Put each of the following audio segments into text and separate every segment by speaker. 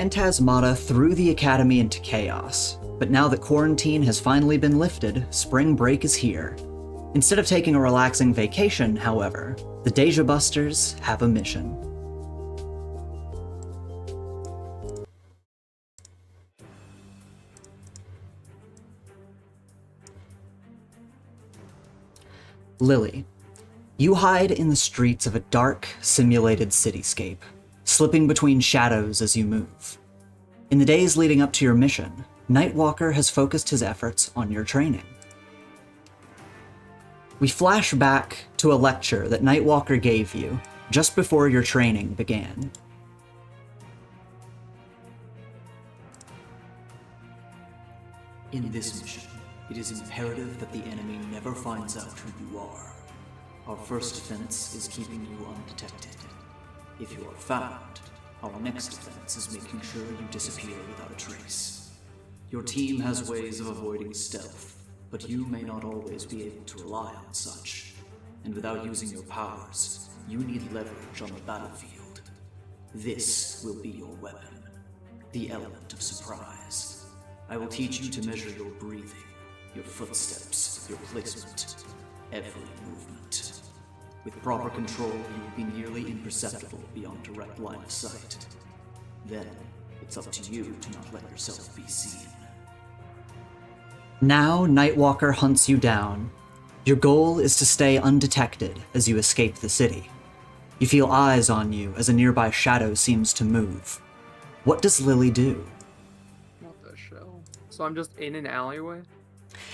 Speaker 1: phantasmata threw the academy into chaos, but now that quarantine has finally been lifted, spring break is here. Instead of taking a relaxing vacation, however, the Dey'ja Busters have a mission. Lily, you hide in the streets of a dark, simulated cityscape, slipping between shadows as you move. In the days leading up to your mission, Nightwalker has focused his efforts on your training. We flash back to a lecture that Nightwalker gave you just before your training began.
Speaker 2: In this mission, it is imperative that the enemy never finds out who you are. Our first defense is keeping you undetected. If you are found, our next defense is making sure you disappear without a trace. Your team has ways of avoiding stealth, but you may not always be able to rely on such. And without using your powers, you need leverage on the battlefield. This will be your weapon, the element of surprise. I will teach you to measure your breathing, your footsteps, your placement, every movement. With proper control, you will be nearly imperceptible beyond direct line of sight. Then, it's up to you to not let yourself be seen.
Speaker 1: Now, Nightwalker hunts you down. Your goal is to stay undetected as you escape the city. You feel eyes on you as a nearby shadow seems to move. What does Lily do?
Speaker 3: What the shell? So I'm just in an alleyway?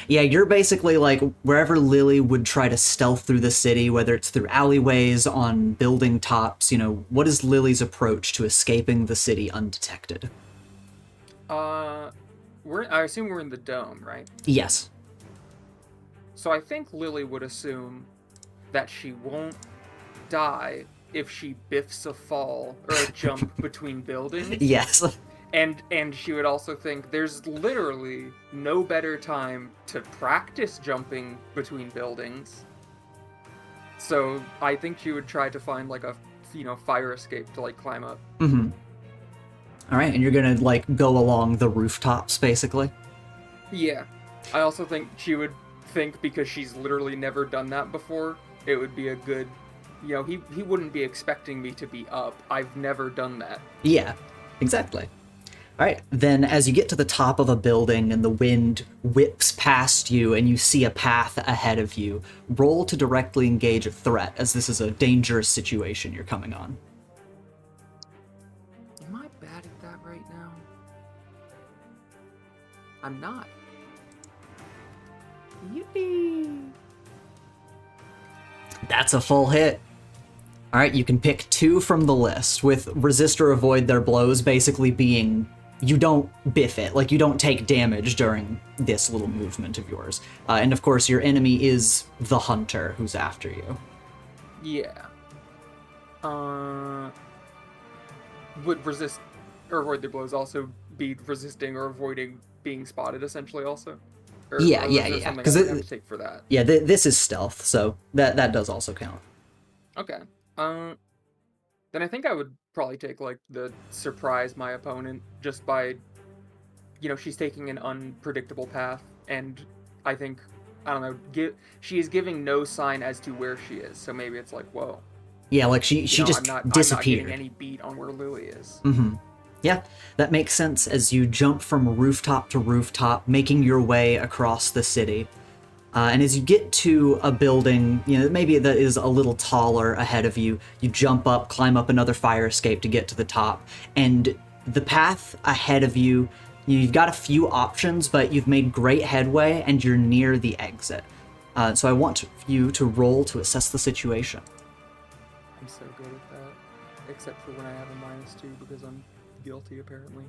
Speaker 1: Yeah, you're basically like wherever Lily would try to stealth through the city, whether it's through alleyways, on building tops, what is Lily's approach to escaping the city undetected?
Speaker 3: I assume we're in the dome, right?
Speaker 1: Yes.
Speaker 3: So I think Lily would assume that she won't die if she biffs a fall or a jump between buildings.
Speaker 1: Yes.
Speaker 3: And she would also think there's literally no better time to practice jumping between buildings. So I think she would try to find like a fire escape to like climb up.
Speaker 1: Mm-hmm. All right, and you're gonna like go along the rooftops basically?
Speaker 3: Yeah. I also think she would think, because she's literally never done that before, it would be a good, he wouldn't be expecting me to be up. I've never done that.
Speaker 1: Yeah, exactly. All right, then as you get to the top of a building and the wind whips past you and you see a path ahead of you, roll to directly engage a threat, as this is a dangerous situation you're coming on.
Speaker 3: Am I bad at that right now? I'm not. Yippee!
Speaker 1: That's a full hit. All right, you can pick 2 from the list, with resist or avoid their blows basically being you don't biff it, like you don't take damage during this little movement of yours. And of course, your enemy is the hunter who's after you.
Speaker 3: Yeah. Would resist or avoid the blows also be resisting or avoiding being spotted, essentially, also?
Speaker 1: Yeah.
Speaker 3: Because I have to take for that.
Speaker 1: Yeah, this is stealth, so that does also count.
Speaker 3: Okay. Then I think I would probably take like the surprise my opponent just by, she's taking an unpredictable path, and I think, I don't know, she is giving no sign as to where she is, so maybe it's like, whoa.
Speaker 1: Yeah, like she just disappeared.
Speaker 3: I'm not getting any beat on where Lily is.
Speaker 1: Mm-hmm. Yeah, that makes sense as you jump from rooftop to rooftop, making your way across the city. And as you get to a building, maybe that is a little taller ahead of you, you jump up, climb up another fire escape to get to the top. And the path ahead of you, you've got a few options, but you've made great headway and you're near the exit. So I want you to roll to assess the situation.
Speaker 3: I'm so good at that, except for when I have a -2 because I'm guilty, apparently.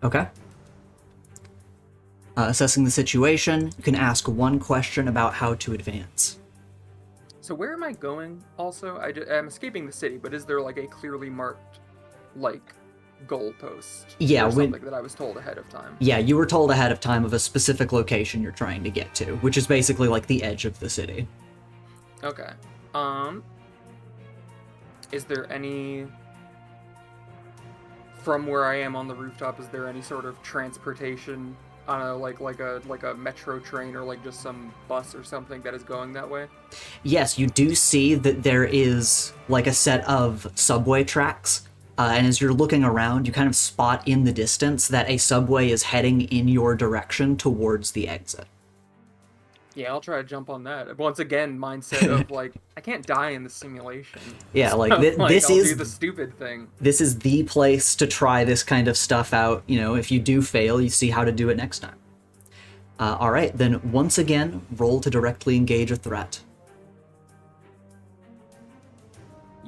Speaker 1: Okay. Assessing the situation, you can ask one question about how to advance.
Speaker 3: So where am I going, also? I'm escaping the city, but is there, like, a clearly marked, like, goalpost?
Speaker 1: Yeah.
Speaker 3: Or something that I was told ahead of time?
Speaker 1: Yeah, you were told ahead of time of a specific location you're trying to get to, which is basically, like, the edge of the city.
Speaker 3: Okay. Is there any... from where I am on the rooftop, is there any sort of transportation on a like a metro train or like just some bus or something that is going that way?
Speaker 1: Yes, you do see that there is like a set of subway tracks, and as you're looking around, you kind of spot in the distance that a subway is heading in your direction towards the exit.
Speaker 3: Yeah, I'll try to jump on that. Once again, mindset of like, I can't die in the simulation.
Speaker 1: Yeah, like,
Speaker 3: So,
Speaker 1: this
Speaker 3: I'll
Speaker 1: is
Speaker 3: do the stupid thing.
Speaker 1: this is the place to try this kind of stuff out. You know, if you do fail, you see how to do it next time. All right, then once again, roll to directly engage a threat.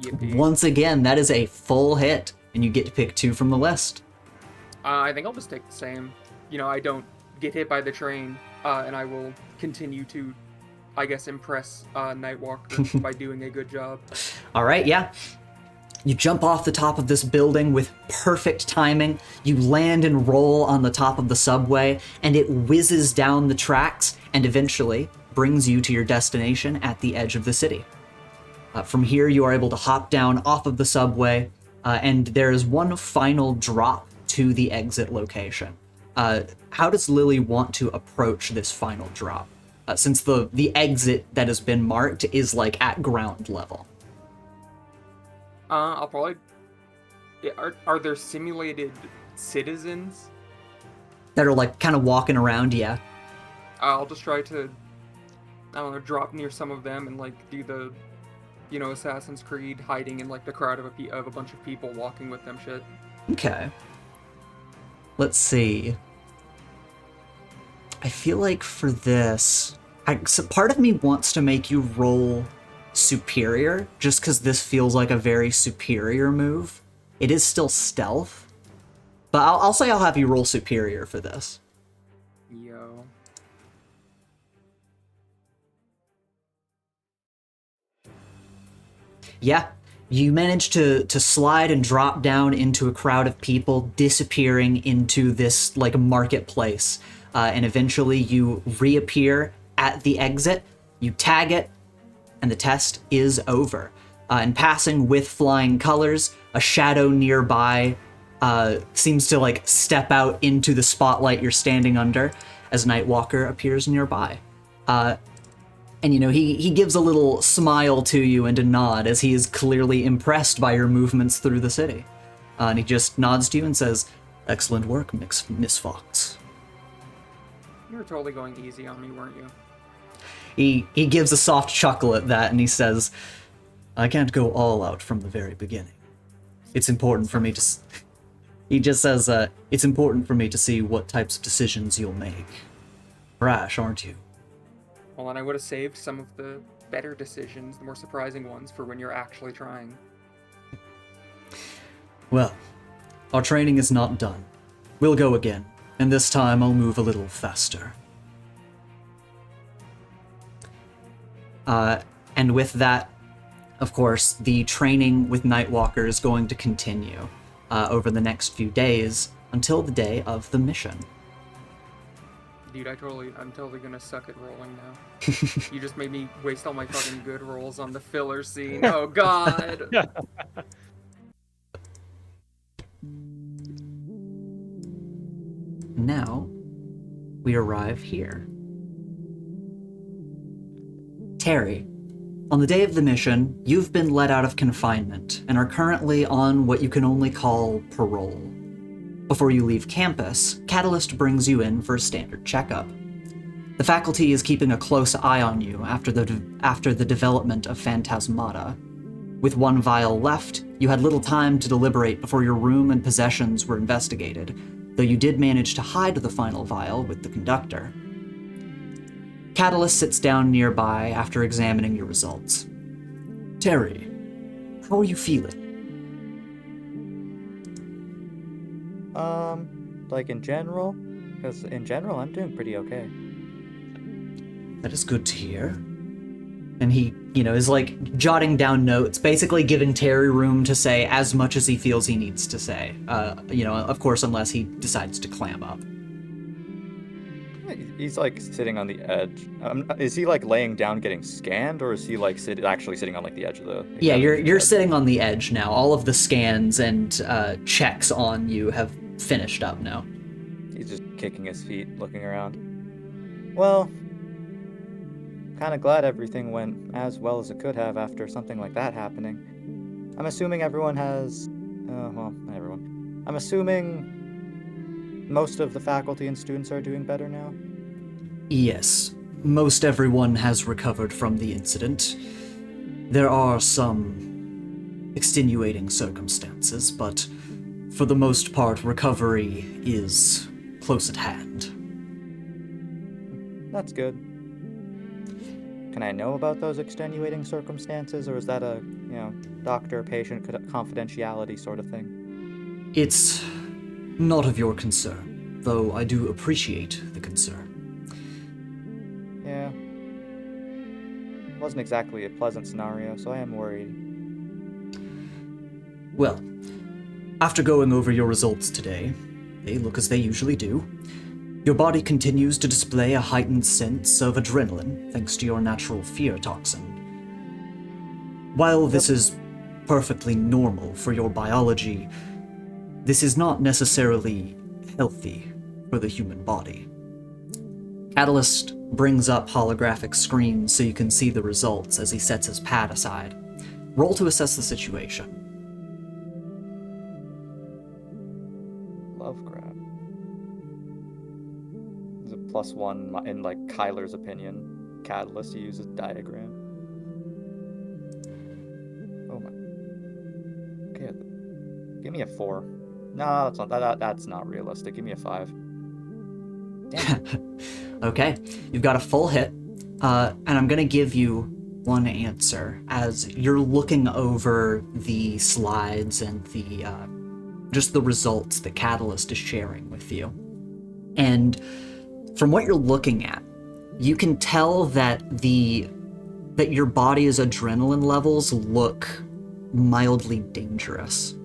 Speaker 3: Yippee.
Speaker 1: Once again, that is a full hit, and you get to pick 2 from the list.
Speaker 3: I think I'll just take the same. You know, I don't get hit by the train, and I will continue to, I guess, impress Nightwalker by doing a good job.
Speaker 1: All right, yeah. You jump off the top of this building with perfect timing. You land and roll on the top of the subway, and it whizzes down the tracks and eventually brings you to your destination at the edge of the city. From here, you are able to hop down off of the subway, and there is one final drop to the exit location. How does Lily want to approach this final drop? Since the exit that has been marked is like at ground level.
Speaker 3: I'll probably... Are there simulated citizens?
Speaker 1: That are like kind of walking around, yeah.
Speaker 3: I'll just try to, I don't know, drop near some of them and like do the, you know, Assassin's Creed hiding in like the crowd of a bunch of people walking with them shit.
Speaker 1: Okay. Let's see. I feel like for this, so part of me wants to make you roll superior, just because this feels like a very superior move. It is still stealth, but I'll say I'll have you roll superior for this.
Speaker 3: Yo.
Speaker 1: Yeah, you manage to slide and drop down into a crowd of people, disappearing into this like marketplace, and eventually you reappear at the exit. You tag it, and the test is over. And passing with flying colors, a shadow nearby seems to like step out into the spotlight you're standing under as Nightwalker appears nearby. And you know, he gives a little smile to you and a nod as he is clearly impressed by your movements through the city. And he just nods to you and says, "Excellent work, Miss Fox."
Speaker 3: You were totally going easy on me, weren't you?
Speaker 1: He gives a soft chuckle at that, and he says, "I can't go all out from the very beginning. It's important for me to..." He just says, "It's important for me to see what types of decisions you'll make. Brash, aren't you?"
Speaker 3: Well, then I would have saved some of the better decisions, the more surprising ones, for when you're actually trying.
Speaker 1: Well, our training is not done. We'll go again, and this time I'll move a little faster. And with that, of course, the training with Nightwalker is going to continue over the next few days until the day of the mission.
Speaker 3: Dude, I'm totally gonna suck at rolling now. You just made me waste all my fucking good rolls on the filler scene. Oh god!
Speaker 1: Now, we arrive here. Terry, on the day of the mission, you've been let out of confinement and are currently on what you can only call parole. Before you leave campus, Catalyst brings you in for a standard checkup. The faculty is keeping a close eye on you after the development of Phantasmata. With one vial left, you had little time to deliberate before your room and possessions were investigated, though you did manage to hide the final vial with the conductor. Catalyst sits down nearby after examining your results. Terry, how are you feeling?
Speaker 4: Like in general? Because in general, I'm doing pretty okay.
Speaker 1: That is good to hear. And he, is like jotting down notes, basically giving Terry room to say as much as he feels he needs to say. Of course, unless he decides to clam up.
Speaker 4: He's like sitting on the edge. Is he like laying down getting scanned, or is he like actually sitting on like the edge of the
Speaker 1: Yeah, you're
Speaker 4: examination shed?
Speaker 1: sitting on the edge now. All of the scans and checks on you have finished up now.
Speaker 4: He's just kicking his feet, looking around. Well, kind of glad everything went as well as it could have after something like that happening. I'm assuming everyone has... well, not everyone. I'm assuming most of the faculty and students are doing better now?
Speaker 1: Yes, most everyone has recovered from the incident. There are some extenuating circumstances, but for the most part, recovery is close at hand.
Speaker 4: That's good. Can I know about those extenuating circumstances, or is that a, doctor-patient confidentiality sort of thing?
Speaker 1: It's not of your concern, though I do appreciate the concern.
Speaker 4: Yeah. Wasn't exactly a pleasant scenario, so I am worried.
Speaker 1: Well, after going over your results today, they look as they usually do. Your body continues to display a heightened sense of adrenaline thanks to your natural fear toxin. While this is perfectly normal for your biology, this is not necessarily healthy for the human body. Catalyst brings up holographic screens so you can see the results as he sets his pad aside. Roll to assess the situation.
Speaker 4: Love grab. Is it +1 in like Kyler's opinion? Catalyst, he uses diagram. Oh my. Okay, give me a 4. No, that's not realistic. Give me a 5. Damn.
Speaker 1: Okay, you've got a full hit, and I'm gonna give you one answer as you're looking over the slides and the just the results that Catalyst is sharing with you. And from what you're looking at, you can tell that that your body's adrenaline levels look mildly dangerous.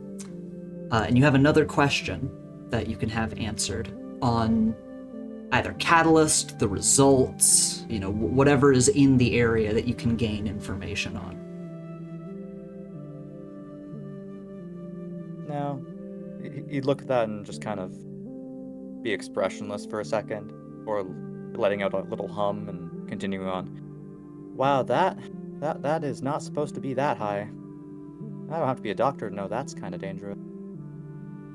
Speaker 1: And you have another question that you can have answered on either Catalyst, the results, whatever is in the area that you can gain information on.
Speaker 4: No. He'd look at that and just kind of be expressionless for a second, or letting out a little hum and continuing on. Wow, that is not supposed to be that high. I don't have to be a doctor to know that's kind of dangerous.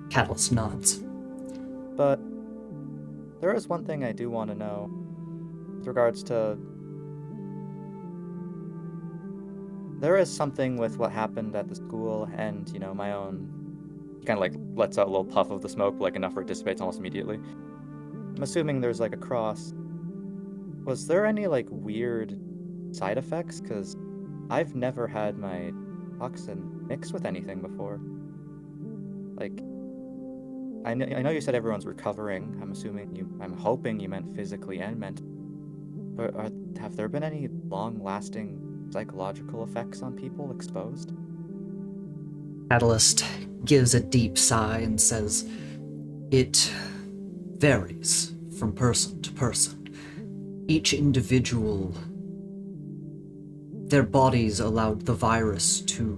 Speaker 1: Catalyst nods.
Speaker 4: But there is one thing I do want to know with regards to... There is something with what happened at the school and, my own... He kind of like lets out a little puff of the smoke, like enough where it dissipates almost immediately. I'm assuming there's like a cross. Was there any like weird side effects? Because I've never had my toxin mixed with anything before. Like, I know you said everyone's recovering. I'm hoping you meant physically and mentally. But have there been any long-lasting psychological effects on people exposed?
Speaker 1: Catalyst gives a deep sigh and says, "It varies from person to person. Each individual, their bodies allowed the virus to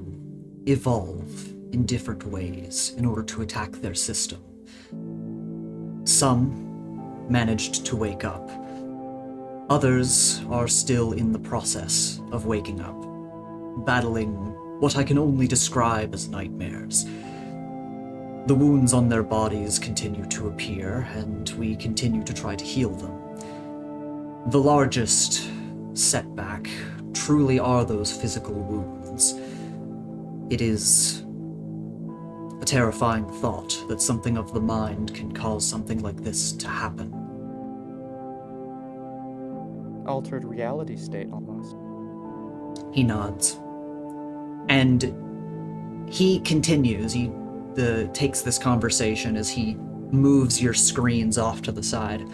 Speaker 1: evolve in different ways in order to attack their system. Some managed to wake up. Others are still in the process of waking up, battling what I can only describe as nightmares. The wounds on their bodies continue to appear, and we continue to try to heal them. The largest setback truly are those physical wounds. It is a terrifying thought that something of the mind can cause something like this to happen."
Speaker 4: Altered reality state, almost.
Speaker 1: He nods. And he continues, he takes this conversation as he moves your screens off to the side.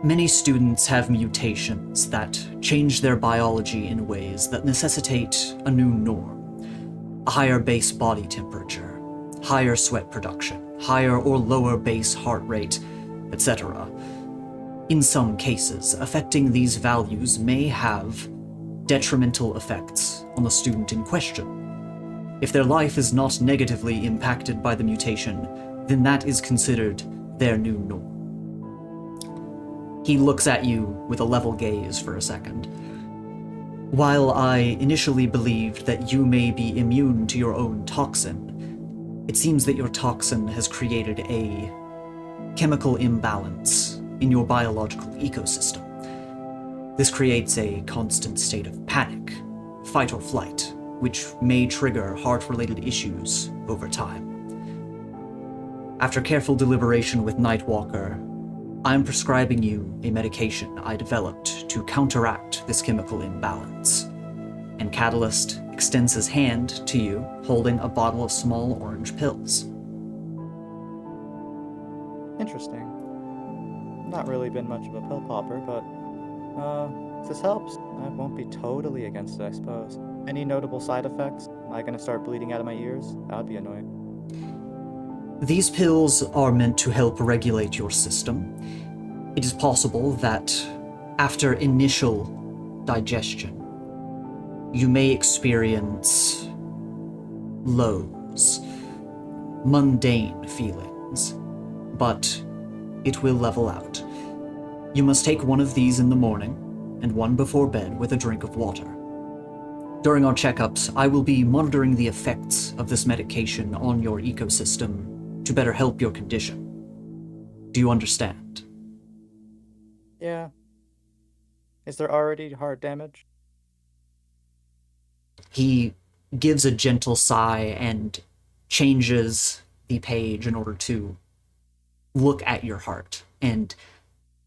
Speaker 1: Many students have mutations that change their biology in ways that necessitate a new norm. A higher base body temperature, higher sweat production, higher or lower base heart rate, etc. In some cases, affecting these values may have detrimental effects on the student in question. If their life is not negatively impacted by the mutation, then that is considered their new norm. He looks at you with a level gaze for a second. While I initially believed that you may be immune to your own toxin, it seems that your toxin has created a chemical imbalance in your biological ecosystem. This creates a constant state of panic, fight or flight, which may trigger heart-related issues over time. After careful deliberation with Nightwalker, I'm prescribing you a medication I developed to counteract this chemical imbalance. And Catalyst extends his hand to you, holding a bottle of small orange pills.
Speaker 4: Interesting. Not really been much of a pill popper, but if this helps, I won't be totally against it, I suppose. Any notable side effects? Am I gonna start bleeding out of my ears? That would be annoying.
Speaker 1: These pills are meant to help regulate your system. It is possible that after initial digestion, you may experience lows, mundane feelings, but it will level out. You must take one of these in the morning and one before bed with a drink of water. During our checkups, I will be monitoring the effects of this medication on your ecosystem to better help your condition. Do you understand?
Speaker 4: Yeah. Is there already heart damage?
Speaker 1: He gives a gentle sigh and changes the page in order to look at your heart. And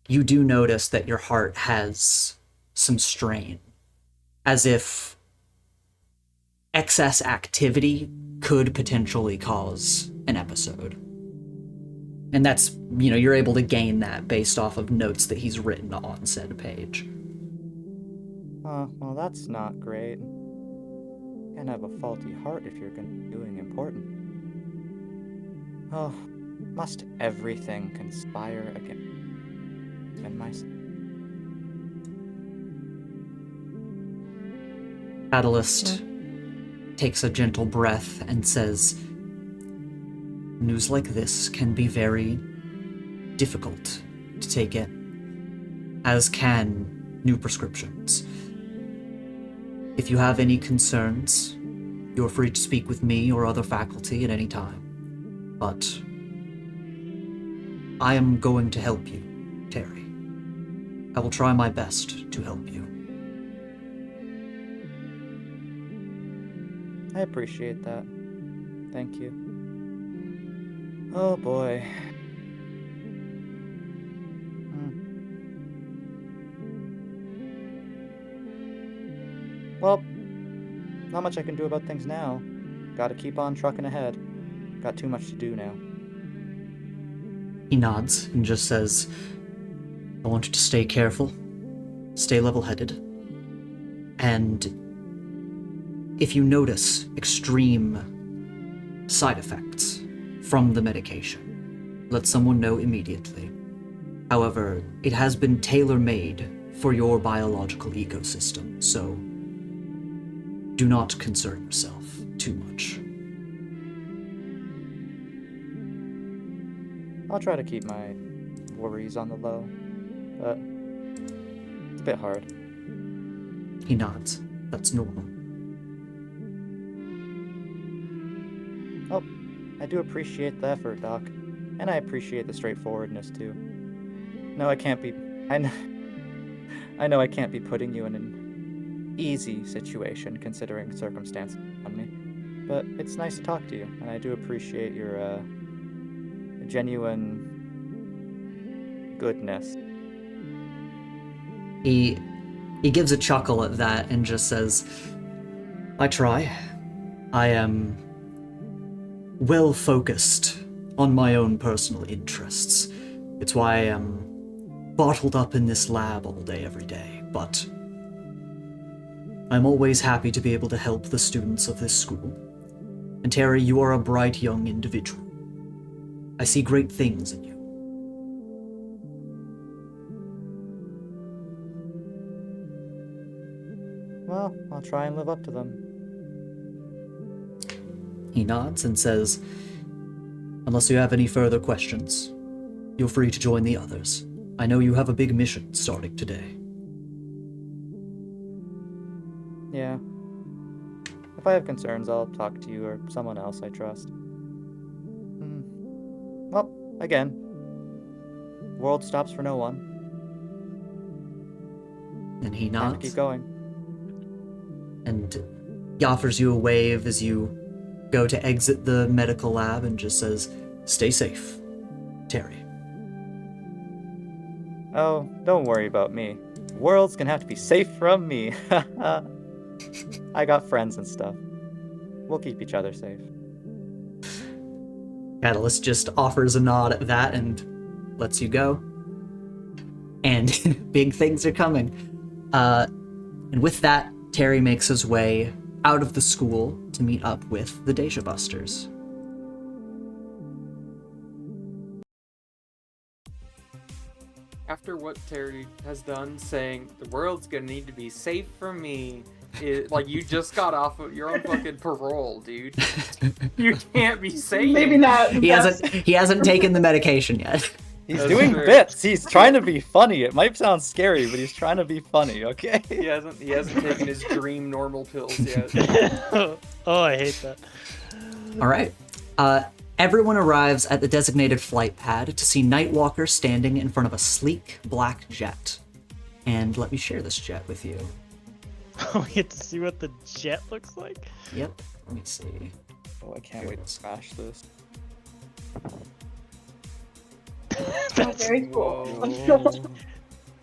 Speaker 1: you do notice that your heart has some strain, as if excess activity could potentially cause an episode. And that's, you're able to gain that based off of notes that he's written on said page.
Speaker 4: Well, that's not great. Can't have a faulty heart if you're doing important. Oh, must everything conspire against myself?
Speaker 1: Catalyst takes a gentle breath and says, news like this can be very difficult to take in, as can new prescriptions. If you have any concerns, you're free to speak with me or other faculty at any time. But I am going to help you, Terry. I will try my best to help you.
Speaker 4: I appreciate that. Thank you. Oh boy. Well, not much I can do about things now. Gotta keep on trucking ahead. Got too much to do now.
Speaker 1: He nods and just says, I want you to stay careful, stay level-headed, and if you notice extreme side effects from the medication, let someone know immediately. However, it has been tailor-made for your biological ecosystem, so do not concern yourself too much.
Speaker 4: I'll try to keep my worries on the low, but it's a bit hard.
Speaker 1: He nods. That's normal.
Speaker 4: Oh, I do appreciate the effort, Doc. And I appreciate the straightforwardness, too. No, I can't be... I know I can't be putting you in an easy situation, considering circumstances on me. But it's nice to talk to you, and I do appreciate your, genuine goodness.
Speaker 1: He gives a chuckle at that and just says, I try. I am well focused on my own personal interests. It's why I am bottled up in this lab all day, every day, but I'm always happy to be able to help the students of this school. And Terry, you are a bright young individual. I see great things in you.
Speaker 4: Well, I'll try and live up to them.
Speaker 1: He nods and says, unless you have any further questions, you're free to join the others. I know you have a big mission starting today.
Speaker 4: Yeah. If I have concerns, I'll talk to you or someone else I trust. Well, again, world stops for no one.
Speaker 1: And he
Speaker 4: Time to
Speaker 1: nods,
Speaker 4: keep going.
Speaker 1: and he offers you a wave as you go to exit the medical lab and just says, stay safe, Terry.
Speaker 4: Oh, don't worry about me. World's gonna have to be safe from me. I got friends and stuff. We'll keep each other safe.
Speaker 1: Catalyst just offers a nod at that and lets you go. And big things are coming. And with that, Terry makes his way out of the school to meet up with the Dey'ja Busters.
Speaker 3: After what Terry has done, saying the world's gonna need to be safe from me, like you just got off of your own fucking parole, dude. You can't be saying.
Speaker 5: Maybe not.
Speaker 1: He hasn't taken the medication yet.
Speaker 4: He's
Speaker 3: That's
Speaker 4: doing
Speaker 3: true.
Speaker 4: bits. He's trying to be funny. It might sound scary, but he's trying to be funny, okay?
Speaker 3: He hasn't taken his dream normal pills yet.
Speaker 6: Oh, I hate that.
Speaker 1: All right. Everyone arrives at the designated flight pad to see Nightwalker standing in front of a sleek black jet. And let me share this jet with you.
Speaker 6: We get to see what the jet looks like.
Speaker 1: Yep. Let me see.
Speaker 4: Oh, I can't wait to crash this.
Speaker 5: Oh, very cool.
Speaker 3: Whoa.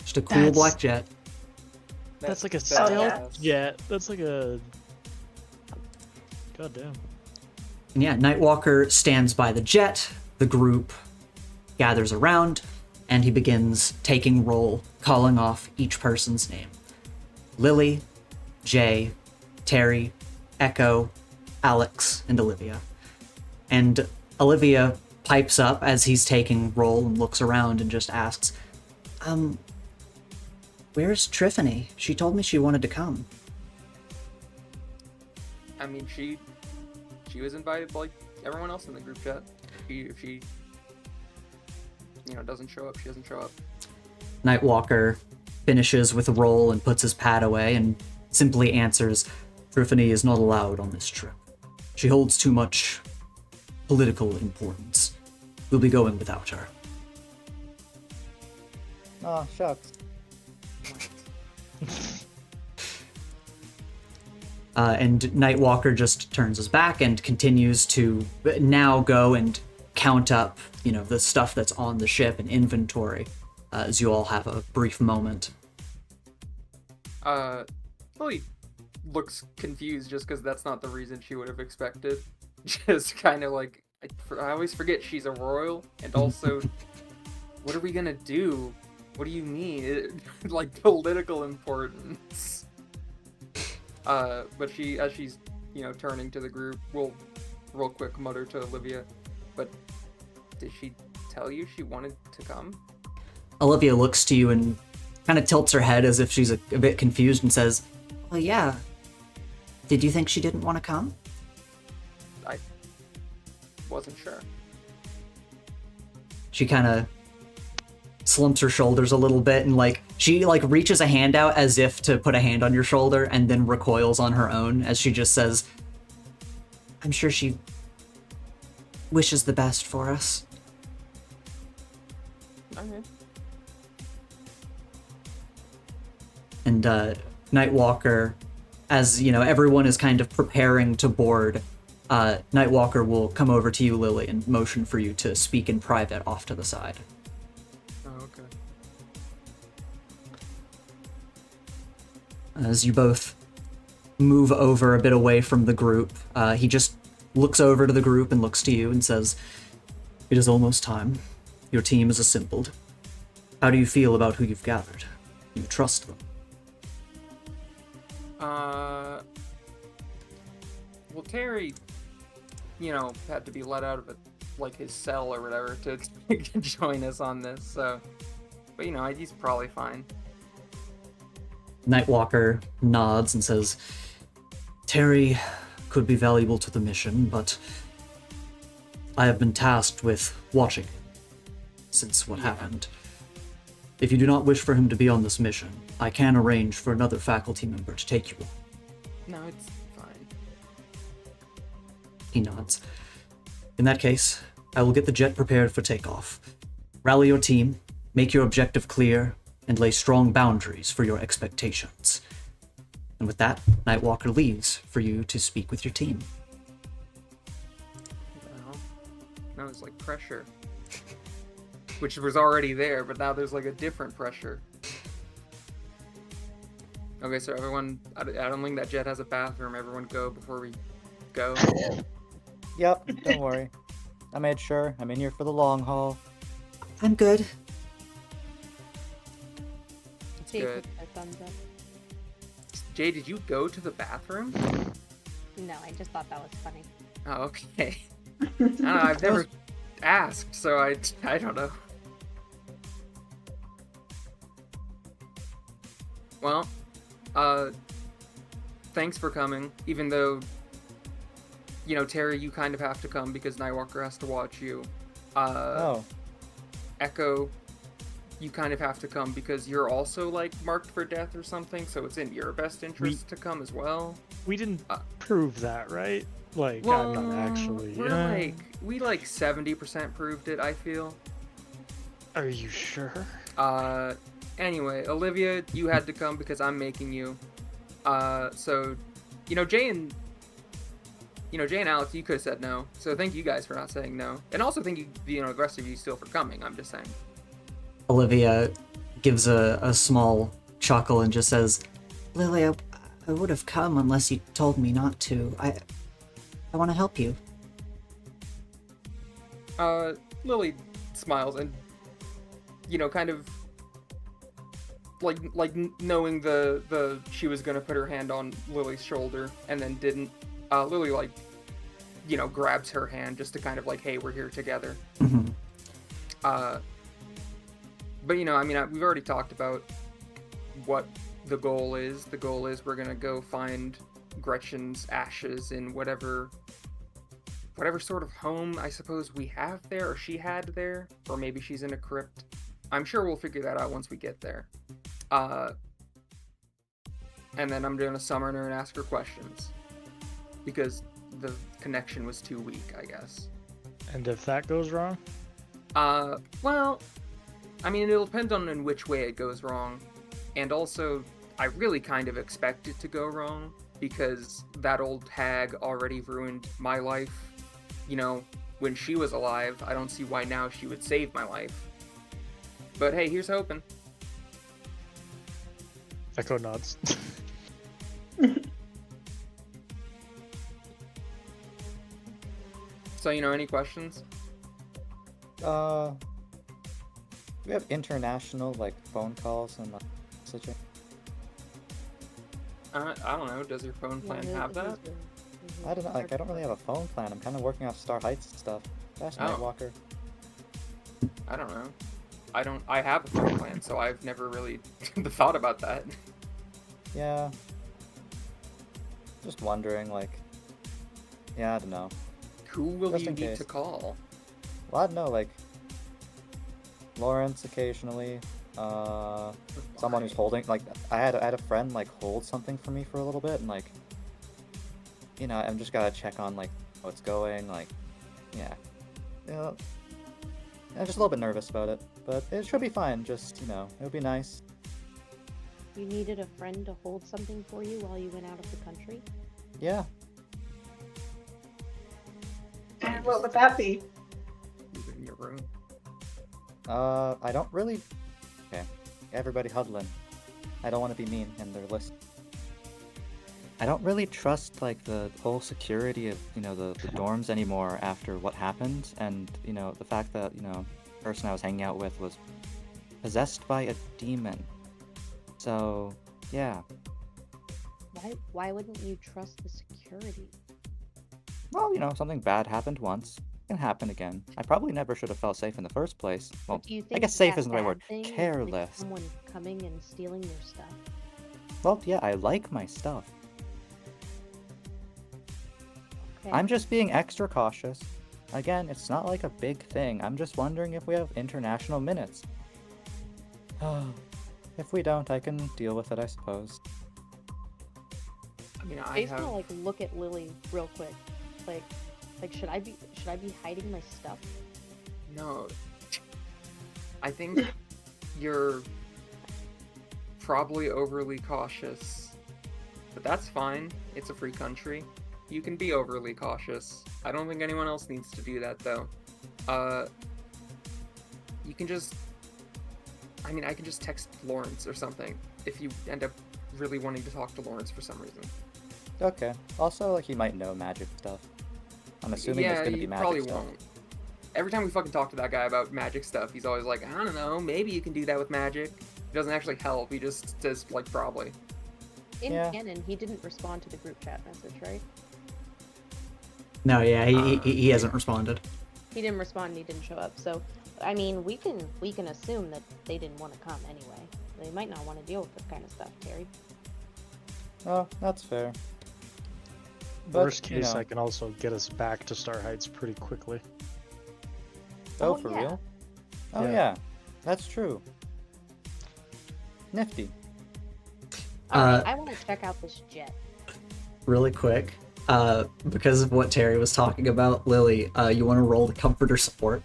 Speaker 1: Just a cool
Speaker 6: That's-
Speaker 1: black jet.
Speaker 6: That's like a
Speaker 3: That's
Speaker 6: stealth
Speaker 3: badass.
Speaker 6: jet. That's like a. God damn.
Speaker 1: And yeah, Nightwalker stands by the jet. The group gathers around, and he begins taking roll, calling off each person's name. Lily, Jay, Terry, Echo, Alex, and Olivia. And Olivia pipes up as he's taking roll and looks around and just asks, where's Triffany? She told me she wanted to come.
Speaker 3: I mean, she was invited like everyone else in the group chat. If she doesn't show up, she doesn't show up.
Speaker 1: Nightwalker finishes with a roll and puts his pad away and simply answers, Triffany is not allowed on this trip. She holds too much political importance. We'll be going without her.
Speaker 4: Oh, shucks.
Speaker 1: And Nightwalker just turns his back and continues to now go and count up, the stuff that's on the ship and inventory, as you all have a brief moment.
Speaker 3: Lily looks confused just because that's not the reason she would have expected. Just kind of like, I always forget she's a royal, and also, what are we gonna do? What do you mean? Like political importance. But as she's, turning to the group, will real quick mutter to Olivia, but did she tell you she wanted to come?
Speaker 1: Olivia looks to you and kind of tilts her head as if she's a bit confused and says, well, yeah. Did you think she didn't want to come?
Speaker 3: I wasn't sure.
Speaker 1: She kind of slumps her shoulders a little bit and she reaches a hand out as if to put a hand on your shoulder and then recoils on her own as she just says, I'm sure she wishes the best for us.
Speaker 3: Okay.
Speaker 1: And Nightwalker, as everyone is kind of preparing to board, Nightwalker will come over to you, Lily, and motion for you to speak in private off to the side.
Speaker 3: Oh, okay.
Speaker 1: As you both move over a bit away from the group, he just looks over to the group and looks to you and says, it is almost time. Your team is assembled. How do you feel about who you've gathered? Do you trust them?
Speaker 3: Well, Terry, had to be let out of it, his cell or whatever to join us on this, so, but he's probably fine.
Speaker 1: Nightwalker nods and says, Terry could be valuable to the mission, but I have been tasked with watching him since what happened. If you do not wish for him to be on this mission, I can arrange for another faculty member to take you on.
Speaker 3: No, it's fine.
Speaker 1: He nods. In that case, I will get the jet prepared for takeoff. Rally your team, make your objective clear, and lay strong boundaries for your expectations. And with that, Nightwalker leaves for you to speak with your team.
Speaker 3: Now there's like pressure. Which was already there, but now there's like a different pressure. Okay, so everyone, I don't think that jet has a bathroom. Everyone go before we go.
Speaker 4: Yep, don't worry. I made sure. I'm in here for the long haul.
Speaker 1: I'm good.
Speaker 3: That's good.
Speaker 5: Thumbs up.
Speaker 3: Jay, did you go to the bathroom?
Speaker 5: No, I just thought that was funny.
Speaker 3: Oh, okay. I don't know, I've never asked, so I don't know. Well, thanks for coming, even though, you know, Terry, you kind of have to come because Nightwalker has to watch you. Echo, you kind of have to come because you're also, like, marked for death or something, so it's in your best interest to come as well.
Speaker 6: We didn't prove that, right? Like,
Speaker 3: Well,
Speaker 6: I'm not actually...
Speaker 3: we 70% proved it, I feel.
Speaker 6: Are you sure?
Speaker 3: Anyway, Olivia, you had to come because I'm making you. So, Jay and Alex, you could have said no. So thank you guys for not saying no. And also thank you, the rest of you still for coming, I'm just saying.
Speaker 1: Olivia gives a small chuckle and just says, Lily, I would have come unless you told me not to. I want to help you.
Speaker 3: Lily smiles and, kind of like knowing the she was gonna put her hand on Lily's shoulder and then didn't. Lily grabs her hand just to kind of like, hey, we're here together.
Speaker 1: Mm-hmm.
Speaker 3: But we've already talked about what the goal is. The goal is we're gonna go find Gretchen's ashes in whatever sort of home I suppose we have there, or she had there, or maybe she's in a crypt. I'm sure we'll figure that out once we get there. And then I'm gonna summon her and ask her questions because the connection was too weak, I guess.
Speaker 6: And if that goes wrong?
Speaker 3: Well, it'll depend on in which way it goes wrong. And also, I really kind of expect it to go wrong because that old hag already ruined my life. When she was alive, I don't see why now she would save my life. But hey, here's hoping.
Speaker 6: Echo nods.
Speaker 3: So, any questions?
Speaker 4: Do we have international, phone calls and messaging?
Speaker 3: I don't know. Does your phone plan have that?
Speaker 4: I don't know. I don't really have a phone plan. I'm kind of working off Star Heights and stuff. That's Nightwalker.
Speaker 3: I don't know. I have a phone plan, so I've never really thought about that.
Speaker 4: Yeah. Just wondering, yeah, I don't know.
Speaker 3: Who will
Speaker 4: Just
Speaker 3: you
Speaker 4: in
Speaker 3: need
Speaker 4: case.
Speaker 3: to call?
Speaker 4: Well, I don't know, Lawrence occasionally. Someone who's holding, I had a friend, hold something for me for a little bit, and, I'm just gotta check on, how it's going, yeah. I'm just a little bit nervous about it, but it should be fine, just, it would be nice.
Speaker 5: You needed a friend to hold something for you while you went out of the country?
Speaker 4: Yeah.
Speaker 7: And what would that be?
Speaker 3: Leave it in your room.
Speaker 4: I don't really... Okay, everybody huddling. I don't want to be mean, and they're listening. I don't really trust, the whole security of, the dorms anymore after what happened, and, the fact that, the person I was hanging out with was possessed by a demon. So, yeah.
Speaker 5: Why wouldn't you trust the security?
Speaker 4: Well, something bad happened once. It can happen again. I probably never should have felt safe in the first place. Well,
Speaker 5: Do you
Speaker 4: I
Speaker 5: think
Speaker 4: guess safe
Speaker 5: that
Speaker 4: isn't the right
Speaker 5: bad
Speaker 4: word.
Speaker 5: thing is,
Speaker 4: Careless.
Speaker 5: someone coming and stealing your stuff?
Speaker 4: Well, yeah, I like my stuff.
Speaker 5: Okay.
Speaker 4: I'm just being extra cautious. Again, it's not like a big thing. I'm just wondering if we have international minutes. If we don't, I can deal with it, I suppose.
Speaker 3: I mean, I
Speaker 5: Jay's
Speaker 3: have.
Speaker 5: gonna like look at Lily real quick. Like should I be hiding my stuff?
Speaker 3: No. I think you're probably overly cautious. But that's fine. It's a free country. You can be overly cautious. I don't think anyone else needs to do that, though. You can just... I mean, I can just text Lawrence or something if you end up really wanting to talk to Lawrence for some reason.
Speaker 4: Okay. Also, like, he might know magic stuff. I'm assuming there's gonna be magic
Speaker 3: probably
Speaker 4: stuff.
Speaker 3: won't. Every time we fucking talk to that guy about magic stuff, he's always like, I don't know, maybe you can do that with magic. He doesn't actually help, he just says, like, probably.
Speaker 5: In
Speaker 4: Yeah.
Speaker 5: canon, he didn't respond to the group chat message, right?
Speaker 1: No, yeah, he hasn't responded.
Speaker 5: He didn't respond and he didn't show up. So, I mean, we can assume that they didn't want to come anyway. They might not want to deal with this kind of stuff, Terry.
Speaker 4: Oh, that's fair. But,
Speaker 6: Worst
Speaker 4: you
Speaker 6: case,
Speaker 4: know.
Speaker 6: I can also get us back to Star Heights pretty quickly.
Speaker 4: Oh,
Speaker 5: Oh,
Speaker 4: for
Speaker 5: yeah.
Speaker 4: real? Oh,
Speaker 6: Yeah.
Speaker 4: yeah. That's true. Nifty.
Speaker 5: Alright, I want to check out this jet.
Speaker 1: Really quick, because of what Terry was talking about, Lily, you want to roll the comforter support?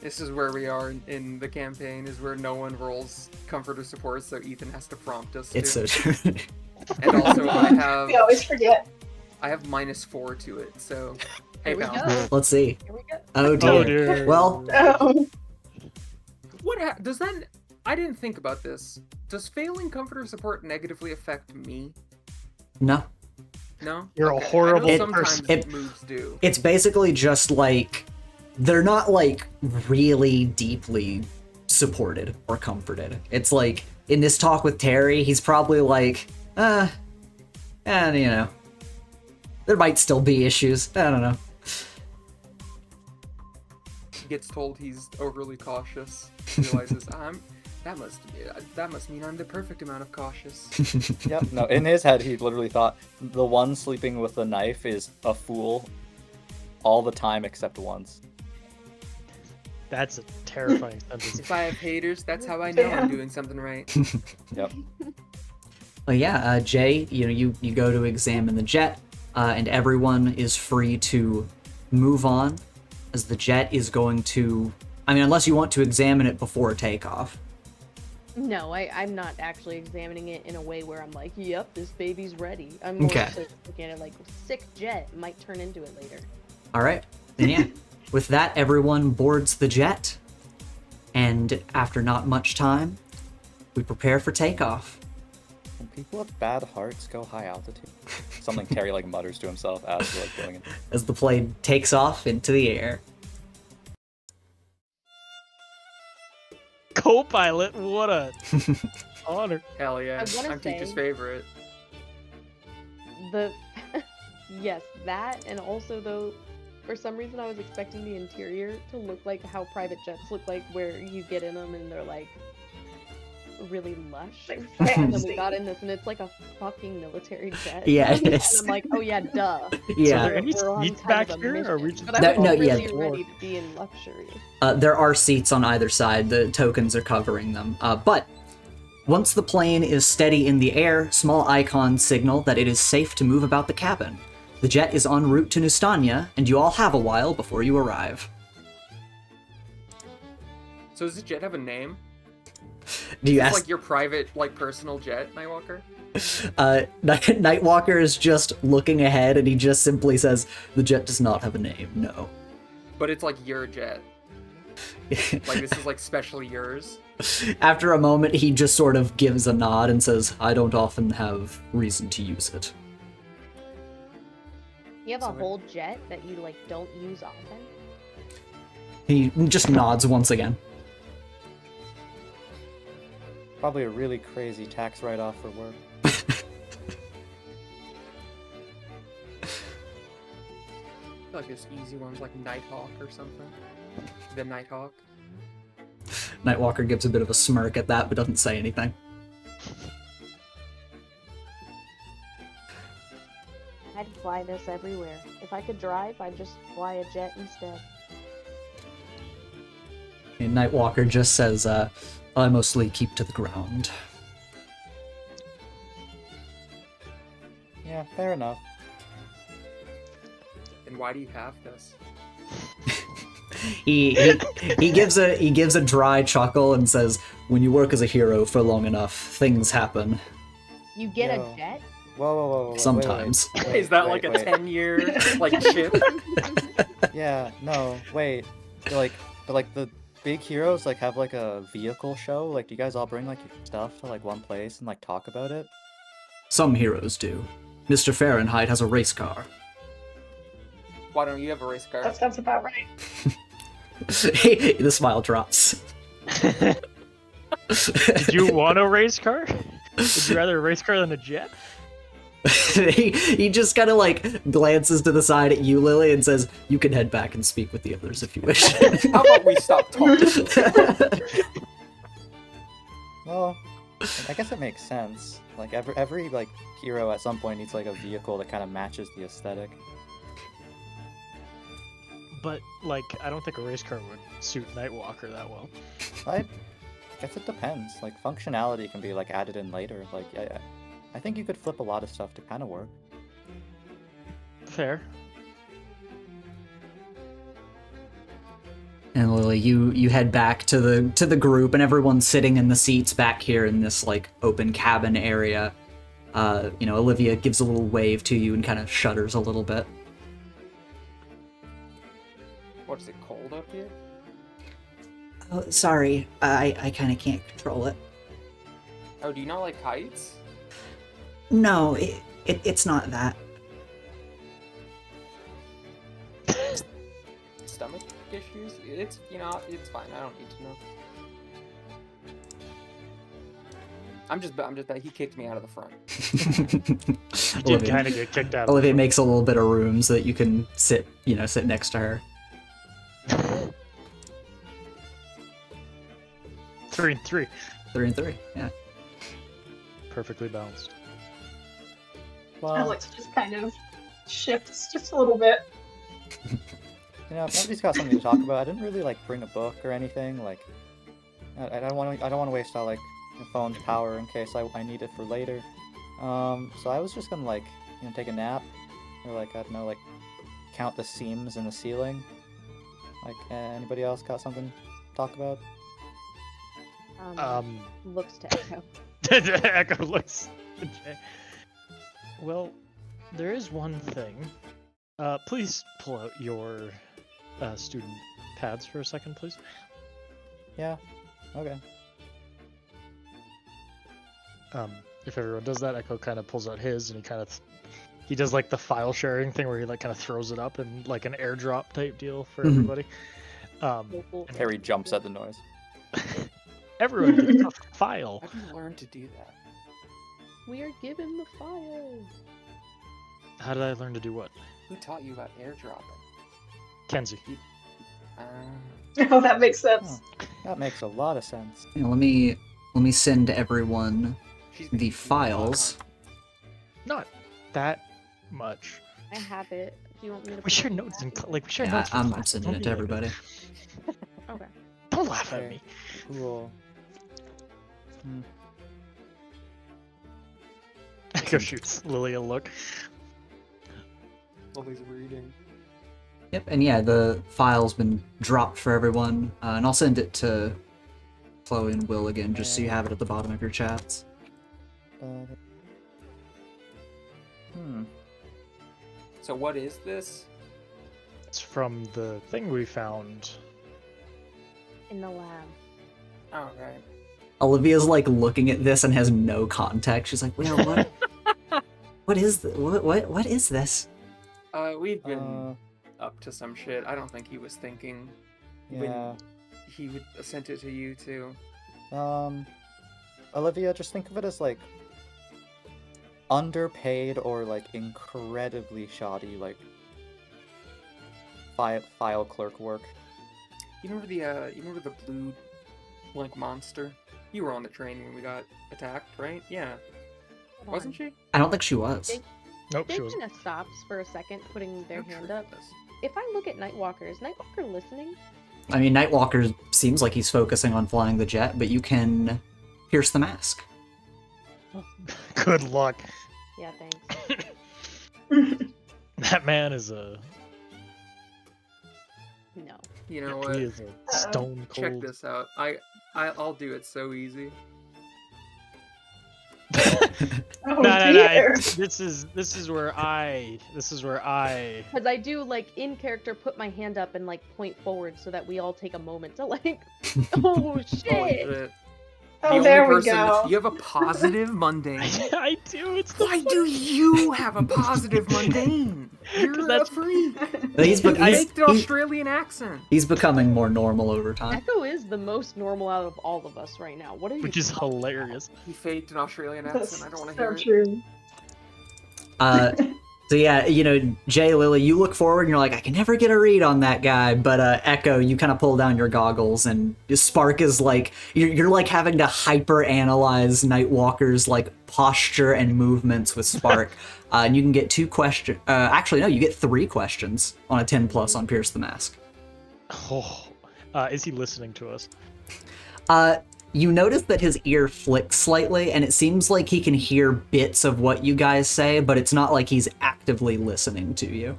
Speaker 3: This is where we are in the campaign, is where no one rolls comfort or support, so Ethan has to prompt us
Speaker 1: It's
Speaker 3: to.
Speaker 1: so true.
Speaker 3: And also, I
Speaker 7: We always forget.
Speaker 3: have -4 to it, so... Hey,
Speaker 5: Here we
Speaker 3: pal.
Speaker 5: go.
Speaker 1: Let's see.
Speaker 5: Here we go.
Speaker 1: Oh dear.
Speaker 6: Oh dear.
Speaker 1: Well,
Speaker 7: Oh,
Speaker 3: What does that... I didn't think about this. Does failing comfort or support negatively affect me?
Speaker 1: no.
Speaker 3: No?
Speaker 6: You're a
Speaker 3: Okay.
Speaker 6: horrible
Speaker 3: I know sometimes
Speaker 1: person.
Speaker 3: moves do.
Speaker 1: It's basically just like they're not like really deeply supported or comforted. It's like in this talk with Terry, he's probably like, and you know, there might still be issues. I don't know.
Speaker 3: He gets told he's overly cautious. Realizes that must mean I'm the perfect amount of cautious.
Speaker 4: Yep. No, in his head, he literally thought the one sleeping with the knife is a fool all the time except once.
Speaker 6: That's a terrifying sentence.
Speaker 3: If I have haters, that's how I know I'm
Speaker 7: Yeah.
Speaker 3: doing something right.
Speaker 4: Yep.
Speaker 1: Well, yeah, Jay, you know, you go to examine the jet, and everyone is free to move on, as the jet is going to. I mean, unless you want to examine it before takeoff.
Speaker 5: No, I'm not actually examining it in a way where I'm like, yep, this baby's ready. I'm more
Speaker 1: Okay.
Speaker 5: so looking at it like, sick jet, might turn into it later.
Speaker 1: All right, then yeah. With that, everyone boards the jet, and after not much time, we prepare for takeoff.
Speaker 4: When people with bad hearts go high altitude. Something Terry like mutters to himself as we're like going in.
Speaker 1: As the plane takes off into the air.
Speaker 6: Co-pilot, what a honor.
Speaker 3: Hell yeah.
Speaker 5: I wanna
Speaker 3: I'm teacher's
Speaker 5: say-
Speaker 3: favorite.
Speaker 5: The yes, that, and also though, for some reason I was expecting the interior to look like how private jets look like, where you get in them and they're like really lush.
Speaker 7: Like
Speaker 5: and then
Speaker 7: fancy.
Speaker 5: we got in this and it's like a fucking military jet.
Speaker 1: Yeah, it
Speaker 5: and
Speaker 1: is.
Speaker 5: I'm like, oh yeah, duh.
Speaker 1: Yeah.
Speaker 6: Are there any
Speaker 5: We're on
Speaker 6: seats
Speaker 5: kind
Speaker 6: back
Speaker 5: of a
Speaker 6: here? Or are we
Speaker 5: mission.
Speaker 6: just
Speaker 5: But
Speaker 1: No,
Speaker 5: I was
Speaker 1: no, yeah.
Speaker 5: really ready to be in luxury.
Speaker 1: There are seats on either side. The tokens are covering them. But once the plane is steady in the air, small icons signal that it is safe to move about the cabin. The jet is en route to Nustania, and you all have a while before you arrive.
Speaker 3: So does the jet have a name?
Speaker 1: Do you
Speaker 3: It's
Speaker 1: ask?
Speaker 3: like your private, like, personal jet, Nightwalker?
Speaker 1: Nightwalker is just looking ahead, and he just simply says, "The jet does not have a name. No."
Speaker 3: But it's like your jet. Like, this is, like, specially yours.
Speaker 1: After a moment, he just sort of gives a nod and says, "I don't often have reason to use it."
Speaker 5: You have a
Speaker 3: So-
Speaker 5: whole jet that you like don't use often.
Speaker 1: He just nods once again.
Speaker 4: Probably a really crazy tax write-off for work.
Speaker 3: I feel like there's easy ones like Nighthawk or something. The Nighthawk.
Speaker 1: Nightwalker gives a bit of a smirk at that, but doesn't say anything.
Speaker 5: I'd fly this everywhere. If I could drive, I'd just fly a jet instead.
Speaker 1: And Nightwalker just says, I mostly keep to the ground.
Speaker 4: Yeah, fair enough.
Speaker 3: And why do you have this?
Speaker 1: He gives a dry chuckle and says, when you work as a hero for long enough, things happen.
Speaker 5: You get
Speaker 4: Yo.
Speaker 5: a jet?
Speaker 4: Whoa, wait,
Speaker 1: Sometimes.
Speaker 4: wait,
Speaker 3: Is that
Speaker 4: wait,
Speaker 3: like a
Speaker 4: wait.
Speaker 3: 10-year like chip?
Speaker 4: Yeah, no, wait. But the big heroes like have like a vehicle show. Like, do you guys all bring like your stuff to like one place and like talk about it?
Speaker 1: Some heroes do. Mr. Fahrenheit has a race car.
Speaker 3: Why don't you have a race car?
Speaker 7: That sounds about right.
Speaker 1: The smile drops.
Speaker 6: Did you want a race car? Would you rather a race car than a jet?
Speaker 1: he just kind of like glances to the side at you, Lily, and says, you can head back and speak with the others if you wish.
Speaker 3: How about we stop talking?
Speaker 4: Well, I guess it makes sense. Like every like hero at some point needs like a vehicle that kind of matches the aesthetic.
Speaker 6: But, like, I don't think a race car would suit Nightwalker that well.
Speaker 4: I guess it depends. Like functionality can be like added in later. Like I think you could flip a lot of stuff to kind of work.
Speaker 6: Fair.
Speaker 1: And Lily, you head back to the group, and everyone's sitting in the seats back here in this like open cabin area. Olivia gives a little wave to you and kind of shudders a little bit.
Speaker 3: What, is it cold up here?
Speaker 1: Oh, sorry, I kind of can't control it.
Speaker 3: Oh, do you not like heights?
Speaker 1: No, it's not that.
Speaker 3: Stomach issues? It's fine. I don't need to know. I'm just bad. He kicked me out of the front.
Speaker 6: You did kind of get kicked out.
Speaker 1: Olivia makes a little bit of room so that you can sit next to her.
Speaker 6: 3 and 3.
Speaker 1: 3 and 3, yeah.
Speaker 6: Perfectly balanced.
Speaker 4: Well,
Speaker 7: Alex just kind of shifts just a little bit.
Speaker 4: if nobody's got something to talk about, I didn't really like bring a book or anything. Like, I don't want to waste all like the phone's power in case I need it for later. So I was just gonna like take a nap, or like I don't know, like count the seams in the ceiling. Like, anybody else got something to talk about?
Speaker 5: Looks to Echo.
Speaker 6: Echo looks. Okay. Well, there is one thing. Please pull out your student pads for a second, please.
Speaker 4: Yeah. Okay.
Speaker 6: If everyone does that, Echo kind of pulls out his, and he does like the file sharing thing where he like kind of throws it up and like an airdrop type deal for everybody. And
Speaker 4: Harry jumps at the noise.
Speaker 6: everyone gets a file.
Speaker 3: How do you learn to do that?
Speaker 5: We are given the file.
Speaker 6: How did I learn to do what?
Speaker 3: Who taught you about airdropping?
Speaker 6: Kenzie.
Speaker 7: Oh, that makes sense.
Speaker 4: Oh, that makes a lot of sense.
Speaker 1: Yeah, let me send everyone
Speaker 3: She's
Speaker 1: the files.
Speaker 6: Not that much.
Speaker 5: I have it. Do you want me to?
Speaker 6: We
Speaker 5: put
Speaker 6: share
Speaker 5: it
Speaker 6: notes
Speaker 5: back?
Speaker 6: and we share
Speaker 1: Yeah,
Speaker 6: notes. in
Speaker 1: I'm
Speaker 6: class.
Speaker 1: sending
Speaker 6: Don't
Speaker 1: it
Speaker 6: be
Speaker 1: to
Speaker 6: like that.
Speaker 1: everybody.
Speaker 5: Okay.
Speaker 6: Don't laugh at
Speaker 4: Okay.
Speaker 6: me.
Speaker 4: Cool.
Speaker 6: Echo shoots Lily a look.
Speaker 3: Lily's reading.
Speaker 1: Yep, and yeah, the file's been dropped for everyone, and I'll send it to Chloe and Will again, just so you have it at the bottom of your chats.
Speaker 3: So what is this?
Speaker 6: It's from the thing we found.
Speaker 5: In the lab.
Speaker 3: Oh, right.
Speaker 1: Olivia's like looking at this and has no context. She's like, "Well, what? What is what is this?"
Speaker 3: We've been up to some shit. I don't think he was thinking
Speaker 4: Yeah.
Speaker 3: when he would sent it to you too.
Speaker 4: Olivia, just think of it as like underpaid or like incredibly shoddy like file clerk work.
Speaker 3: You remember the blue like monster. You were on the train when we got attacked, right? Yeah.
Speaker 5: Hold
Speaker 3: Wasn't
Speaker 5: on.
Speaker 3: she?
Speaker 1: I don't think she was.
Speaker 6: Nope,
Speaker 5: They
Speaker 6: she was.
Speaker 5: kind of stops for a second, putting their
Speaker 3: Oh,
Speaker 5: hand
Speaker 3: true.
Speaker 5: up. If I look at Nightwalker, is Nightwalker listening?
Speaker 1: I mean, Nightwalker seems like he's focusing on flying the jet, but you can pierce the mask.
Speaker 6: Good luck.
Speaker 5: Yeah, thanks.
Speaker 6: That man is a
Speaker 5: No.
Speaker 3: You know
Speaker 6: he
Speaker 3: what?
Speaker 6: is a stone
Speaker 3: Check
Speaker 6: cold.
Speaker 3: this out. I'll do it so easy.
Speaker 7: Oh
Speaker 6: No,
Speaker 7: dear.
Speaker 6: this is where I
Speaker 5: Because I do, like, in character, put my hand up and, like, point forward so that we all take a moment to, like, oh,
Speaker 3: Holy
Speaker 5: shit!
Speaker 3: shit.
Speaker 7: Oh, there we
Speaker 3: person,
Speaker 7: go.
Speaker 3: You have a positive mundane.
Speaker 6: I do. It's the
Speaker 3: Why do you have a positive mundane? You're a
Speaker 6: that's-
Speaker 3: freak.
Speaker 1: But he's,
Speaker 3: You
Speaker 1: he's,
Speaker 3: faked an Australian accent.
Speaker 1: he's becoming more normal over time.
Speaker 5: Echo is the most normal out of all of us right now. What are you
Speaker 6: which is
Speaker 5: talking about?
Speaker 6: hilarious.
Speaker 3: He faked an Australian
Speaker 7: That's
Speaker 3: accent. I don't want to
Speaker 7: so
Speaker 3: hear it.
Speaker 7: true.
Speaker 1: So yeah, you know, Jay, Lily, you look forward and you're like, I can never get a read on that guy. But Echo, you kind of pull down your goggles, and Spark is like, you're like having to hyper analyze Nightwalker's like posture and movements with Spark. And you can get 2 questions. Actually, no, you get 3 questions on a 10+ on Pierce the Mask.
Speaker 6: Oh, is he listening to us?
Speaker 1: You notice that his ear flicks slightly, and it seems like he can hear bits of what you guys say, but it's not like he's actively listening to you.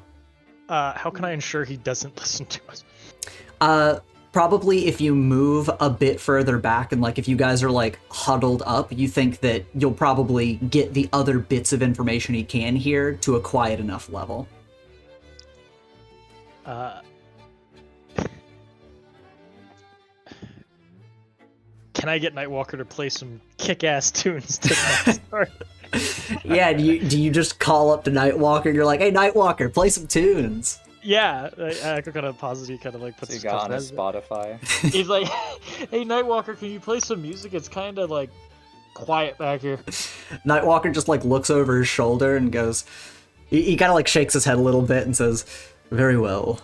Speaker 6: How can I ensure he doesn't listen to us?
Speaker 1: Probably if you move a bit further back, and like if you guys are like huddled up, you think that you'll probably get the other bits of information he can hear to a quiet enough level.
Speaker 6: Can I get Nightwalker to play some kick-ass tunes to start?
Speaker 1: Yeah, do you just call up to Nightwalker and you're like, hey Nightwalker, play some tunes?
Speaker 6: Yeah, I kind of pause it. He kind of like puts
Speaker 4: So you
Speaker 6: his
Speaker 4: got on
Speaker 6: customize
Speaker 4: his Spotify.
Speaker 6: He's like, hey Nightwalker, can you play some music? It's kind of like quiet back here.
Speaker 1: Nightwalker just like looks over his shoulder and goes, he kind of like shakes his head a little bit and says, very well.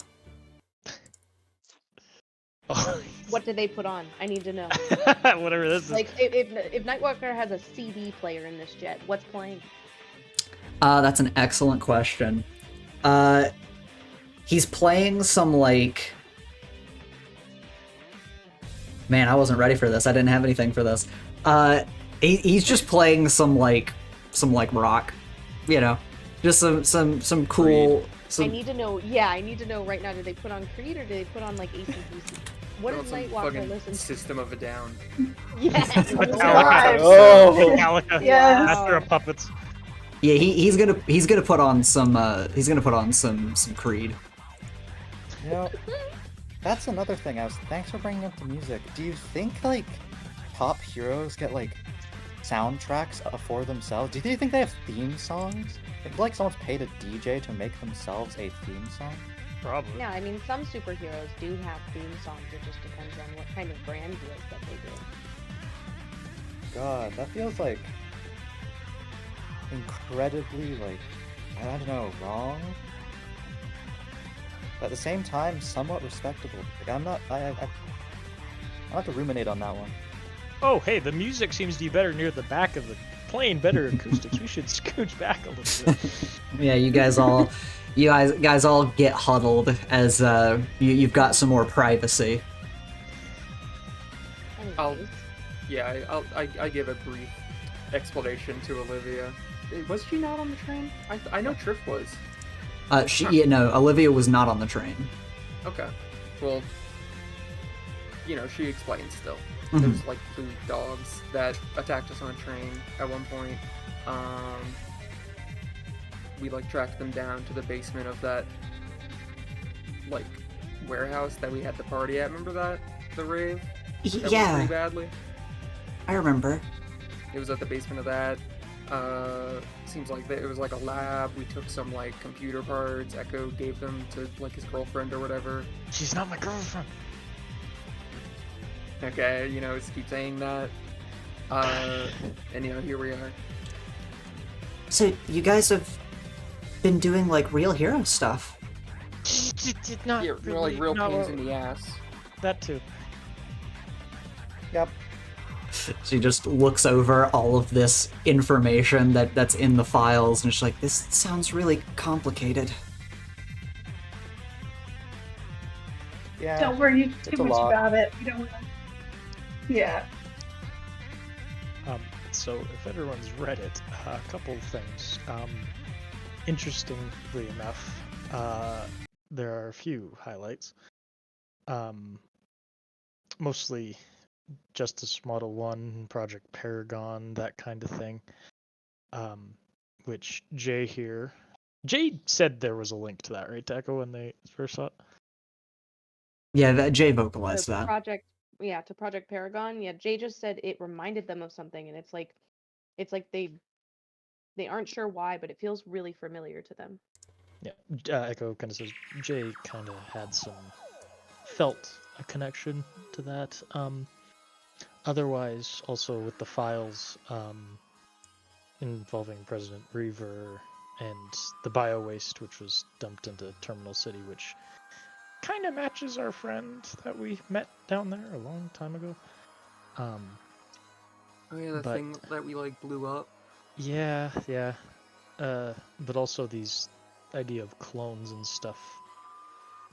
Speaker 6: Oh,
Speaker 5: What do they put on? I need to know.
Speaker 6: whatever this is.
Speaker 5: Like, if Nightwalker has a CD player in this jet, what's playing?
Speaker 1: That's an excellent question. He's playing some like... Man, I wasn't ready for this. I didn't have anything for this. He's just playing some rock, you know, just some cool.
Speaker 5: I need to know. Yeah, I need to know right now. Do they put on Creed or do they put on like AC/DC? What
Speaker 3: Throw
Speaker 5: does
Speaker 3: some
Speaker 5: Nightwalker
Speaker 3: fucking
Speaker 5: listen to?
Speaker 3: System of a Down.
Speaker 5: Yes.
Speaker 7: Metallica.
Speaker 4: Oh.
Speaker 6: Metallica.
Speaker 7: Yes.
Speaker 6: Master of Puppets.
Speaker 1: Yeah, he's gonna put on some Creed.
Speaker 4: You know, that's another thing. Thanks for bringing up the music. Do you think like top heroes get like soundtracks for themselves? Do you think they have theme songs? Like someone's paid a DJ to make themselves a theme song?
Speaker 6: Probably.
Speaker 5: Yeah, I mean, some superheroes do have theme songs. It just depends on what kind of brand deals that they do.
Speaker 4: God, that feels like incredibly like, I don't know, wrong. But at the same time, somewhat respectable. Like I'll have to ruminate on that one.
Speaker 6: Oh, hey, the music seems to be better near the back of the plane. Better acoustics. We should scooch back a little bit.
Speaker 1: Yeah, you guys all get huddled as you've got some more privacy.
Speaker 5: Anyways,
Speaker 3: I give a brief explanation to Olivia. Was she not on the train? I know Triff was.
Speaker 1: Olivia was not on the train.
Speaker 3: Okay. Well, you know, she explained still.
Speaker 1: Mhm.
Speaker 3: There was like 2 dogs that attacked us on a train at one point. We like tracked them down to the basement of that like warehouse that we had the party at. Remember that? The rave? That went pretty badly.
Speaker 1: I remember.
Speaker 3: It was at the basement of that. Seems like it was like a lab. We took some like computer parts. Echo gave them to like his girlfriend or whatever.
Speaker 6: She's not my girlfriend.
Speaker 3: Okay, you know, just keep saying that. And you know, here we are.
Speaker 1: So you guys have been doing like real hero stuff.
Speaker 6: Not
Speaker 3: Yeah,
Speaker 6: really,
Speaker 3: like real
Speaker 6: not
Speaker 3: pains
Speaker 6: what-
Speaker 3: in the ass.
Speaker 6: That too.
Speaker 4: Yep.
Speaker 1: She just looks over all of this information that's in the files, and she's like, this sounds really complicated.
Speaker 4: Yeah.
Speaker 7: Don't worry
Speaker 4: It's
Speaker 7: too
Speaker 4: a
Speaker 7: much
Speaker 4: lot.
Speaker 7: about it. You don't. Yeah.
Speaker 6: So if everyone's read it, a couple of things. Interestingly enough, there are a few highlights. Mostly Justice Model 1, Project Paragon, that kind of thing. Which Jay here... Jay said there was a link to that, right, Echo, when they first saw it?
Speaker 1: Yeah, Jay vocalized
Speaker 5: To
Speaker 1: that.
Speaker 5: Project Paragon. Yeah, Jay just said it reminded them of something, and it's like they aren't sure why, but it feels really familiar to them.
Speaker 6: Yeah, Echo kind of says Jay kind of felt a connection to that. Otherwise, also with the files involving President Reaver and the bio waste, which was dumped into Terminal City, which kind of matches our friend that we met down there a long time ago.
Speaker 3: Oh yeah, the thing that we like blew up.
Speaker 6: Yeah. But also these idea of clones and stuff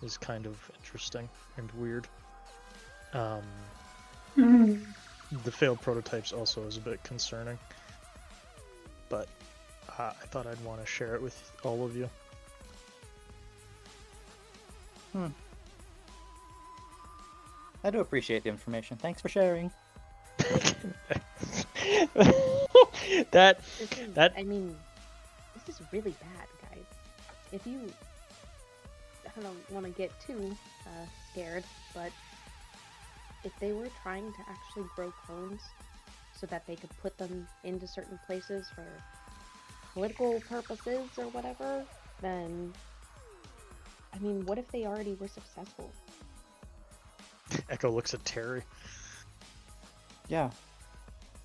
Speaker 6: is kind of interesting and weird. The failed prototypes also is a bit concerning, but I thought I'd want to share it with all of you.
Speaker 4: I do appreciate the information. Thanks for sharing.
Speaker 6: that
Speaker 5: I mean, this is really bad, guys. If you, I don't want to get too scared, but if they were trying to actually grow clones so that they could put them into certain places for political purposes or whatever, then, I mean, what if they already were successful?
Speaker 6: Echo looks at Terry.
Speaker 4: Yeah.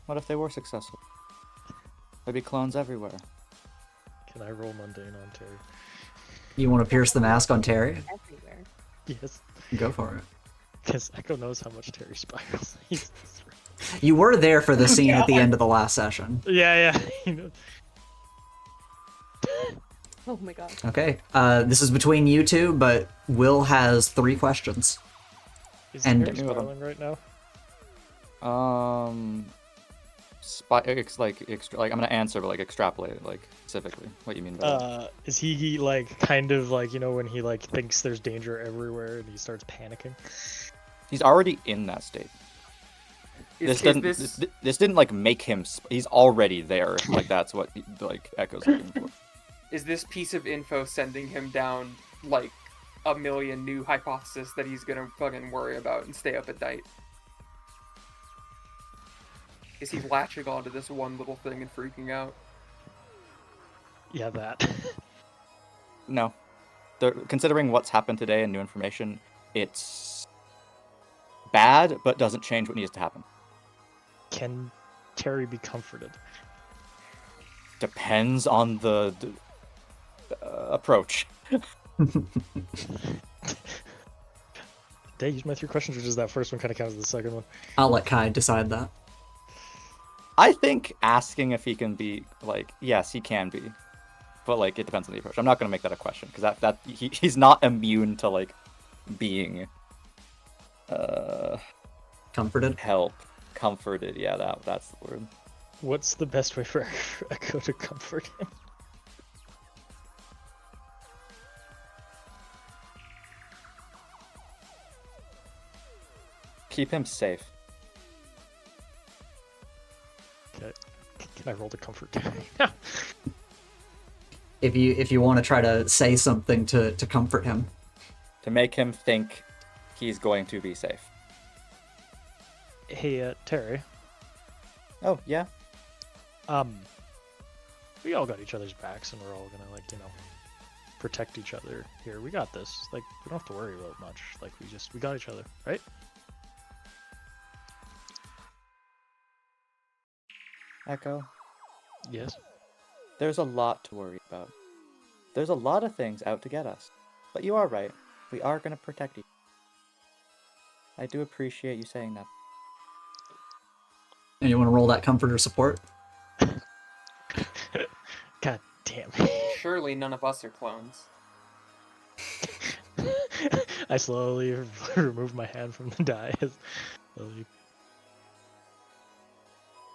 Speaker 4: What if they were successful? There'd be clones everywhere.
Speaker 6: Can I roll mundane on Terry?
Speaker 1: You want to pierce the mask on Terry?
Speaker 5: Everywhere.
Speaker 6: Yes.
Speaker 1: Go for it.
Speaker 6: Because Echo knows how much Terry spirals.
Speaker 1: You were there for the scene at the end of the last session.
Speaker 6: Yeah.
Speaker 5: Oh my god.
Speaker 1: Okay, this is between you two, but Will has 3 questions.
Speaker 6: Is
Speaker 1: And-
Speaker 6: Terry spiraling right now?
Speaker 4: I'm gonna answer, but like extrapolate it, like specifically what you mean by that.
Speaker 6: Is he like kind of like, you know, when he like thinks there's danger everywhere and he starts panicking?
Speaker 4: He's already in that state. This didn't like make him. He's already there. Like that's what like Echo's looking for.
Speaker 3: Is this piece of info sending him down like a million new hypotheses that he's gonna fucking worry about and stay up at night? Is he latching onto this one little thing and freaking out?
Speaker 6: Yeah, that.
Speaker 4: No, considering what's happened today and new information, it's bad, but doesn't change what needs to happen.
Speaker 6: Can Terry be comforted?
Speaker 4: Depends on the approach.
Speaker 6: Did I use my 3 questions, or does that first one kind of count as the second one?
Speaker 1: I'll let Kai decide that.
Speaker 4: I think asking if he can be like, yes, he can be, but like it depends on the approach. I'm not gonna make that a question because he's not immune to like being
Speaker 1: Comforted?
Speaker 4: comforted. Yeah, that's the word.
Speaker 6: What's the best way for Echo to comfort him?
Speaker 4: Keep him safe.
Speaker 6: Okay. Can I roll to comfort Terry?
Speaker 1: If you want to try to say something to comfort him.
Speaker 4: To make him think he's going to be safe.
Speaker 6: Hey, Terry.
Speaker 4: Oh, yeah?
Speaker 6: We all got each other's backs, and we're all gonna, like, you know, protect each other here. We got this. Like, we don't have to worry about much. Like, we got each other, right?
Speaker 4: Echo,
Speaker 6: Yes.
Speaker 4: there's a lot to worry about. There's a lot of things out to get us. But you are right. We are going to protect you. I do appreciate you saying that.
Speaker 1: You want to roll that comfort or support?
Speaker 6: God damn.
Speaker 3: Surely none of us are clones.
Speaker 6: I slowly remove my hand from the die. Slowly.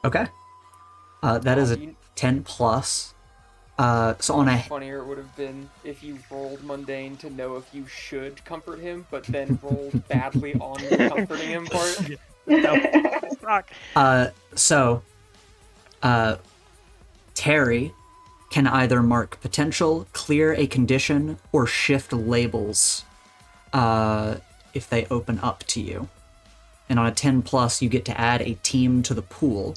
Speaker 1: Okay. That is a
Speaker 3: You-
Speaker 1: 10 plus. So on a
Speaker 3: Funnier it would have been if you rolled mundane to know if you should comfort him, but then rolled badly on the comforting him part.
Speaker 6: Fuck.
Speaker 1: So Terry can either mark potential, clear a condition, or shift labels if they open up to you. And on a 10 plus, you get to add a team to the pool.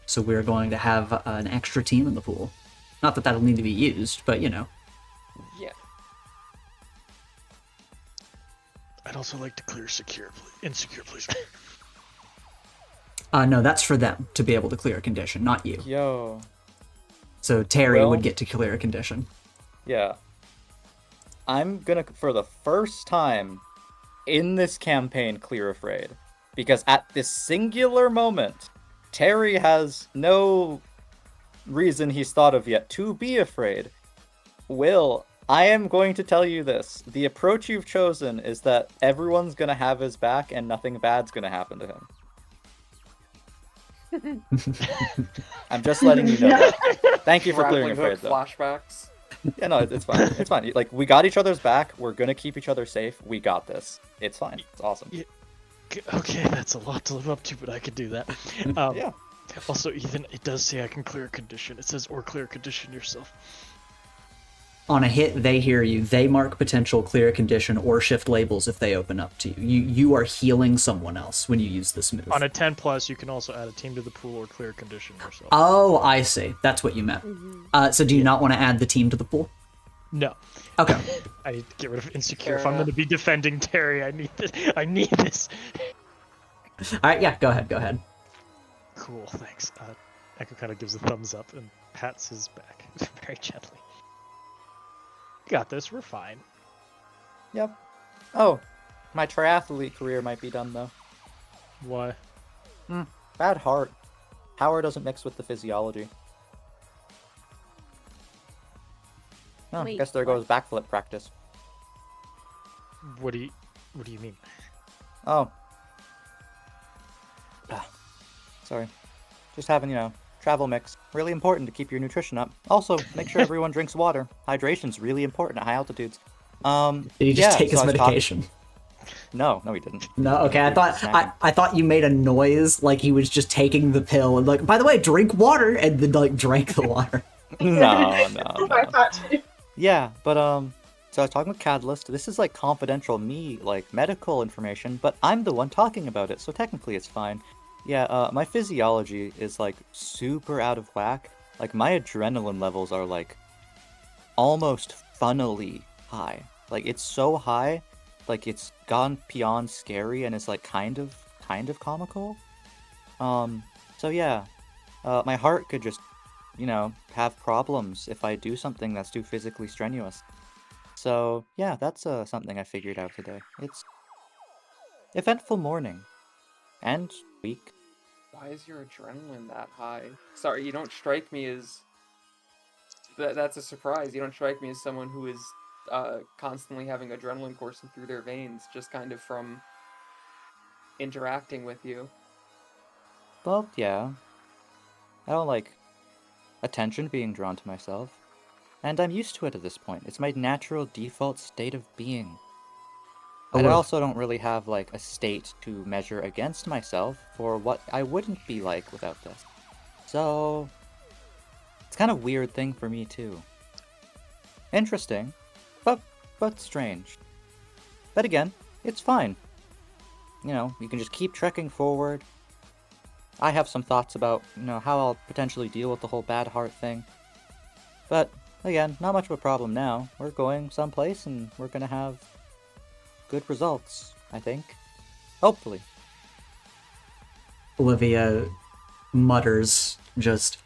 Speaker 1: So we're going to have an extra team in the pool. Not that that'll need to be used, but you know.
Speaker 3: Yeah.
Speaker 6: I'd also like to clear insecure, please.
Speaker 1: No, that's for them to be able to clear a condition, not you.
Speaker 4: Yo.
Speaker 1: So Terry
Speaker 4: Well-
Speaker 1: would get to clear a condition.
Speaker 4: Yeah. I'm gonna, for the first time in this campaign, clear Afraid. Because at this singular moment, Terry has no reason he's thought of yet to be afraid. Will, I am going to tell you this. The approach you've chosen is that everyone's gonna have his back and nothing bad's gonna happen to him. I'm just letting you know that. Thank you for clearing
Speaker 3: Grappling
Speaker 4: Afraid,
Speaker 3: hook
Speaker 4: though.
Speaker 3: flashbacks.
Speaker 4: Yeah, no, it's fine. It's fine. Like, we got each other's back. We're gonna keep each other safe. We got this. It's fine. It's awesome.
Speaker 6: Yeah. Okay, that's a lot to live up to, but I can do that.
Speaker 4: Yeah.
Speaker 6: Also, Ethan, it does say I can clear a condition. It says, or clear a condition yourself.
Speaker 1: On a hit, they hear you. They mark potential, clear a condition, or shift labels if they open up to you. You are healing someone else when you use this move.
Speaker 6: On a 10 plus, you can also add a team to the pool or clear a condition yourself.
Speaker 1: Oh, I see. That's what you meant. So do you not want to add the team to the pool?
Speaker 6: No.
Speaker 1: Okay.
Speaker 6: I need to get rid of insecure.
Speaker 3: Fair
Speaker 6: If I'm going to
Speaker 3: enough.
Speaker 6: be defending Terry, I need this. I need this.
Speaker 1: All right, yeah, go ahead.
Speaker 6: Cool, thanks. Echo kind of gives a thumbs up and pats his back very gently. Got this, we're fine.
Speaker 4: Yep. Oh, my triathlete career might be done, though.
Speaker 6: Why?
Speaker 4: Bad heart. Power doesn't mix with the physiology. Oh,
Speaker 5: Wait,
Speaker 4: guess there goes backflip practice.
Speaker 6: What do you mean?
Speaker 4: Oh. Sorry. Just having, travel mix. Really important to keep your nutrition up. Also, make sure everyone drinks water. Hydration's really important at high altitudes.
Speaker 1: Did he just take his
Speaker 4: so I was
Speaker 1: medication?
Speaker 4: No, he didn't.
Speaker 1: No, okay. I
Speaker 4: He
Speaker 1: thought
Speaker 4: was snacking.
Speaker 1: I thought you made a noise like he was just taking the pill and like, by the way, drink water, and then like drank the water.
Speaker 4: No.
Speaker 7: I thought too.
Speaker 4: Yeah, but so I was talking with Catalyst. This is like confidential medical information, but I'm the one talking about it, so technically it's fine. Yeah, my physiology is like super out of whack. Like my adrenaline levels are like almost funnily high. Like it's so high, like it's gone beyond scary and is like kind of comical. So yeah, my heart could just, have problems if I do something that's too physically strenuous. So yeah, that's something I figured out today. It's eventful morning and week.
Speaker 3: Why is your adrenaline that high? Sorry, you don't strike me as... That's a surprise. You don't strike me as someone who is constantly having adrenaline coursing through their veins, just kind of from interacting with you.
Speaker 4: Well, yeah. I don't like attention being drawn to myself. And I'm used to it at this point. It's my natural default state of being.
Speaker 1: Oh,
Speaker 4: And I
Speaker 1: well.
Speaker 4: also don't really have like a state to measure against myself for what I wouldn't be like without this. So it's kind of weird thing for me too. Interesting, but strange. But again, it's fine. You can just keep trekking forward. I have some thoughts about, how I'll potentially deal with the whole bad heart thing. But again, not much of a problem now. We're going someplace and we're gonna have good results, I think. Hopefully.
Speaker 1: Olivia mutters, just,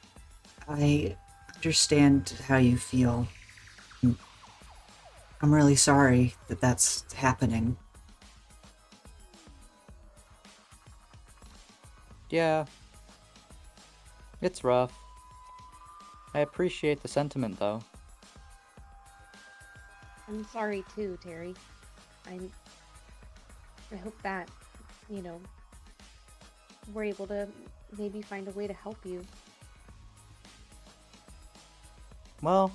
Speaker 1: I understand how you feel. I'm really sorry that that's happening.
Speaker 4: Yeah. It's rough. I appreciate the sentiment, though.
Speaker 5: I'm sorry too, Terry. I hope that, you know, we're able to maybe find a way to help you.
Speaker 4: Well,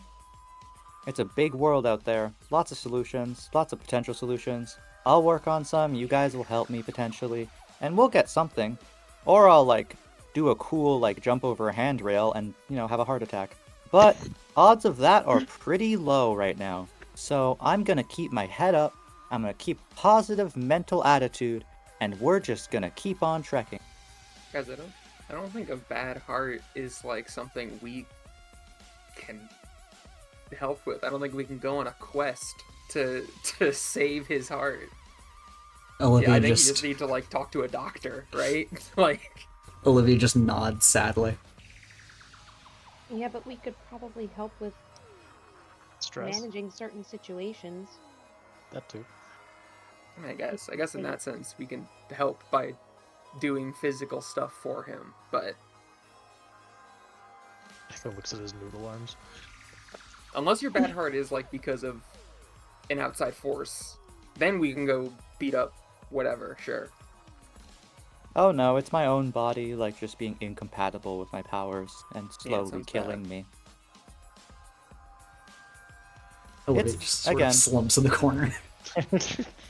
Speaker 4: it's a big world out there. Lots of solutions, lots of potential solutions. I'll work on some, you guys will help me potentially, and we'll get something. Or I'll, like, do a cool, like, jump over a handrail and, you know, have a heart attack. But odds of that are pretty low right now. So I'm gonna keep my head up, I'm gonna keep positive mental attitude, and we're just gonna keep on trekking.
Speaker 3: Guys, I don't think a bad heart is like something we can help with. I don't think we can go on a quest to save his heart.
Speaker 1: Olivia
Speaker 3: Yeah, I think you
Speaker 1: just
Speaker 3: just need to like talk to a doctor, right? Like,
Speaker 1: Olivia just nods sadly.
Speaker 5: Yeah, but we could probably help with
Speaker 6: Stress.
Speaker 5: managing certain situations.
Speaker 6: That too.
Speaker 3: I mean, I guess in that sense we can help by doing physical stuff for him, but
Speaker 6: Echo looks at his noodle arms.
Speaker 3: unless your bad heart is like because of an outside force, then we can go beat up whatever, sure.
Speaker 4: Oh no, it's my own body, like, just being incompatible with my powers and slowly
Speaker 3: sounds
Speaker 4: killing
Speaker 3: bad.
Speaker 4: me.
Speaker 1: Olivia
Speaker 4: It's-
Speaker 1: just sort
Speaker 4: again-
Speaker 1: of slumps in the corner.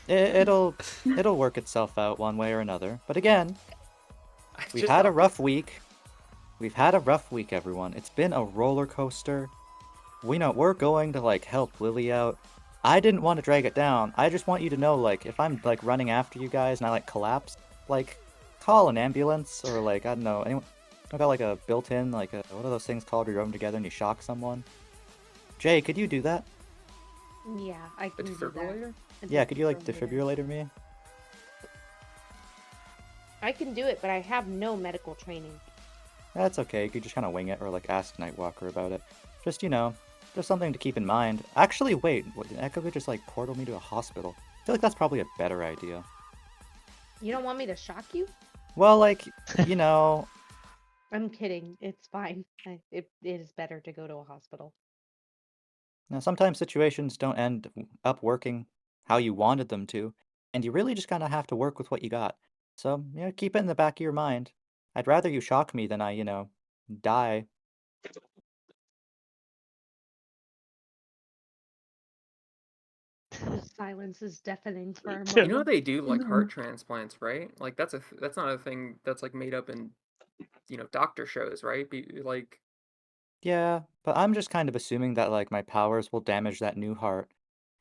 Speaker 4: It'll work itself out one way or another. But again, we've
Speaker 3: Just
Speaker 4: had a
Speaker 3: not-
Speaker 4: rough week. We've had a rough week, everyone. It's been a roller coaster. We're going to, like, help Lily out. I didn't want to drag it down. I just want you to know, like, if I'm, like, running after you guys and I, like, collapse, like, call an ambulance or, like, I don't know, anyone got, like, a built-in, like, what are those things called where you rub them together and you shock someone? Jay, could you do that?
Speaker 5: Yeah, I
Speaker 3: A
Speaker 5: can do that.
Speaker 3: defibrillator?
Speaker 5: A
Speaker 4: Yeah, could you, like,
Speaker 5: defibrillator.
Speaker 4: defibrillator me?
Speaker 5: I can do it, but I have no medical training.
Speaker 4: That's okay, you could just kind of wing it or, like, ask Nightwalker about it. Just, you know, just something to keep in mind. Actually, wait, Echo could just, like, portal me to a hospital. I feel like that's probably a better idea.
Speaker 5: You don't want me to shock you?
Speaker 4: Well, like, you know,
Speaker 5: I'm kidding. It's fine. It is better to go to a hospital.
Speaker 4: now sometimes situations don't end up working how you wanted them to, and you really just kind of have to work with what you got. So, you know, keep it in the back of your mind. I'd rather you shock me than I, you know, die.
Speaker 5: The silence is deafening for a
Speaker 6: You
Speaker 3: You
Speaker 5: moment.
Speaker 3: know they do like
Speaker 7: Mhm.
Speaker 3: heart transplants, right? Like that's not a thing that's like made up in, you know, doctor shows, right? Like,
Speaker 4: Yeah, but I'm just kind of assuming that, like, my powers will damage that new heart.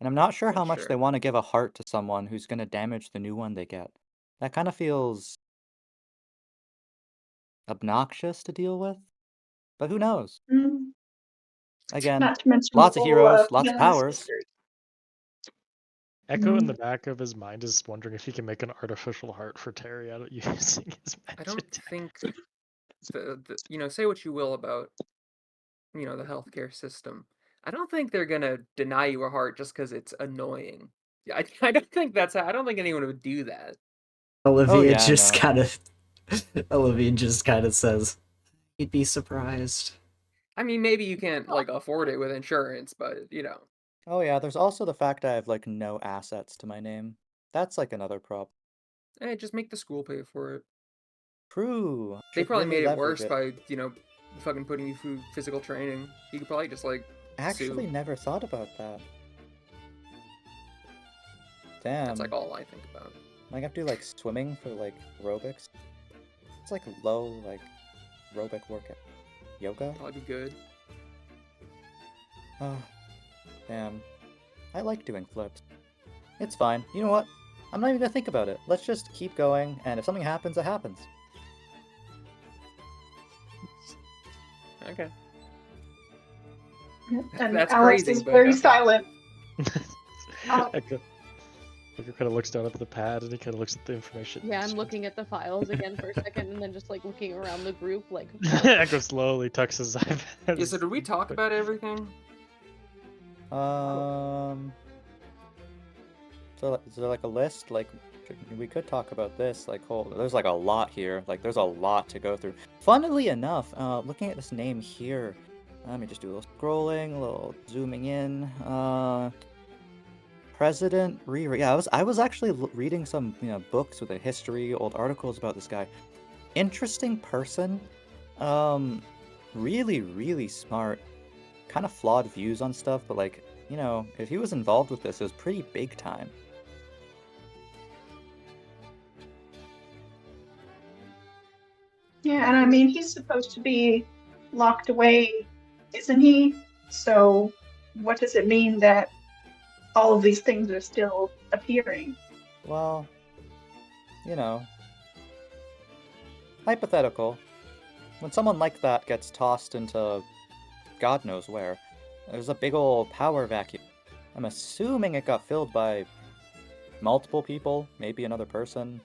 Speaker 4: And I'm not sure how much
Speaker 3: sure.
Speaker 4: they want to give a heart to someone who's going to damage the new one they get. That kind of feels obnoxious to deal with. But who knows?
Speaker 7: Mm.
Speaker 4: Again,
Speaker 7: Not to mention
Speaker 4: lots
Speaker 7: the
Speaker 4: of
Speaker 7: whole,
Speaker 4: heroes, lots of
Speaker 7: villainous
Speaker 4: powers.
Speaker 7: history.
Speaker 6: Echo in
Speaker 7: Mhm.
Speaker 6: the back of his mind is wondering if he can make an artificial heart for Terry out of using his magic.
Speaker 3: I don't think the you know, say what you will about, you know, the healthcare system. I don't think they're gonna deny you a heart just because it's annoying. Yeah, I don't think I don't think anyone would do that.
Speaker 1: Olivia
Speaker 4: yeah,
Speaker 1: just
Speaker 4: no.
Speaker 1: kind of Olivia just kind of says, "You'd be surprised."
Speaker 3: I mean, maybe you can't like afford it with insurance, but you know,
Speaker 4: Oh yeah, there's also the fact I have, like, no assets to my name. That's, like, another problem.
Speaker 3: just make the school pay for it.
Speaker 4: True.
Speaker 3: They
Speaker 4: Should
Speaker 3: probably
Speaker 4: really
Speaker 3: made it
Speaker 4: leverage
Speaker 3: worse
Speaker 4: it.
Speaker 3: by, you know, fucking putting you through physical training. You could probably just like
Speaker 4: Actually,
Speaker 3: sue.
Speaker 4: never thought about that. Damn.
Speaker 3: That's like all I think about.
Speaker 4: Like, I have to do, like, swimming for, like, aerobics. It's, like, low, like, aerobic workout. Yoga?
Speaker 3: Probably be good.
Speaker 4: Oh, damn. I like doing flips. It's fine. You know what? I'm not even gonna think about it. Let's just keep going, and if something happens, it happens.
Speaker 3: Okay.
Speaker 7: And
Speaker 3: That's
Speaker 7: Alex
Speaker 3: crazy,
Speaker 7: is
Speaker 3: but
Speaker 7: very
Speaker 3: okay.
Speaker 7: silent.
Speaker 6: Echo kind of looks down at the pad and he kind of looks at the information.
Speaker 5: Yeah, I'm looking at the files again for a second and then just like looking around the group like
Speaker 6: Echo slowly tucks his iPad.
Speaker 3: Yeah, so did we talk about everything?
Speaker 4: So is there, like, a list? Like, We could talk about this. Like, there's like a lot here. Like, there's a lot to go through. Funnily enough, looking at this name here, let me just do a little scrolling, a little zooming in. President Reaver. Yeah, I was actually reading some books with a history, old articles about this guy. Interesting person. Really, really smart. Kind of flawed views on stuff, but like, if he was involved with this, it was pretty big time.
Speaker 7: Yeah, and I mean, he's supposed to be locked away, isn't he? So, what does it mean that all of these things are still appearing?
Speaker 4: Well, hypothetical. When someone like that gets tossed into God knows where, there's a big old power vacuum. I'm assuming it got filled by multiple people, maybe another person,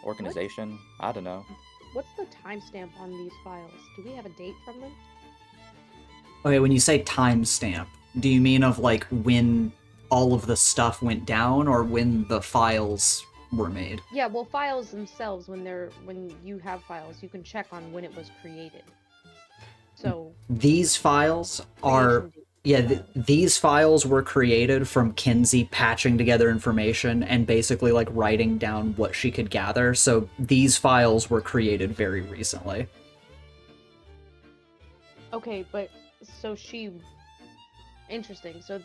Speaker 4: organization, I don't know.
Speaker 5: What's the timestamp on these files? Do we have a date from them?
Speaker 1: Okay, when you say timestamp, do you mean of like when all of the stuff went down or when the files were made?
Speaker 5: Yeah, well, files themselves, when you have files, you can check on when it was created. So
Speaker 1: these files are these files were created from Kinsey patching together information and basically like writing down what she could gather. So these files were created very recently.
Speaker 5: Okay, but so interesting. So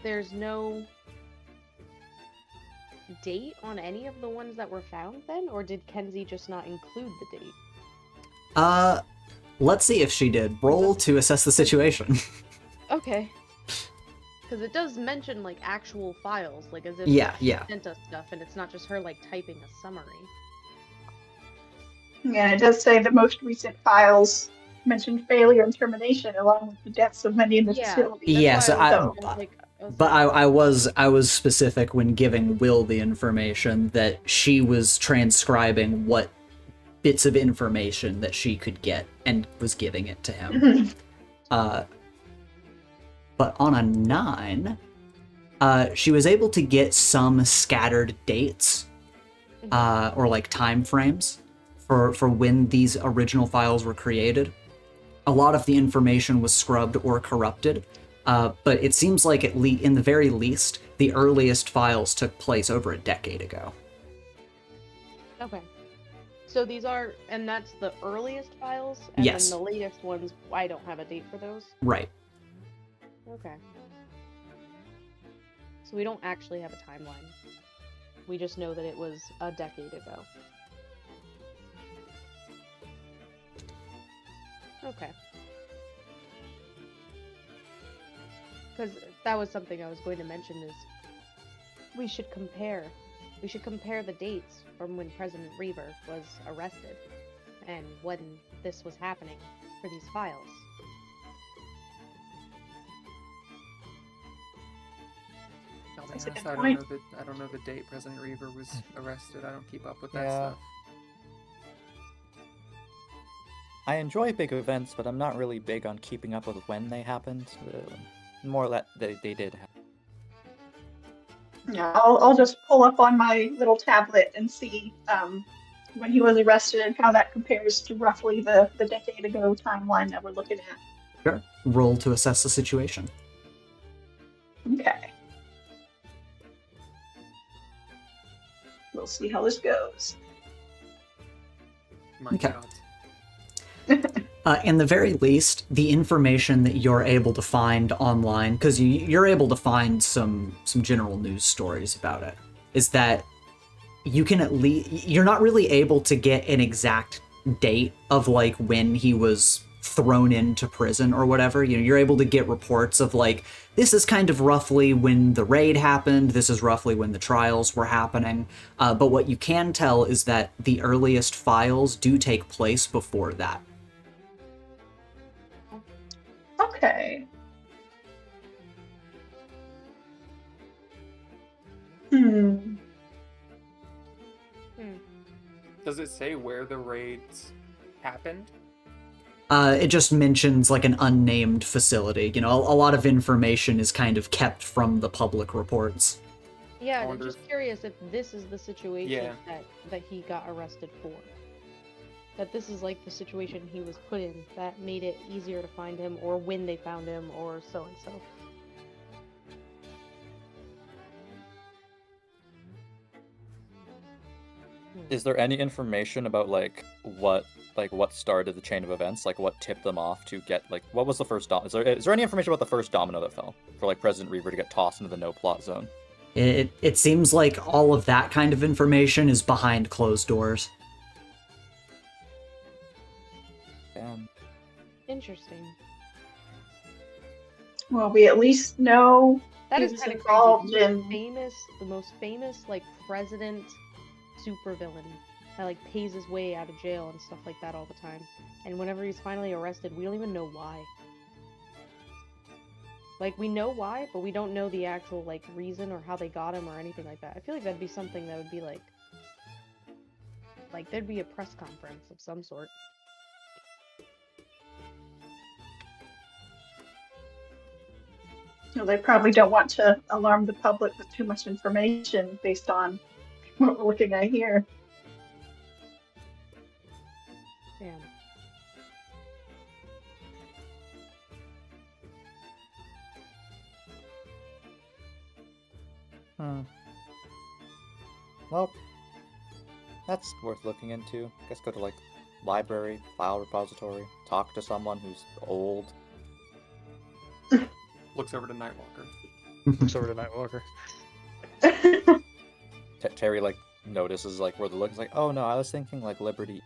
Speaker 5: there's no date on any of the ones that were found then, or did Kenzie just not include the date?
Speaker 1: Let's see if she did. Roll to assess the situation.
Speaker 5: Okay. Because it does mention like actual files, like as if she sent us stuff, and it's not just her like typing a summary.
Speaker 7: Yeah, it does say the most recent files mention failure and termination, along with the deaths of many in the facility.
Speaker 1: Yeah, so I was specific when giving Will the information that she was transcribing what bits of information that she could get and was giving it to him. But on a 9, she was able to get some scattered dates or like time frames for when these original files were created. A lot of the information was scrubbed or corrupted, but it seems like in the very least, the earliest files took place over a decade ago.
Speaker 5: Okay. So these are, and that's the earliest files? And
Speaker 1: yes.
Speaker 5: then the latest ones, I don't have a date for those?
Speaker 1: Right.
Speaker 5: Okay. So we don't actually have a timeline. We just know that it was a decade ago. Okay. Because that was something I was going to mention is we should compare the dates from when President Reaver was arrested and when this was happening for these files.
Speaker 3: I'll be honest, I don't know the date President Reaver was arrested. I don't keep up with that stuff.
Speaker 4: I enjoy big events, but I'm not really big on keeping up with when they happened. More that they did happen.
Speaker 7: Yeah, I'll just pull up on my little tablet and see when he was arrested and how that compares to roughly the decade ago timeline that we're looking at.
Speaker 1: Sure. Roll to assess the situation.
Speaker 7: Okay. We'll see how this goes.
Speaker 3: My God.
Speaker 1: In the very least, the information that you're able to find online, because you're able to find some general news stories about it, is that you can you're not really able to get an exact date of like when he was thrown into prison or whatever. You're able to get reports of like, this is kind of roughly when the raid happened, this is roughly when the trials were happening, but what you can tell is that the earliest files do take place before that.
Speaker 7: Okay.
Speaker 3: Does it say where the raids happened?
Speaker 1: It just mentions like an unnamed facility. A lot of information is kind of kept from the public reports.
Speaker 5: Yeah,
Speaker 3: I
Speaker 5: I'm
Speaker 3: wonder
Speaker 5: just
Speaker 3: if-
Speaker 5: curious if this is the situation
Speaker 3: Yeah.
Speaker 5: that he got arrested for. That this is like the situation he was put in that made it easier to find him, or when they found him, or so and so.
Speaker 4: Is there any information about what started the chain of events? Like what tipped them off to get what was the first is there any information about the first domino that fell for President Reaver to get tossed into the no plot zone?
Speaker 1: It seems like all of that kind of information is behind closed doors.
Speaker 4: Damn.
Speaker 5: Interesting.
Speaker 7: Well, we at least know
Speaker 5: That
Speaker 7: he
Speaker 5: is
Speaker 7: was
Speaker 5: kind of
Speaker 7: involved
Speaker 5: crazy.
Speaker 7: in.
Speaker 5: The most famous like president supervillain that like pays his way out of jail and stuff like that all the time. And whenever he's finally arrested, we don't even know why. Like, we know why, but we don't know the actual like reason or how they got him or anything like that. I feel like that'd be something that would be like there'd be a press conference of some sort.
Speaker 7: You know, they probably don't want to alarm the public with too much information based on what we're looking at here.
Speaker 5: Damn.
Speaker 4: Well, that's worth looking into. Guess go to library, file repository, talk to someone who's old.
Speaker 3: Looks over to Nightwalker.
Speaker 6: Looks over to Nightwalker.
Speaker 4: Terry notices where the look is oh no, I was thinking Liberty.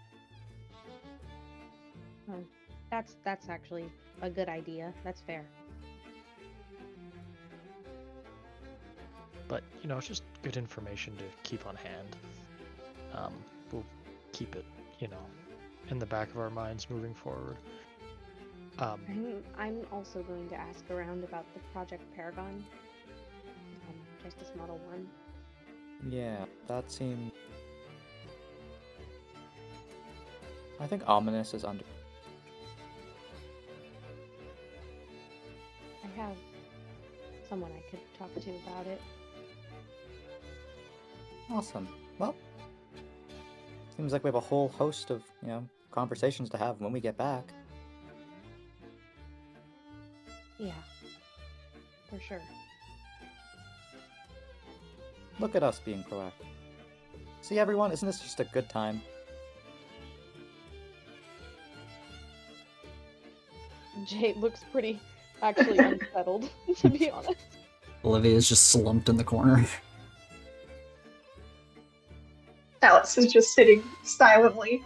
Speaker 5: That's actually a good idea. That's fair.
Speaker 6: But it's just good information to keep on hand. We'll keep it, in the back of our minds moving forward.
Speaker 5: I'm also going to ask around about the Project Paragon. Justice Model 1.
Speaker 4: Yeah, that seemed. I think ominous is under.
Speaker 5: I have someone I could talk to about it.
Speaker 4: Awesome. Well, seems like we have a whole host of, conversations to have when we get back.
Speaker 5: Yeah, for sure.
Speaker 4: Look at us being proactive. See, everyone, isn't this just a good time?
Speaker 5: Jay looks pretty actually unsettled, to be honest.
Speaker 1: Olivia's just slumped in the corner.
Speaker 7: Alex is just sitting silently.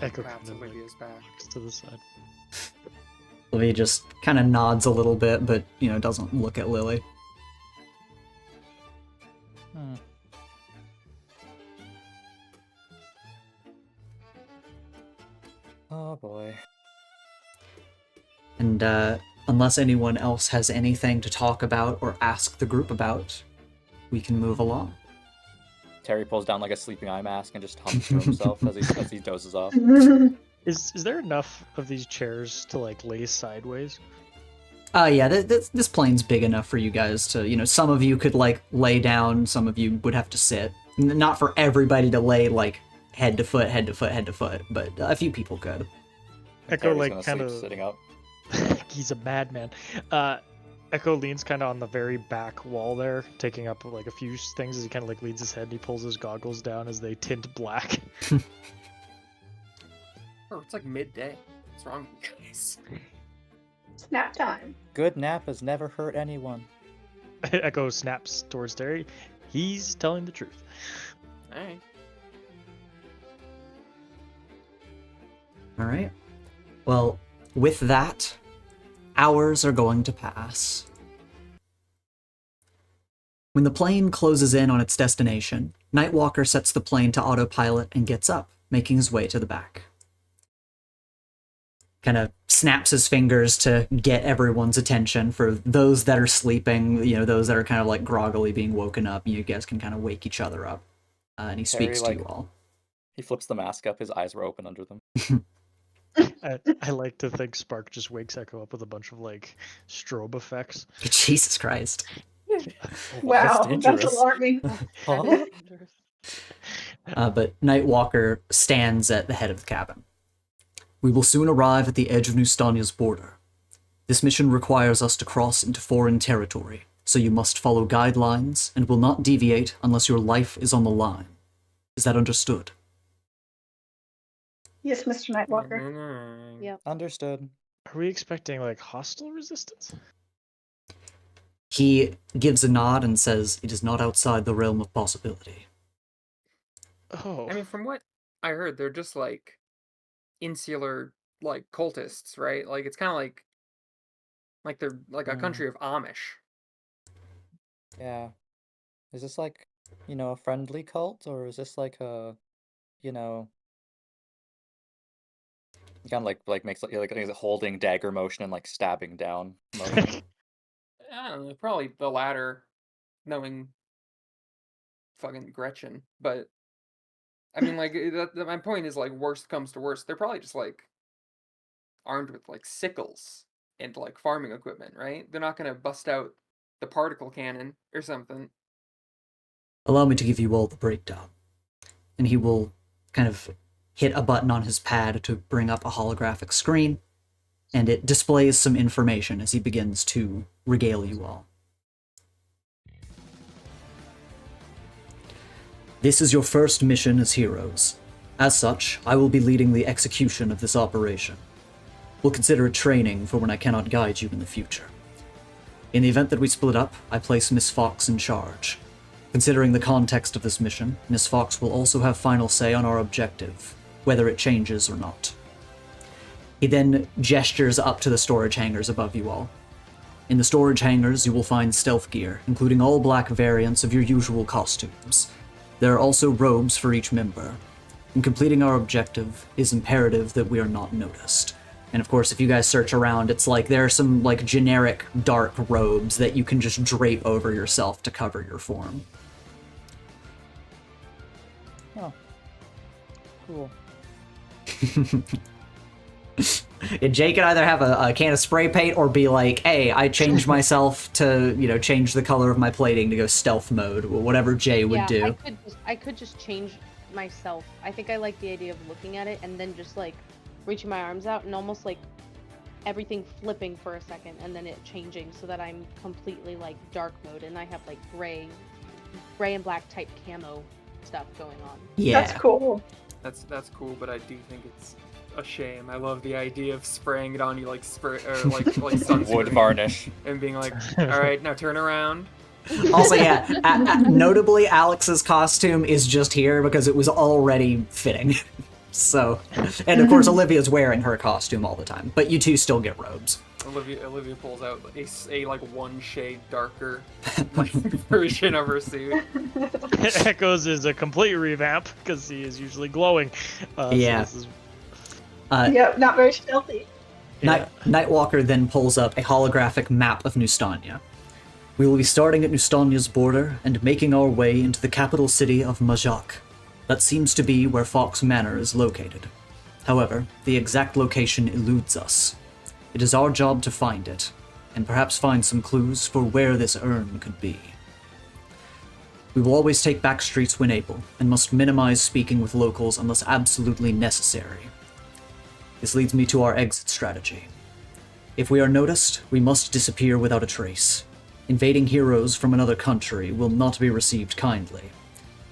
Speaker 6: Echo
Speaker 3: Perhaps
Speaker 6: kind of
Speaker 3: Olivia's back.
Speaker 6: looks to the side.
Speaker 1: Olivia just kind of nods a little bit, but, doesn't look at Lily.
Speaker 4: Oh boy.
Speaker 1: And, unless anyone else has anything to talk about or ask the group about, we can move along.
Speaker 4: Terry pulls down a sleeping eye mask and just hums to himself as he dozes off.
Speaker 6: Is there enough of these chairs to lay sideways?
Speaker 1: Yeah, this plane's big enough for you guys to, some of you could lay down, some of you would have to sit. Not for everybody to lay head to foot, head to foot, head to foot, but a few people could.
Speaker 6: Echo
Speaker 4: Terry's gonna
Speaker 6: kind
Speaker 4: sleep
Speaker 6: of
Speaker 4: sitting up.
Speaker 6: he's a madman. Echo leans kind of on the very back wall there, taking up a few things as he kind of leans his head and he pulls his goggles down as they tint black.
Speaker 3: Oh, it's midday. What's wrong with you guys?
Speaker 7: Snap time.
Speaker 4: Good nap has never hurt anyone.
Speaker 6: Echo snaps towards Terry. He's telling the truth.
Speaker 3: Alright.
Speaker 1: All right. Well, with that, hours are going to pass. When the plane closes in on its destination, Nightwalker sets the plane to autopilot and gets up, making his way to the back. Kind of snaps his fingers to get everyone's attention. For those that are sleeping, those that are kind of groggily being woken up, you guys can kind of wake each other up. And he speaks
Speaker 4: Terry,
Speaker 1: to you all.
Speaker 4: He flips the mask up, his eyes were open under them.
Speaker 6: I like to think Spark just wakes Echo up with a bunch of like strobe effects.
Speaker 1: Jesus Christ.
Speaker 6: Oh,
Speaker 7: Wow, that's
Speaker 4: dangerous.
Speaker 7: alarming.
Speaker 5: That
Speaker 4: Huh?
Speaker 5: is dangerous.
Speaker 1: But Nightwalker stands at the head of the cabin. We will soon arrive at the edge of Nustania's border. This mission requires us to cross into foreign territory, so you must follow guidelines and will not deviate unless your life is on the line. Is that understood?
Speaker 7: Yes, Mr. Nightwalker.
Speaker 3: Mm-hmm.
Speaker 5: Yep.
Speaker 4: Understood.
Speaker 6: Are we expecting like hostile resistance?
Speaker 1: He gives a nod and says it is not outside the realm of possibility.
Speaker 6: Oh,
Speaker 3: I mean, from what I heard, they're just like insular, like cultists, right? Like it's kind of like they're like a country of Amish.
Speaker 4: Yeah. Is this like, a friendly cult, or is this like a, you know, kind of like makes like a holding dagger motion and like stabbing down motion?
Speaker 3: I don't know, probably the latter, knowing fucking Gretchen. But I mean, like my point is, like, worst comes to worst, they're probably just like armed with like sickles and like farming equipment, right? They're not gonna bust out the particle cannon or something.
Speaker 1: Allow me to give you all the breakdown. And he will kind of hit a button on his pad to bring up a holographic screen, and it displays some information as he begins to regale you all. This is your first mission as heroes. As such, I will be leading the execution of this operation. We'll consider it training for when I cannot guide you in the future. In the event that we split up, I place Miss Fox in charge. Considering the context of this mission, Miss Fox will also have final say on our objective, whether it changes or not. He then gestures up to the storage hangars above you all. In the storage hangars, you will find stealth gear, including all black variants of your usual costumes. There are also robes for each member. In completing our objective, it is imperative that we are not noticed. And of course, if you guys search around, it's like there are some like generic dark robes that you can just drape over yourself to cover your form.
Speaker 4: Oh. Cool.
Speaker 1: Jay can either have a can of spray paint or be like, hey, I changed myself to, change the color of my plating to go stealth mode, whatever Jay would do.
Speaker 5: I could just change myself. I think I like the idea of looking at it and then just like reaching my arms out and almost like everything flipping for a second and then it changing so that I'm completely like dark mode and I have like gray and black type camo stuff going on.
Speaker 1: Yeah.
Speaker 7: That's cool.
Speaker 3: That's cool, but I do think it's a shame. I love the idea of spraying it on you like spray or like sunscreen
Speaker 4: Wood varnish.
Speaker 3: and being like, all right, now turn around.
Speaker 1: Also, yeah, notably, Alex's costume is just here because it was already fitting. So, and of course, Olivia's wearing her costume all the time, but you two still get robes.
Speaker 3: Olivia pulls out a like one shade darker like, version of her suit.
Speaker 6: Echoes is a complete revamp because he is usually glowing.
Speaker 1: Yeah.
Speaker 6: So this is...
Speaker 7: Yep, not very stealthy.
Speaker 6: Yeah.
Speaker 1: Nightwalker then pulls up a holographic map of Nustania. We will be starting at Nustania's border and making our way into the capital city of Maach. That seems to be where Fox Manor is located. However, the exact location eludes us. It is our job to find it, and perhaps find some clues for where this urn could be. We will always take back streets when able, and must minimize speaking with locals unless absolutely necessary. This leads me to our exit strategy. If we are noticed, we must disappear without a trace. Invading heroes from another country will not be received kindly.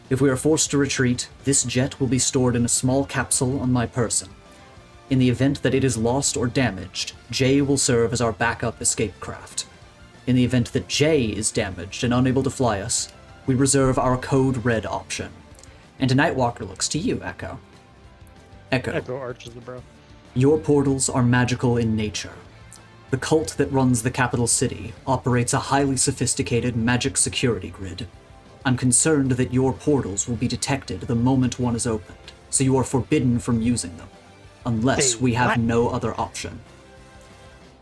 Speaker 1: If we are forced to retreat, this jet will be stored in a small capsule on my person. In the event that it is lost or damaged, Jay will serve as our backup escape craft. In the event that Jay is damaged and unable to fly us, we reserve our Code Red option. And a Nightwalker looks to you, Echo.
Speaker 6: Echo arches the brow.
Speaker 1: Your portals are magical in nature. The cult that runs the capital city operates a highly sophisticated magic security grid. I'm concerned that your portals will be detected the moment one is opened, so you are forbidden from using them, unless we have no other option.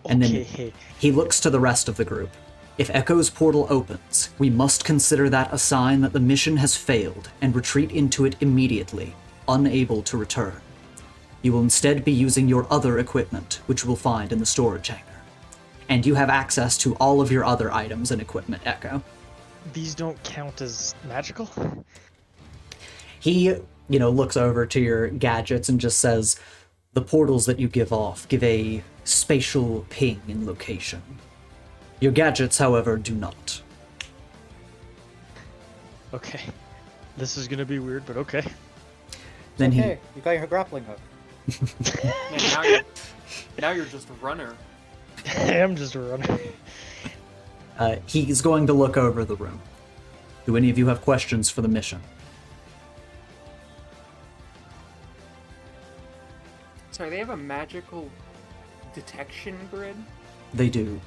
Speaker 1: And then he looks to the rest of the group. If Echo's portal opens, we must consider that a sign that the mission has failed and retreat into it immediately, unable to return. You will instead be using your other equipment, which you will find in the storage hangar. And you have access to all of your other items and equipment, Echo.
Speaker 6: These don't count as magical?
Speaker 1: He, looks over to your gadgets and just says, the portals that you give off give a spatial ping in location. Your gadgets, however, do not.
Speaker 6: Okay. This is gonna be weird, but okay.
Speaker 1: Then
Speaker 4: Okay, you got your grappling hook.
Speaker 3: Man, now you're just a runner.
Speaker 6: I am just a runner.
Speaker 1: he's going to look over the room. Do any of you have questions for the mission?
Speaker 3: Sorry, they have a magical detection grid?
Speaker 1: They do.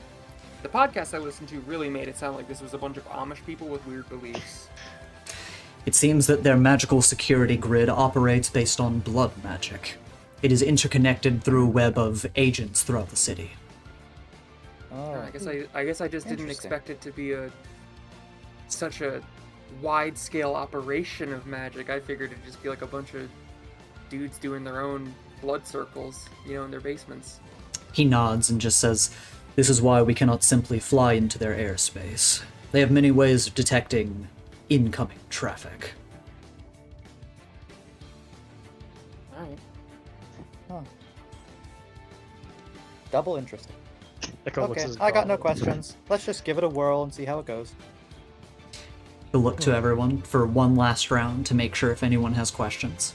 Speaker 3: The podcast I listened to really made it sound like this was a bunch of Amish people with weird beliefs.
Speaker 1: It seems that their magical security grid operates based on blood magic. It is interconnected through a web of agents throughout the city.
Speaker 4: Oh,
Speaker 3: I guess I just didn't
Speaker 4: Interesting.
Speaker 3: expect it to be such a wide-scale operation of magic. I figured it'd just be like a bunch of dudes doing their own blood circles, in their basements.
Speaker 1: He nods and just says, "This is why we cannot simply fly into their airspace. They have many ways of detecting incoming traffic."
Speaker 3: Alright.
Speaker 4: huh. Double interesting.
Speaker 6: Echo looks
Speaker 4: Okay,
Speaker 6: as
Speaker 4: I got no
Speaker 6: gone.
Speaker 4: questions. Let's just give it a whirl and see how it goes.
Speaker 1: He'll look to everyone for one last round to make sure if anyone has questions.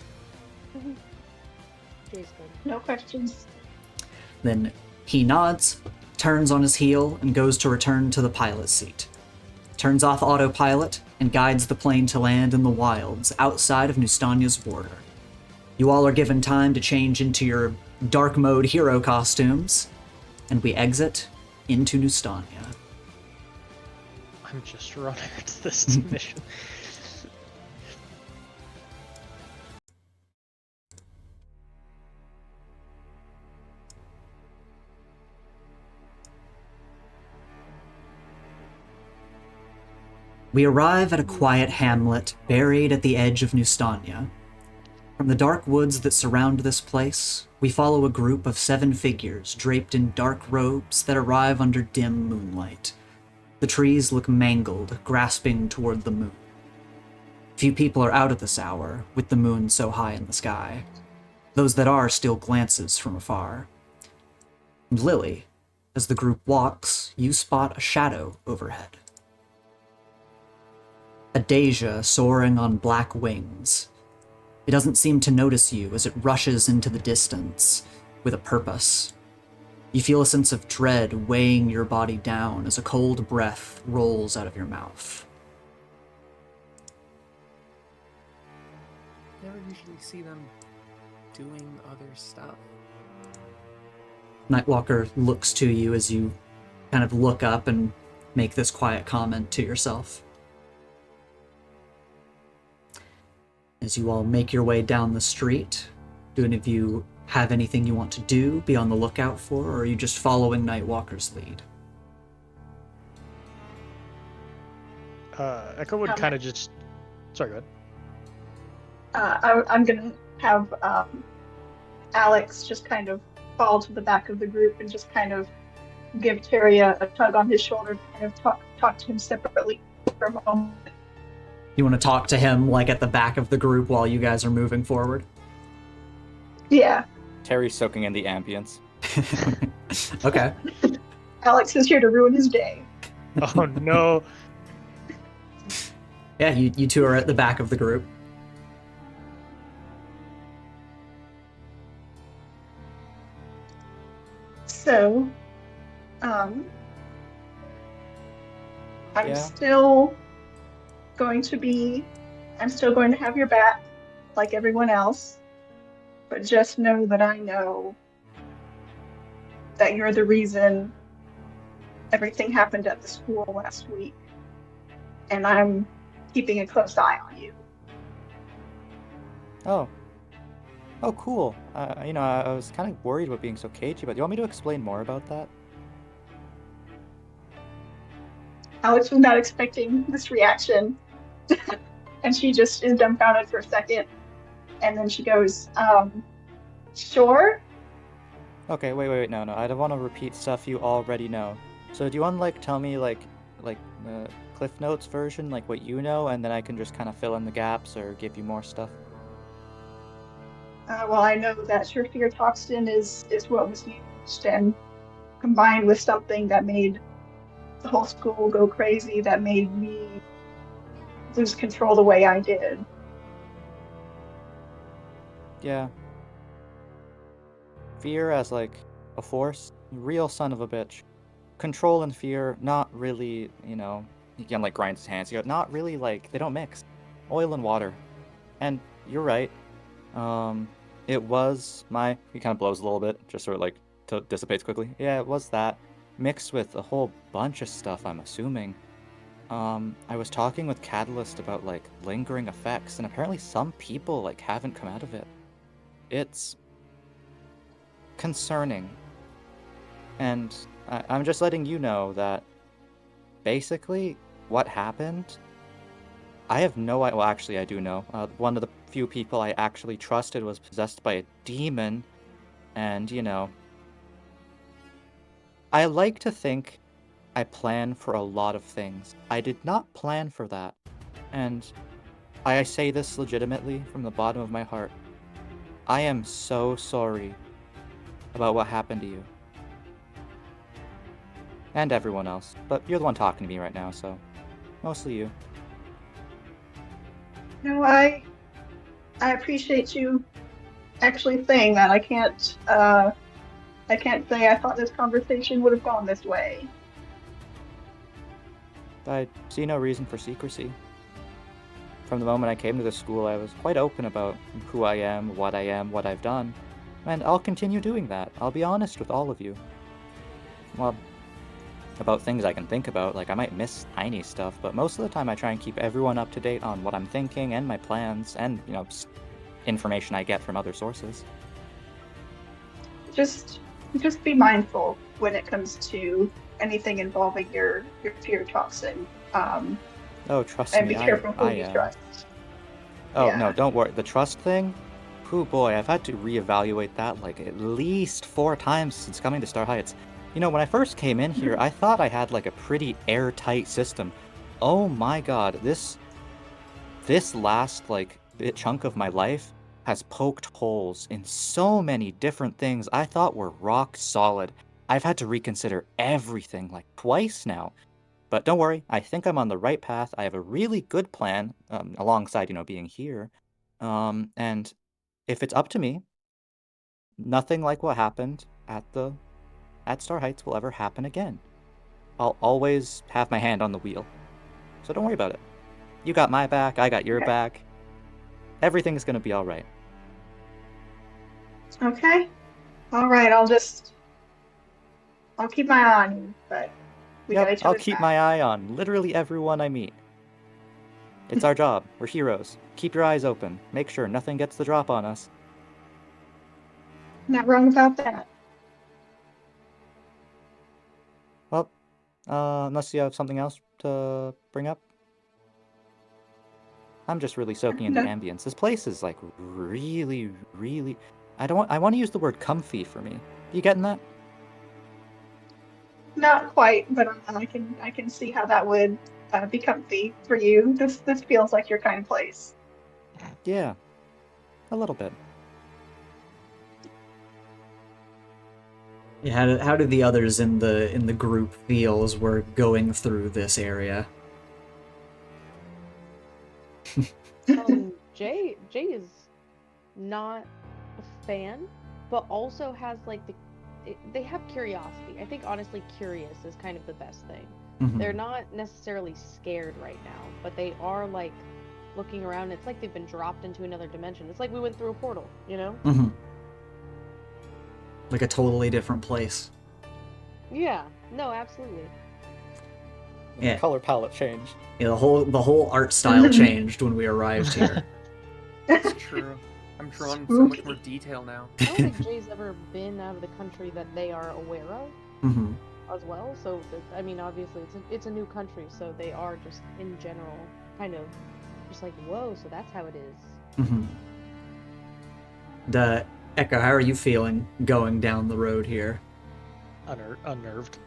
Speaker 5: Jay's good.
Speaker 7: No questions.
Speaker 1: Then he nods, turns on his heel, and goes to return to the pilot seat. Turns off autopilot and guides the plane to land in the wilds outside of Nustania's border. You all are given time to change into your dark mode hero costumes, and we exit into Nustania.
Speaker 6: I'm just a runner to this mission.
Speaker 1: We arrive at a quiet hamlet buried at the edge of Nustania. From the dark woods that surround this place, we follow a group of 7 figures draped in dark robes that arrive under dim moonlight. The trees look mangled, grasping toward the moon. Few people are out at this hour, with the moon so high in the sky. Those that are still glances from afar. And Lily, as the group walks, you spot a shadow overhead. A Dey'ja soaring on black wings. It doesn't seem to notice you as it rushes into the distance with a purpose. You feel a sense of dread weighing your body down as a cold breath rolls out of your mouth.
Speaker 3: Never usually see them doing other stuff.
Speaker 1: Nightwalker looks to you as you kind of look up and make this quiet comment to yourself. As you all make your way down the street, do any of you have anything you want to do, be on the lookout for, or are you just following Nightwalker's lead?
Speaker 6: Echo would kind of just... Sorry, go ahead.
Speaker 7: I'm gonna have Alex just kind of fall to the back of the group and just kind of give Terry a tug on his shoulder, kind of talk to him separately for a moment.
Speaker 1: You want to talk to him, like, at the back of the group while you guys are moving forward?
Speaker 7: Yeah.
Speaker 4: Terry's soaking in the ambience.
Speaker 1: Okay.
Speaker 7: Alex is here to ruin his day.
Speaker 6: Oh no.
Speaker 1: Yeah, you two are at the back of the group.
Speaker 7: So, I'm
Speaker 4: Yeah.
Speaker 7: still going to have your back like everyone else, but just know that I know that you're the reason everything happened at the school last week, and I'm keeping a close eye on you.
Speaker 4: Oh, cool. I was kind of worried about being so cagey, but do you want me to explain more about that?
Speaker 7: Alex was not expecting this reaction, and she just is dumbfounded for a second, and then she goes, Sure.
Speaker 4: Okay, wait, no. I don't want to repeat stuff you already know. So do you want to like tell me like Cliff Notes version, like what you know, and then I can just kind of fill in the gaps or give you more stuff?
Speaker 7: Well, I know that fear toxin is what was used and combined with something that made the whole school go crazy, that made me lose control the way I did.
Speaker 4: Yeah. Fear as like a force, real son of a bitch. Control and fear, not really, he can like grind his hands. Not really like, they don't mix. Oil and water. And you're right. It was he kind of blows a little bit, just sort of like dissipates quickly. Yeah, it was that. Mixed with a whole bunch of stuff, I'm assuming. I was talking with Catalyst about like lingering effects, and apparently some people like haven't come out of it. It's concerning. And I'm just letting you know that basically what happened, I have no idea. Well, actually, I do know. One of the few people I actually trusted was possessed by a demon, and I like to think I plan for a lot of things. I did not plan for that. And I say this legitimately from the bottom of my heart. I am so sorry about what happened to you. And everyone else. But you're the one talking to me right now, so mostly you.
Speaker 7: No, I appreciate you actually saying that. I can't say I thought this conversation would have gone this way.
Speaker 4: I see no reason for secrecy. From the moment I came to this school, I was quite open about who I am, what I've done, and I'll continue doing that. I'll be honest with all of you. Well, about things I can think about, like I might miss tiny stuff, but most of the time I try and keep everyone up to date on what I'm thinking and my plans and, information I get from other sources.
Speaker 7: Just be mindful when it comes to anything involving your fear toxin.
Speaker 4: Oh, trust
Speaker 7: and
Speaker 4: me,
Speaker 7: be careful who
Speaker 4: I
Speaker 7: you
Speaker 4: am.
Speaker 7: trust.
Speaker 4: Oh,
Speaker 7: Yeah.
Speaker 4: no, don't worry. The trust thing? Oh boy, I've had to reevaluate that like at least 4 times since coming to Star Heights. When I first came in here, I thought I had like a pretty airtight system. Oh my god, this last like chunk of my life has poked holes in so many different things I thought were rock solid. I've had to reconsider everything like twice now. But don't worry, I think I'm on the right path. I have a really good plan, alongside, being here. And if it's up to me, nothing like what happened at Star Heights will ever happen again. I'll always have my hand on the wheel. So don't worry about it. You got my back, I got your
Speaker 7: Okay.
Speaker 4: back. Everything's gonna be alright.
Speaker 7: Okay. All right. I'll keep my eye on you, but we got
Speaker 4: Yep,
Speaker 7: each
Speaker 4: I'll
Speaker 7: other's
Speaker 4: keep
Speaker 7: back.
Speaker 4: my eye on literally everyone I meet. It's our job. We're heroes. Keep your eyes open. Make sure nothing gets the drop on us.
Speaker 7: Not wrong about that.
Speaker 4: Well, unless you have something else to bring up. I'm just really soaking in the
Speaker 7: No,
Speaker 4: ambience. This place is like really, really. I want to use the word comfy for me. You getting that?
Speaker 7: not quite, but I can see how that would be comfy for you. This feels like your kind of place.
Speaker 4: Yeah, a little bit.
Speaker 1: Yeah, how do the others in the group feel as we're going through this area?
Speaker 5: Jay is not a fan, but also has like they have curiosity. I think honestly curious is kind of the best thing. They're not necessarily scared right now, but they are like looking around. It's like they've been dropped into another dimension. It's like we went through a portal, you know?
Speaker 1: Like a totally different place.
Speaker 5: Yeah. No, absolutely.
Speaker 1: Yeah.
Speaker 4: The color palette changed.
Speaker 1: Yeah, the whole art style changed when we arrived here.
Speaker 3: It's true. I'm drawing so much more detail now.
Speaker 5: I don't think Jay's ever been out of the country that they are aware of as well. So, I mean, obviously, it's a new country, so they are just, in general, kind of just like, whoa, so that's how it is.
Speaker 1: Echo, how are you feeling going down the road here?
Speaker 6: Unnerved.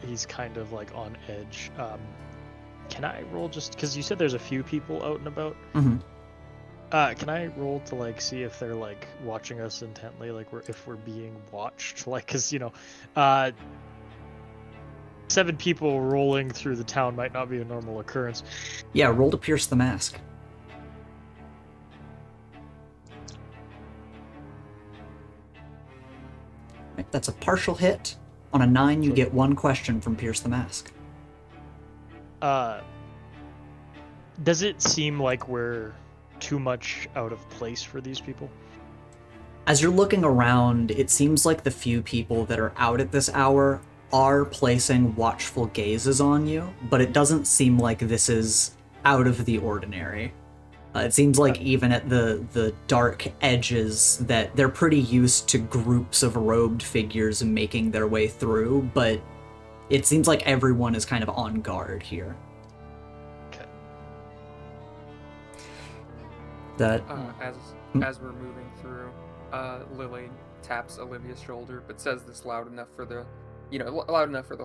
Speaker 6: He's kind of like on edge. Can I roll just because you said there's a few people out and about?
Speaker 1: Mm-hmm.
Speaker 6: Can I roll to like see if they're like watching us intently, like if we're being watched, like because 7 people rolling through the town might not be a normal occurrence.
Speaker 1: Yeah, roll to pierce the mask. Right, that's a partial hit. On a 9, you get 1 question from pierce the mask.
Speaker 6: Does it seem like we're too much out of place for these people?
Speaker 1: As you're looking around, it seems like the few people that are out at this hour are placing watchful gazes on you, but it doesn't seem like this is out of the ordinary. It seems like even at the dark edges that they're pretty used to groups of robed figures making their way through, but it seems like everyone is kind of on guard here.
Speaker 6: Okay.
Speaker 3: As we're moving through, Lily taps Olivia's shoulder, but says this loud enough for the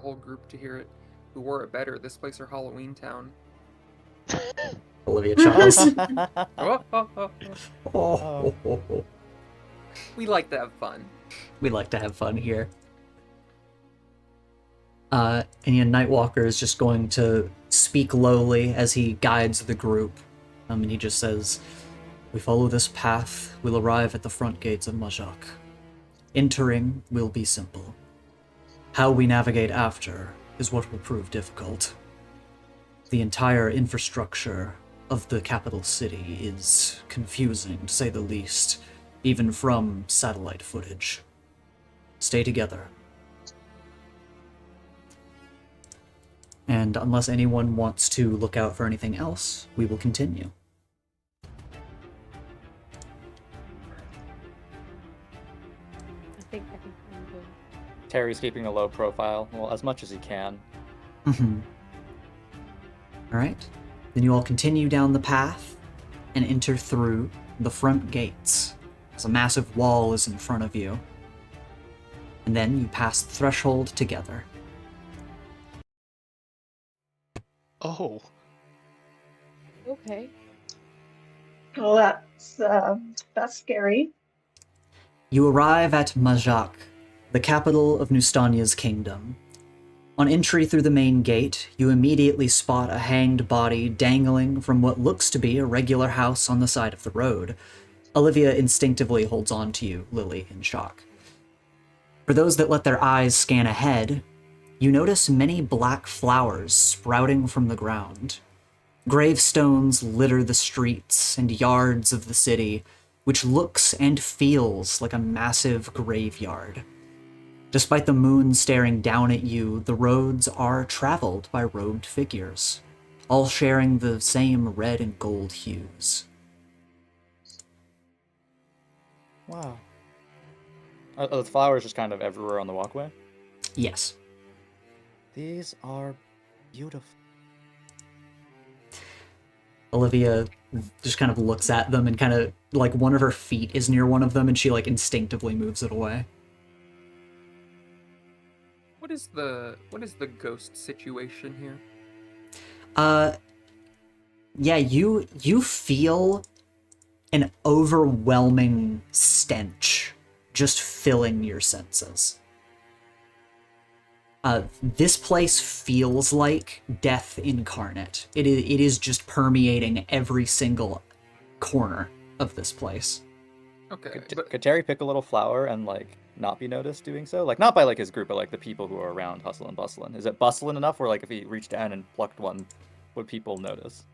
Speaker 3: whole group to hear it. Who wore it better, this place or Halloween Town?
Speaker 1: Olivia chuckles.
Speaker 3: Oh. We like to have fun.
Speaker 1: We like to have fun here. And Nightwalker is just going to speak lowly as he guides the group. And he just says, "We follow this path, we'll arrive at the front gates of Maach. Entering will be simple. How we navigate after is what will prove difficult. The entire infrastructure of the capital city is confusing, to say the least, even from satellite footage. Stay together. And unless anyone wants to look out for anything else, we will continue."
Speaker 5: I think I'm good.
Speaker 4: Terry's keeping a low profile, well, as much as he can.
Speaker 1: Alright. Then you all continue down the path and enter through the front gates, as a massive wall is in front of you. And then you pass the threshold together.
Speaker 6: Oh.
Speaker 5: Okay.
Speaker 7: Well, that's scary.
Speaker 1: You arrive at Maach, the capital of Nustania's kingdom. On entry through the main gate, you immediately spot a hanged body dangling from what looks to be a regular house on the side of the road. Olivia instinctively holds on to you, Lily, in shock. For those that let their eyes scan ahead, you notice many black flowers sprouting from the ground. Gravestones litter the streets and yards of the city, which looks and feels like a massive graveyard. Despite the moon staring down at you, the roads are traveled by robed figures, all sharing the same red and gold hues.
Speaker 4: Wow. Are the flowers just kind of everywhere on the walkway?
Speaker 1: Yes.
Speaker 4: These are beautiful.
Speaker 1: Olivia just kind of looks at them and kind of, like, one of her feet is near one of them and she, like, instinctively moves it away.
Speaker 3: What is the ghost situation here?
Speaker 1: Yeah, you feel an overwhelming stench just filling your senses. This place feels like death incarnate. It is just permeating every single corner of this place.
Speaker 3: Okay,
Speaker 4: Could Terry pick a little flower and, like, not be noticed doing so? Like, not by, like, his group, but, like, the people who are around hustling and bustling. Is it bustling enough where, like, if he reached down and plucked one, would people notice?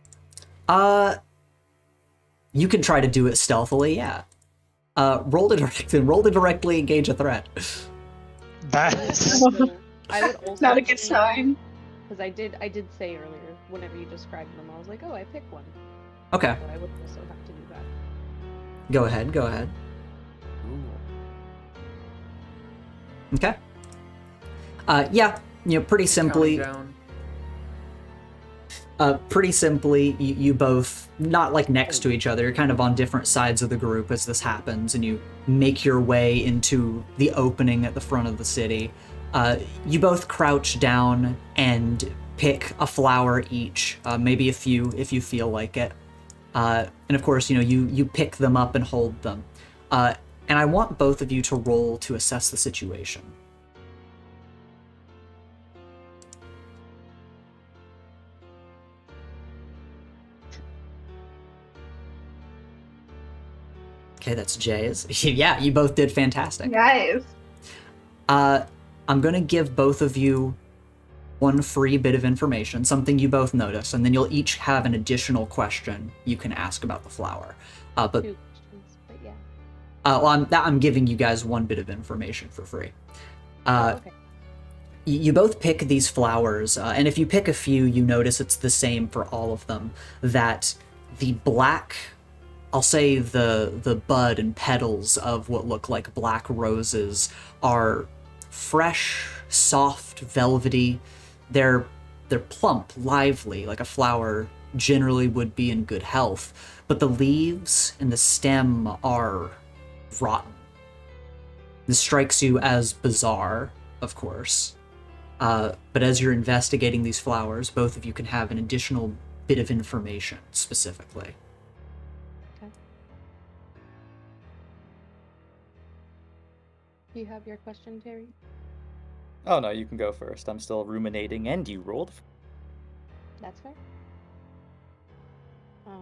Speaker 1: You can try to do it stealthily, yeah. Roll to directly engage a threat.
Speaker 6: That's
Speaker 5: I would also
Speaker 7: Not a good sign.
Speaker 5: because I did say earlier whenever you described them, I was like, oh, I picked one.
Speaker 1: Okay,
Speaker 5: So I would also have to do that.
Speaker 1: go ahead. Okay. Yeah, pretty simply,
Speaker 3: Counting down.
Speaker 1: Pretty simply, you both, not like next to each other, you're kind of on different sides of the group as this happens, and you make your way into the opening at the front of the city. You both crouch down and pick a flower each, maybe a few if you feel like it. And of course, you pick them up and hold them. And I want both of you to roll to assess the situation. Okay, that's Jay's. Yeah, you both did fantastic.
Speaker 7: Nice.
Speaker 1: I'm going to give both of you one free bit of information, something you both notice, and then you'll each have an additional question you can ask about the flower. But
Speaker 5: 2 questions, but yeah.
Speaker 1: well, I'm giving you guys one bit of information for free.
Speaker 5: Okay.
Speaker 1: You both pick these flowers, and if you pick a few, you notice it's the same for all of them, that the black, I'll say the bud and petals of what look like black roses are fresh, soft, velvety. They're plump, lively, like a flower generally would be in good health, but the leaves and the stem are rotten. This strikes you as bizarre, of course, but as you're investigating these flowers, both of you can have an additional bit of information specifically.
Speaker 5: Okay. Do you have your question, Terry?
Speaker 4: Oh no, you can go first. I'm still ruminating, and you rolled.
Speaker 5: That's fair. I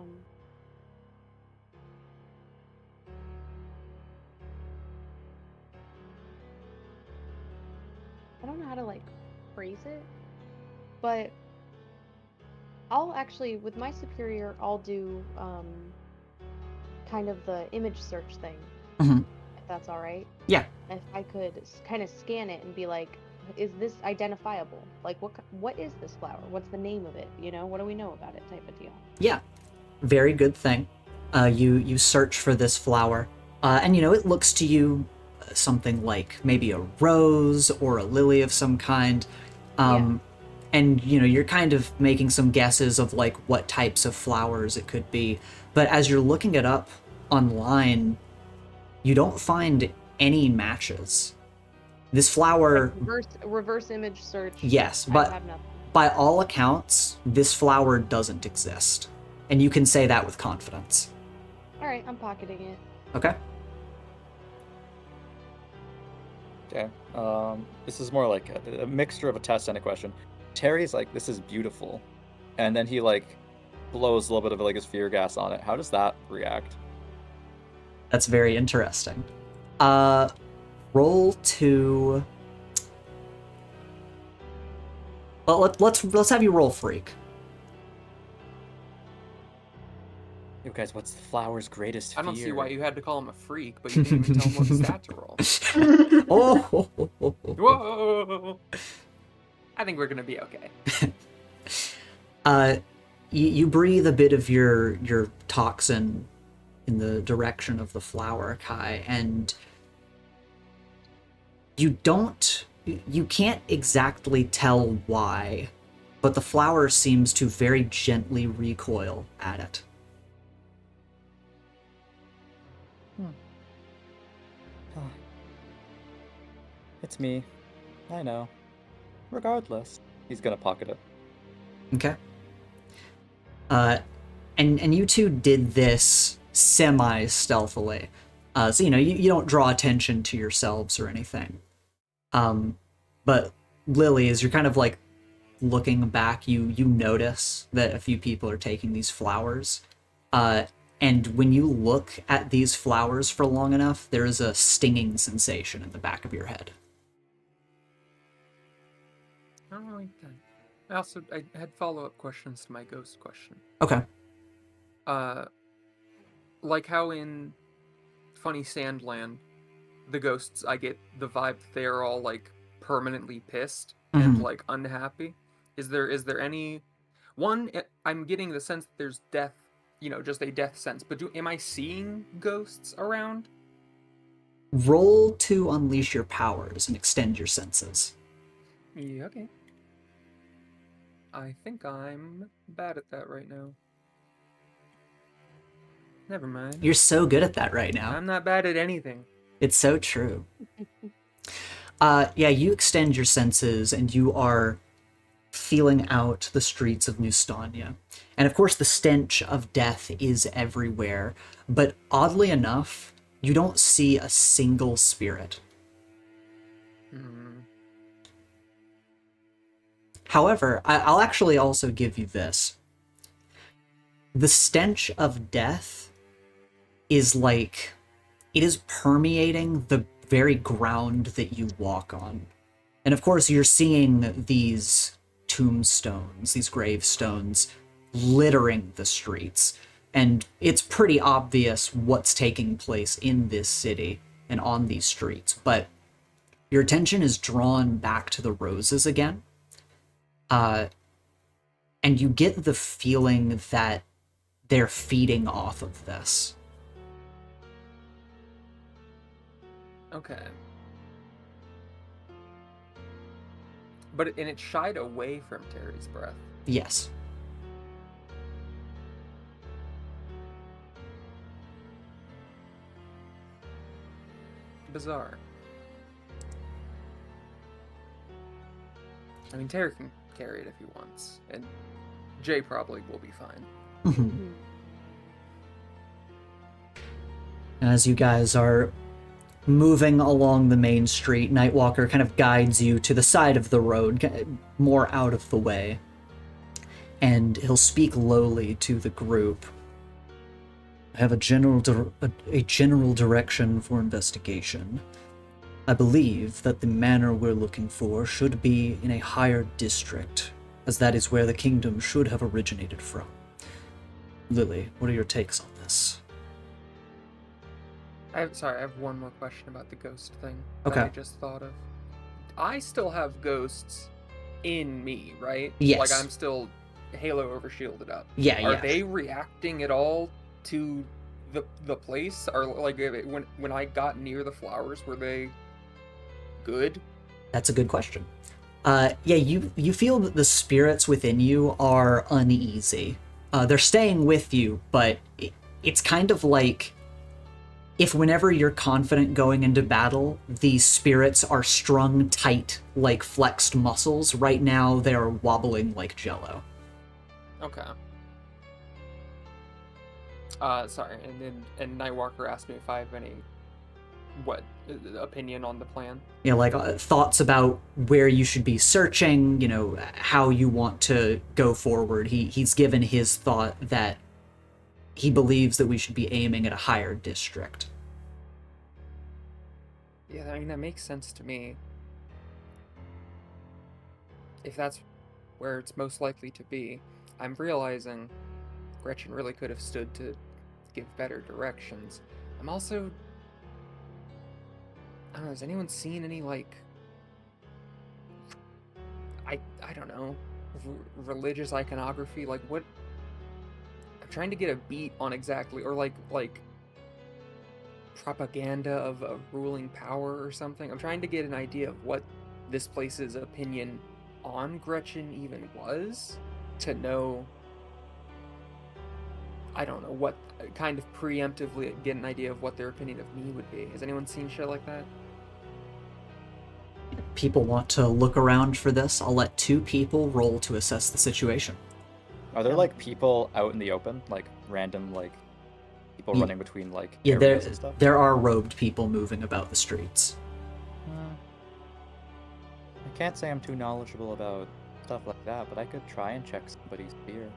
Speaker 5: don't know how to like phrase it, but I'll actually, with my superior, I'll do kind of the image search thing,
Speaker 1: Mm-hmm.
Speaker 5: if that's all right.
Speaker 1: Yeah.
Speaker 5: If I could kind of scan it and be like, is this identifiable? Like, what is this flower? What's the name of it? What do we know about it? Type of deal.
Speaker 1: Yeah, very good thing. You search for this flower, and it looks to you something like maybe a rose or a lily of some kind.
Speaker 5: Yeah.
Speaker 1: And you're kind of making some guesses of like what types of flowers it could be. But as you're looking it up online, you don't find any matches. This flower,
Speaker 5: Reverse image search.
Speaker 1: yes,
Speaker 5: I
Speaker 1: but
Speaker 5: have nothing.
Speaker 1: by all accounts, this flower doesn't exist. And you can say that with confidence.
Speaker 5: All right, I'm pocketing it.
Speaker 1: Okay?
Speaker 4: Okay. This is more like a mixture of a test and a question. Terry's like, "This is beautiful," and then he like blows a little bit of like his fear gas on it. How does that react?
Speaker 1: That's very interesting. Roll to. Well, let's have you roll freak.
Speaker 4: Yo, guys, what's the flower's greatest fear?
Speaker 3: I don't see why you had to call him a freak, but you didn't even tell him what stat to roll.
Speaker 1: Oh.
Speaker 3: Whoa! I think we're gonna be okay.
Speaker 1: You breathe a bit of your toxin in the direction of the flower, Kai, and you can't exactly tell why, but the flower seems to very gently recoil at it.
Speaker 4: It's me. I know. Regardless, he's gonna pocket it.
Speaker 1: Okay. And you two did this semi-stealthily. So, you don't draw attention to yourselves or anything. But Lily, as you're kind of like looking back, you notice that a few people are taking these flowers. And when you look at these flowers for long enough, there is a stinging sensation in the back of your head.
Speaker 3: I don't like that. I had follow-up questions to my ghost question.
Speaker 1: Okay.
Speaker 3: Like how in Funny Sandland, the ghosts, I get the vibe they're all like permanently pissed and like unhappy. Is there any one? I'm getting the sense that there's death, just a death sense. But am I seeing ghosts around?
Speaker 1: Roll to unleash your powers and extend your senses.
Speaker 3: Yeah, okay. I think I'm bad at that right now. Never mind.
Speaker 1: You're so good at that right now.
Speaker 3: I'm not bad at anything.
Speaker 1: It's so true. Yeah, you extend your senses and you are feeling out the streets of Nustania. And of course, the stench of death is everywhere. But oddly enough, you don't see a single spirit. However, I'll actually also give you this. The stench of death is like, it is permeating the very ground that you walk on. And of course, you're seeing these tombstones, these gravestones, littering the streets. And it's pretty obvious what's taking place in this city and on these streets. But your attention is drawn back to the roses again. And you get the feeling that they're feeding off of this.
Speaker 3: Okay. And it shied away from Terry's breath.
Speaker 1: Yes.
Speaker 3: Bizarre. I mean, Terry can carry it if he wants, and Jay probably will be fine.
Speaker 1: As you guys are moving along the main street, Nightwalker kind of guides you to the side of the road, more out of the way. And he'll speak lowly to the group. I have a general direction for investigation. I believe that the manor we're looking for should be in a higher district, as that is where the kingdom should have originated from. Lily, what are your takes on this?
Speaker 3: I have one more question about the ghost thing
Speaker 1: Okay.
Speaker 3: that I just thought of. I still have ghosts in me, right?
Speaker 1: Yes.
Speaker 3: Like I'm still Halo overshielded up.
Speaker 1: Yeah,
Speaker 3: Are they reacting at all to the place? Or like when I got near the flowers, were they good?
Speaker 1: That's a good question. Yeah, you feel that the spirits within you are uneasy. They're staying with you, but it's kind of like if whenever you're confident going into battle, these spirits are strung tight like flexed muscles, right now they're wobbling like jello.
Speaker 3: Okay. Sorry, and Nightwalker asked me if I have any opinion on the plan.
Speaker 1: You know, like thoughts about where you should be searching, you know, how you want to go forward. He's given his thought that he believes that we should be aiming at a higher district.
Speaker 3: Yeah, I mean, that makes sense to me. If that's where it's most likely to be, I'm realizing Gretchen really could have stood to give better directions. I'm also... I don't know, has anyone seen any, like... I don't know, religious iconography? Like, what... I'm trying to get a beat on exactly, or like propaganda of a ruling power or something. I'm trying to get an idea of what this place's opinion on Gretchen even was, to know, I don't know, what kind of preemptively get an idea of what their opinion of me would be. Has anyone seen shit like that?
Speaker 1: People want to look around for this. I'll let 2 people roll to assess the situation.
Speaker 4: Are there like people out in the open, like random like people running between like
Speaker 1: Yeah,
Speaker 4: areas and stuff?
Speaker 1: there are robed people moving about the streets.
Speaker 4: I can't say I'm too knowledgeable about stuff like that, but I could try and check somebody's fear.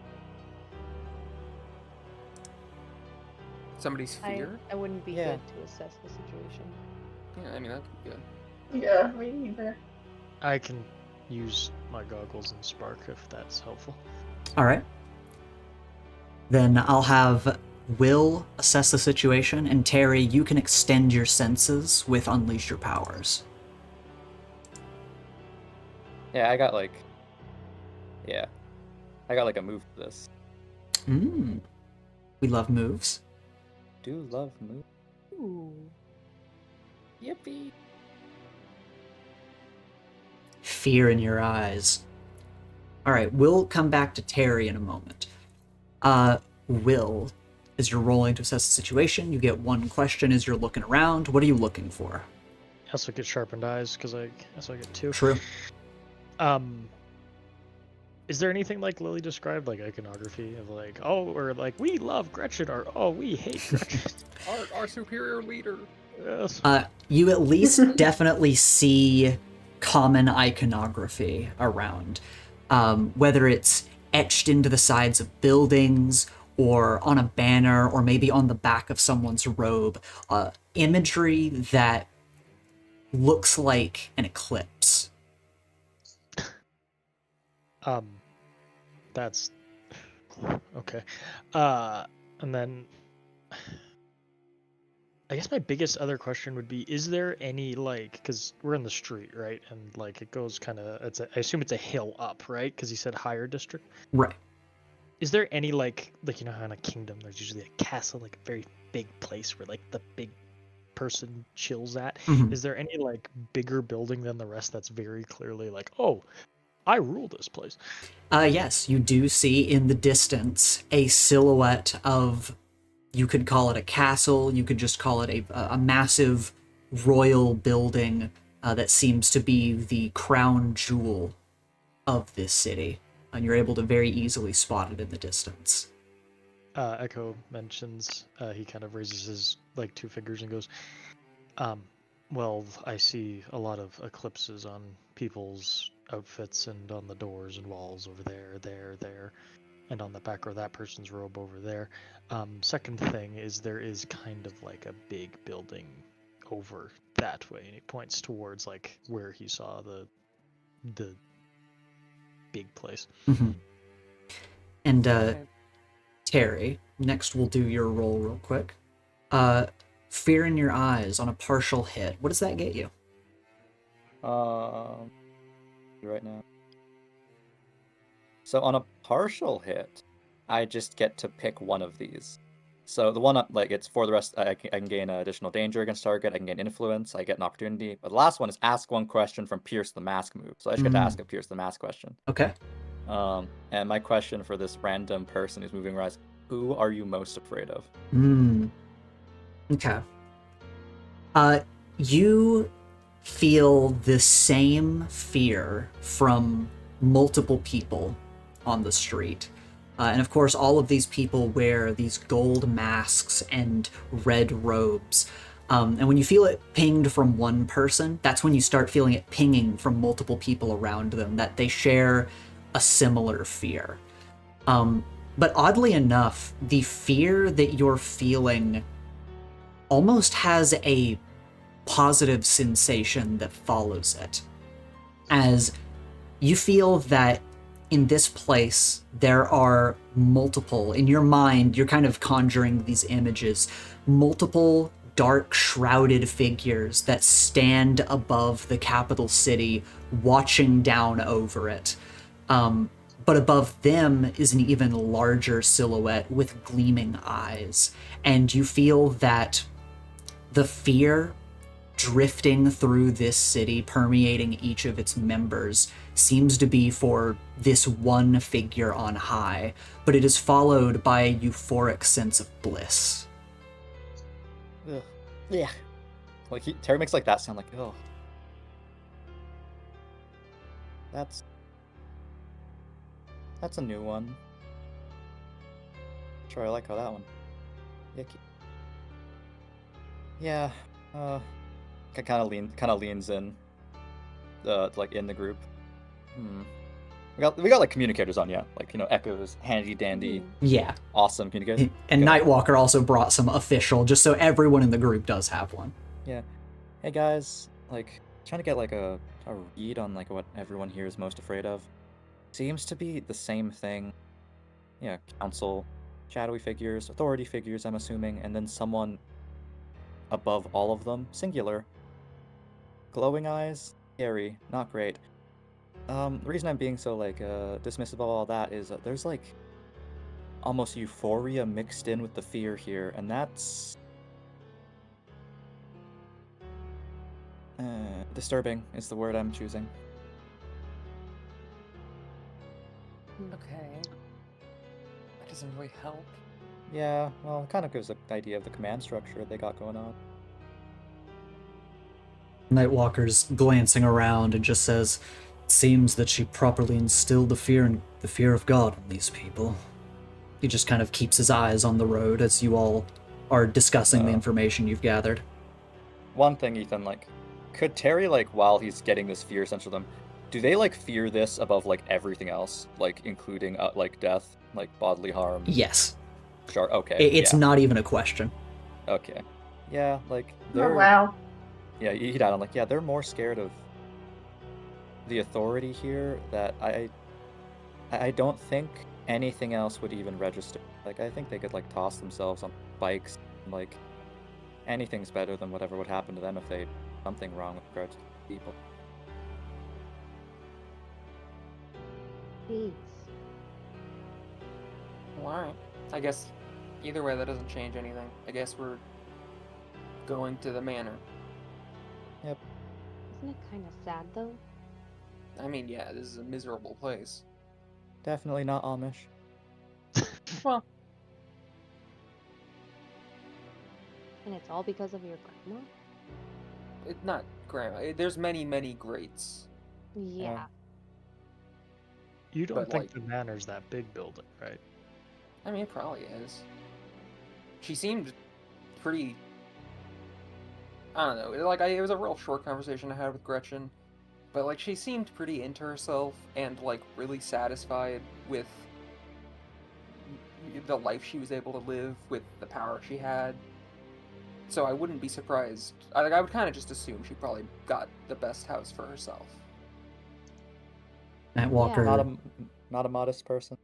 Speaker 3: Somebody's fear?
Speaker 5: I wouldn't be
Speaker 4: Yeah.
Speaker 5: good to assess the situation.
Speaker 3: Yeah, I mean, that could be good.
Speaker 7: Yeah, me neither.
Speaker 6: I can use my goggles and spark if that's helpful.
Speaker 1: All right. Then I'll have Will assess the situation, and Terry, you can extend your senses with Unleash Your Powers.
Speaker 4: Yeah, I got like a move for this.
Speaker 1: We love moves.
Speaker 4: Do love move.
Speaker 5: Ooh.
Speaker 4: Yippee.
Speaker 1: Fear in your eyes. All right, we'll come back to Terry in a moment. Will, as you're rolling to assess the situation, you get one question as you're looking around. What are you looking for?
Speaker 6: I also get sharpened eyes because I get 2.
Speaker 1: True.
Speaker 6: Is there anything like Lily described, like iconography of like, oh, or like we love Gretchen, or oh, we hate Gretchen?
Speaker 3: Our superior leader.
Speaker 6: Yes.
Speaker 1: You at least definitely see common iconography around, whether it's etched into the sides of buildings or on a banner or maybe on the back of someone's robe, imagery that looks like an eclipse.
Speaker 6: That's okay. And then I guess my biggest other question would be, is there any, like, because we're in the street, right? And like it goes kind of, I assume it's a hill up, right? Because he said higher district.
Speaker 1: Right.
Speaker 6: Is there any like you know how in a kingdom there's usually a castle, like a very big place where like the big person chills at?
Speaker 1: Mhm.
Speaker 6: Is there any like bigger building than the rest that's very clearly like, oh, I rule this place?
Speaker 1: Yes, you do see in the distance a silhouette of, you could call it a castle, you could just call it a massive royal building that seems to be the crown jewel of this city. And you're able to very easily spot it in the distance.
Speaker 6: Echo mentions, he kind of raises his like 2 fingers and goes, well, I see a lot of eclipses on people's outfits and on the doors and walls over there, and on the back of that person's robe over there. Second thing is there is kind of like a big building over that way, and he points towards like where he saw the big place.
Speaker 1: Mm-hmm. And Terry, next we'll do your roll real quick. Fear in your eyes on a partial hit. What does that get you?
Speaker 4: Right now. So on a partial hit, I just get to pick one of these. So the one, like, it's for the rest, I can gain additional danger against target, I can gain influence, I get an opportunity. But the last one is ask one question from Pierce the Mask move. So I just get to ask a Pierce the Mask question.
Speaker 1: Okay.
Speaker 4: And my question for this random person who's moving around is, who are you most afraid of?
Speaker 1: Okay. You feel the same fear from multiple people on the street. And of course, all of these people wear these gold masks and red robes. And when you feel it pinged from one person, that's when you start feeling it pinging from multiple people around them, that they share a similar fear. But oddly enough, the fear that you're feeling almost has a positive sensation that follows it. As you feel that in this place, there are multiple, in your mind, you're kind of conjuring these images, multiple dark, shrouded figures that stand above the capital city, watching down over it. But above them is an even larger silhouette with gleaming eyes. And you feel that the fear drifting through this city, permeating each of its members, seems to be for this one figure on high, but it is followed by a euphoric sense of bliss.
Speaker 4: Ugh. Yeah. Like, Terry makes like that sound like, oh. That's a new one. Sure, I like how that one. Icky. Yeah. Kind of leans in, like in the group. We got like communicators on, yeah, like, you know, Echo's handy dandy,
Speaker 1: Yeah.
Speaker 4: awesome communicator.
Speaker 1: And Nightwalker also brought some official, just so everyone in the group does have one.
Speaker 4: Yeah. Hey guys, like, trying to get like a read on like what everyone here is most afraid of. Seems to be the same thing. Yeah, council, shadowy figures, authority figures, I'm assuming, and then someone above all of them, singular. Glowing eyes, scary, not great. The reason I'm being so like dismissive of all that is that there's like almost euphoria mixed in with the fear here, and that's disturbing is the word I'm choosing.
Speaker 3: Okay. That doesn't really help.
Speaker 4: Yeah, well, it kind of gives an idea of the command structure they got going on.
Speaker 1: Nightwalker's glancing around and just says, "Seems that she properly instilled the fear of God in these people." He just kind of keeps his eyes on the road as you all are discussing the information you've gathered.
Speaker 4: One thing, Ethan, like, could Terry, like, while he's getting this fear essential to them, do they, like, fear this above, like, everything else? Like, including, like, death? Like, bodily harm?
Speaker 1: Yes.
Speaker 4: Sure, okay,
Speaker 1: It's
Speaker 4: yeah.
Speaker 1: not even a question.
Speaker 4: Okay. Yeah, like,
Speaker 7: Oh,
Speaker 4: they're...
Speaker 7: wow.
Speaker 4: Yeah, you hit on, like, yeah, they're more scared of the authority here that I don't think anything else would even register. Like, I think they could, like, toss themselves on bikes, and, like, anything's better than whatever would happen to them if they something wrong with regards to people.
Speaker 5: Jeez.
Speaker 3: Well, alright. I guess either way, that doesn't change anything. I guess we're going to the manor.
Speaker 4: Yep.
Speaker 5: Isn't it kind of sad though?
Speaker 3: I mean, yeah, this is a miserable place.
Speaker 4: Definitely not Amish.
Speaker 3: Well,
Speaker 5: And it's all because of your grandma?
Speaker 3: not grandma. There's many, many greats.
Speaker 5: Yeah.
Speaker 6: You don't
Speaker 3: But,
Speaker 6: think
Speaker 3: like-
Speaker 6: the manor's that big building, right?
Speaker 3: I mean, it probably is. She seemed pretty... I don't know. It was a real short conversation I had with Gretchen. But, like, she seemed pretty into herself and, like, really satisfied with the life she was able to live, with the power she had. So I wouldn't be surprised. I would kind of just assume she probably got the best house for herself.
Speaker 1: Nightwalker,
Speaker 4: Not a modest person.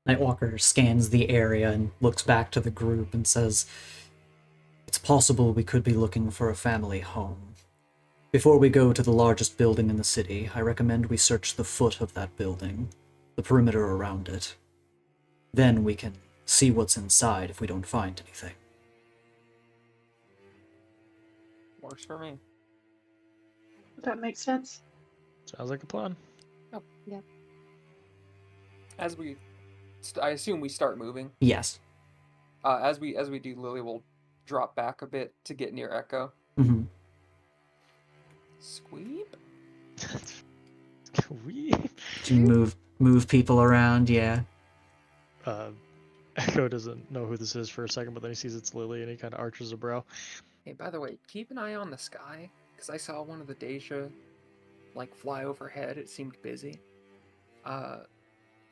Speaker 1: Nightwalker scans the area and looks back to the group and says, "It's possible we could be looking for a family home. Before we go to the largest building in the city, I recommend we search the foot of that building, the perimeter around it. Then we can see what's inside if we don't find anything."
Speaker 3: Works for me.
Speaker 7: That makes sense.
Speaker 6: Sounds like a plan.
Speaker 5: Yep.
Speaker 3: As we... I assume we start moving.
Speaker 1: Yes.
Speaker 3: As we do, Lily will drop back a bit to get near Echo.
Speaker 1: Mm-hmm.
Speaker 3: Squeep?
Speaker 6: We
Speaker 1: You move people around, yeah.
Speaker 6: Echo doesn't know who this is for a second, but then he sees it's Lily and he kind of arches a brow.
Speaker 3: Hey, by the way, keep an eye on the sky, because I saw one of the Dey'ja, like, fly overhead. It seemed busy.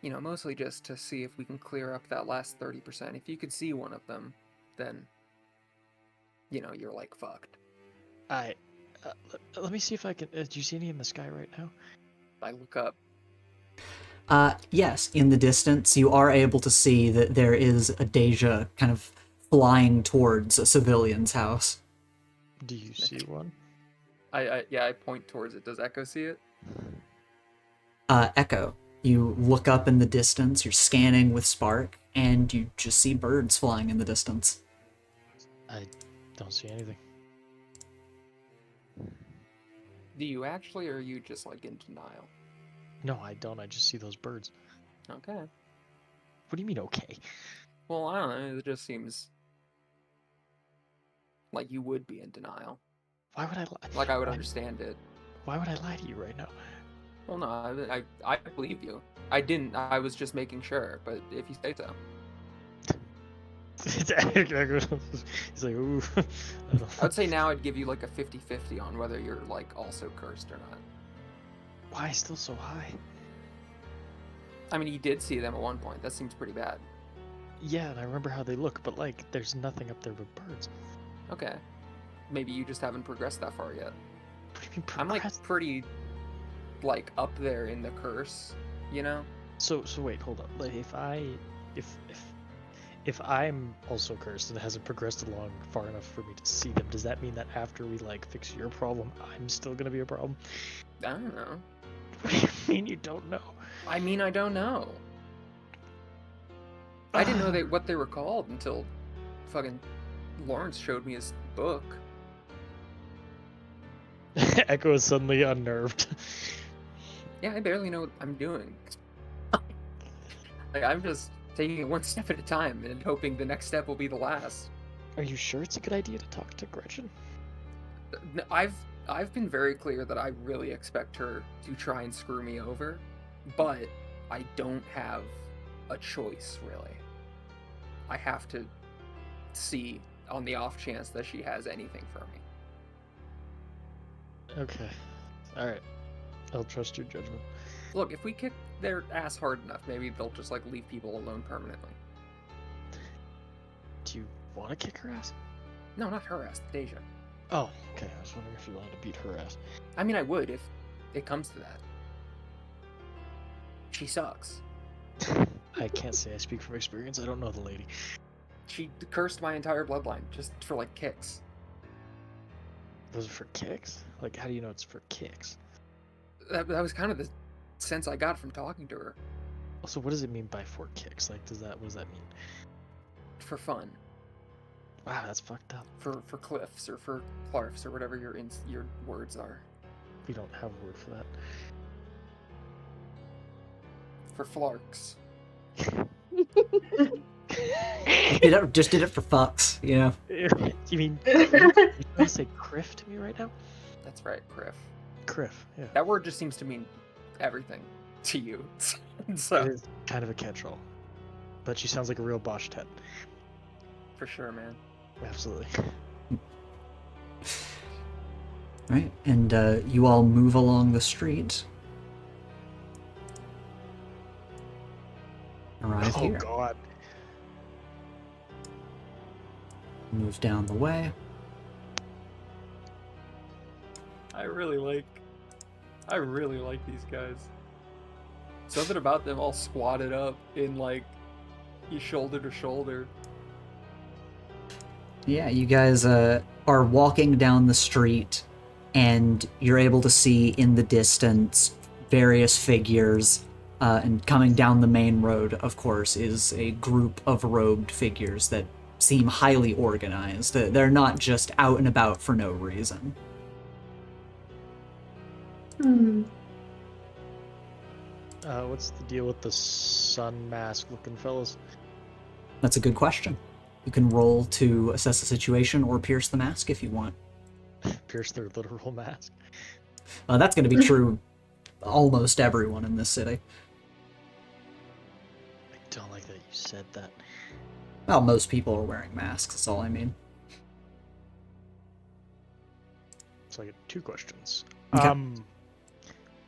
Speaker 3: Mostly just to see if we can clear up that last 30%. If you could see one of them, then, you're, like, fucked.
Speaker 6: Let me see if I can. Do you see any in the sky right now?
Speaker 3: I look up.
Speaker 1: Yes, in the distance, you are able to see that there is a Dey'ja kind of flying towards a civilian's house.
Speaker 6: Do you see one?
Speaker 3: I point towards it. Does Echo see it?
Speaker 1: Echo, you look up in the distance, you're scanning with Spark, and you just see birds flying in the distance.
Speaker 6: I don't see anything.
Speaker 3: Do you actually, or are you just, like, in denial?
Speaker 6: No, I don't. I just see those birds.
Speaker 3: Okay.
Speaker 6: What do you mean, okay?
Speaker 3: Well, I don't know. It just seems like you would be in denial.
Speaker 6: Why would I lie?
Speaker 3: Like, I would understand it.
Speaker 6: Why would I lie to you right now?
Speaker 3: Well, no, I believe you. I didn't. I was just making sure, but if you say so.
Speaker 6: He's like, ooh.
Speaker 3: I would say now I'd give you, like, a 50-50 on whether you're, like, also cursed or not.
Speaker 6: Why still so high?
Speaker 3: I mean, you did see them at one point. That seems pretty bad.
Speaker 6: Yeah, and I remember how they look, but, like, there's nothing up there but birds.
Speaker 3: Okay. Maybe you just haven't progressed that far yet.
Speaker 6: What do you mean
Speaker 3: I'm, like,
Speaker 6: progressed?
Speaker 3: pretty, like, up there in the curse, you know?
Speaker 6: So wait, hold up. Like, if I'm also cursed and it hasn't progressed along far enough for me to see them, does that mean that after we, like, fix your problem, I'm still gonna be a problem?
Speaker 3: I don't know.
Speaker 6: What do you mean you don't know?
Speaker 3: I mean, I don't know. I didn't know what they were called until fucking Lawrence showed me his book.
Speaker 6: Echo is suddenly unnerved.
Speaker 3: Yeah, I barely know what I'm doing. Like, I'm just taking it one step at a time and hoping the next step will be the last.
Speaker 6: Are you sure it's a good idea to talk to Gretchen?
Speaker 3: I've been very clear that I really expect her to try and screw me over, but I don't have a choice, really. I have to see on the off chance that she has anything for me.
Speaker 6: Okay. Alright. I'll trust your judgment.
Speaker 3: Look, if we kick their ass hard enough, maybe they'll just, like, leave people alone permanently.
Speaker 6: Do you want to kick her ass?
Speaker 3: No, not her ass, Dey'ja.
Speaker 6: Oh, okay. I was wondering if you wanted to beat her ass.
Speaker 3: I mean, I would if it comes to that. She sucks.
Speaker 6: I can't say I speak from experience. I don't know the lady.
Speaker 3: She cursed my entire bloodline just for, like, kicks.
Speaker 6: Those are for kicks? Like, how do you know it's for kicks?
Speaker 3: That was kind of the sense I got from talking to her.
Speaker 6: Also, what does it mean by for kicks? Like, what does that mean?
Speaker 3: For fun.
Speaker 6: Wow, that's fucked up.
Speaker 3: For cliffs or for clarfs or whatever your words are.
Speaker 6: We don't have a word for that.
Speaker 3: For flarks.
Speaker 1: Just did it for fucks, you know?
Speaker 6: You mean, you trying to say criff to me right now?
Speaker 3: That's right, criff.
Speaker 6: Criff, yeah.
Speaker 3: That word just seems to mean everything to you.
Speaker 6: It
Speaker 3: So,
Speaker 6: is kind of a catch-all. But she sounds like a real Bosch Tet.
Speaker 3: for sure, man.
Speaker 6: Absolutely.
Speaker 1: Right, and you all move along the street. Arrive
Speaker 6: Oh
Speaker 1: here.
Speaker 6: god.
Speaker 1: Move down the way.
Speaker 3: I really like these guys. Something about them all squatted up in, like, shoulder to shoulder.
Speaker 1: Yeah, you guys are walking down the street, and you're able to see in the distance various figures. And coming down the main road, of course, is a group of robed figures that seem highly organized. They're not just out and about for no reason.
Speaker 6: What's the deal with the sun mask looking fellas?
Speaker 1: That's a good question. You can roll to assess the situation or pierce the mask if you want.
Speaker 6: Pierce their literal mask.
Speaker 1: That's going to be true almost everyone in this city.
Speaker 6: I don't like that you said that.
Speaker 1: Well, most people are wearing masks, that's all I mean.
Speaker 6: So I get two questions.
Speaker 1: Okay.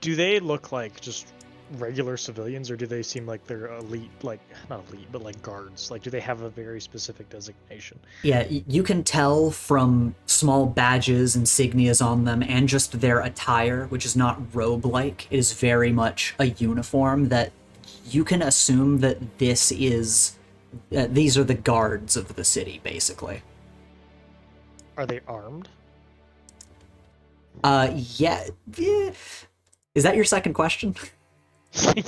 Speaker 6: Do they look like just regular civilians, or do they seem like they're elite, like, not elite, but like guards? Like, do they have a very specific designation?
Speaker 1: Yeah, you can tell from small badges, insignias on them, and just their attire, which is not robe-like. It is very much a uniform that you can assume that this is... these are the guards of the city, basically.
Speaker 6: Are they armed?
Speaker 1: Yeah. Is that your second question?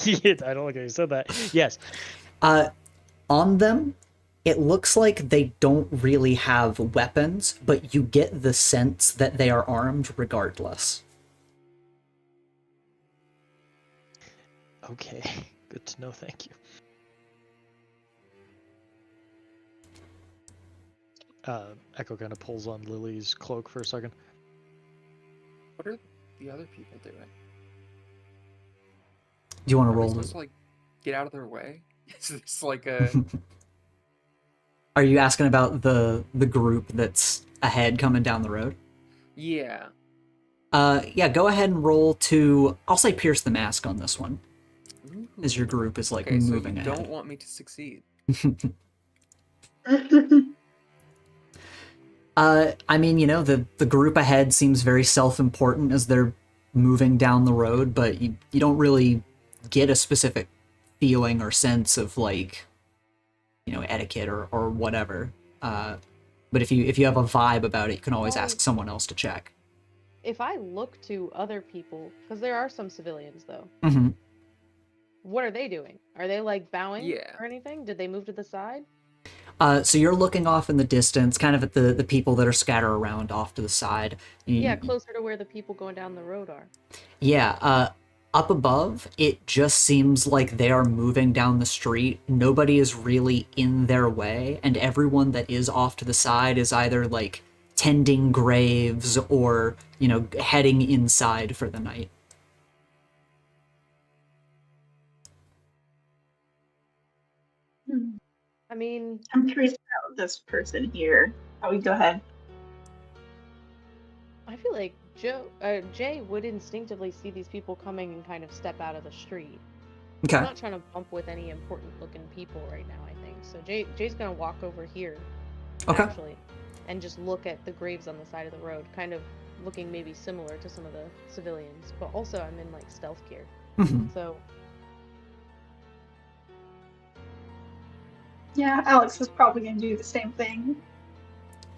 Speaker 6: Yeah, I don't like how you said that. Yes.
Speaker 1: On them, it looks like they don't really have weapons, but you get the sense that they are armed regardless.
Speaker 6: Okay. Good to know, thank you. Echo kind of pulls on Lily's cloak for a second.
Speaker 3: What are the other people doing?
Speaker 1: Do you want to
Speaker 3: Are we
Speaker 1: roll?
Speaker 3: supposed to, like, get out of their way? Is this like a...
Speaker 1: Are you asking about the group that's ahead coming down the road?
Speaker 3: Yeah.
Speaker 1: Yeah, go ahead and roll to... I'll say pierce the mask on this one, as your
Speaker 3: Ooh.
Speaker 1: group is, like,
Speaker 3: Okay, so
Speaker 1: moving
Speaker 3: you
Speaker 1: ahead.
Speaker 3: don't want me to succeed.
Speaker 1: I mean, you know, the group ahead seems very self-important as they're moving down the road, but you don't really get a specific feeling or sense of, like, you know, etiquette or whatever. But if you have a vibe about it, you can always ask someone else to check.
Speaker 5: If I look to other people, because there are some civilians though,
Speaker 1: Mm-hmm.
Speaker 5: what are they doing? Are they like bowing
Speaker 3: Yeah.
Speaker 5: or anything? Did they move to the side?
Speaker 1: So you're looking off in the distance, kind of at the people that are scattered around off to the side.
Speaker 5: Yeah, closer to where the people going down the road are.
Speaker 1: Yeah, Up above, it just seems like they are moving down the street. Nobody is really in their way, and everyone that is off to the side is either like tending graves or, heading inside for the night.
Speaker 5: I mean,
Speaker 7: I'm curious about this person here. Oh, go ahead.
Speaker 5: I feel like Jay would instinctively see these people coming and kind of step out of the street.
Speaker 1: Okay.
Speaker 5: I'm not trying to bump with any important looking people right now, I think. So Jay's gonna walk over here.
Speaker 1: Okay.
Speaker 5: Actually, and just look at the graves on the side of the road, kind of looking maybe similar to some of the civilians, but also I'm in like stealth gear. So
Speaker 7: Yeah, Alex is probably going to do the same thing.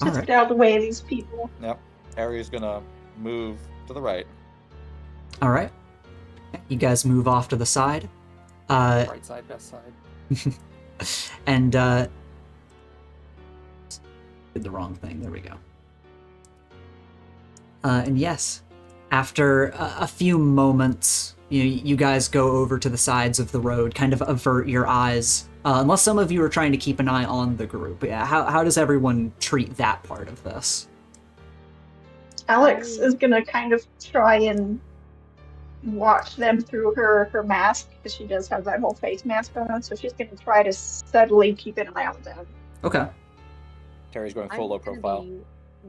Speaker 1: All
Speaker 7: Just
Speaker 1: right.
Speaker 7: get out of the way of these people.
Speaker 4: Yep. Harry's gonna move to the right.
Speaker 1: All right. You guys move off to the side.
Speaker 3: Right side, best side.
Speaker 1: And did the wrong thing. There we go. And yes, after a few moments, you guys go over to the sides of the road, kind of avert your eyes, unless some of you are trying to keep an eye on the group. Yeah, how does everyone treat that part of this?
Speaker 7: Alex is going to kind of try and watch them through her mask, because she does have that whole face mask on, so she's going to try to subtly keep an eye on them.
Speaker 1: Okay.
Speaker 4: Terry's going
Speaker 5: I'm
Speaker 4: full low
Speaker 5: gonna
Speaker 4: profile.
Speaker 5: be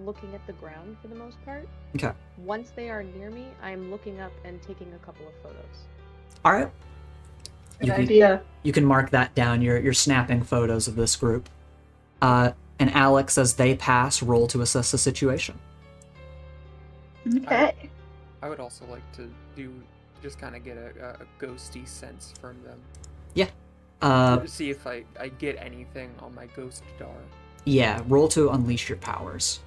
Speaker 5: looking at the ground for the most part.
Speaker 1: Okay.
Speaker 5: Once they are near me, I'm looking up and taking a couple of photos.
Speaker 1: All right.
Speaker 7: Good idea.
Speaker 1: You can mark that down. You're snapping photos of this group. And Alex, as they pass, roll to assess the situation.
Speaker 7: Okay.
Speaker 3: I would also like to just kind of get a ghosty sense from them.
Speaker 1: Yeah.
Speaker 3: To see if I get anything on my ghost dar.
Speaker 1: Yeah, roll to unleash your powers.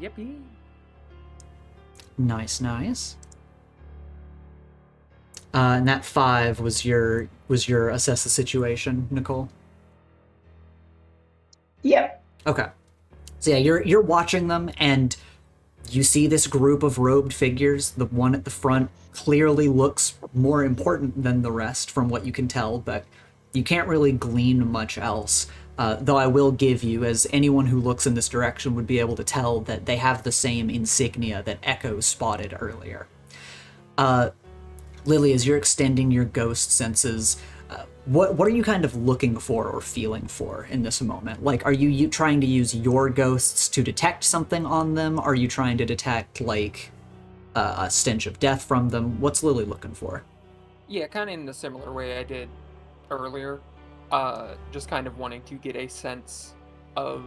Speaker 3: Yippee.
Speaker 1: Nice. And that 5 was your assess the situation, Nicole?
Speaker 7: Yep.
Speaker 1: Okay. So yeah, you're watching them, and you see this group of robed figures. The one at the front clearly looks more important than the rest from what you can tell, but you can't really glean much else. Though I will give you, as anyone who looks in this direction would be able to tell, that they have the same insignia that Echo spotted earlier. Lily, as you're extending your ghost senses, what are you kind of looking for or feeling for in this moment? Like, are you trying to use your ghosts to detect something on them? Are you trying to detect, like, a stench of death from them? What's Lily looking for?
Speaker 3: Yeah, kind of in the similar way I did earlier. Just kind of wanting to get a sense of,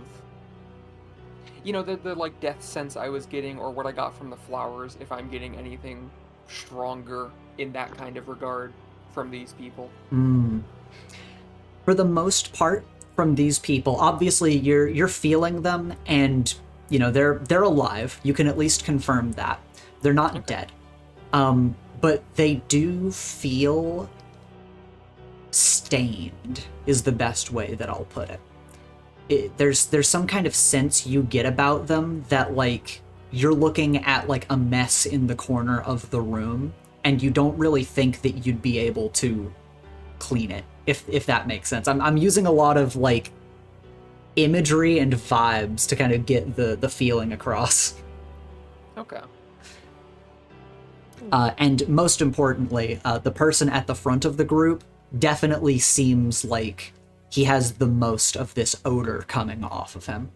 Speaker 3: the like death sense I was getting, or what I got from the flowers, if I'm getting anything stronger in that kind of regard from these people.
Speaker 1: For the most part, from these people, obviously you're feeling them, and they're alive. You can at least confirm that they're not dead, but they do feel stained, is the best way that I'll put it. There's some kind of sense you get about them that, like, you're looking at like a mess in the corner of the room, and you don't really think that you'd be able to clean it, if that makes sense. I'm using a lot of like imagery and vibes to kind of get the feeling across.
Speaker 3: Okay.
Speaker 1: And most importantly, the person at the front of the group definitely seems like he has the most of this odor coming off of him.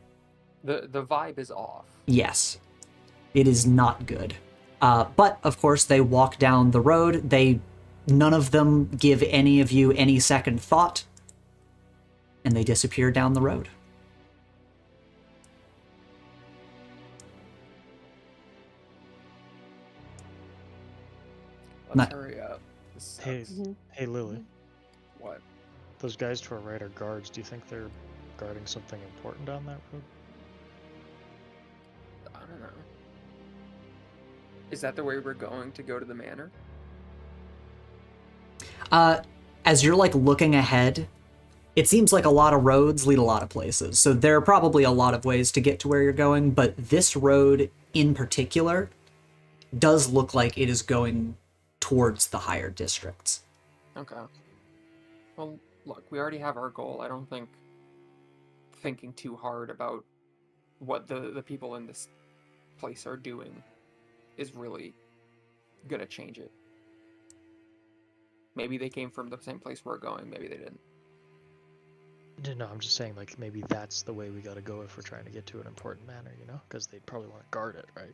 Speaker 3: The vibe is off.
Speaker 1: Yes. It is not good. But, of course, they walk down the road. None of them give any of you any second thought. And they disappear down the road.
Speaker 3: Let's hurry up. This
Speaker 6: Hey,
Speaker 3: sucks.
Speaker 6: hey, Lily.
Speaker 3: What?
Speaker 6: Those guys to our right are guards. Do you think they're guarding something important down that road?
Speaker 3: I don't know. Is that the way we're going to go to the manor?
Speaker 1: As you're, like, looking ahead, it seems like a lot of roads lead a lot of places. So there are probably a lot of ways to get to where you're going, but this road in particular does look like it is going towards the higher districts.
Speaker 3: Okay. Well, look, we already have our goal. I don't think thinking too hard about what the people in this place are doing is really gonna change it. Maybe they came from the same place we're going, maybe they didn't.
Speaker 6: No, I'm just saying, like, maybe that's the way we gotta go if we're trying to get to an important manor, you know? Because they'd probably want to guard it, right?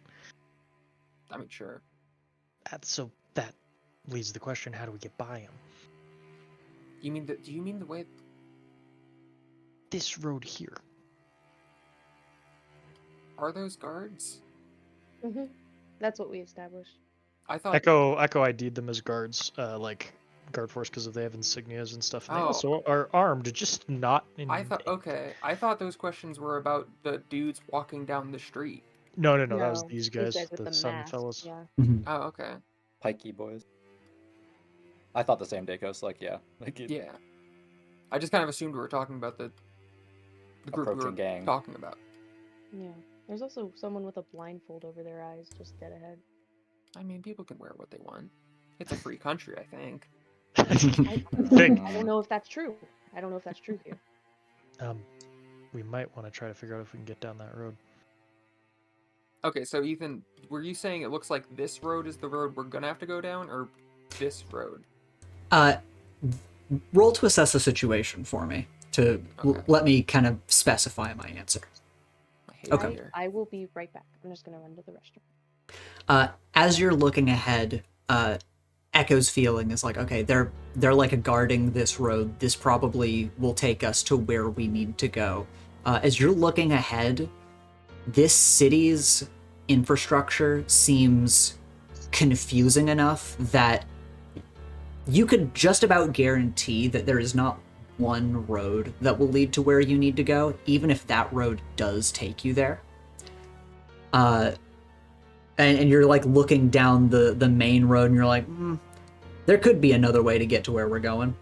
Speaker 3: I mean, sure.
Speaker 6: So that leads to the question, how do we get by them?
Speaker 3: Do you mean the way...
Speaker 6: This road here.
Speaker 3: Are those guards?
Speaker 5: Mm-hmm. That's what we established.
Speaker 3: I thought...
Speaker 6: Echo ID'd them as guards, like guard force, because they have insignias and stuff. And they
Speaker 3: Oh.
Speaker 6: also are armed, just not in...
Speaker 3: I thought those questions were about the dudes walking down the street.
Speaker 6: No, that was
Speaker 5: No,
Speaker 6: these
Speaker 5: these
Speaker 6: guys,
Speaker 5: guys with
Speaker 6: the
Speaker 5: the
Speaker 6: sun
Speaker 5: masks,
Speaker 6: fellas.
Speaker 5: yeah.
Speaker 3: Oh, okay.
Speaker 4: Pikey boys. I thought the same, Dakos. Like, yeah.
Speaker 3: Yeah. I just kind of assumed we were talking about the group we were
Speaker 4: Approaching gang.
Speaker 3: talking about.
Speaker 5: Yeah. There's also someone with a blindfold over their eyes just dead ahead.
Speaker 3: I mean, people can wear what they want. It's a free country, I think.
Speaker 5: I don't know if that's true. I don't know if that's true here.
Speaker 6: We might want to try to figure out if we can get down that road.
Speaker 3: Okay, so Ethan, were you saying it looks like this road is the road we're gonna have to go down, or this road?
Speaker 1: Roll to assess the situation for me to
Speaker 3: Okay.
Speaker 1: let me kind of specify my answer.
Speaker 3: I hate
Speaker 1: Okay.
Speaker 3: it here.
Speaker 5: I will be right back. I'm just gonna run to the restroom.
Speaker 1: As you're looking ahead, Echo's feeling is like, okay, they're like guarding this road. This probably will take us to where we need to go. As you're looking ahead, this city's infrastructure seems confusing enough that you could just about guarantee that there is not one road that will lead to where you need to go, even if that road does take you there. And you're like looking down the main road and you're like, there could be another way to get to where we're going.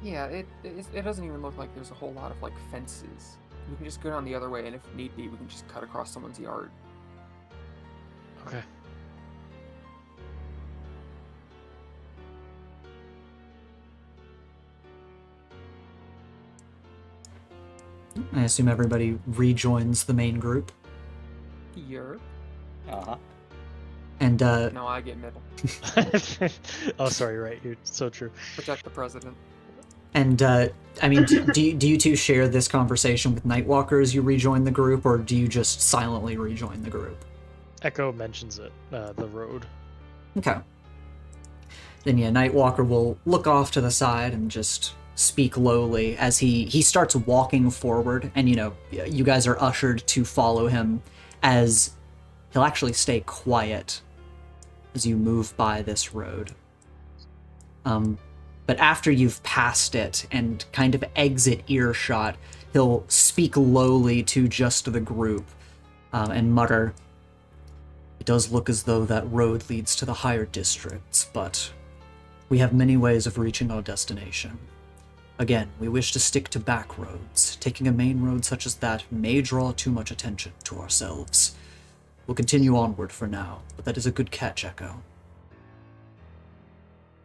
Speaker 3: Yeah, it doesn't even look like there's a whole lot of like fences. We can just go down the other way, and if need be, we can just cut across someone's yard.
Speaker 6: Okay.
Speaker 1: I assume everybody rejoins the main group.
Speaker 3: Here.
Speaker 4: Uh-huh.
Speaker 1: And
Speaker 3: No, I get middle.
Speaker 6: Oh, sorry, right. You're so true.
Speaker 3: Protect the president.
Speaker 1: And I mean, do you two share this conversation with Nightwalker as you rejoin the group, or do you just silently rejoin the group?
Speaker 6: Echo mentions it, the road.
Speaker 1: Okay. Then yeah, Nightwalker will look off to the side and just speak lowly as he starts walking forward, and you guys are ushered to follow him as he'll actually stay quiet as you move by this road. But after you've passed it and kind of exit earshot, he'll speak lowly to just the group and mutter, "It does look as though that road leads to the higher districts, but we have many ways of reaching our destination. Again, we wish to stick to back roads. Taking a main road such as that may draw too much attention to ourselves. We'll continue onward for now, but that is a good catch, Echo."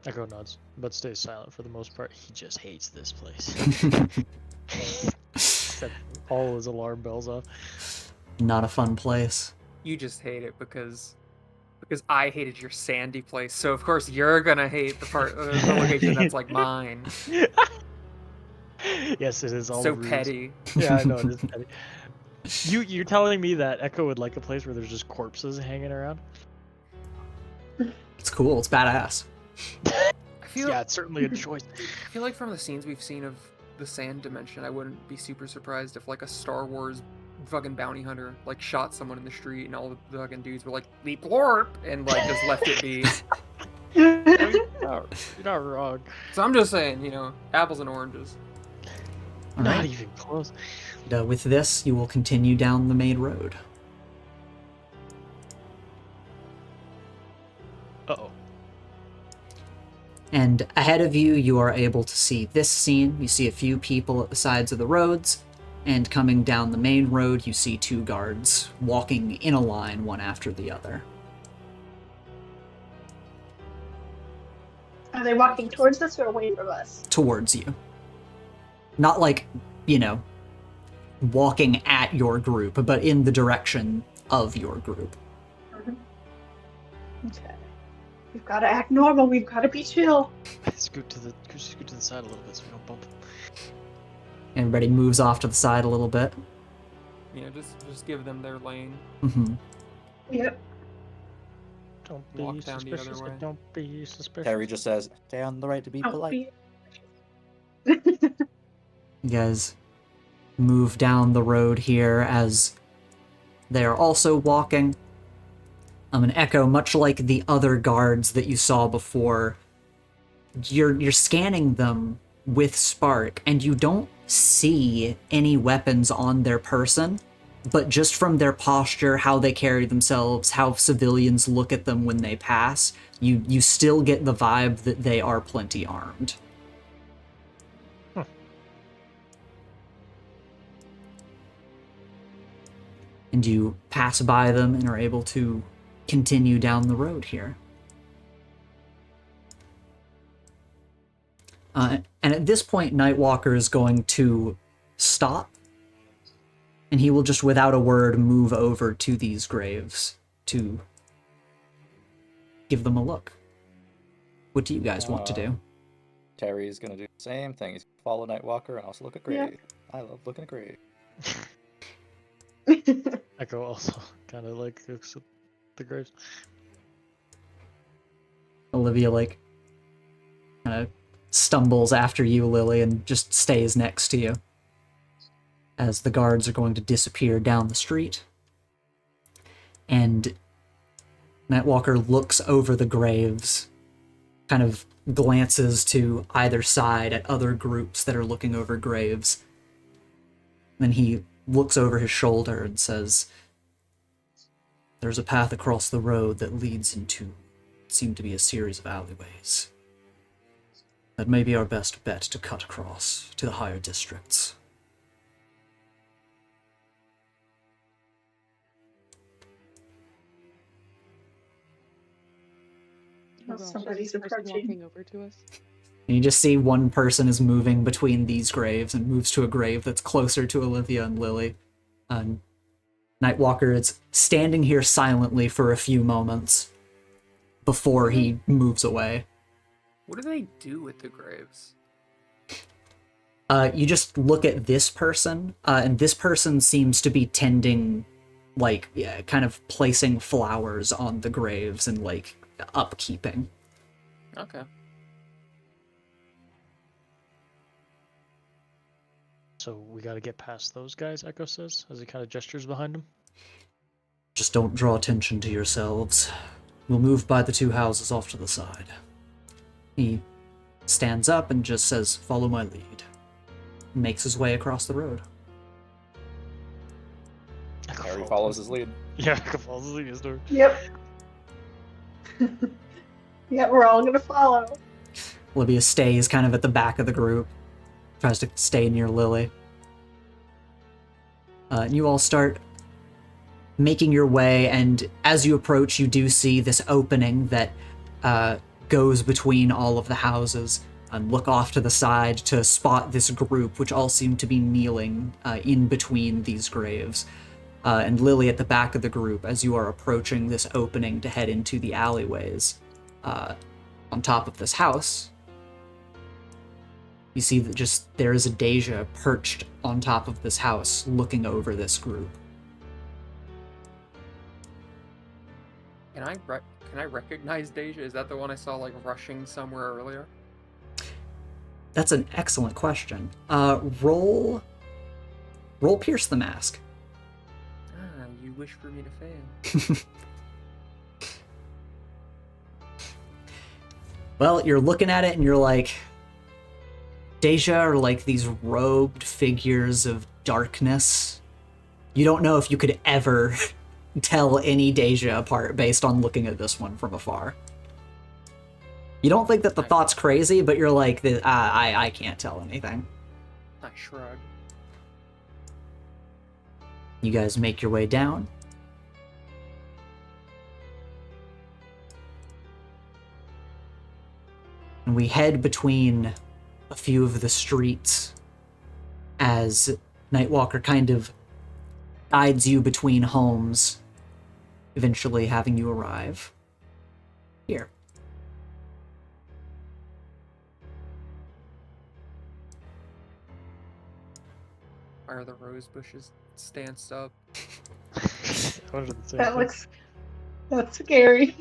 Speaker 6: Echo nods, but stays silent for the most part. He just hates this place. Set all his alarm bells off.
Speaker 1: Not a fun place.
Speaker 3: You just hate it because I hated your sandy place, so of course you're gonna hate the location that's like mine.
Speaker 6: Yes, it is all
Speaker 3: So
Speaker 6: ruse.
Speaker 3: petty.
Speaker 6: Yeah, I know it is petty. You're telling me that Echo would like a place where there's just corpses hanging around?
Speaker 1: It's cool. It's badass.
Speaker 6: Yeah, it's certainly a choice.
Speaker 3: I feel like from the scenes we've seen of the sand dimension, I wouldn't be super surprised if like a Star Wars fucking bounty hunter like shot someone in the street and all the fucking dudes were like "Leap Lorp" and like just left it be.
Speaker 6: You're not wrong.
Speaker 3: So I'm just saying, apples and oranges.
Speaker 1: All
Speaker 6: Not
Speaker 1: right.
Speaker 6: even close.
Speaker 1: And, with this, you will continue down the main road.
Speaker 6: Uh-oh.
Speaker 1: And ahead of you, you are able to see this scene. You see a few people at the sides of the roads, and coming down the main road, you see two guards walking in a line, one after the other.
Speaker 7: Are they walking towards us or away from us?
Speaker 1: Towards you. Not like, walking at your group, but in the direction of your group.
Speaker 7: Okay. We've got to act normal. We've got to be chill.
Speaker 6: Scoot to the side a little bit so we don't bump him.
Speaker 1: Everybody moves off to the side a little bit.
Speaker 3: Yeah, just give them their lane.
Speaker 1: Mm-hmm.
Speaker 7: Yep.
Speaker 6: Don't
Speaker 3: Walk
Speaker 6: be
Speaker 3: down the other
Speaker 6: suspicious.
Speaker 3: way.
Speaker 6: Don't be suspicious.
Speaker 4: Terry just says, "Stay on the right to be polite."
Speaker 1: You guys move down the road here as they are also walking. An Echo, much like the other guards that you saw before, you're scanning them with Spark, and you don't see any weapons on their person, but just from their posture, how they carry themselves, how civilians look at them when they pass, you still get the vibe that they are plenty armed. And you pass by them and are able to continue down the road here. And at this point, Nightwalker is going to stop, and he will just, without a word, move over to these graves to give them a look. What do you guys want to do?
Speaker 4: Terry's gonna do the same thing. He's gonna follow Nightwalker and also look at grave.
Speaker 7: Yeah.
Speaker 4: I love looking at grave.
Speaker 6: Echo also kind of like looks at the graves.
Speaker 1: Olivia, kind of stumbles after you, Lily, and just stays next to you as the guards are going to disappear down the street. And Nightwalker looks over the graves, kind of glances to either side at other groups that are looking over graves. Then he looks over his shoulder and says, "There's a path across the road that leads into what seem to be a series of alleyways. That may be our best bet to cut across to the higher districts."
Speaker 5: Oh gosh,
Speaker 7: Somebody's
Speaker 5: is this person
Speaker 7: approaching.
Speaker 5: walking over to us.
Speaker 1: And you just see one person is moving between these graves and moves to a grave that's closer to Olivia and Lily. And Nightwalker is standing here silently for a few moments before he moves away.
Speaker 3: What do they do with the graves?
Speaker 1: You just look at this person, and this person seems to be tending, kind of placing flowers on the graves and, upkeeping.
Speaker 3: Okay.
Speaker 6: So we gotta get past those guys, Echo says, as he kind of gestures behind him.
Speaker 1: Just don't draw attention to yourselves. We'll move by the two houses off to the side. He stands up and just says, "Follow my lead." Makes his way across the road.
Speaker 4: Terry follows his lead.
Speaker 6: Yeah, Echo follows his lead. His door.
Speaker 7: Yep. Yeah, we're all gonna follow.
Speaker 1: Olivia stays kind of at the back of the group, tries to stay near Lily. And you all start making your way, and as you approach, you do see this opening that goes between all of the houses, and look off to the side to spot this group, which all seem to be kneeling in between these graves. And Lily at the back of the group, as you are approaching this opening to head into the alleyways. On top of this house, you see that there is a Dey'ja perched on top of this house, looking over this group.
Speaker 3: Can I recognize Dey'ja? Is that the one I saw rushing somewhere earlier?
Speaker 1: That's an excellent question. Roll Pierce the Mask.
Speaker 3: Ah, you wish for me to fail.
Speaker 1: Well, you're looking at it and you're like, Dey'ja are like these robed figures of darkness. You don't know if you could ever tell any Dey'ja apart based on looking at this one from afar. You don't think that the thought's crazy, but you're like, I can't tell anything.
Speaker 3: I shrug.
Speaker 1: You guys make your way down. And we head between a few of the streets as Nightwalker kind of guides you between homes, eventually having you arrive here.
Speaker 3: Are the rose bushes stanced up?
Speaker 6: What did it say?
Speaker 7: That's scary.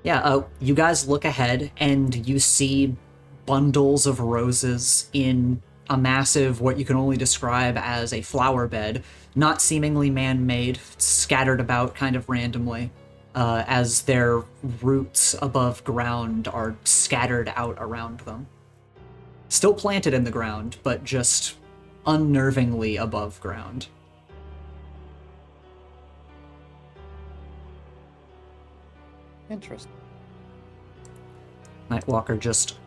Speaker 1: Yeah, you guys look ahead and you see bundles of roses in a massive, what you can only describe as a flower bed, not seemingly man-made, scattered about kind of randomly, as their roots above ground are scattered out around them. Still planted in the ground, but just unnervingly above ground.
Speaker 4: Interesting.
Speaker 1: Nightwalker just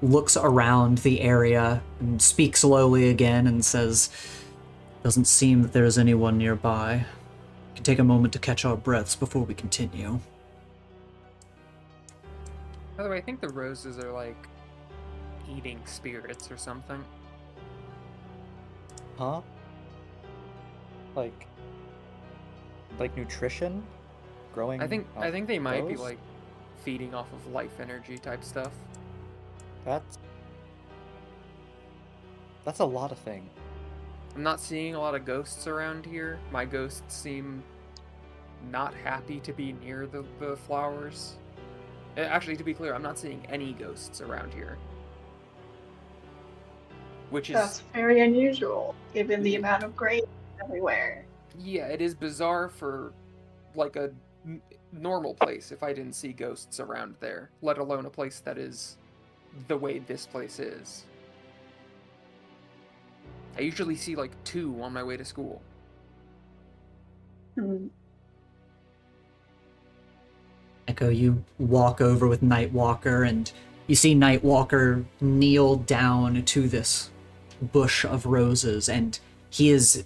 Speaker 1: looks around the area and speaks slowly again and says, "Doesn't seem that there's anyone nearby. We can take a moment to catch our breaths before we continue."
Speaker 3: By the way, I think the roses are like eating spirits or something.
Speaker 4: Huh? Like nutrition? Growing?
Speaker 3: I think
Speaker 4: off
Speaker 3: they might be
Speaker 4: those?
Speaker 3: like feeding off of life energy type stuff.
Speaker 4: That's a lot of things.
Speaker 3: I'm not seeing a lot of ghosts around here. My ghosts seem not happy to be near the flowers. Actually, to be clear, I'm not seeing any ghosts around here. Which is...
Speaker 7: That's very unusual, given the amount of graves everywhere.
Speaker 3: Yeah, it is bizarre for like a normal place if I didn't see ghosts around there, let alone a place that is the way this place is. I usually see like 2 on my way to school.
Speaker 1: Echo, you walk over with Nightwalker, and you see Nightwalker kneel down to this bush of roses, and he is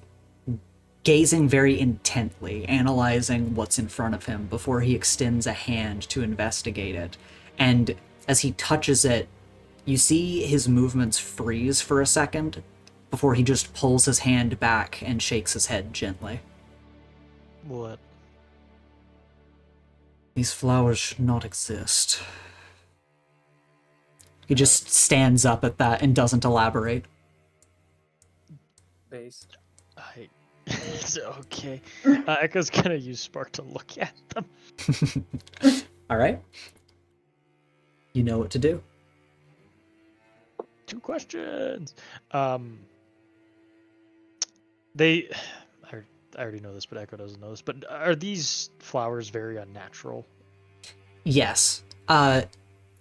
Speaker 1: gazing very intently, analyzing what's in front of him before he extends a hand to investigate it. And as he touches it, you see his movements freeze for a second before he just pulls his hand back and shakes his head gently.
Speaker 6: What?
Speaker 1: These flowers should not exist. He just stands up at that and doesn't elaborate.
Speaker 3: Base.
Speaker 6: It's okay. Echo's gonna use Spark to look at them.
Speaker 1: Alright. You know what to do.
Speaker 6: 2 questions. I already know this, but Echo doesn't know this. But are these flowers very unnatural?
Speaker 1: Yes.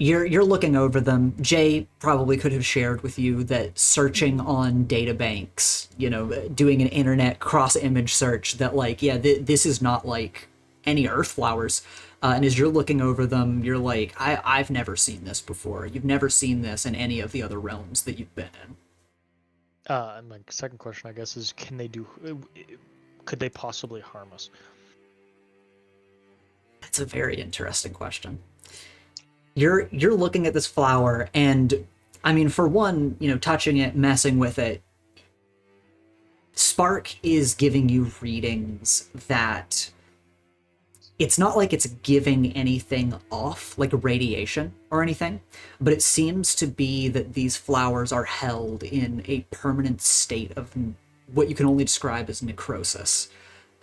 Speaker 1: You're looking over them. Jay probably could have shared with you that searching on databanks, doing an internet cross-image search, that this is not like any earth flowers. And as you're looking over them, you're like, I've never seen this before. You've never seen this in any of the other realms that you've been in.
Speaker 6: And my second question, I guess, is could they possibly harm us?
Speaker 1: That's a very interesting question. You're looking at this flower, and I mean, for one, touching it, messing with it, Spark is giving you readings that it's not like it's giving anything off, like radiation or anything, but it seems to be that these flowers are held in a permanent state of what you can only describe as necrosis.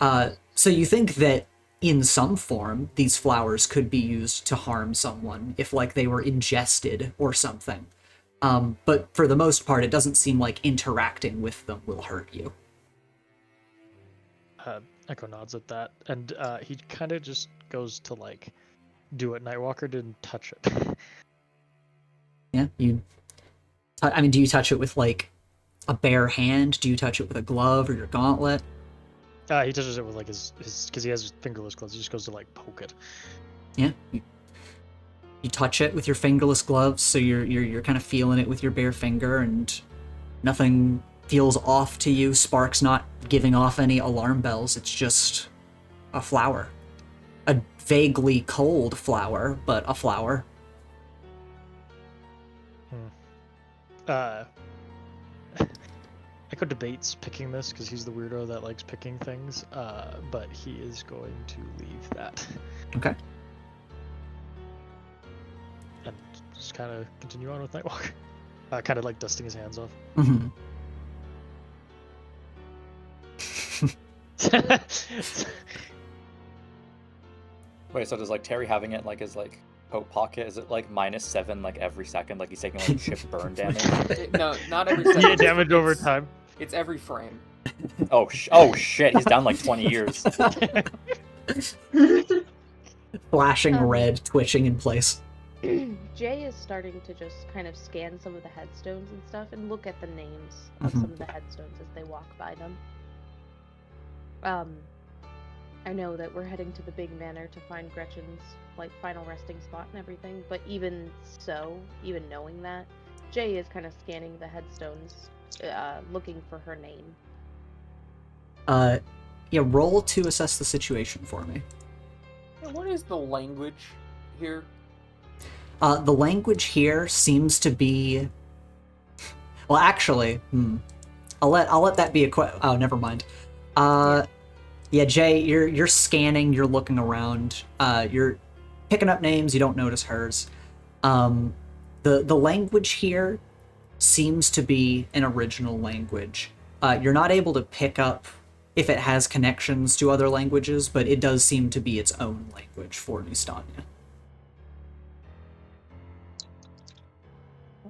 Speaker 1: So you think that in some form, these flowers could be used to harm someone if they were ingested or something. But for the most part, it doesn't seem like interacting with them will hurt you.
Speaker 6: Echo nods at that, and he kind of just goes to do it. Nightwalker didn't touch it.
Speaker 1: Yeah, do you touch it with a bare hand? Do you touch it with a glove or your gauntlet?
Speaker 6: He touches it with his because he has fingerless gloves. He just goes to poke it.
Speaker 1: Yeah, you touch it with your fingerless gloves, so you're kind of feeling it with your bare finger, and nothing feels off to you. Spark's not giving off any alarm bells. It's just a flower, a vaguely cold flower, but a flower.
Speaker 6: Echo debates picking this because he's the weirdo that likes picking things, but he is going to leave that.
Speaker 1: Okay.
Speaker 6: And just kind of continue on with Nightwalker. Kind of like dusting his hands off.
Speaker 1: Mm-hmm.
Speaker 4: Wait, so does like Terry having it like his like coat pocket? Is it like -7 like every second? Like he's taking like chip burn damage?
Speaker 3: No, not every second.
Speaker 6: Yeah, damage over time.
Speaker 3: It's every frame.
Speaker 4: Oh shit! He's down like 20 years.
Speaker 1: Flashing red, twitching in place.
Speaker 5: Jay is starting to just kind of scan some of the headstones and stuff and look at the names of
Speaker 1: Mhm.
Speaker 5: some of the headstones as they walk by them. I know that we're heading to the big manor to find Gretchen's like final resting spot and everything, but even so, even knowing that, Jay is kind of scanning the headstones, looking for her name.
Speaker 1: Yeah, roll to assess the situation for me.
Speaker 3: Yeah, what is the language here?
Speaker 1: The language here seems to be. Well, actually, I'll let that be a oh, never mind. Yeah, Jay, you're scanning, you're looking around, you're picking up names. You don't notice hers. The language here seems to be an original language. You're not able to pick up if it has connections to other languages, but it does seem to be its own language for Nistania.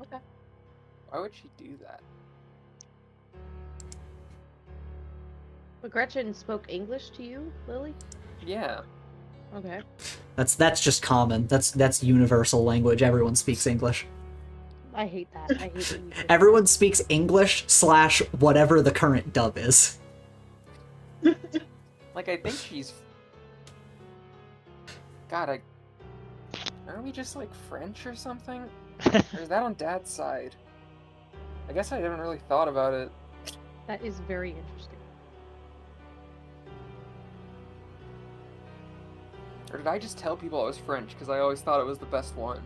Speaker 5: Okay.
Speaker 3: Why would she do that?
Speaker 5: But Gretchen spoke English to you, Lily?
Speaker 3: Yeah.
Speaker 5: Okay.
Speaker 1: That's just common. That's universal language. Everyone speaks English.
Speaker 5: I hate that. I hate that you did
Speaker 1: Everyone speaks English / whatever the current dub is.
Speaker 3: Like, I think she's... God, aren't we just, like, French or something? Or is that on Dad's side? I guess I haven't really thought about it.
Speaker 5: That is very interesting.
Speaker 3: Or did I just tell people I was French because I always thought it was the best one?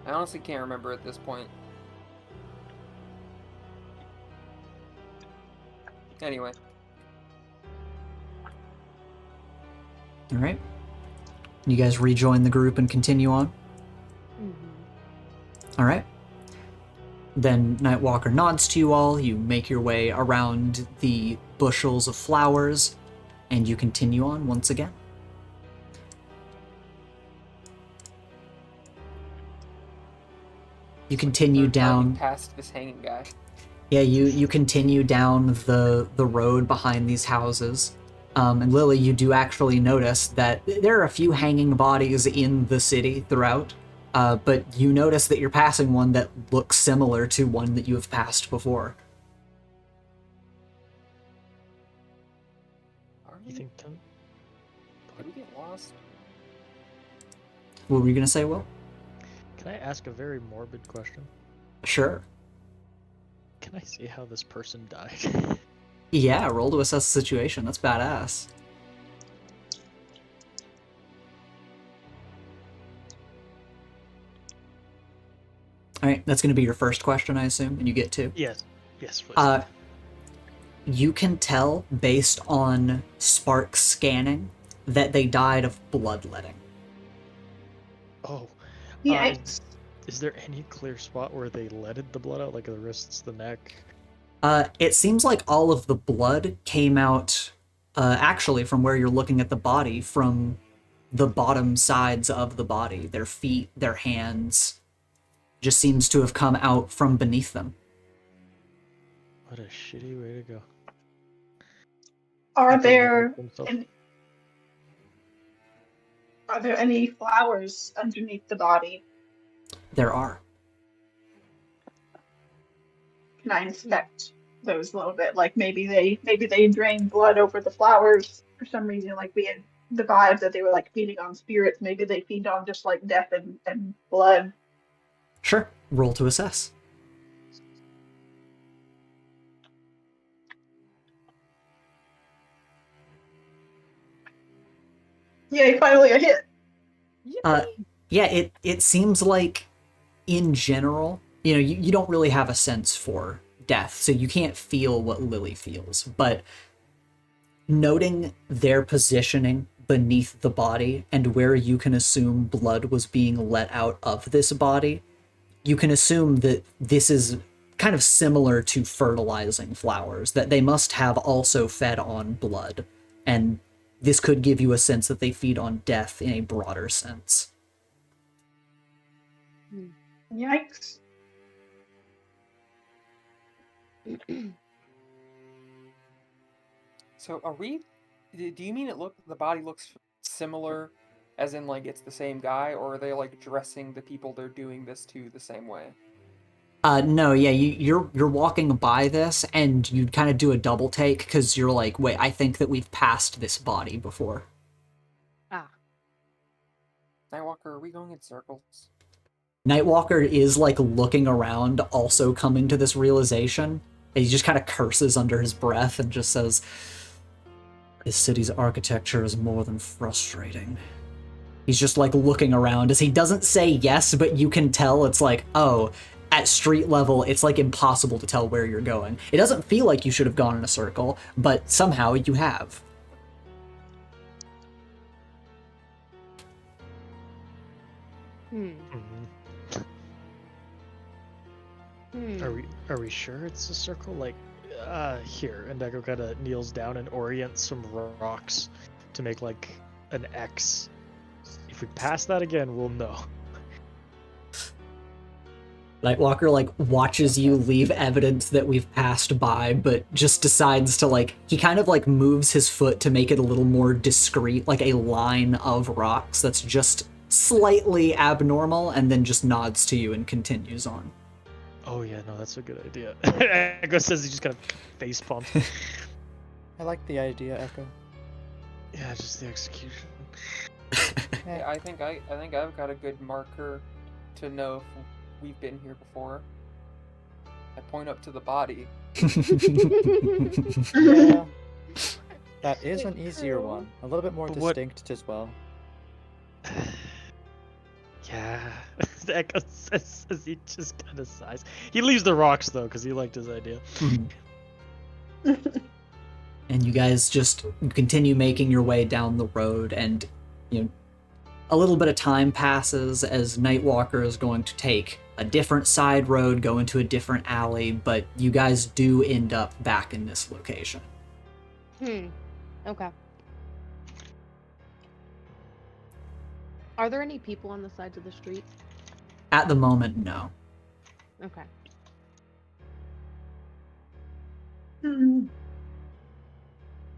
Speaker 3: I honestly can't remember at this point. Anyway.
Speaker 1: All right. You guys rejoin the group and continue on.
Speaker 5: Mm-hmm.
Speaker 1: All right. Then Nightwalker nods to you all. You make your way around the bushels of flowers, and you continue on once again. You continue down.
Speaker 3: Past this hanging guy.
Speaker 1: Yeah, you continue down the road behind these houses. And Lily, you do actually notice that there are a few hanging bodies in the city throughout, but you notice that you're passing one that looks similar to one that you have passed before.
Speaker 6: You think Tim?
Speaker 3: Did we get lost?
Speaker 1: What were you going to say, Will?
Speaker 6: Can I ask a very morbid question?
Speaker 1: Sure.
Speaker 6: Can I see how this person died?
Speaker 1: Yeah, roll to assess the situation. That's badass. Alright, that's going to be your first question, I assume, and you get two.
Speaker 6: Yes, please.
Speaker 1: You can tell, based on Spark scanning, that they died of bloodletting.
Speaker 6: Oh.
Speaker 7: Yikes.
Speaker 6: Is there any clear spot where they letted the blood out, like the wrists, the neck?
Speaker 1: It seems like all of the blood came out, actually, from where you're looking at the body, from the bottom sides of the body. Their feet, their hands, just seems to have come out from beneath them.
Speaker 6: What a shitty way to go.
Speaker 7: Are
Speaker 6: Nothing
Speaker 7: there
Speaker 6: like himself.
Speaker 7: any flowers underneath the body?
Speaker 1: There are.
Speaker 7: Can I inspect those a little bit? Like maybe they drain blood over the flowers for some reason. Like we had the vibe that they were like feeding on spirits. Maybe they feed on just like death and blood.
Speaker 1: Sure. Roll to assess.
Speaker 7: Yay! Finally a hit.
Speaker 1: Yeah, it seems like in general, you don't really have a sense for death, so you can't feel what Lily feels. But noting their positioning beneath the body and where you can assume blood was being let out of this body, you can assume that this is kind of similar to fertilizing flowers, that they must have also fed on blood. And this could give you a sense that they feed on death in a broader sense.
Speaker 7: Yikes.
Speaker 3: So are we? Do you mean the body looks similar, as in like it's the same guy, or are they like dressing the people they're doing this to the same way?
Speaker 1: No, yeah, you're walking by this, and you kind of do a double take because you're like, wait, I think that we've passed this body before.
Speaker 5: Ah.
Speaker 3: Nightwalker, are we going in circles?
Speaker 1: Nightwalker is like looking around, also coming to this realization, and he just kind of curses under his breath and just says, "This city's architecture is more than frustrating." He's just like looking around as he doesn't say yes, but you can tell it's like, oh, at street level, it's like impossible to tell where you're going. It doesn't feel like you should have gone in a circle, but somehow you have.
Speaker 6: Are we sure it's a circle? Like, here. And Echo kind of kneels down and orients some rocks to make like an X. If we pass that again, we'll know.
Speaker 1: Nightwalker like watches you leave evidence that we've passed by, but just decides to like, he kind of like moves his foot to make it a little more discreet, like a line of rocks that's just slightly abnormal, and then just nods to you and continues on.
Speaker 6: Oh yeah, no, that's a good idea. Echo says he just kind of face palms.
Speaker 4: I like the idea, Echo.
Speaker 6: Yeah, just the execution.
Speaker 3: Yeah, I think I've got a good marker to know if we've been here before. I point up to the body.
Speaker 4: Yeah. That is an easier
Speaker 5: True.
Speaker 4: one. A little bit more
Speaker 6: But what-
Speaker 4: distinct as well.
Speaker 6: Yeah, Echo says as he just kind of sighs. He leaves the rocks though, because he liked his idea.
Speaker 1: And you guys just continue making your way down the road, and a little bit of time passes as Nightwalker is going to take a different side road, go into a different alley, but you guys do end up back in this location.
Speaker 5: Okay. Are there any people on the sides of the street?
Speaker 1: At the moment, no.
Speaker 5: Okay.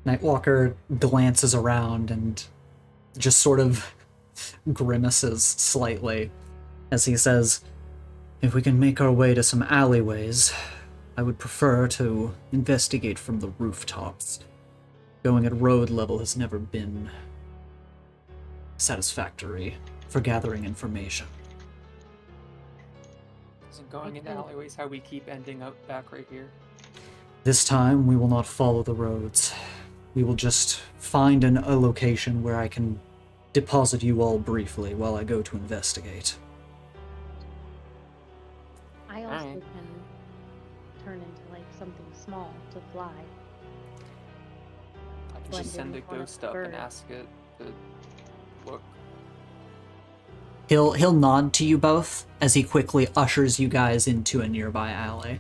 Speaker 1: Nightwalker glances around and just sort of grimaces slightly as he says, "If we can make our way to some alleyways, I would prefer to investigate from the rooftops. Going at road level has never been satisfactory for gathering information."
Speaker 3: Isn't going into alleyways how we keep ending up back right here?
Speaker 1: This time, we will not follow the roads. We will just find a location where I can deposit you all briefly while I go to investigate.
Speaker 5: I also
Speaker 3: Alright.
Speaker 5: can turn into like something small to fly.
Speaker 3: I can
Speaker 5: Blend
Speaker 3: just send
Speaker 5: in
Speaker 3: a
Speaker 5: with one of
Speaker 3: ghost
Speaker 5: the
Speaker 3: up and
Speaker 5: birds.
Speaker 3: ask it to look.
Speaker 1: He'll nod to you both as he quickly ushers you guys into a nearby alley.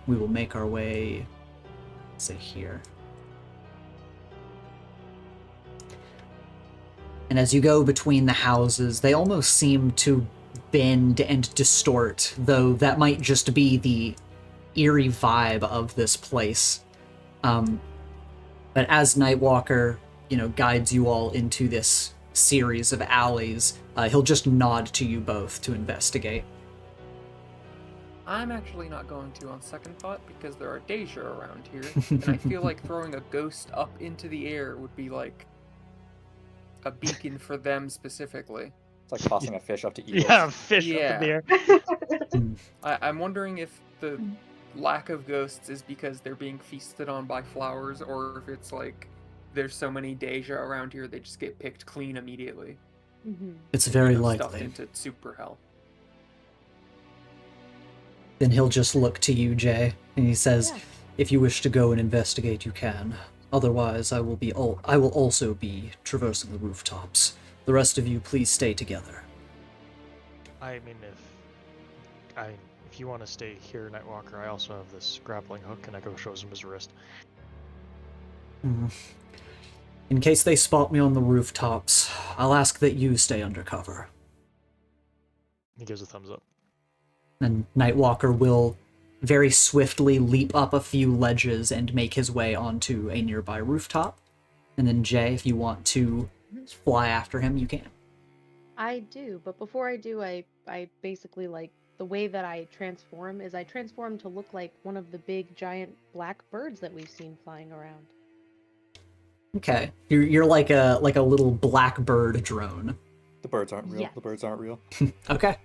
Speaker 1: We will make our way, say, here. And as you go between the houses, they almost seem to bend and distort, though that might just be the eerie vibe of this place. But as Nightwalker, guides you all into this series of alleys, he'll just nod to you both to investigate.
Speaker 3: I'm actually not going to on second thought because there are Dey'ja around here, and I feel like throwing a ghost up into the air would be like a beacon for them specifically.
Speaker 4: It's like tossing a fish up to eagles.
Speaker 6: Yeah, fish up in the air.
Speaker 3: I'm wondering if the lack of ghosts is because they're being feasted on by flowers, or if it's like there's so many Dey'ja around here they just get picked clean immediately.
Speaker 1: It's very
Speaker 3: Stuffed
Speaker 1: likely.
Speaker 3: into super hell.
Speaker 1: Then he'll just look to you, Jay, and he says,
Speaker 5: Yeah.
Speaker 1: if you wish to go and investigate, you can. Otherwise, I will also be traversing the rooftops. The rest of you, please stay together.
Speaker 6: I mean, if you want to stay here, Nightwalker, I also have this grappling hook, and Echo shows him his wrist.
Speaker 1: In case they spot me on the rooftops, I'll ask that you stay undercover.
Speaker 6: He gives a thumbs up.
Speaker 1: And Nightwalker will very swiftly leap up a few ledges and make his way onto a nearby rooftop. And then Jay, if you want to fly after him, you can.
Speaker 5: I do, but before I do, I basically, like, the way that I transform is I transform to look like one of the big giant black birds that we've seen flying around.
Speaker 1: Okay. You're like a little black bird drone.
Speaker 4: The birds aren't real.
Speaker 5: Yes.
Speaker 4: The birds aren't real.
Speaker 1: Okay.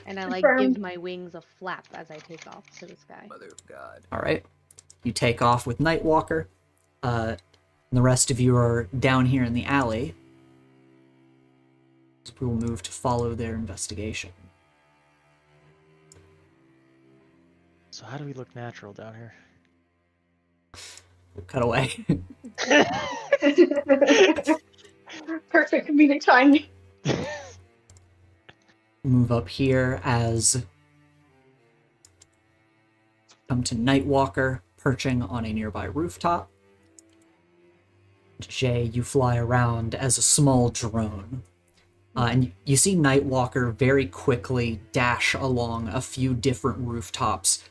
Speaker 5: And I, like,
Speaker 7: Confirmed.
Speaker 5: give my wings a flap as I take off to the sky.
Speaker 2: Mother of God.
Speaker 1: All right. You take off with Nightwalker. And the rest of you are down here in the alley. So we will move to follow their investigation.
Speaker 6: So how do we look natural down here?
Speaker 1: Cut away.
Speaker 7: Perfect comedic timing.
Speaker 1: Move up here as come to Nightwalker perching on a nearby rooftop. Jay, you fly around as a small drone. And you see Nightwalker very quickly dash along a few different rooftops,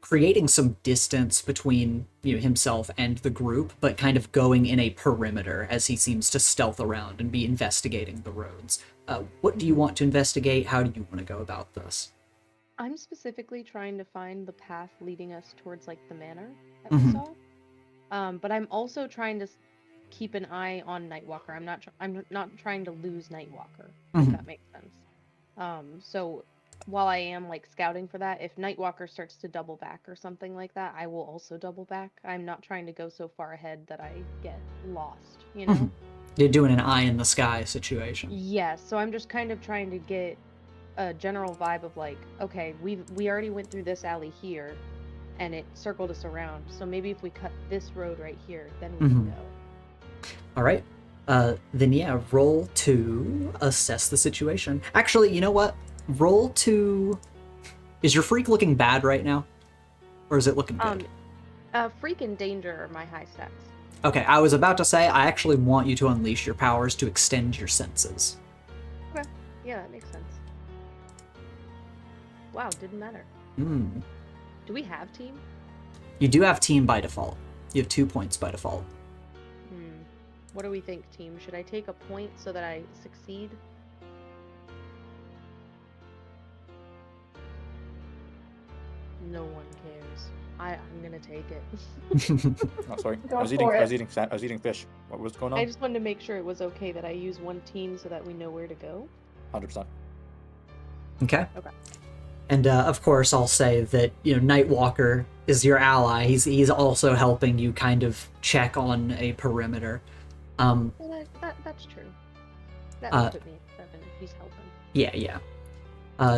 Speaker 1: creating some distance between himself and the group, but kind of going in a perimeter as he seems to stealth around and be investigating the roads. What do you want to investigate? How do you want to go about this?
Speaker 5: I'm specifically trying to find the path leading us towards, like, the manor that we saw. But I'm also trying to keep an eye on Nightwalker. I'm not trying to lose Nightwalker, if that makes sense. So while I am, like, scouting for that, if Nightwalker starts to double back or something like that, I will also double back. I'm not trying to go so far ahead that I get lost, you know?
Speaker 1: You're doing an eye in the sky situation.
Speaker 5: Yes, so I'm just kind of trying to get a general vibe of, like, okay, we already went through this alley here, and it circled us around, so maybe if we cut this road right here, then we can go.
Speaker 1: All right. Then yeah, roll to assess the situation. Actually, you know what? Roll to... Is your freak looking bad right now? Or is it looking good?
Speaker 5: Freak and danger are my high stats.
Speaker 1: Okay, I was about to say, I actually want you to unleash your powers to extend your senses.
Speaker 5: Okay, yeah, that makes sense. Wow, didn't matter. Do we have team?
Speaker 1: You do have team by default. You have 2 points by default.
Speaker 5: What do we think, team? Should I take a point so that I succeed? No one cares. I'm gonna take it.
Speaker 4: Oh, sorry.
Speaker 7: Go
Speaker 4: I was
Speaker 7: for it.
Speaker 4: eating fish. What was going
Speaker 5: I
Speaker 4: on?
Speaker 5: just wanted to make sure it was okay that I use one team so that we know where to go.
Speaker 4: 100%.
Speaker 1: Okay.
Speaker 5: Okay.
Speaker 1: And of course, I'll say that Nightwalker is your ally. He's also helping you kind of check on a perimeter.
Speaker 5: Well, that's true. That would put me at 7 if he's helping.
Speaker 1: Yeah.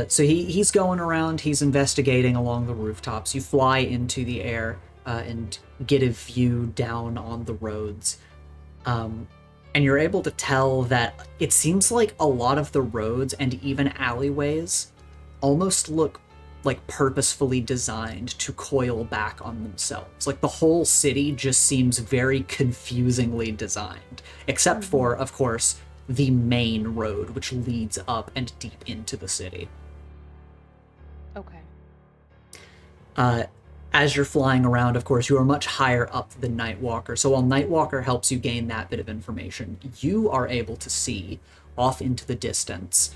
Speaker 1: So he's going around. He's investigating along the rooftops. You fly into the air and get a view down on the roads. And you're able to tell that it seems like a lot of the roads and even alleyways almost look like purposefully designed to coil back on themselves. Like the whole city just seems very confusingly designed, except for, of course, the main road, which leads up and deep into the city.
Speaker 5: Okay.
Speaker 1: As you're flying around, of course, you are much higher up than Nightwalker, so while Nightwalker helps you gain that bit of information, you are able to see off into the distance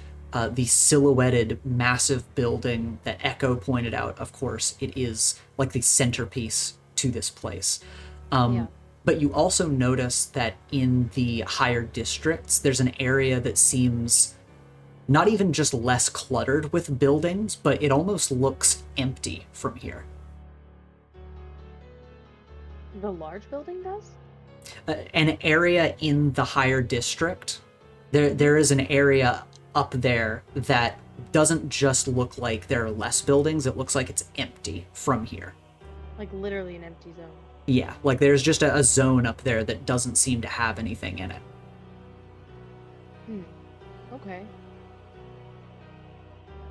Speaker 1: the silhouetted massive building that Echo pointed out. Of course, it is like the centerpiece to this place. But you also notice that in the higher districts, there's an area that seems not even just less cluttered with buildings, but it almost looks empty from here.
Speaker 5: The large building does?
Speaker 1: An area in the higher district there is an area up there that doesn't just look like there are less buildings, it looks like it's empty from here.
Speaker 5: Like literally an empty zone.
Speaker 1: Yeah, like there's just a zone up there that doesn't seem to have anything in it.
Speaker 5: Okay.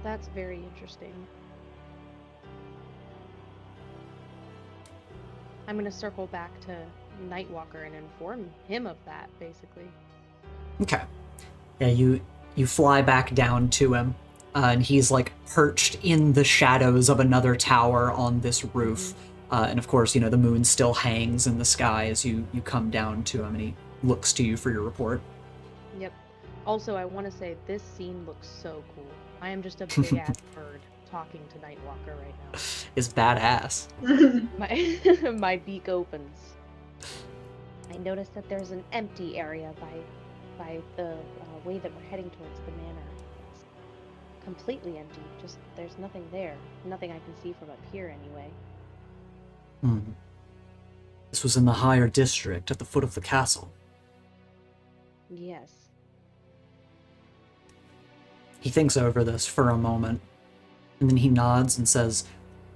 Speaker 5: That's very interesting. I'm gonna circle back to Nightwalker and inform him of that, basically.
Speaker 1: Okay. Yeah, you fly back down to him, and he's like perched in the shadows of another tower on this roof. And of course, the moon still hangs in the sky as you come down to him, and he looks to you for your report.
Speaker 5: Yep. Also, I want to say this scene looks so cool. I am just a big ass bird talking to Nightwalker right now.
Speaker 1: It's badass.
Speaker 5: My beak opens. I noticed that there's an empty area by the way that we're heading towards the manor. It's completely empty. Just there's nothing there. Nothing I can see from up here anyway.
Speaker 1: This was in the higher district at the foot of the castle.
Speaker 5: Yes.
Speaker 1: He thinks over this for a moment, and then he nods and says,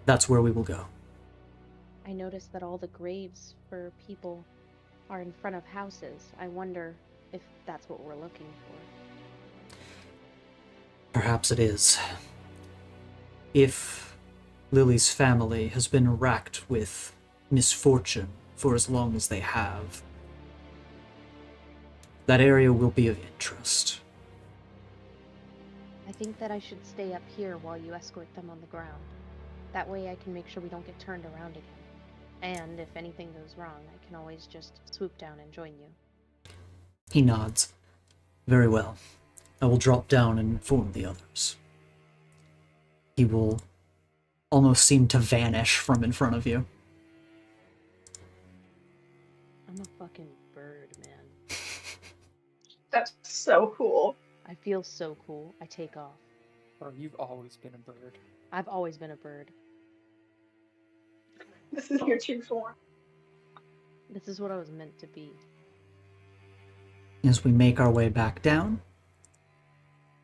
Speaker 1: "That's where we will go."
Speaker 5: I noticed that all the graves for people are in front of houses. I wonder if that's what we're looking for.
Speaker 1: Perhaps it is. If Lily's family has been racked with misfortune for as long as they have, that area will be of interest.
Speaker 5: I think that I should stay up here while you escort them on the ground. That way I can make sure we don't get turned around again. And if anything goes wrong, I can always just swoop down and join you.
Speaker 1: He nods. Very well. I will drop down and inform the others. He will almost seem to vanish from in front of you.
Speaker 5: I'm a fucking bird, man.
Speaker 7: That's so cool.
Speaker 5: I feel so cool. I take off.
Speaker 3: Bro, you've always been a bird.
Speaker 5: I've always been a bird.
Speaker 7: This is your true form.
Speaker 5: This is what I was meant to be.
Speaker 1: As we make our way back down,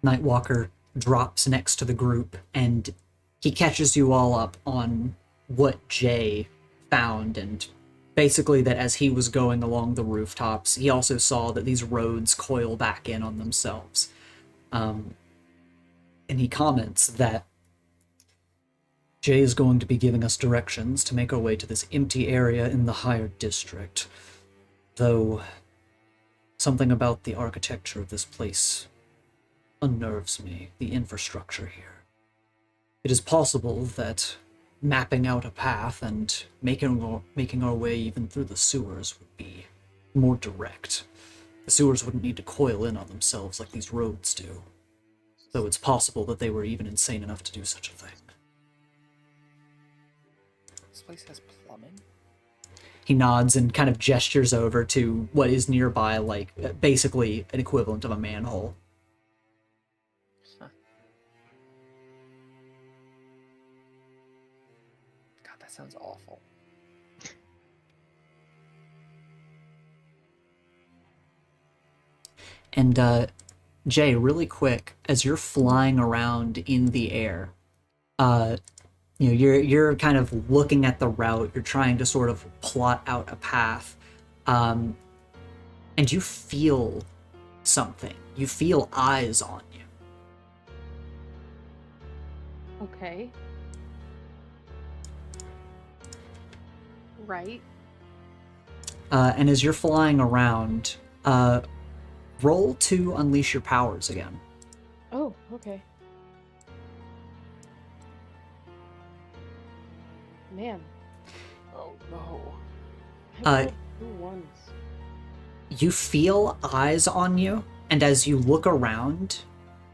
Speaker 1: Nightwalker drops next to the group, and he catches you all up on what Jay found, and basically that as he was going along the rooftops, he also saw that these roads coil back in on themselves. And he comments that Jay is going to be giving us directions to make our way to this empty area in the higher district, though something about the architecture of this place unnerves me, the infrastructure here. It is possible that mapping out a path and making our way even through the sewers would be more direct. The sewers wouldn't need to coil in on themselves like these roads do, though it's possible that they were even insane enough to do such a thing.
Speaker 3: This place has plumbing?
Speaker 1: He nods and kind of gestures over to what is nearby, like basically an equivalent of a manhole.
Speaker 3: Huh. God, that sounds awful.
Speaker 1: And Jay, really quick, as you're flying around in the air, you're kind of looking at the route, you're trying to sort of plot out a path, and you feel something. You feel eyes on you.
Speaker 5: Okay. Right.
Speaker 1: And as you're flying around, roll to unleash your powers again.
Speaker 5: Oh, okay. Man.
Speaker 3: Oh no.
Speaker 5: I rolled 2 ones.
Speaker 1: You feel eyes on you, and as you look around,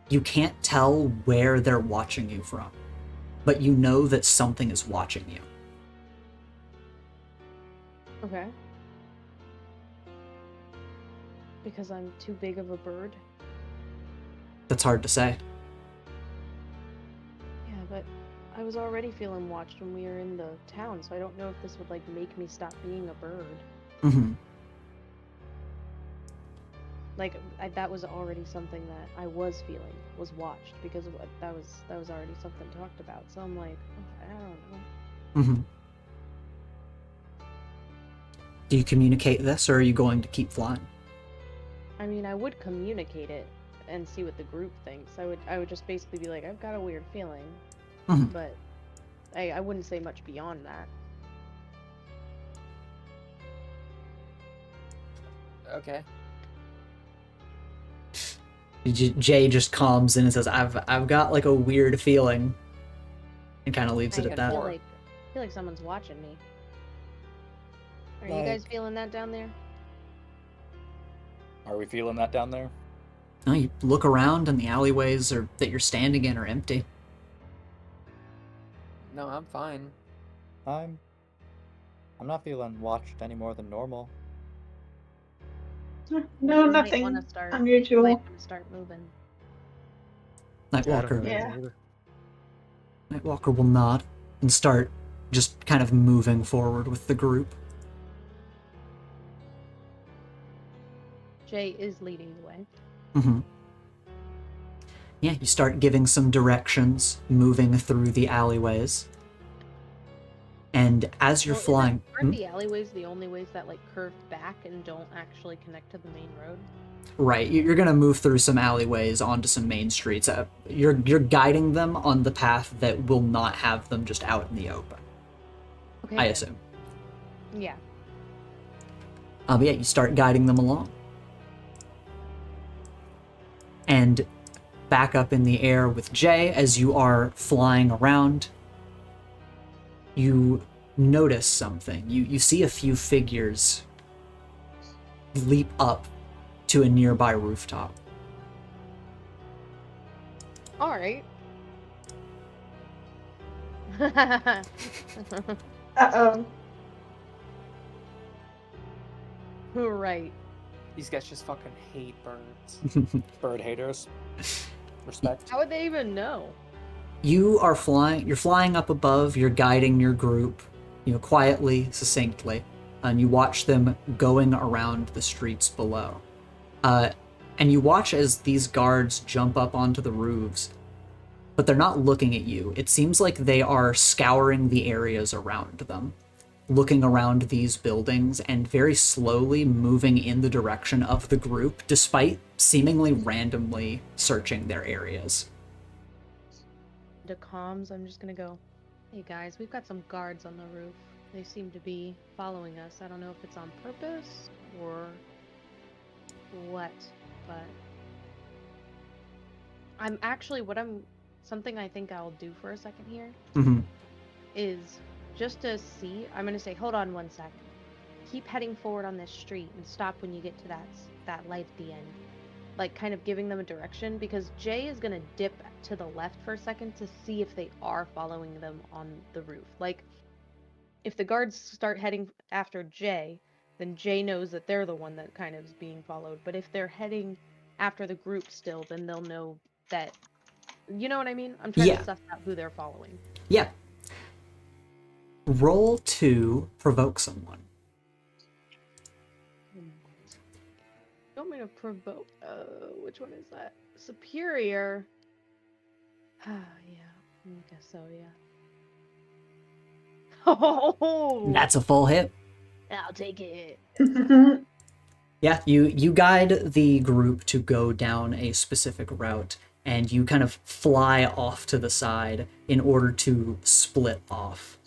Speaker 1: you can't tell where they're watching you from, but you know that something is watching you.
Speaker 5: Okay. Because I'm too big of a bird?
Speaker 1: That's hard to say.
Speaker 5: Yeah, but I was already feeling watched when we were in the town, so I don't know if this would, like, make me stop being a bird.
Speaker 1: Mm-hmm.
Speaker 5: Like that was already something that I was feeling was watched because of that was already something talked about. So I'm like, oh, I don't know.
Speaker 1: Mm-hmm. Do you communicate this, or are you going to keep flying?
Speaker 5: I mean, I would communicate it and see what the group thinks. I would just basically be like, I've got a weird feeling,
Speaker 1: Mhm.
Speaker 5: but I wouldn't say much beyond that.
Speaker 3: Okay.
Speaker 1: Jay just calms in and says, "I've got like a weird feeling," and kind of leaves it
Speaker 5: I
Speaker 1: at that.
Speaker 3: Four.
Speaker 5: feel like someone's watching me. Are you guys
Speaker 4: Like-
Speaker 5: feeling that down there?
Speaker 4: Are we feeling that down there?
Speaker 1: No, you look around, and the alleyways that you're standing in are empty.
Speaker 3: No, I'm fine.
Speaker 4: I'm not feeling watched any more than normal.
Speaker 7: No,
Speaker 5: You might
Speaker 7: nothing
Speaker 5: wanna start-
Speaker 7: unusual.
Speaker 5: Might want to start moving.
Speaker 6: I don't
Speaker 1: Nightwalker.
Speaker 6: know
Speaker 7: Yeah.
Speaker 6: either.
Speaker 1: Nightwalker will nod and start just kind of moving forward with the group.
Speaker 5: Jay is leading the way.
Speaker 1: Mm-hmm. Yeah, you start giving some directions, moving through the alleyways. And as you're
Speaker 5: Well,
Speaker 1: flying...
Speaker 5: Aren't the alleyways the only ways that like curve back and don't actually connect to the main road?
Speaker 1: Right, you're gonna move through some alleyways onto some main streets. You're guiding them on the path that will not have them just out in the open,
Speaker 5: Okay.
Speaker 1: I
Speaker 5: then.
Speaker 1: assume.
Speaker 5: Yeah.
Speaker 1: But yeah, you start guiding them along. And back up in the air with Jay, as you are flying around, you notice something. You see a few figures leap up to a nearby rooftop.
Speaker 5: All right.
Speaker 7: Uh-oh.
Speaker 5: Right.
Speaker 3: These guys just fucking hate birds.
Speaker 4: Bird haters. Respect.
Speaker 5: How would they even know?
Speaker 1: You're flying up above, you're guiding your group, quietly, succinctly, and you watch them going around the streets below. And you watch as these guards jump up onto the roofs, but they're not looking at you. It seems like they are scouring the areas around them, looking around these buildings, and very slowly moving in the direction of the group, despite seemingly randomly searching their areas.
Speaker 5: To comms, I'm just gonna go, hey guys, we've got some guards on the roof. They seem to be following us. I don't know if it's on purpose or what, but something I think I'll do for a second here
Speaker 1: Mm-hmm.
Speaker 5: is just to see, I'm gonna say, hold on one second. Keep heading forward on this street and stop when you get to that light at the end. Like, kind of giving them a direction, because Jay is gonna dip to the left for a second to see if they are following them on the roof. Like, if the guards start heading after Jay, then Jay knows that they're the one that kind of is being followed. But if they're heading after the group still, then they'll know that, you know what I mean? I'm trying to suss out who they're following.
Speaker 1: Yeah. Roll to provoke someone.
Speaker 5: You want me to provoke? Which one is that? Superior. Yeah, I guess so. Yeah. Oh,
Speaker 1: That's a full hit.
Speaker 5: I'll take it.
Speaker 1: Yeah, you guide the group to go down a specific route, and you kind of fly off to the side in order to split off.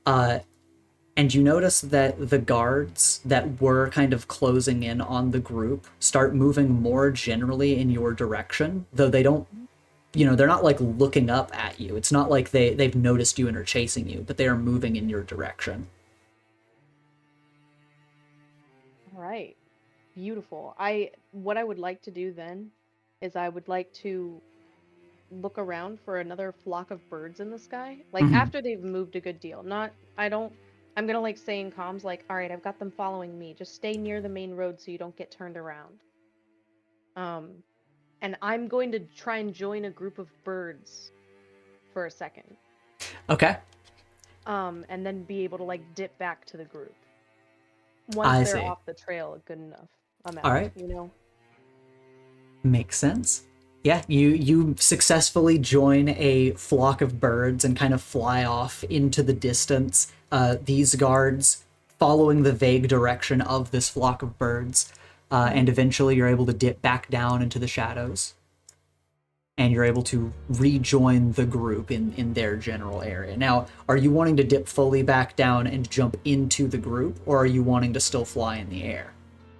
Speaker 1: And you notice that the guards that were kind of closing in on the group start moving more generally in your direction, though they don't, they're not like looking up at you. It's not like they've noticed you and are chasing you, but they are moving in your direction.
Speaker 5: All right. Beautiful. What I would like to do then is I would like to look around for another flock of birds in the sky. Like,
Speaker 1: Mhm.
Speaker 5: after they've moved a good deal. I'm gonna like say in comms, like, all right, I've got them following me. Just stay near the main road so you don't get turned around. And I'm going to try and join a group of birds for a second.
Speaker 1: Okay.
Speaker 5: And then be able to like dip back to the group. Once
Speaker 1: I
Speaker 5: they're
Speaker 1: see.
Speaker 5: off the trail good enough amount,
Speaker 1: All right.
Speaker 5: you know?
Speaker 1: Makes sense. Yeah, you successfully join a flock of birds and kind of fly off into the distance. These guards following the vague direction of this flock of birds, and eventually you're able to dip back down into the shadows. And you're able to rejoin the group in their general area. Now, are you wanting to dip fully back down and jump into the group, or are you wanting to still fly in the air?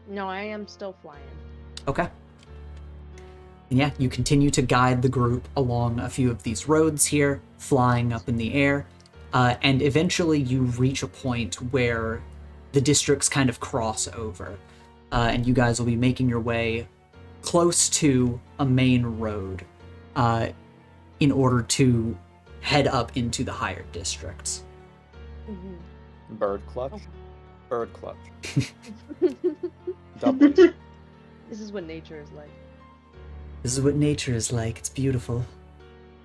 Speaker 5: No, I am still flying.
Speaker 1: Okay. And yeah, you continue to guide the group along a few of these roads here, flying up in the air, and eventually you reach a point where the districts kind of cross over, and you guys will be making your way close to a main road in order to head up into the higher districts.
Speaker 5: Mm-hmm.
Speaker 4: Bird clutch.
Speaker 5: Oh.
Speaker 4: Bird clutch. Double.
Speaker 5: This is what nature is like.
Speaker 1: This is what nature is like. It's beautiful.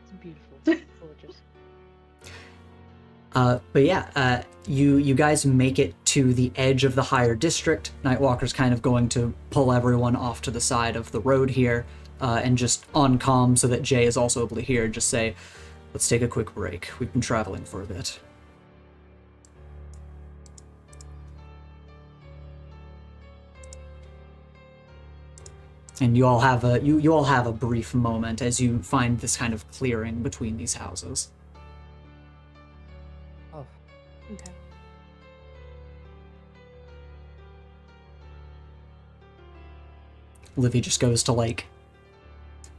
Speaker 5: It's beautiful. Gorgeous.
Speaker 1: But yeah, you guys make it to the edge of the higher district. Nightwalker's kind of going to pull everyone off to the side of the road here, and just on comm so that Jay is also able to hear, just say, let's take a quick break. We've been traveling for a bit. And you all have a brief moment as you find this kind of clearing between these houses.
Speaker 4: Oh,
Speaker 5: Okay.
Speaker 1: Livy just goes to, like,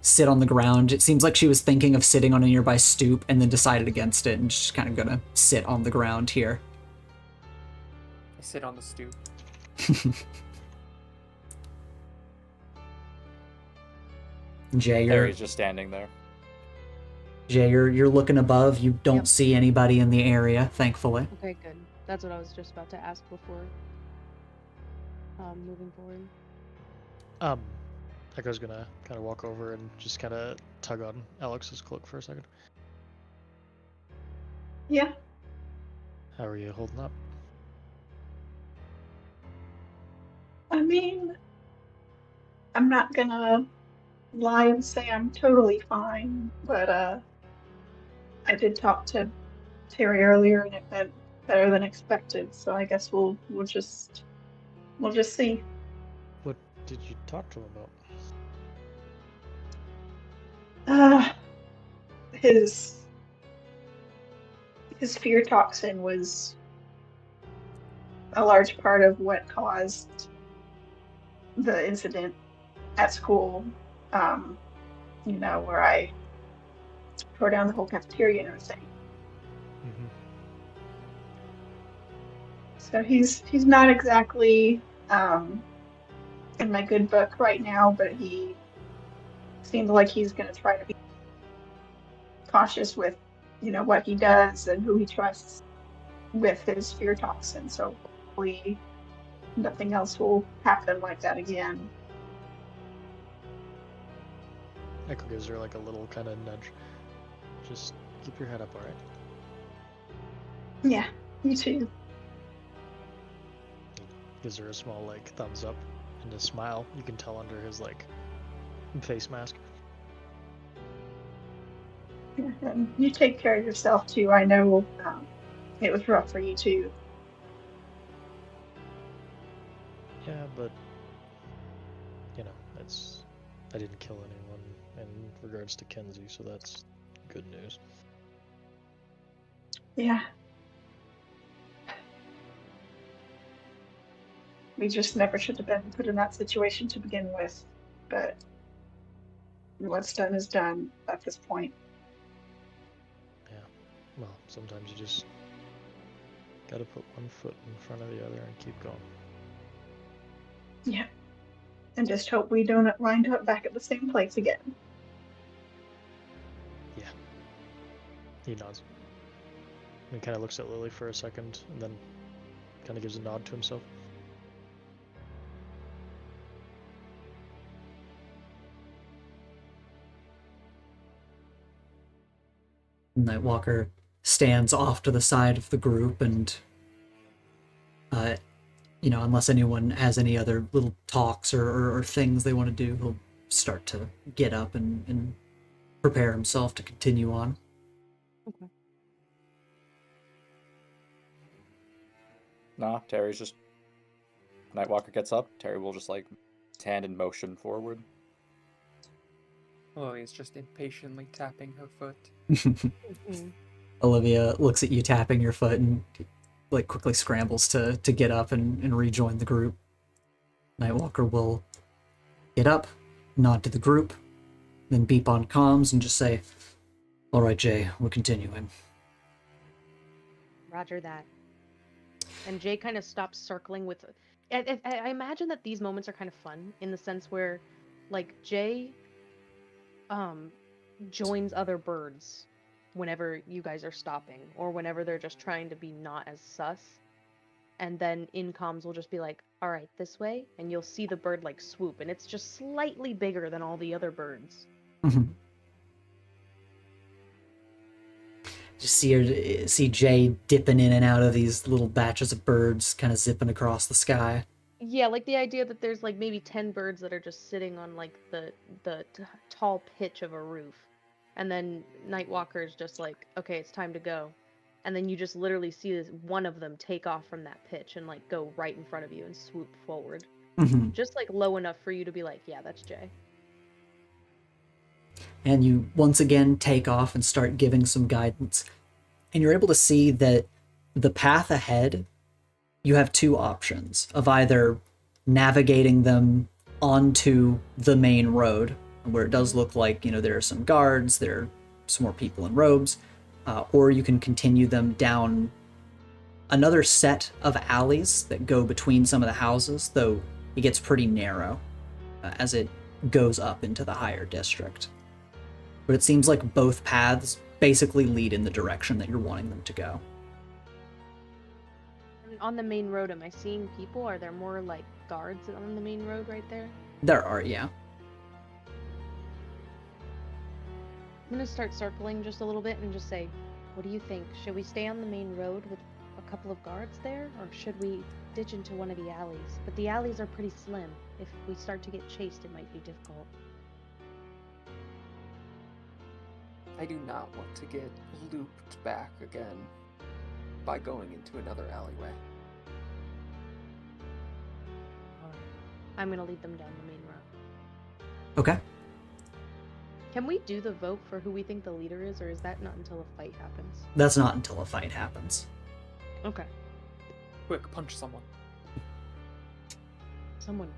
Speaker 1: sit on the ground. It seems like she was thinking of sitting on a nearby stoop and then decided against it, and she's kind of gonna sit on the ground here.
Speaker 3: I sit on the stoop.
Speaker 1: Jay,
Speaker 4: Harry's just standing there.
Speaker 1: you're looking above. You don't
Speaker 5: Yep.
Speaker 1: see anybody in the area, thankfully.
Speaker 5: Okay, good. That's what I was just about to ask before moving forward.
Speaker 6: Echo's gonna kind of walk over and just kind of tug on Alex's cloak for a second.
Speaker 7: Yeah.
Speaker 6: How are you holding up?
Speaker 7: I mean, I'm not gonna lie and say I'm totally fine, but I did talk to Terry earlier and it went better than expected, so I guess we'll just see.
Speaker 6: What did you talk to him about?
Speaker 7: His fear toxin was a large part of what caused the incident at school, where I tore down the whole cafeteria and everything.
Speaker 6: Mm-hmm.
Speaker 7: So he's not exactly in my good book right now, but he seems like he's going to try to be cautious with, what he does and who he trusts with his fear toxin. So hopefully nothing else will happen like that again.
Speaker 6: Echo gives her like a little kind of nudge. Just keep your head up, alright?
Speaker 7: Yeah, you too.
Speaker 6: Gives her a small like thumbs up and a smile. You can tell under his like face mask.
Speaker 7: Yeah, and you take care of yourself too. I know it was rough for you too.
Speaker 6: Yeah, but I didn't kill anyone in regards to Kenzie, so that's good news.
Speaker 7: Yeah. We just never should have been put in that situation to begin with, but what's done is done at this point.
Speaker 6: Yeah. Well, sometimes you just gotta put one foot in front of the other and keep going.
Speaker 7: Yeah. And just hope we don't wind up back at the same place again.
Speaker 6: Yeah. He nods. And kind of looks at Lily for a second, and then kind of gives a nod to himself.
Speaker 1: Nightwalker stands off to the side of the group and, unless anyone has any other little talks or things they want to do, he'll start to get up and prepare himself to continue on.
Speaker 5: Okay.
Speaker 4: Nah, Terry's just... Nightwalker gets up, Terry will just, like, hand in motion forward.
Speaker 3: Oh, he's just impatiently tapping her foot.
Speaker 5: Mhm.
Speaker 1: Olivia looks at you tapping your foot and like quickly scrambles to get up and rejoin the group. Nightwalker will get up, nod to the group, then beep on comms and just say, "All right, Jay, we're continuing."
Speaker 5: Roger that. And Jay kind of stops circling with. I imagine that these moments are kind of fun in the sense where, like, Jay joins other birds whenever you guys are stopping, or whenever they're just trying to be not as sus. And then in comms will just be like, all right, this way, and you'll see the bird like swoop, and it's just slightly bigger than all the other birds.
Speaker 1: Just see Jay dipping in and out of these little batches of birds kind of zipping across the sky.
Speaker 5: Yeah, like the idea that there's like maybe 10 birds that are just sitting on like the tall pitch of a roof. And then Nightwalker is just like, okay, it's time to go. And then you just literally see this one of them take off from that pitch and like go right in front of you and swoop forward. Just like low enough for you to be like, yeah, that's Jay.
Speaker 1: And you once again take off and start giving some guidance. And you're able to see that the path ahead, you have two options of either navigating them onto the main road, where it does look like, there are some guards, there are some more people in robes, or you can continue them down another set of alleys that go between some of the houses, though it gets pretty narrow as it goes up into the higher district. But it seems like both paths basically lead in the direction that you're wanting them to go.
Speaker 5: And on the main road, am I seeing people? Are there more like guards on the main road right there?
Speaker 1: There are, yeah.
Speaker 5: I'm gonna start circling just a little bit and just say, what do you think? Should we stay on the main road with a couple of guards there, or should we ditch into one of the alleys? But the alleys are pretty slim. If we start to get chased, it might be difficult.
Speaker 3: I do not want to get looped back again by going into another alleyway.
Speaker 5: Alright. I'm gonna lead them down the main road.
Speaker 1: Okay.
Speaker 5: Can we do the vote for who we think the leader is, or is that not until a fight happens?
Speaker 1: That's not until a fight happens.
Speaker 5: Okay.
Speaker 3: Quick, punch someone.
Speaker 5: Someone.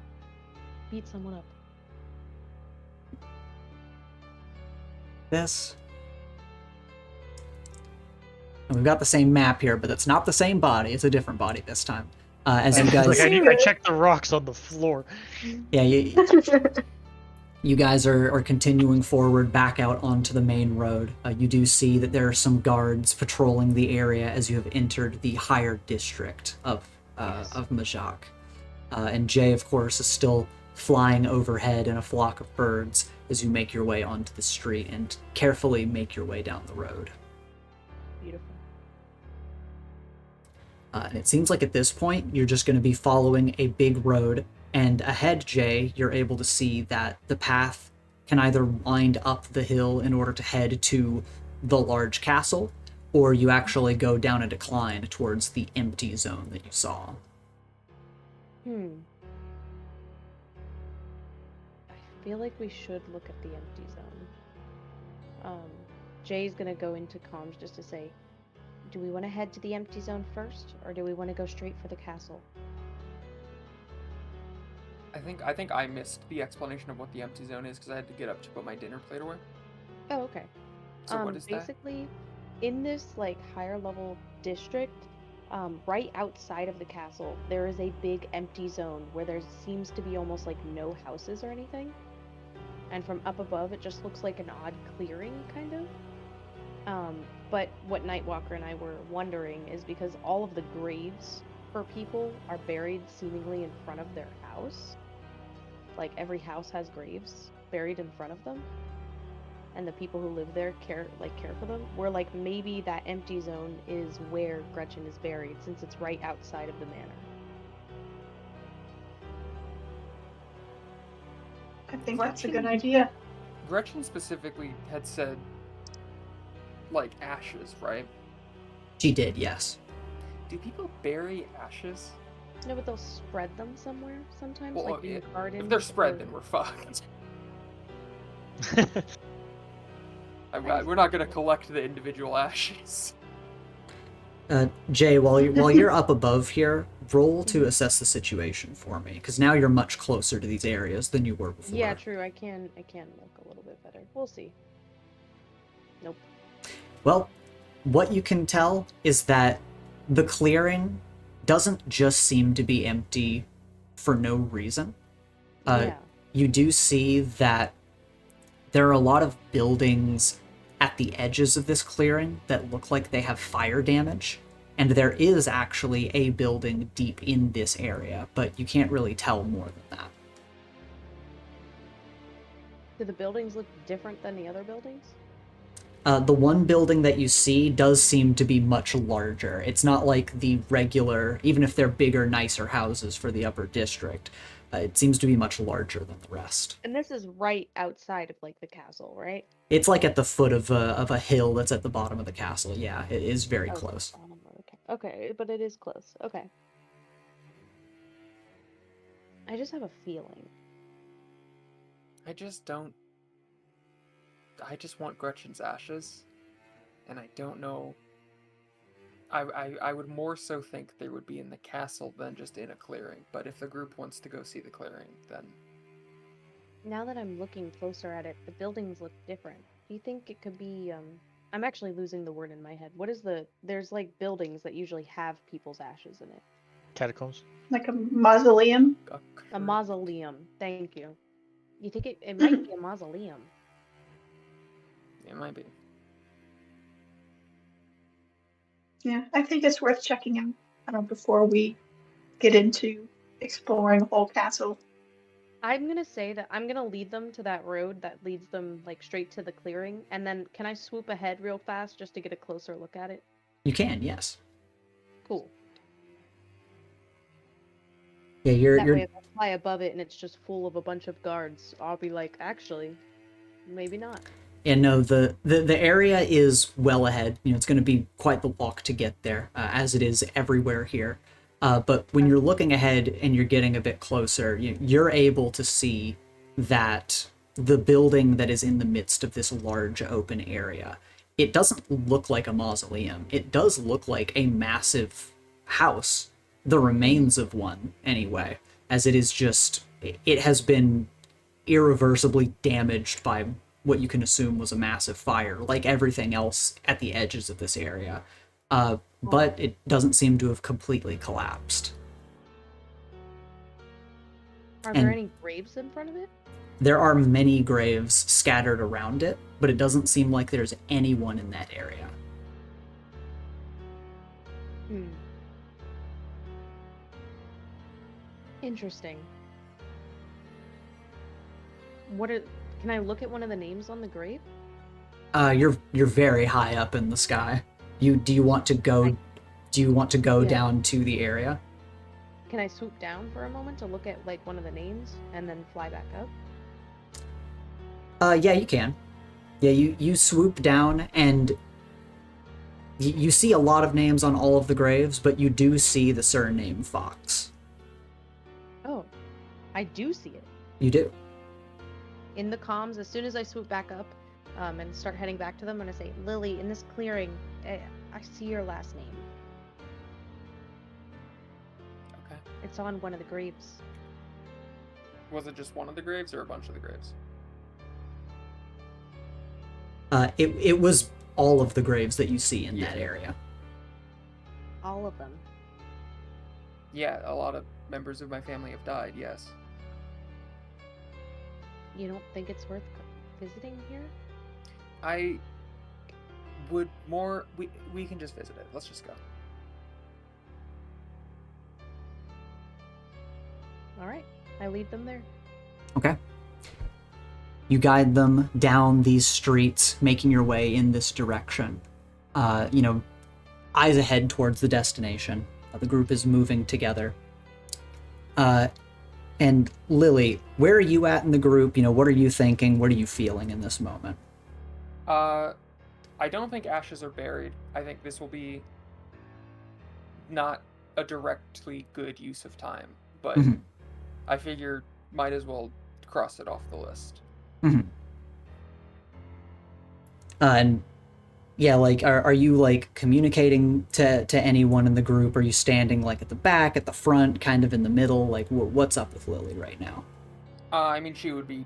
Speaker 5: Beat someone up.
Speaker 1: This. And we've got the same map here, but it's not the same body. It's a different body this time. As you guys...
Speaker 6: I checked the rocks on the floor.
Speaker 1: Yeah, you guys are continuing forward back out onto the main road. You do see that there are some guards patrolling the area as you have entered the higher district of Maach. And Jay, of course, is still flying overhead in a flock of birds as you make your way onto the street and carefully make your way down the road.
Speaker 5: Beautiful.
Speaker 1: And it seems like at this point, you're just going to be following a big road. And ahead, Jay, you're able to see that the path can either wind up the hill in order to head to the large castle, or you actually go down a decline towards the empty zone that you saw.
Speaker 5: I feel like we should look at the empty zone. Jay's gonna go into comms just to say, do we want to head to the empty zone first, or do we want to go straight for the castle?
Speaker 3: I think I missed the explanation of what the empty zone is because I had to get up to put my dinner plate away.
Speaker 5: Oh, okay.
Speaker 3: So what is that?
Speaker 5: Basically, in this like higher level district, right outside of the castle, there is a big empty zone where there seems to be almost like no houses or anything. And from up above, it just looks like an odd clearing, kind of. But what Nightwalker and I were wondering is because all of the graves for people are buried seemingly in front of their house. Like every house has graves buried in front of them. And the people who live there care for them. We're like, maybe that empty zone is where Gretchen is buried, since it's right outside of the manor.
Speaker 7: I think that's a good idea.
Speaker 3: Gretchen specifically had said, like, ashes, right?
Speaker 1: She did, yes.
Speaker 3: Do people bury ashes?
Speaker 5: No, but they'll spread them somewhere sometimes,
Speaker 3: Well,
Speaker 5: like in the garden.
Speaker 3: if they're spread,
Speaker 5: or-
Speaker 3: then we're fucked. We're not gonna collect the individual ashes.
Speaker 1: Jay, while you're up above here, roll to assess the situation for me, because now you're much closer to these areas than you were before.
Speaker 5: Yeah, true. I can look a little bit better. We'll see. Nope.
Speaker 1: Well, what you can tell is that the clearing doesn't just seem to be empty for no reason.
Speaker 5: Yeah.
Speaker 1: You do see that there are a lot of buildings at the edges of this clearing that look like they have fire damage, and there is actually a building deep in this area, but you can't really tell more than that.
Speaker 5: Do the buildings look different than the other buildings?
Speaker 1: The one building that you see does seem to be much larger. It's not like the regular, even if they're bigger, nicer houses for the upper district, it seems to be much larger than the rest.
Speaker 5: And this is right outside of like the castle, right?
Speaker 1: It's like at the foot of a hill that's at the bottom of the castle. Yeah, it is very close.
Speaker 5: Okay, but it is close. Okay. I just have a feeling.
Speaker 3: I just want Gretchen's ashes, and I don't know. I would more so think they would be in the castle than just in a clearing, but if the group wants to go see the clearing, then...
Speaker 5: Now that I'm looking closer at it, the buildings look different. Do you think it could be, I'm actually losing the word in my head. What is there's like buildings that usually have people's ashes in it.
Speaker 6: Catacombs?
Speaker 7: Like a mausoleum.
Speaker 5: A mausoleum. Thank you. You think it might be a mausoleum?
Speaker 3: It might be.
Speaker 7: Yeah, I think it's worth checking out before we get into exploring the whole castle.
Speaker 5: I'm gonna say that I'm gonna lead them to that road that leads them like straight to the clearing, and then can I swoop ahead real fast just to get a closer look at it?
Speaker 1: You can, yes.
Speaker 5: Cool.
Speaker 1: Yeah,
Speaker 5: That
Speaker 1: you're
Speaker 5: way if I fly above it and it's just full of a bunch of guards, I'll be like, actually, maybe not.
Speaker 1: Yeah, no, the area is well ahead. You know, it's going to be quite the walk to get there, as it is everywhere here. But when you're looking ahead and you're getting a bit closer, you're able to see that the building that is in the midst of this large open area, it doesn't look like a mausoleum. It does look like a massive house, the remains of one, anyway, as it is just, it has been irreversibly damaged by what you can assume was a massive fire, like everything else at the edges of this area. But it doesn't seem to have completely collapsed.
Speaker 5: Are there
Speaker 1: And-
Speaker 5: any graves in front of it?
Speaker 1: There are many graves scattered around it, but it doesn't seem like there's anyone in that area.
Speaker 5: Interesting. Can I look at one of the names on the grave?
Speaker 1: You're very high up in the sky. Do you want to go
Speaker 5: Yeah.
Speaker 1: down to the area?
Speaker 5: Can I swoop down for a moment to look at like one of the names and then fly back up?
Speaker 1: Yeah, you can. Yeah, you swoop down and you see a lot of names on all of the graves, but you do see the surname Fox.
Speaker 5: Oh, I do see it.
Speaker 1: You do.
Speaker 5: In the comms, as soon as I swoop back up and start heading back to them, I'm going to say, Lily, in this clearing, I see your last name.
Speaker 3: Okay.
Speaker 5: It's on one of the graves.
Speaker 3: Was it just one of the graves or a bunch of the graves?
Speaker 1: It was all of the graves that you see in that area.
Speaker 5: All of them.
Speaker 3: Yeah, a lot of members of my family have died, yes.
Speaker 5: You don't think it's worth visiting here?
Speaker 3: I would more... We can just visit it. Let's just go.
Speaker 5: Alright, I lead them there.
Speaker 1: Okay. You guide them down these streets, making your way in this direction. Eyes ahead towards the destination. The group is moving together. And And Lily, where are you at in the group? What are you thinking? What are you feeling in this moment?
Speaker 3: I don't think ashes are buried. I think this will be not a directly good use of time, but I figure might as well cross it off the list.
Speaker 1: And yeah, like, are you like communicating to anyone in the group? Are you standing like at the back, at the front, kind of in the middle? Like, what's up with Lily right now?
Speaker 3: I mean, she would be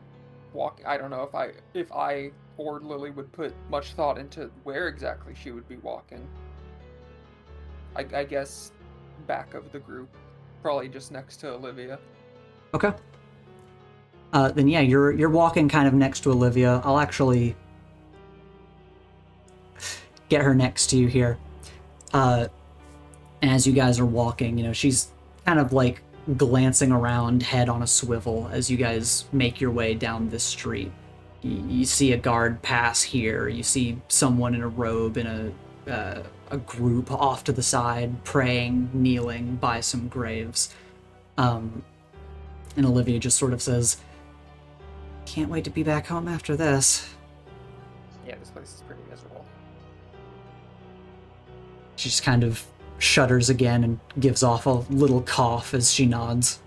Speaker 3: walking. I don't know if I or Lily would put much thought into where exactly she would be walking. I guess back of the group, probably just next to Olivia.
Speaker 1: Okay. Then yeah, you're walking kind of next to Olivia. I'll actually get her next to you here. And as you guys are walking, she's kind of like glancing around, head on a swivel, as you guys make your way down this street. You see a guard pass here. You see someone in a robe in a group off to the side, praying, kneeling by some graves. And Olivia just sort of says, "Can't wait to be back home after this."
Speaker 3: Yeah, this place is pretty miserable.
Speaker 1: She just kind of shudders again and gives off a little cough as she nods.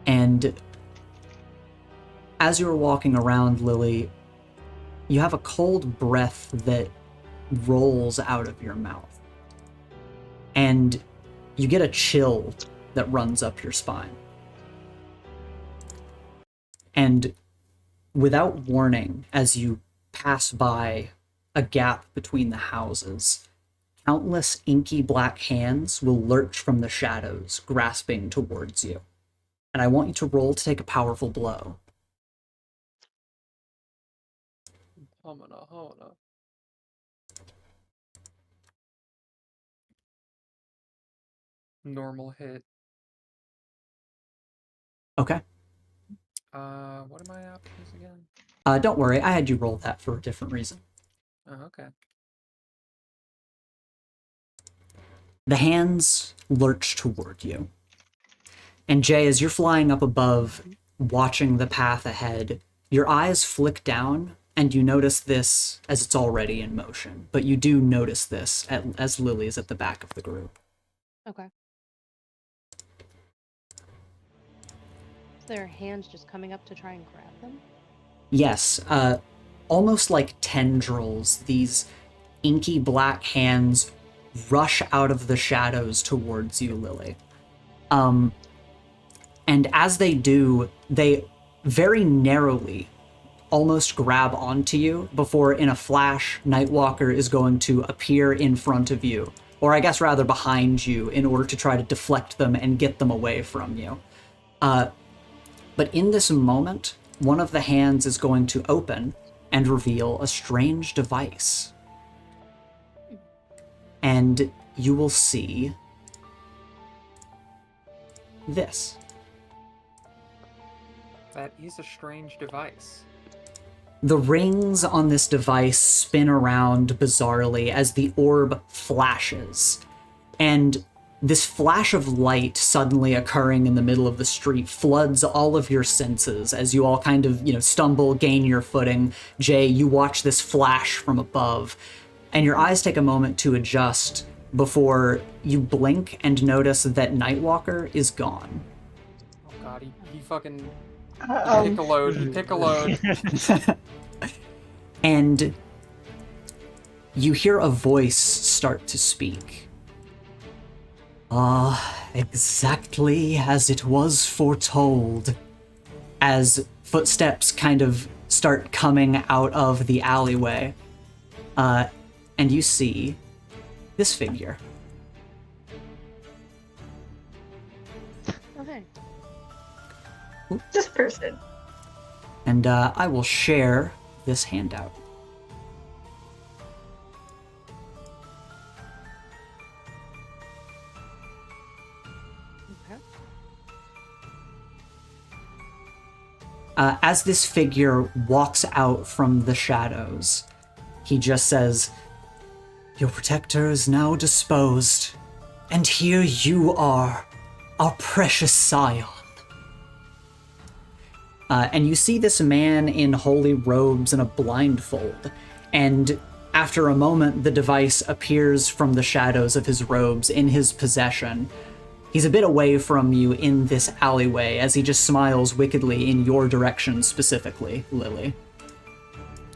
Speaker 1: And as you're walking around, Lily, you have a cold breath that rolls out of your mouth. And you get a chill that runs up your spine. And without warning, as you pass by a gap between the houses, countless inky black hands will lurch from the shadows, grasping towards you. And I want you to roll to take a powerful blow.
Speaker 3: Homina. Normal hit.
Speaker 1: Okay.
Speaker 3: What are my options again?
Speaker 1: Don't worry, I had you roll that for a different reason.
Speaker 3: Oh, okay.
Speaker 1: The hands lurch toward you. And Jay, as you're flying up above, watching the path ahead, your eyes flick down, and you notice this as it's already in motion. But you do notice this as Lily is at the back of the group.
Speaker 5: Okay. Is there hands just coming up to try and grab them?
Speaker 1: Yes, almost like tendrils, these inky black hands rush out of the shadows towards you, Lily. And as they do, they very narrowly almost grab onto you before, in a flash, Nightwalker is going to appear in front of you, or I guess rather behind you, in order to try to deflect them and get them away from you. But in this moment, one of the hands is going to open and reveal a strange device. And you will see this.
Speaker 3: That is a strange device.
Speaker 1: The rings on this device spin around bizarrely as the orb flashes. And this flash of light suddenly occurring in the middle of the street floods all of your senses as you all kind of, stumble, gain your footing. Jay, you watch this flash from above, and your eyes take a moment to adjust before you blink and notice that Nightwalker is gone.
Speaker 3: Oh god, he fucking...
Speaker 7: Uh-oh.
Speaker 3: He pick a load.
Speaker 1: And you hear a voice start to speak. Exactly as it was foretold. As footsteps kind of start coming out of the alleyway. And you see this figure.
Speaker 5: Okay.
Speaker 7: This person.
Speaker 1: And I will share this handout.
Speaker 5: Okay.
Speaker 1: As this figure walks out from the shadows, he just says, "Your protector is now disposed, and here you are, our precious scion. And you see this man in holy robes and a blindfold, and after a moment, the device appears from the shadows of his robes in his possession. He's a bit away from you in this alleyway as he just smiles wickedly in your direction specifically, Lily.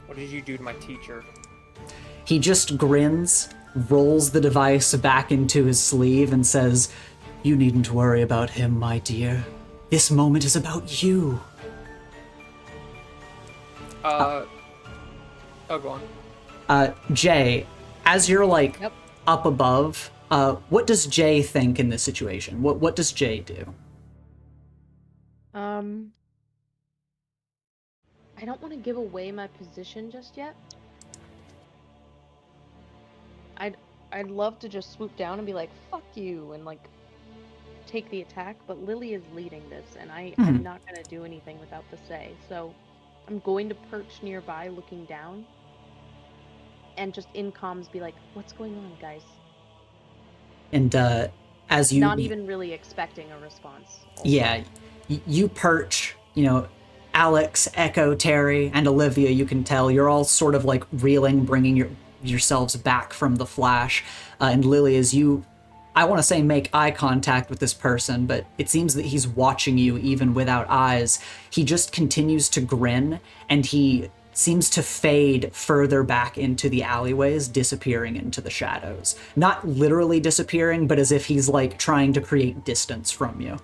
Speaker 3: What did you do to my teacher?
Speaker 1: He just grins, rolls the device back into his sleeve, and says, "You needn't worry about him, my dear. This moment is about you."
Speaker 3: Oh, go on.
Speaker 1: Jay, as you're
Speaker 5: Yep.
Speaker 1: up above, what does Jay think in this situation? What does Jay do?
Speaker 5: I don't want to give away my position just yet. I'd love to just swoop down and be like, "Fuck you," and like take the attack, but Lily is leading this, and I'm not gonna do anything without the say. So I'm going to perch nearby, looking down, and just in comms be like, "What's going on, guys?"
Speaker 1: And as you
Speaker 5: Not even really expecting a response.
Speaker 1: Yeah, you perch, Alex, Echo, Terry, and Olivia, you can tell, you're all sort of like reeling, bringing yourselves back from the flash. And Lily, as you, I want to say make eye contact with this person, but it seems that he's watching you even without eyes. He just continues to grin, and he seems to fade further back into the alleyways, disappearing into the shadows. Not literally disappearing, but as if he's like trying to create distance from you.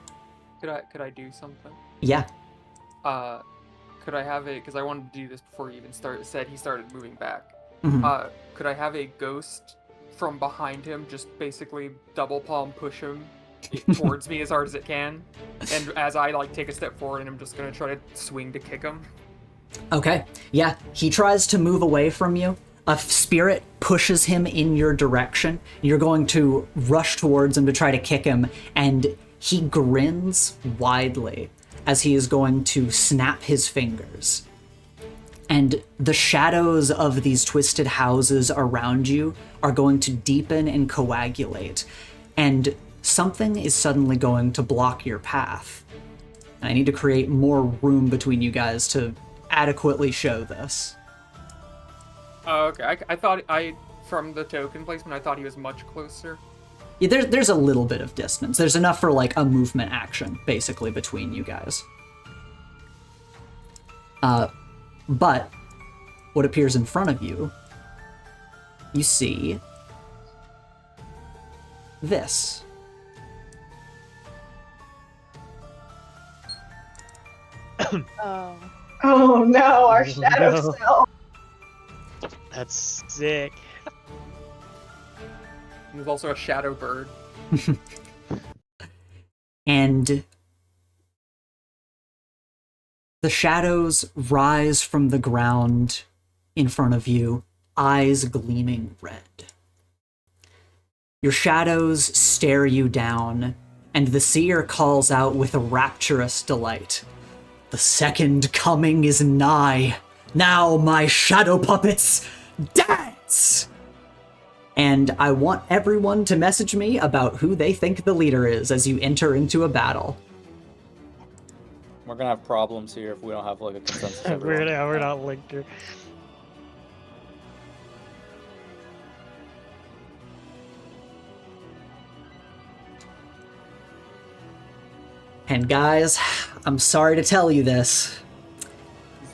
Speaker 3: Could I do something?
Speaker 1: Yeah.
Speaker 3: Could I have because I wanted to do this before he even said he started moving back.
Speaker 1: Mhm.
Speaker 3: Could I have a ghost from behind him just basically double palm push him towards me as hard as it can? And as I take a step forward, and I'm just gonna try to swing to kick him.
Speaker 1: Okay. Yeah, he tries to move away from you. A spirit pushes him in your direction. You're going to rush towards him to try to kick him, and he grins widely as he is going to snap his fingers. And the shadows of these twisted houses around you are going to deepen and coagulate. And something is suddenly going to block your path. And I need to create more room between you guys to adequately show this.
Speaker 3: Oh, okay. I thought from the token placement, I thought he was much closer.
Speaker 1: Yeah, there's a little bit of distance. There's enough for a movement action, basically, between you guys. But what appears in front of you, you see this.
Speaker 7: Oh no, our shadow
Speaker 6: No.
Speaker 7: self.
Speaker 6: That's sick.
Speaker 3: He was also a shadow bird.
Speaker 1: And the shadows rise from the ground in front of you, eyes gleaming red. Your shadows stare you down, and the seer calls out with a rapturous delight. "The second coming is nigh. Now, my shadow puppets, dance!" And I want everyone to message me about who they think the leader is as you enter into a battle.
Speaker 4: We're gonna have problems here if we don't have a consensus.
Speaker 6: We're not linked here.
Speaker 1: And guys, I'm sorry to tell you this,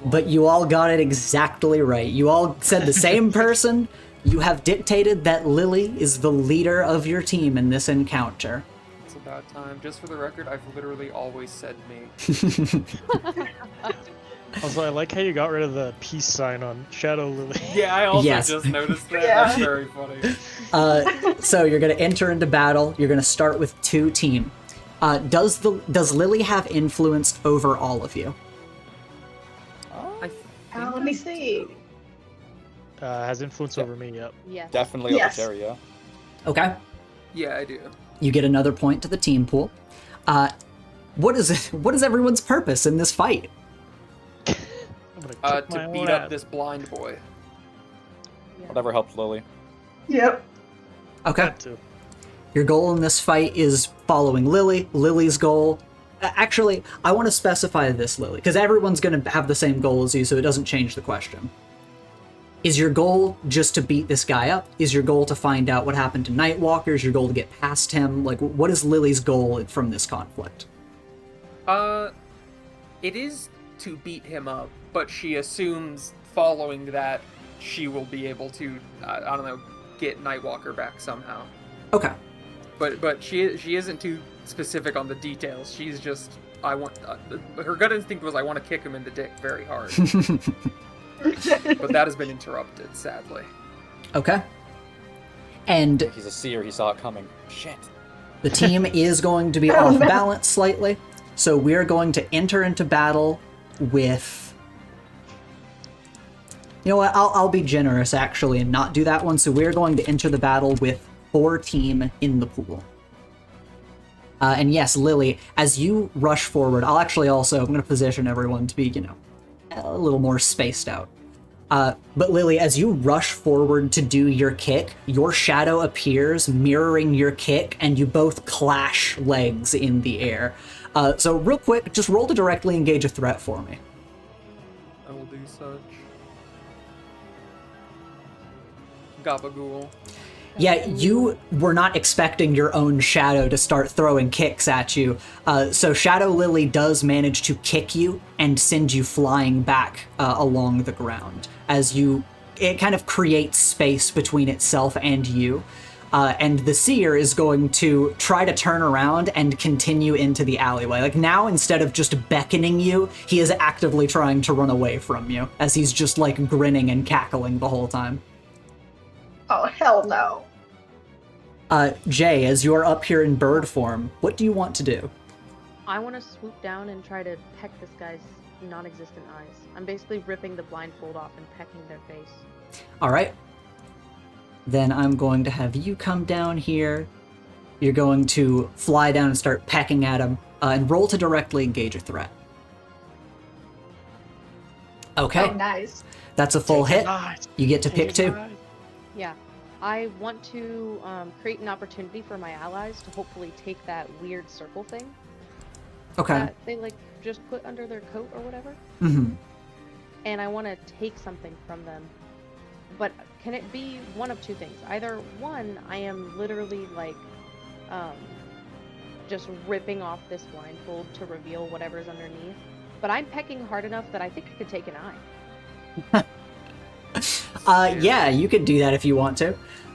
Speaker 1: but you all got it exactly right. You all said the same person. You have dictated that Lily is the leader of your team in this encounter.
Speaker 3: It's about time. Just for the record, I've literally always said me.
Speaker 6: Also, I like how you got rid of the peace sign on Shadow Lily.
Speaker 3: Yeah, I also
Speaker 1: Yes.
Speaker 3: just noticed that.
Speaker 7: Yeah.
Speaker 3: That's very funny.
Speaker 1: So you're going to enter into battle. You're going to start with 2 team. Does Lily have influence over all of you?
Speaker 3: I
Speaker 7: Let me see.
Speaker 6: Has influence over me, yep.
Speaker 5: Yes.
Speaker 4: Definitely
Speaker 7: Yes.
Speaker 4: over Terry, yeah.
Speaker 1: Okay.
Speaker 3: Yeah, I do.
Speaker 1: You get another point to the team pool. What is everyone's purpose in this fight?
Speaker 6: I'm gonna kick my
Speaker 3: To
Speaker 6: own
Speaker 3: beat up
Speaker 6: ass.
Speaker 3: this blind boy.
Speaker 4: Whatever helped Lily.
Speaker 7: Yep.
Speaker 1: Okay.
Speaker 6: That too.
Speaker 1: Your goal in this fight is following Lily. Lily's goal... Actually, I want to specify this, Lily, because everyone's going to have the same goal as you, so it doesn't change the question. Is your goal just to beat this guy up? Is your goal to find out what happened to Nightwalker? Is your goal to get past him? Like, what is Lily's goal from this conflict?
Speaker 3: It is to beat him up, but she assumes following that she will be able to, I don't know, get Nightwalker back somehow.
Speaker 1: Okay.
Speaker 3: But she isn't too specific on the details. She's just, her gut instinct was, I want to kick him in the dick very hard. But that has been interrupted, sadly.
Speaker 1: Okay. And
Speaker 4: He's a seer, he saw it coming. Shit.
Speaker 1: the team is going to be off balance slightly, so we're going to enter into battle with... You know what, I'll be generous, actually, and not do that one, so we're going to enter the battle with 4 team in the pool. And yes, Lily, as you rush forward, I'm going to position everyone to be, a little more spaced out. But Lily, as you rush forward to do your kick, your shadow appears, mirroring your kick, and you both clash legs in the air. So real quick, just roll to directly engage a threat for me.
Speaker 3: I will do such. Gabagool.
Speaker 1: Yeah, you were not expecting your own shadow to start throwing kicks at you. So Shadow Lily does manage to kick you and send you flying back along the ground. It kind of creates space between itself and you. And the seer is going to try to turn around and continue into the alleyway. Like now, instead of just beckoning you, he is actively trying to run away from you as he's just like grinning and cackling the whole time.
Speaker 7: Oh, hell no.
Speaker 1: Jay, as you're up here in bird form, what do you want to do?
Speaker 5: I want to swoop down and try to peck this guy's non-existent eyes. I'm basically ripping the blindfold off and pecking their face.
Speaker 1: All right. Then I'm going to have you come down here. You're going to fly down and start pecking at him, and roll to directly engage a threat. Okay.
Speaker 7: Oh, nice.
Speaker 1: That's a full hit. You get to pick 2.
Speaker 5: Yeah. I want to create an opportunity for my allies to hopefully take that weird circle thing
Speaker 1: Okay.
Speaker 5: that they just put under their coat or whatever.
Speaker 1: Mm-hmm.
Speaker 5: And I want to take something from them. But can it be one of 2 things? Either one, I am literally just ripping off this blindfold to reveal whatever's underneath. But I'm pecking hard enough that I think I could take an eye.
Speaker 1: Yeah, you could do that if you want to.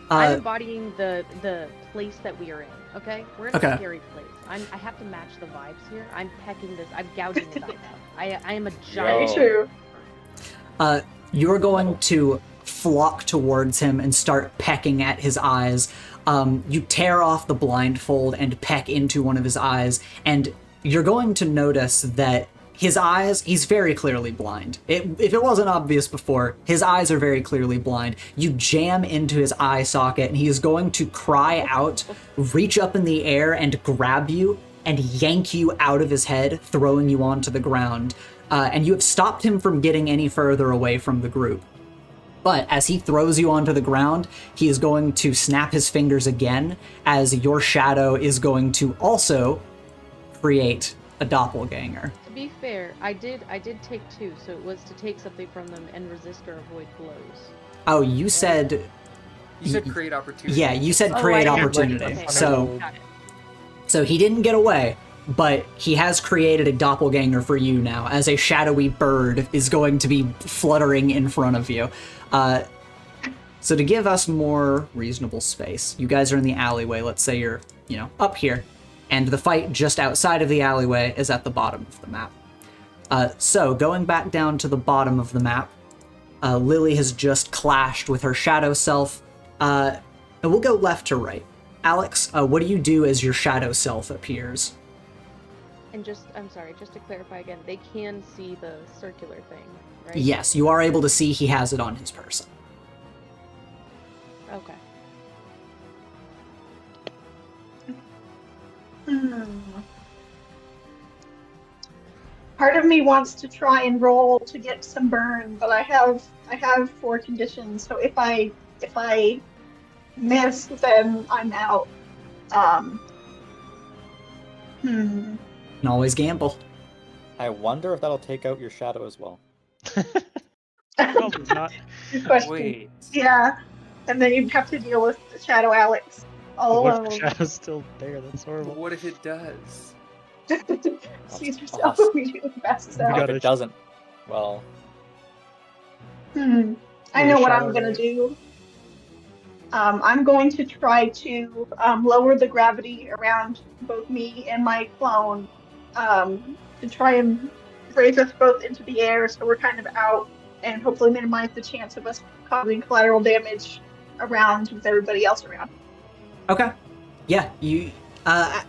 Speaker 5: I'm embodying the place that we are in, okay? We're in
Speaker 1: Okay.
Speaker 5: a scary place. I have to match the vibes here. I'm pecking this. I'm gouging his eyes out. I am a
Speaker 7: Very
Speaker 5: giant.
Speaker 7: true.
Speaker 1: You're going to flock towards him and start pecking at his eyes. You tear off the blindfold and peck into one of his eyes, and you're going to notice that his eyes, he's very clearly blind. If it wasn't obvious before, his eyes are very clearly blind. You jam into his eye socket, and he is going to cry out, reach up in the air, and grab you, and yank you out of his head, throwing you onto the ground. And you have stopped him from getting any further away from the group. But as he throws you onto the ground, he is going to snap his fingers again, as your shadow is going to also create a doppelganger.
Speaker 5: To be fair, I did take 2, so it was to take something from them and resist or avoid blows.
Speaker 1: Oh, you said...
Speaker 3: You said create opportunity.
Speaker 1: Yeah, you said create opportunity.
Speaker 5: Okay,
Speaker 1: So,
Speaker 5: got it.
Speaker 1: so he didn't get away, but he has created a doppelganger for you now, as a shadowy bird is going to be fluttering in front of you. So to give us more reasonable space, you guys are in the alleyway. Let's say you're, up here, and the fight just outside of the alleyway is at the bottom of the map. So going back down to the bottom of the map, Lily has just clashed with her shadow self, and we'll go left to right. Alex, what do you do as your shadow self appears?
Speaker 5: And I'm sorry, just to clarify again, they can see the circular thing, right?
Speaker 1: Yes, you are able to see he has it on his person.
Speaker 5: Okay.
Speaker 7: Part of me wants to try and roll to get some burn, but I have 4 conditions, so if I miss, then I'm out. Hmm.
Speaker 1: Can always gamble.
Speaker 4: I wonder if that'll take out your shadow as well.
Speaker 6: Probably not.
Speaker 7: Good question.
Speaker 3: Wait.
Speaker 7: Yeah. And then you'd have to deal with the Shadow Alex all
Speaker 6: What if
Speaker 7: alone.
Speaker 6: the shadow's still there? That's horrible.
Speaker 3: What if it does?
Speaker 7: Sees yourself
Speaker 4: awesome.
Speaker 7: immediately passes
Speaker 6: We
Speaker 7: out.
Speaker 4: If
Speaker 6: gotta-
Speaker 4: it doesn't, well,
Speaker 7: I
Speaker 6: With
Speaker 7: know
Speaker 6: a
Speaker 7: what
Speaker 6: shadow
Speaker 7: I'm gonna
Speaker 6: right?
Speaker 7: do. I'm going to try to lower the gravity around both me and my clone to try and raise us both into the air so we're kind of out and hopefully minimize the chance of us causing collateral damage around with everybody else around.
Speaker 1: Okay. Yeah, you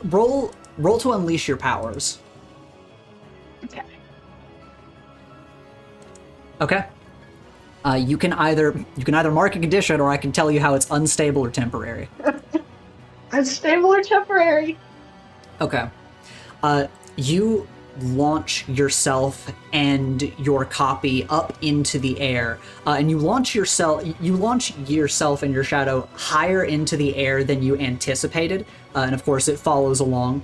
Speaker 1: roll to unleash your powers.
Speaker 7: Okay.
Speaker 1: Okay. You can either mark a condition, or I can tell you how it's unstable or temporary.
Speaker 7: Unstable or temporary?
Speaker 1: Okay. You launch yourself and your copy up into the air, and you launch yourself and your shadow higher into the air than you anticipated, and of course it follows along.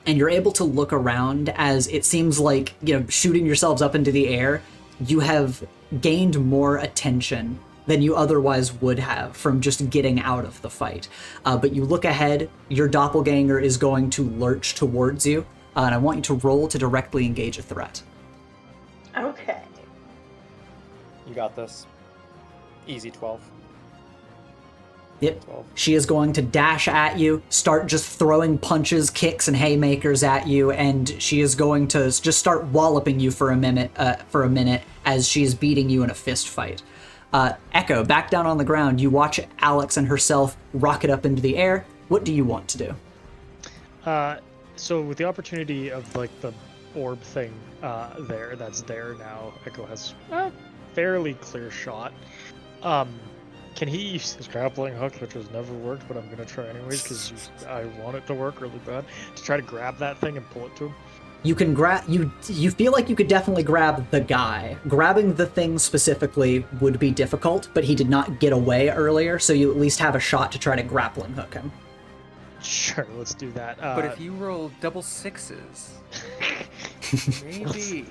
Speaker 1: And you're able to look around as it seems like, shooting yourselves up into the air, you have gained more attention than you otherwise would have from just getting out of the fight. But you look ahead, your doppelganger is going to lurch towards you, and I want you to roll to directly engage a threat.
Speaker 7: Okay.
Speaker 4: you got this. Easy 12.
Speaker 1: Yep.
Speaker 4: 12.
Speaker 1: She is going to dash at you, start just throwing punches, kicks, and haymakers at you, and she is going to just start walloping you for a minute as she's beating you in a fist fight. Echo, back down on the ground, you watch Alex and herself rocket up into the air. What do you want to do?
Speaker 6: So with the opportunity of like the orb thing that's there now, Echo has a fairly clear shot. Can he use his grappling hook, which has never worked, but I'm gonna try anyways because I want it to work really bad, to try to grab that thing and pull it to him?
Speaker 1: You can grab. You feel like you could definitely grab the guy. Grabbing the thing specifically would be difficult, but he did not get away earlier, so you at least have a shot to try to grappling hook him.
Speaker 6: Sure, let's do that.
Speaker 3: But if you roll double sixes, maybe.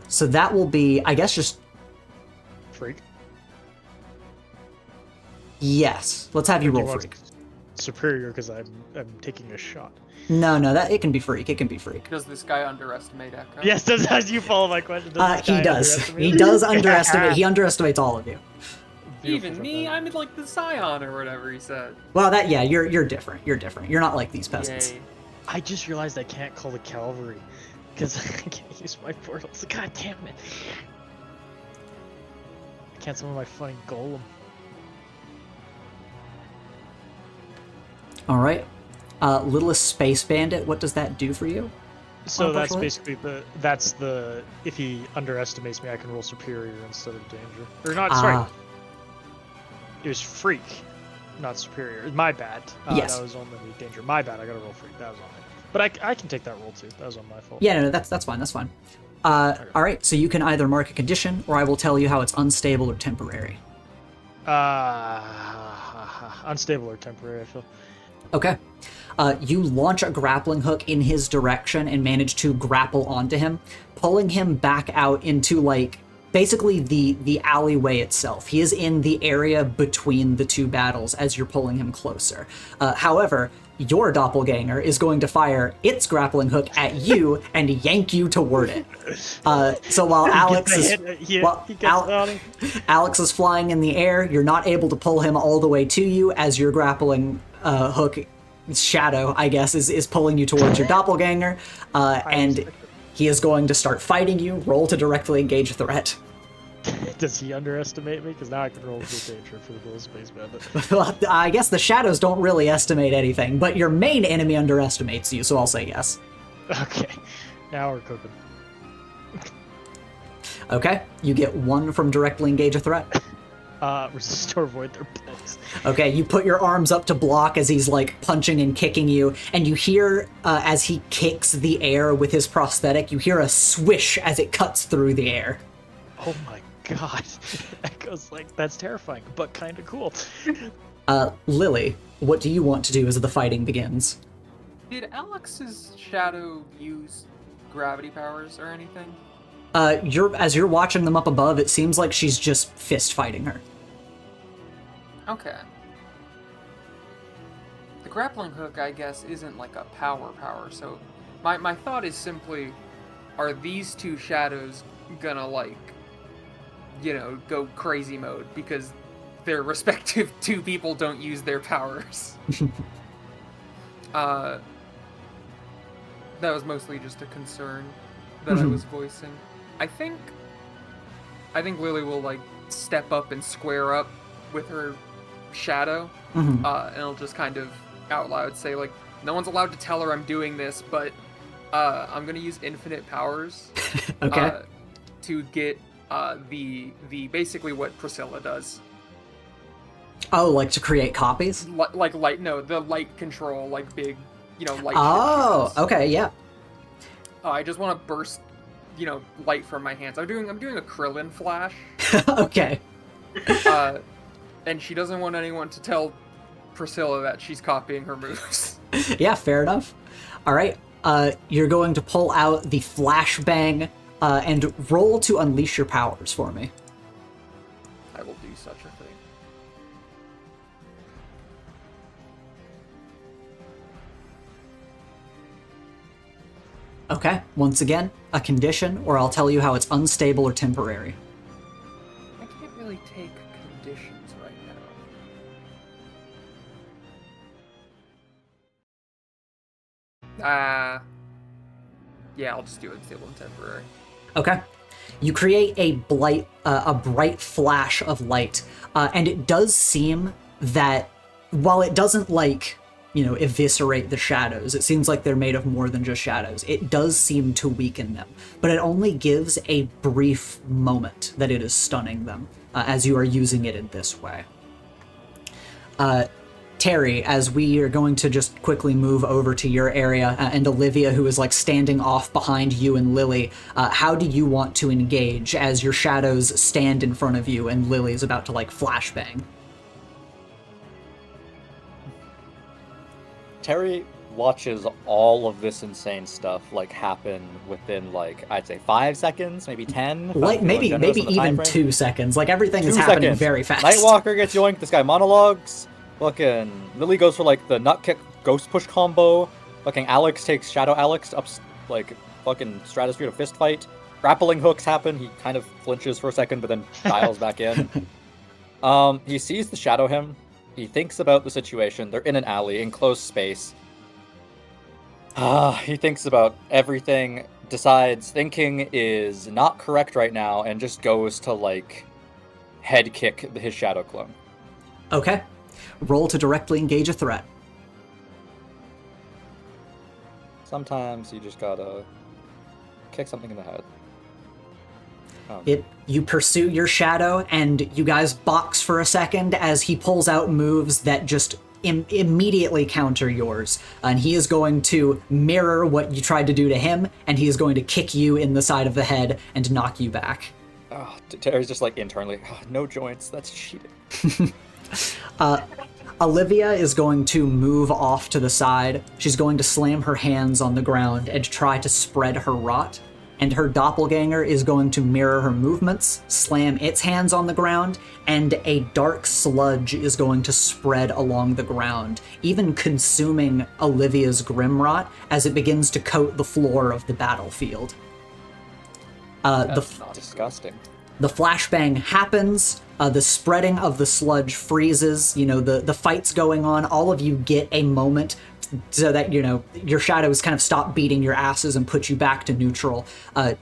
Speaker 1: So that will be, I guess, just
Speaker 6: freak.
Speaker 1: yes. Let's have you
Speaker 6: Do
Speaker 1: roll
Speaker 6: want
Speaker 1: freak.
Speaker 6: Superior because I'm taking a shot.
Speaker 1: No, that it can be freak. It can be freak.
Speaker 3: Does this guy underestimate Echo?
Speaker 6: Yes, does you follow my question?
Speaker 1: He does. He does underestimate. He underestimates all of you.
Speaker 3: Even me, I'm like the Scion or whatever he said.
Speaker 1: Well, you're different. You're different. You're not like these peasants.
Speaker 3: Yay.
Speaker 6: I just realized I can't call the cavalry because I can't use my portals. God damn it! I can't summon my fucking golem.
Speaker 1: All right. Littlest Space Bandit. What does that do for you?
Speaker 6: So that's
Speaker 1: Unfortunately.
Speaker 6: basically if he underestimates me, I can roll superior instead of danger. Or not, sorry. It was freak, not superior. My bad.
Speaker 1: Yes.
Speaker 6: That was only danger. My bad. I gotta roll freak. That was on me. But I can take that roll too. That was on my fault.
Speaker 1: Yeah, no, that's fine. That's fine. All right. So you can either mark a condition, or I will tell you how it's unstable or temporary.
Speaker 6: Unstable or temporary, I feel.
Speaker 1: Okay. You launch a grappling hook in his direction and manage to grapple onto him, pulling him back out into, like, basically the alleyway itself. He is in the area between the two battles as you're pulling him closer. However, your doppelganger is going to fire its grappling hook at you and yank you toward it. So while Alex is flying in the air, you're not able to pull him all the way to you as your grappling hook shadow, I guess, is pulling you towards your doppelganger, and he is going to start fighting you. Roll to directly engage a threat.
Speaker 6: Does he underestimate me? Because now I can roll for danger for the little space bandit.
Speaker 1: Well, I guess the shadows don't really estimate anything, but your main enemy underestimates you, so I'll say yes.
Speaker 6: Okay, now we're cooking.
Speaker 1: Okay, you get 1 from directly engage a threat.
Speaker 6: Resist or avoid their blows.
Speaker 1: Okay, you put your arms up to block as he's, like, punching and kicking you, and you hear, as he kicks the air with his prosthetic, you hear a swish as it cuts through the air.
Speaker 6: Oh my god. Echo's like, that's terrifying, but kind of cool.
Speaker 1: Lily, what do you want to do as the fighting begins?
Speaker 3: Did Alex's shadow use gravity powers or anything?
Speaker 1: As you're watching them up above, it seems like she's just fist fighting her.
Speaker 3: Okay. The grappling hook, I guess, isn't like a power, so my thought is simply, are these two shadows gonna, like, go crazy mode because their respective two people don't use their powers? That was mostly just a concern that I was voicing. I think Lily will, like, step up and square up with her shadow, and it'll just kind of out loud say, like, no one's allowed to tell her I'm doing this, but I'm gonna use infinite powers
Speaker 1: Okay.
Speaker 3: to get the basically what Priscilla does.
Speaker 1: Oh, like to create copies?
Speaker 3: The light control, like big, light.
Speaker 1: Oh,
Speaker 3: shit.
Speaker 1: okay, yeah.
Speaker 3: I just want to burst, light from my hands. I'm doing a Krillin flash.
Speaker 1: Okay.
Speaker 3: And she doesn't want anyone to tell Priscilla that she's copying her moves.
Speaker 1: Yeah, fair enough. All right. You're going to pull out the flashbang and roll to unleash your powers for me.
Speaker 3: I will do such a thing.
Speaker 1: Okay. Once again, a condition, or I'll tell you how it's unstable or temporary.
Speaker 3: I can't really take conditions right now. Yeah, I'll just do unstable and temporary.
Speaker 1: Okay. You create a bright flash of light, and it does seem that while it doesn't, like, eviscerate the shadows, it seems like they're made of more than just shadows. It does seem to weaken them, but it only gives a brief moment that it is stunning them as you are using it in this way. Terry, as we are going to just quickly move over to your area, and Olivia, who is like standing off behind you and Lily, how do you want to engage as your shadows stand in front of you and Lily is about to like flashbang?
Speaker 4: Terry watches all of this insane stuff like happen within like I'd say 5 seconds, maybe 10.
Speaker 1: Like maybe even 2 seconds. Like everything is happening very fast.
Speaker 4: Nightwalker gets yoinked. This guy monologues. Fucking Lily goes for like the nut kick ghost push combo. Fucking Alex takes Shadow Alex up like fucking stratosphere to fist fight. Grappling hooks happen. He kind of flinches for a second, but then dials back in. He sees the shadow him. He thinks about the situation. They're in an alley, enclosed space. He thinks about everything, decides thinking is not correct right now, and just goes to, like, head kick his shadow clone.
Speaker 1: Okay. Roll to directly engage a threat.
Speaker 4: Sometimes you just gotta kick something in the head.
Speaker 1: You pursue your shadow, and you guys box for a second as he pulls out moves that just immediately counter yours. And he is going to mirror what you tried to do to him, and he is going to kick you in the side of the head and knock you back.
Speaker 4: Terry's just like internally, no joints, that's cheating.
Speaker 1: Olivia is going to move off to the side. She's going to slam her hands on the ground and try to spread her rot. And her doppelganger is going to mirror her movements, slam its hands on the ground, and a dark sludge is going to spread along the ground, even consuming Olivia's Grimrot as it begins to coat the floor of the battlefield.
Speaker 4: That's disgusting.
Speaker 1: The flashbang happens, the spreading of the sludge freezes, the fight's going on, all of you get a moment so that, your shadows kind of stop beating your asses and put you back to neutral.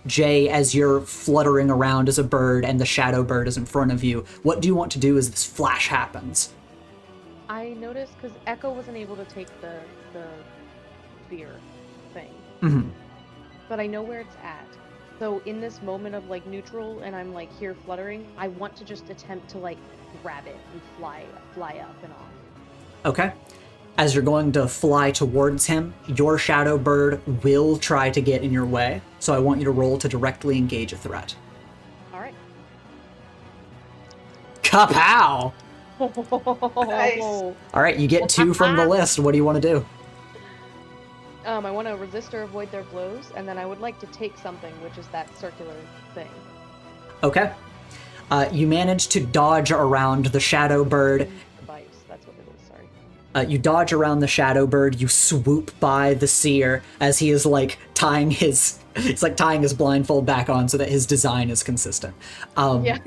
Speaker 1: Jay, as you're fluttering around as a bird and the shadow bird is in front of you, what do you want to do as this flash happens?
Speaker 5: I noticed, because Echo wasn't able to take the sear thing.
Speaker 1: Mm-hmm.
Speaker 5: But I know where it's at. So in this moment of like neutral and I'm like here fluttering, I want to just attempt to like grab it and fly up and off.
Speaker 1: Okay. As you're going to fly towards him, your shadow bird will try to get in your way, so I want you to roll to directly engage a threat.
Speaker 5: All right.
Speaker 1: Kapow!
Speaker 7: Nice.
Speaker 1: All right, you get 2 from the list. What do you want to do?
Speaker 5: I want to resist or avoid their blows, and then I would like to take something, which is that circular thing.
Speaker 1: Okay. You manage to dodge around the shadow bird.
Speaker 5: Device, that's what it is, sorry.
Speaker 1: You dodge around the shadow bird. You swoop by the seer as he is like tying his blindfold back on so that his design is consistent.
Speaker 5: Yeah.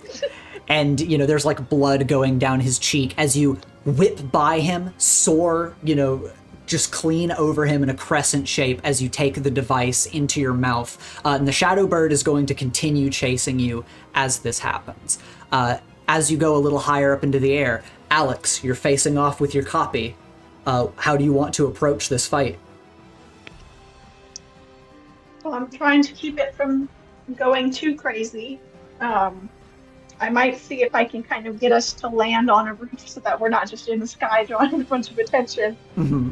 Speaker 1: And, you know, there's like blood going down his cheek as you whip by him, soar, you know, just clean over him in a crescent shape as you take the device into your mouth. And the shadow bird is going to continue chasing you as this happens. As you go a little higher up into the air, Alex, you're facing off with your copy. How do you want to approach this fight?
Speaker 7: Well, I'm trying to keep it from going too crazy. I might see if I can kind of get us to land on a roof so that we're not just in the sky drawing a bunch of attention.
Speaker 1: Mm-hmm.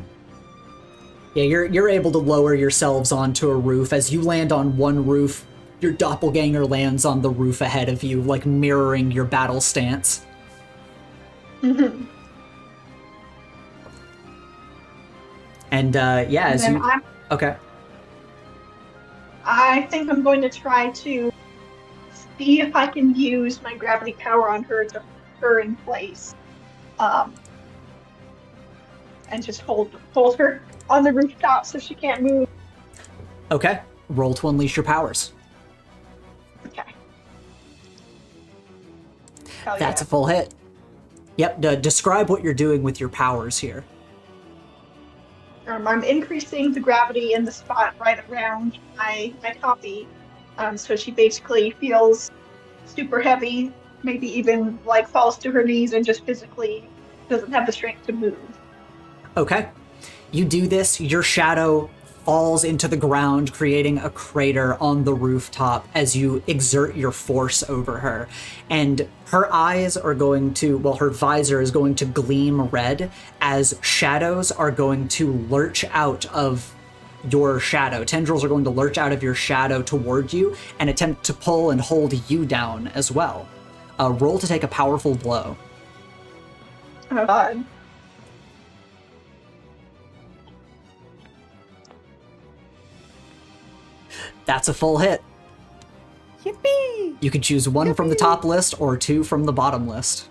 Speaker 1: Yeah, you're able to lower yourselves onto a roof. As you land on one roof, your doppelganger lands on the roof ahead of you, like mirroring your battle stance.
Speaker 7: Mm-hmm.
Speaker 1: And yeah, as you... Okay.
Speaker 7: I think I'm going to try to see if I can use my gravity power on her to hold her in place. And just hold her on the rooftop so she can't move.
Speaker 1: Okay. Roll to unleash your powers.
Speaker 7: Okay. Hell
Speaker 1: That's
Speaker 7: yeah.
Speaker 1: a full hit. Yep, describe what you're doing with your powers here.
Speaker 7: I'm increasing the gravity in the spot right around my copy. So she basically feels super heavy, maybe even like falls to her knees and just physically doesn't have the strength to move.
Speaker 1: Okay. You do this, your shadow falls into the ground, creating a crater on the rooftop as you exert your force over her. And her eyes are going to, well, her visor is going to gleam red as shadows are going to lurch out of your shadow. Tendrils are going to lurch out of your shadow toward you and attempt to pull and hold you down as well. Roll to take a powerful blow.
Speaker 7: Oh god.
Speaker 1: That's a full hit.
Speaker 5: Yippee!
Speaker 1: You can choose one from the top list or 2 from the bottom list.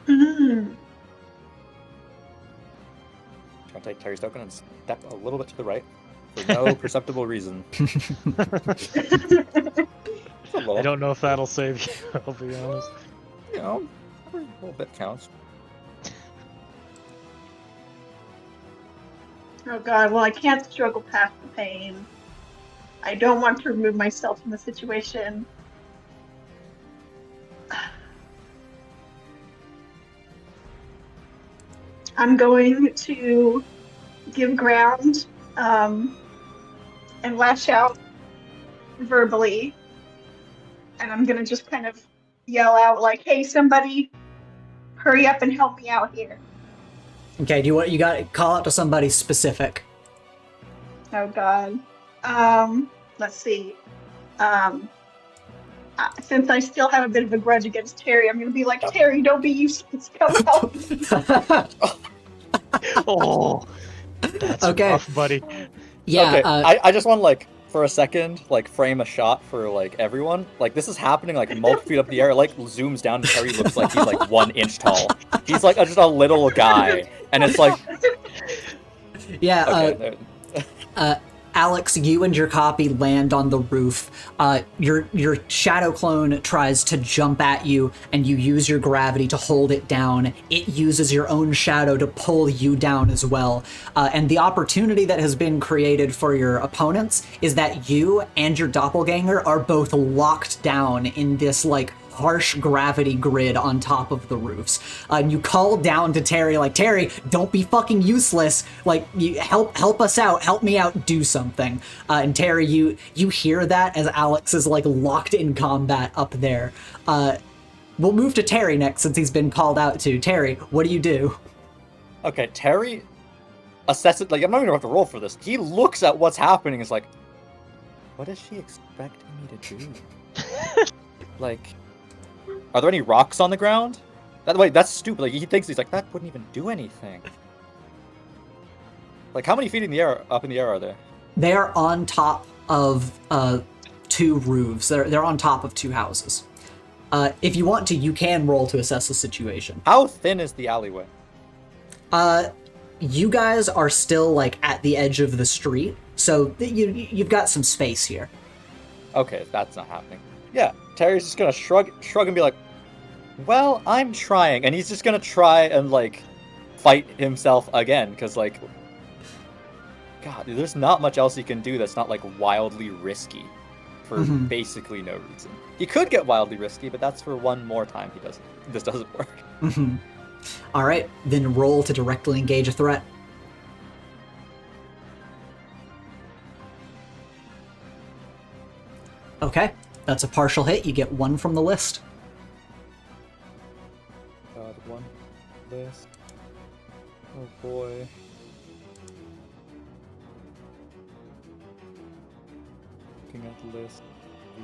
Speaker 7: Mm-hmm.
Speaker 4: I'll take Terry's token and step a little bit to the right for no perceptible reason.
Speaker 6: I don't know if that'll save you, I'll be honest.
Speaker 4: You know, a little bit counts.
Speaker 7: Oh god, well I can't struggle past the pain. I don't want to remove myself from the situation. I'm going to give ground and lash out verbally. And I'm going to just kind of yell out like, hey, somebody, hurry up and help me out here.
Speaker 1: Okay, you got to call out to somebody specific.
Speaker 7: Oh god. Let's see. Since I still have a bit of a grudge against Terry, I'm gonna be like, Terry, don't be useless. Come help me.
Speaker 6: Oh, that's
Speaker 1: Okay.
Speaker 6: rough, buddy.
Speaker 1: Yeah,
Speaker 4: Okay, I just want to, like, for a second, like, frame a shot for, like, everyone. Like, this is happening, like, multiple feet up in the air. Like, zooms down and Terry looks like he's, like, 1 inch tall. He's, like, just a little guy. And it's like...
Speaker 1: yeah,
Speaker 4: Okay,
Speaker 1: Alex, you and your copy land on the roof. Your shadow clone tries to jump at you, and you use your gravity to hold it down. It uses your own shadow to pull you down as well. And the opportunity that has been created for your opponents is that you and your doppelganger are both locked down in this, like, harsh gravity grid on top of the roofs. And you call down to Terry, like, Terry, don't be fucking useless. Like, you help us out, help me out, do something. And Terry, you hear that as Alex is, like, locked in combat up there. We'll move to Terry next since he's been called out to. Terry, what do you do?
Speaker 4: Okay, Terry assesses, like, I'm not gonna have to roll for this. He looks at what's happening and is like, what is she expecting me to do? Like, are there any rocks on the ground? That's stupid. Like he thinks he's like that wouldn't even do anything. Like how many feet up in the air are there?
Speaker 1: They are on top of 2 roofs. They're on top of 2 houses. If you want to, you can roll to assess the situation.
Speaker 4: How thin is the alleyway?
Speaker 1: You guys are still like at the edge of the street, so you've got some space here.
Speaker 4: Okay, that's not happening. Yeah, Terry's just gonna shrug and be like, well, I'm trying. And he's just gonna try and, like, fight himself again, because, like, God, there's not much else he can do that's not, like, wildly risky for basically no reason. He could get wildly risky, but that's for one more time this doesn't work.
Speaker 1: All right, then roll to directly engage a threat. Okay, that's a partial hit. You get 1 from the list.
Speaker 4: God, 1 list. Oh boy. Looking at the list.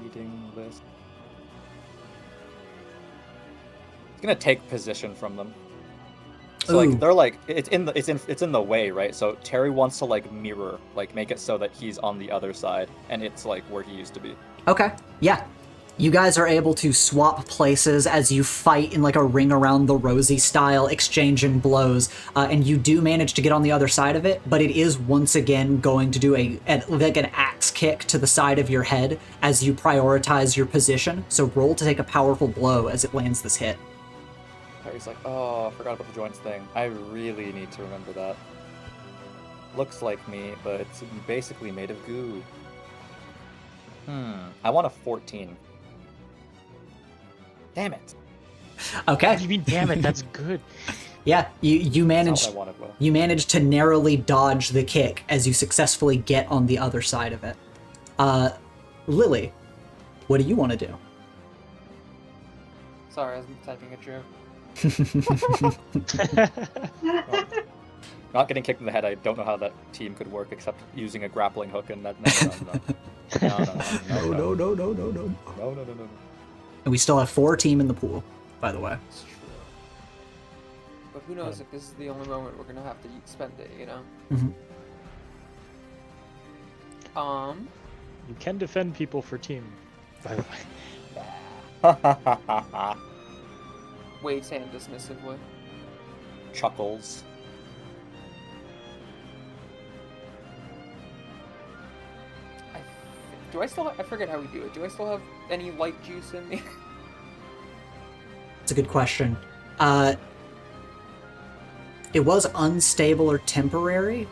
Speaker 4: Reading the list. It's gonna take position from them. So like they're like it's in the way, right? So Terry wants to like mirror, like make it so that he's on the other side and it's like where he used to be.
Speaker 1: Okay, yeah. You guys are able to swap places as you fight in like a ring around the rosy style, exchanging blows, and you do manage to get on the other side of it, but it is once again going to do like an axe kick to the side of your head as you prioritize your position. So roll to take a powerful blow as it lands this hit.
Speaker 4: Terry's like, oh, I forgot about the joints thing. I really need to remember that. Looks like me, but it's basically made of goo. I want a 14. Damn it.
Speaker 1: Okay.
Speaker 6: What do you mean, damn it? That's good.
Speaker 1: Yeah, you managed.
Speaker 4: That's not what I wanted, Will.
Speaker 1: You managed to narrowly dodge the kick as you successfully get on the other side of it. Lily, what do you want to do?
Speaker 3: Sorry, I was typing a joke.
Speaker 4: Not getting kicked in the head, I don't know how that team could work except using a grappling hook and that. No.
Speaker 1: And we still have 4 team in the pool, by the way.
Speaker 3: It's true. But who knows if this is the only moment we're gonna have to spend it, you know?
Speaker 6: You can defend people for team, by the way.
Speaker 3: Waves hand dismissively.
Speaker 4: Chuckles.
Speaker 3: I forget how we do it. Do I still have any light juice in me?
Speaker 1: It's a good question. It was unstable or temporary.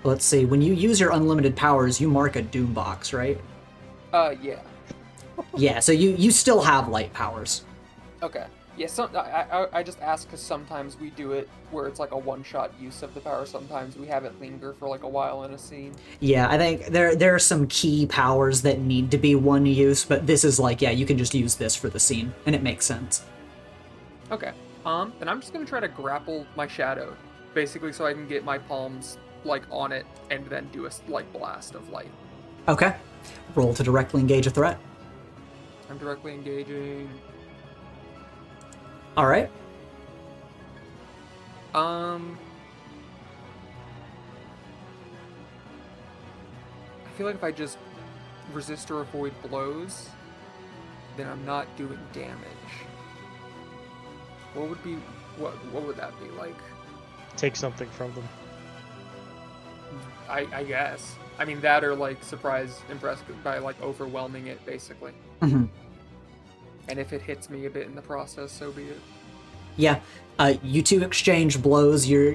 Speaker 1: Let's see. When you use your unlimited powers, you mark a doom box, right?
Speaker 3: Yeah.
Speaker 1: Yeah, so you still have light powers.
Speaker 3: Okay. Yeah, I just ask because sometimes we do it where it's like a one-shot use of the power. Sometimes we have it linger for like a while in a scene.
Speaker 1: Yeah, I think there are some key powers that need to be one use, but this is like, yeah, you can just use this for the scene, and it makes sense.
Speaker 3: Okay. Then I'm just gonna try to grapple my shadow, basically, so I can get my palms like on it, and then do a like blast of light.
Speaker 1: Okay. Roll to directly engage a threat.
Speaker 3: I'm directly engaging.
Speaker 1: All right.
Speaker 3: I feel like if I just resist or avoid blows, then I'm not doing damage. What would that be like?
Speaker 6: Take something from them.
Speaker 3: I guess. I mean, that or like surprise, impress by like overwhelming it, basically. And if it hits me a bit in the process, so be it.
Speaker 1: Yeah, you two exchange blows. You're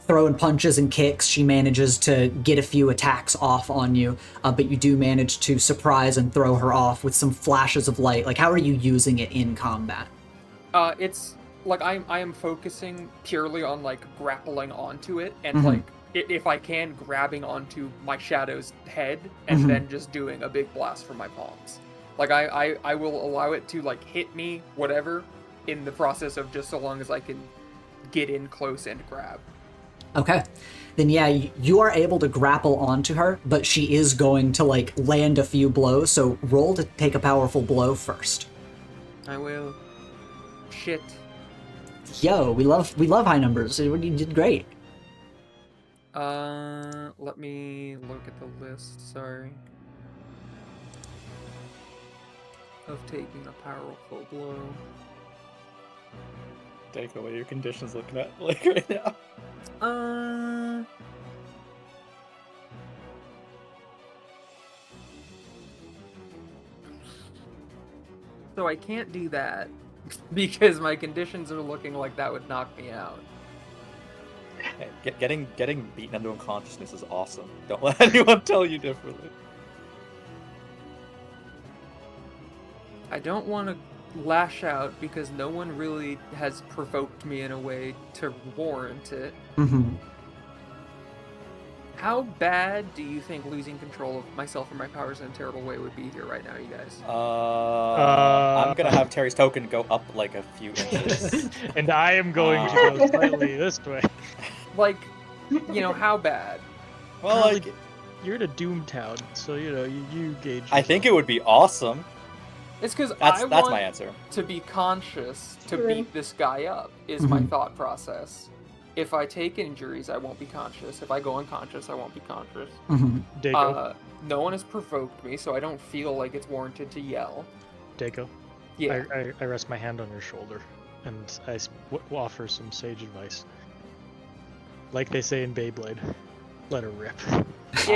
Speaker 1: throwing punches and kicks. She manages to get a few attacks off on you, but you do manage to surprise and throw her off with some flashes of light. Like, how are you using it in combat?
Speaker 3: It's like I am focusing purely on like grappling onto it and like if I can, grabbing onto my shadow's head and then just doing a big blast from my palms. Like I will allow it to like hit me, whatever, in the process of just so long as I can get in close and grab.
Speaker 1: Okay. Then yeah, you are able to grapple onto her, but she is going to like land a few blows, so roll to take a powerful blow first.
Speaker 3: I will. Shit.
Speaker 1: Yo, we love high numbers. You did great.
Speaker 3: Let me look at the list. Sorry. Of taking a powerful blow.
Speaker 4: Dey'ja, what are your conditions looking at like right now?
Speaker 3: So I can't do that because my conditions are looking like that would knock me out.
Speaker 4: Hey, getting beaten into unconsciousness is awesome. Don't let anyone tell you differently.
Speaker 3: I don't want to lash out because no one really has provoked me in a way to warrant it.
Speaker 1: Mm-hmm.
Speaker 3: How bad do you think losing control of myself and my powers in a terrible way would be here right now, you guys?
Speaker 4: I'm gonna have Terry's token go up like a few inches.
Speaker 6: And I am going to go slightly this way.
Speaker 3: Like, you know, how bad?
Speaker 4: Well,
Speaker 6: Probably-
Speaker 4: like,
Speaker 6: You're in a Doomtown, so you know you gauge.
Speaker 4: I think it would be awesome.
Speaker 3: It's because
Speaker 4: That's
Speaker 3: I
Speaker 4: my
Speaker 3: want
Speaker 4: answer.
Speaker 3: to be conscious to
Speaker 7: True.
Speaker 3: beat this guy up, is my
Speaker 1: Mhm.
Speaker 3: thought process. If I take injuries, I won't be conscious. If I go unconscious, I won't be conscious.
Speaker 1: Mm-hmm.
Speaker 6: Dey'ja.
Speaker 3: No one has provoked me, so I don't feel like it's warranted to yell.
Speaker 6: Dey'ja.
Speaker 3: Yeah.
Speaker 6: I rest my hand on your shoulder, and I offer some sage advice. Like they say in Beyblade, let her rip.
Speaker 3: Yeah,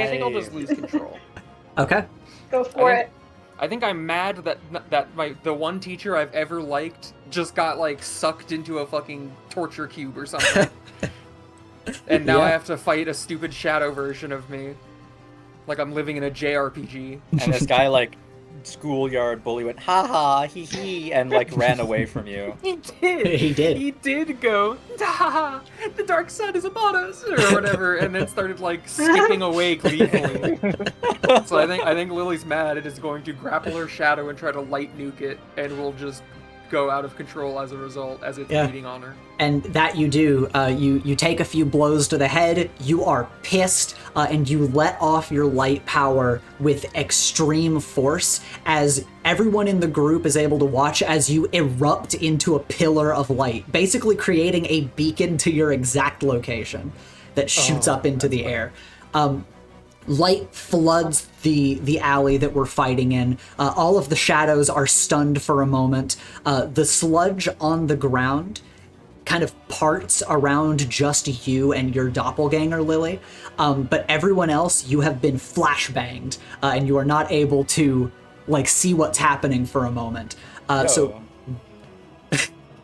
Speaker 3: I think I'll just lose control.
Speaker 1: Okay.
Speaker 7: Go for
Speaker 3: think-
Speaker 7: it.
Speaker 3: I think I'm mad that the one teacher I've ever liked just got like sucked into a fucking torture cube or something. And now
Speaker 1: Yeah.
Speaker 3: I have to fight a stupid shadow version of me. Like I'm living in a JRPG.
Speaker 4: And this guy, like, schoolyard bully went, haha, hee hee, and, like, ran away from you.
Speaker 3: He did.
Speaker 1: He did.
Speaker 3: He did go, "Ah, the dark side is upon us," or whatever, and then started like skipping away gleefully. So I think Lily's mad and is going to grapple her shadow and try to light nuke it, and will just go out of control as a result as it's
Speaker 1: Yeah.
Speaker 3: beating on her.
Speaker 1: And that you do, you take a few blows to the head, you are pissed, and you let off your light power with extreme force as everyone in the group is able to watch as you erupt into a pillar of light, basically creating a beacon to your exact location that shoots up into the air. Light floods the alley that we're fighting in. All of the shadows are stunned for a moment. The sludge on the ground kind of parts around just you and your doppelganger, Lily. But everyone else, you have been flashbanged, and you are not able to like see what's happening for a moment. So,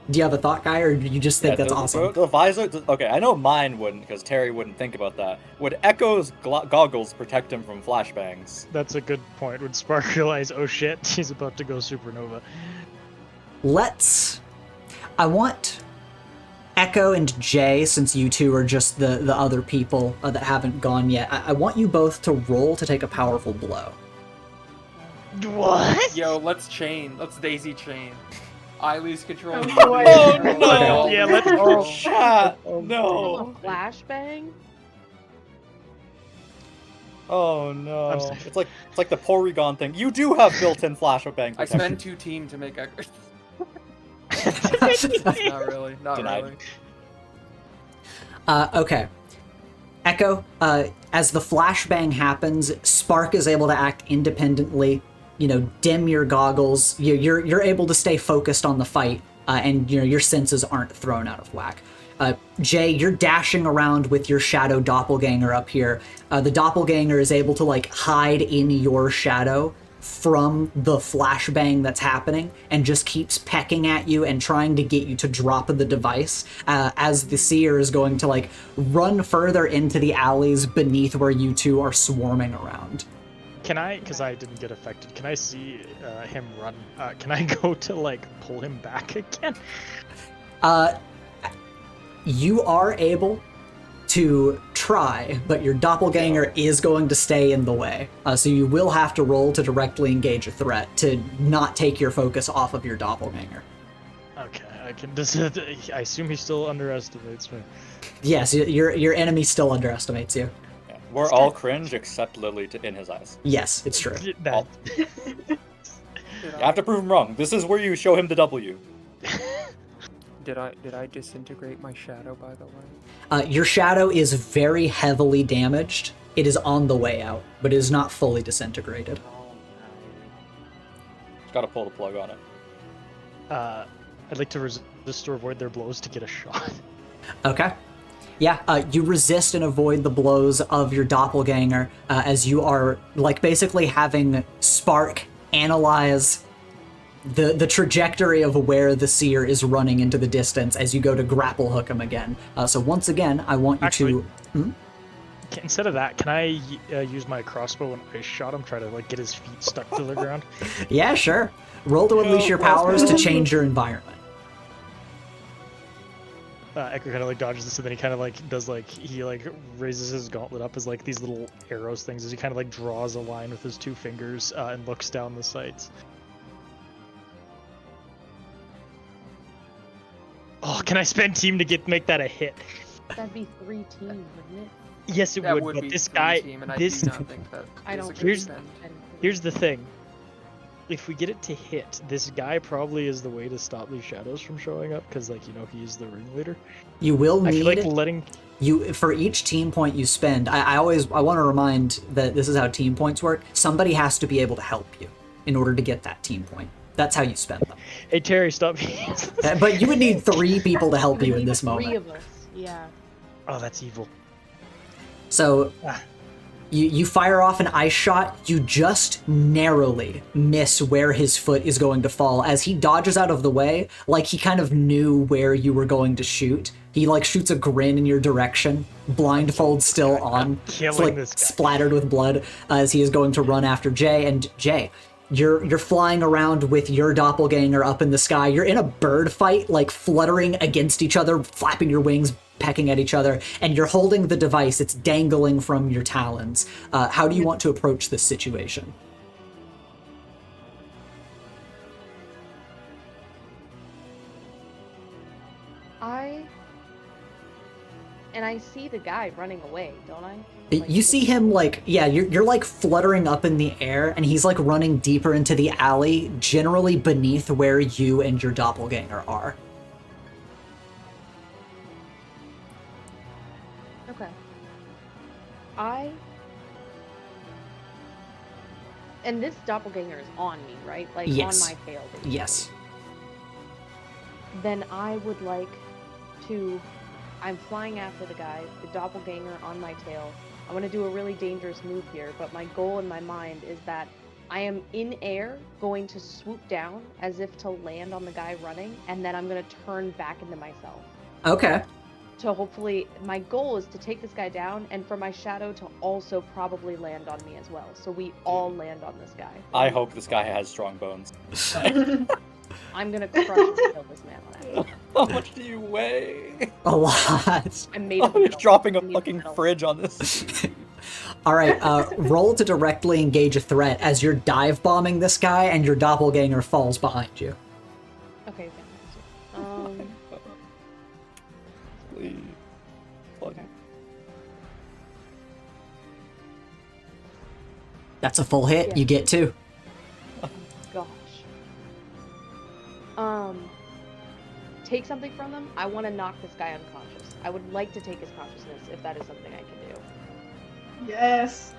Speaker 1: do you have a thought, guy, or do you just think that's awesome?
Speaker 4: The visor. Okay, I know mine wouldn't, because Terry wouldn't think about that. Would Echo's goggles protect him from flashbangs?
Speaker 6: That's a good point. Would Spark realize, oh shit, he's about to go supernova?
Speaker 1: I want Echo and Jay, since you two are just the other people that haven't gone yet, I want you both to roll to take a powerful blow.
Speaker 6: What?
Speaker 3: Yo, let's chain. Let's daisy chain. I lose control.
Speaker 7: Oh,
Speaker 3: you
Speaker 7: boy.
Speaker 3: lose
Speaker 4: Oh,
Speaker 3: control,
Speaker 4: no.
Speaker 3: they all
Speaker 6: Yeah,
Speaker 3: lose
Speaker 6: let's-
Speaker 3: control.
Speaker 4: Chat!
Speaker 5: A
Speaker 4: No!
Speaker 5: flashbang?
Speaker 4: Oh no!
Speaker 6: I'm safe.
Speaker 4: It's like the Porygon thing. You do have built-in flashbang
Speaker 3: I
Speaker 4: protection.
Speaker 3: spend 2 team to make Echo. Not really. Not
Speaker 4: Denied.
Speaker 3: really.
Speaker 1: Okay. Echo, as the flashbang happens, Spark is able to act independently, dim your goggles. You're able to stay focused on the fight, and your senses aren't thrown out of whack. Jay, you're dashing around with your shadow doppelganger up here. The doppelganger is able to hide in your shadow from the flashbang that's happening and just keeps pecking at you and trying to get you to drop the device as the seer is going to run further into the alleys beneath where you two are swarming around.
Speaker 6: Can I, because I didn't get affected, can I see him run? Can I go to pull him back again?
Speaker 1: You are able to try, but your doppelganger is going to stay in the way. So you will have to roll to directly engage a threat to not take your focus off of your doppelganger.
Speaker 6: Okay, I can. I assume he still underestimates me.
Speaker 1: Yes, your enemy still underestimates you.
Speaker 4: Yeah. We're all cringe except Lily in his eyes.
Speaker 1: Yes, it's true.
Speaker 6: That,
Speaker 3: Did
Speaker 4: You have to prove him wrong. This is where you show him the W.
Speaker 3: Did I disintegrate my shadow, by the way?
Speaker 1: Your shadow is very heavily damaged. It is on the way out, but it is not fully disintegrated.
Speaker 4: Just gotta pull the plug on it.
Speaker 6: I'd like to resist or avoid their blows to get a shot.
Speaker 1: Okay. Yeah, you resist and avoid the blows of your doppelganger as you are, like, basically having Spark analyze the trajectory of where the seer is running into the distance as you go to grapple hook him again. So once again, I want you
Speaker 6: Actually,
Speaker 1: to...
Speaker 6: Instead of that, can I use my crossbow and ice shot him, try to like get his feet stuck to the ground?
Speaker 1: Yeah, sure. Roll to unleash your powers to change your environment.
Speaker 6: Echo kind of like dodges this, and then he kind of like does like he like raises his gauntlet up as like these little arrows things as he kind of like draws a line with his 2 fingers and looks down the sights. Oh, can I spend team to make that a hit?
Speaker 5: That'd be 3 teams, wouldn't it?
Speaker 6: Yes, it
Speaker 3: That
Speaker 6: would, but
Speaker 3: be
Speaker 6: this
Speaker 3: three
Speaker 6: guy,
Speaker 3: team, and
Speaker 6: this
Speaker 3: I do not think that
Speaker 5: I
Speaker 3: is
Speaker 5: don't
Speaker 3: a good
Speaker 6: Here's-
Speaker 3: spend.
Speaker 6: here's the thing. If we get it to hit, this guy probably is the way to stop these shadows from showing up, because like, you know, he's the ringleader.
Speaker 1: You will
Speaker 6: I
Speaker 1: need...
Speaker 6: feel like letting...
Speaker 1: You, for each team point you spend, I want to remind that this is how team points work. Somebody has to be able to help you in order to get that team point. That's how you spend them.
Speaker 6: Hey Terry, stop me.
Speaker 1: But you would need 3 people to help
Speaker 5: We
Speaker 1: you in
Speaker 5: need
Speaker 1: this
Speaker 5: 3
Speaker 1: moment.
Speaker 5: of us. Yeah.
Speaker 6: Oh, that's evil.
Speaker 1: So
Speaker 6: Ah.
Speaker 1: you fire off an ice shot. You just narrowly miss where his foot is going to fall as he dodges out of the way, like he kind of knew where you were going to shoot. He like shoots a grin in your direction, blindfold still on. It's
Speaker 6: killing
Speaker 1: like
Speaker 6: this guy.
Speaker 1: splattered with blood as he is going to run after Jay. And Jay, you're flying around with your doppelganger up in the sky. You're in a bird fight, like fluttering against each other, flapping your wings, pecking at each other, and you're holding the device. It's dangling from your talons. How do you want to approach this situation?
Speaker 5: I see the guy running away, don't I?
Speaker 1: You see him like, yeah, you're like fluttering up in the air, and he's like running deeper into the alley, generally beneath where you and your doppelganger are.
Speaker 5: Okay. And this doppelganger is on me, right? Like
Speaker 1: Yes.
Speaker 5: on my tail. Basically.
Speaker 1: Yes.
Speaker 5: Then I would like to... I'm flying after the guy, the doppelganger on my tail. I want to do a really dangerous move here, but my goal in my mind is that I am in air going to swoop down as if to land on the guy running, and then I'm going to turn back into myself.
Speaker 1: Okay.
Speaker 5: To hopefully, my goal is to take this guy down, and for my shadow to also probably land on me as well. So we all land on this guy.
Speaker 4: I hope this guy has strong bones.
Speaker 5: I'm going to crush and kill this man on it.
Speaker 4: How much do you weigh?
Speaker 1: A lot.
Speaker 5: I'm made
Speaker 4: Oh,
Speaker 5: of
Speaker 4: you're
Speaker 5: metal.
Speaker 4: dropping a
Speaker 5: I'm made of
Speaker 4: fucking
Speaker 5: metal.
Speaker 4: fridge on this.
Speaker 1: All right, roll to directly engage a threat as you're dive bombing this guy and your doppelganger falls behind you.
Speaker 5: Okay,
Speaker 4: Please.
Speaker 5: okay.
Speaker 1: That's a full hit.
Speaker 5: Yeah.
Speaker 1: You get 2.
Speaker 5: Gosh. Take something from them. I want to knock this guy unconscious. I would like to take his consciousness if that is something I can do.
Speaker 7: Yes.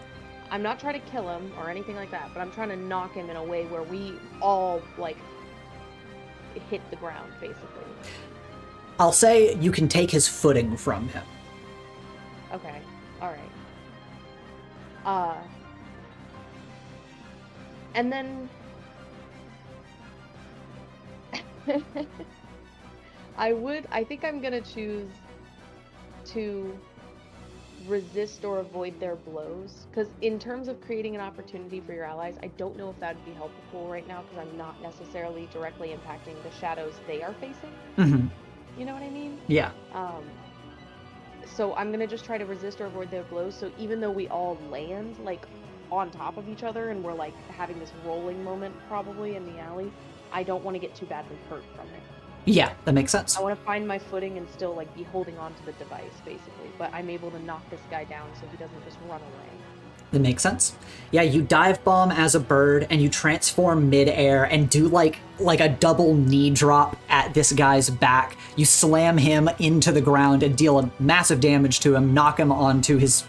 Speaker 5: I'm not trying to kill him or anything like that, but I'm trying to knock him in a way where we all, like, hit the ground, basically.
Speaker 1: I'll say you can take his footing from him.
Speaker 5: Okay. Alright. And then... I think I'm gonna choose to resist or avoid their blows, because in terms of creating an opportunity for your allies, I don't know if that would be helpful right now, because I'm not necessarily directly impacting the shadows they are facing.
Speaker 1: Mm-hmm.
Speaker 5: You know what I mean?
Speaker 1: Yeah.
Speaker 5: So I'm gonna just try to resist or avoid their blows, so even though we all land, like, on top of each other, and we're, like, having this rolling moment, probably, in the alley, I don't want to get too badly hurt from it.
Speaker 1: Yeah, that makes sense.
Speaker 5: I want to find my footing and still, like, be holding on to the device, basically, but I'm able to knock this guy down so he doesn't just run away.
Speaker 1: That makes sense. Yeah, you dive bomb as a bird and you transform midair and do like a double knee drop at this guy's back. You slam him into the ground and deal a massive damage to him, knock him onto his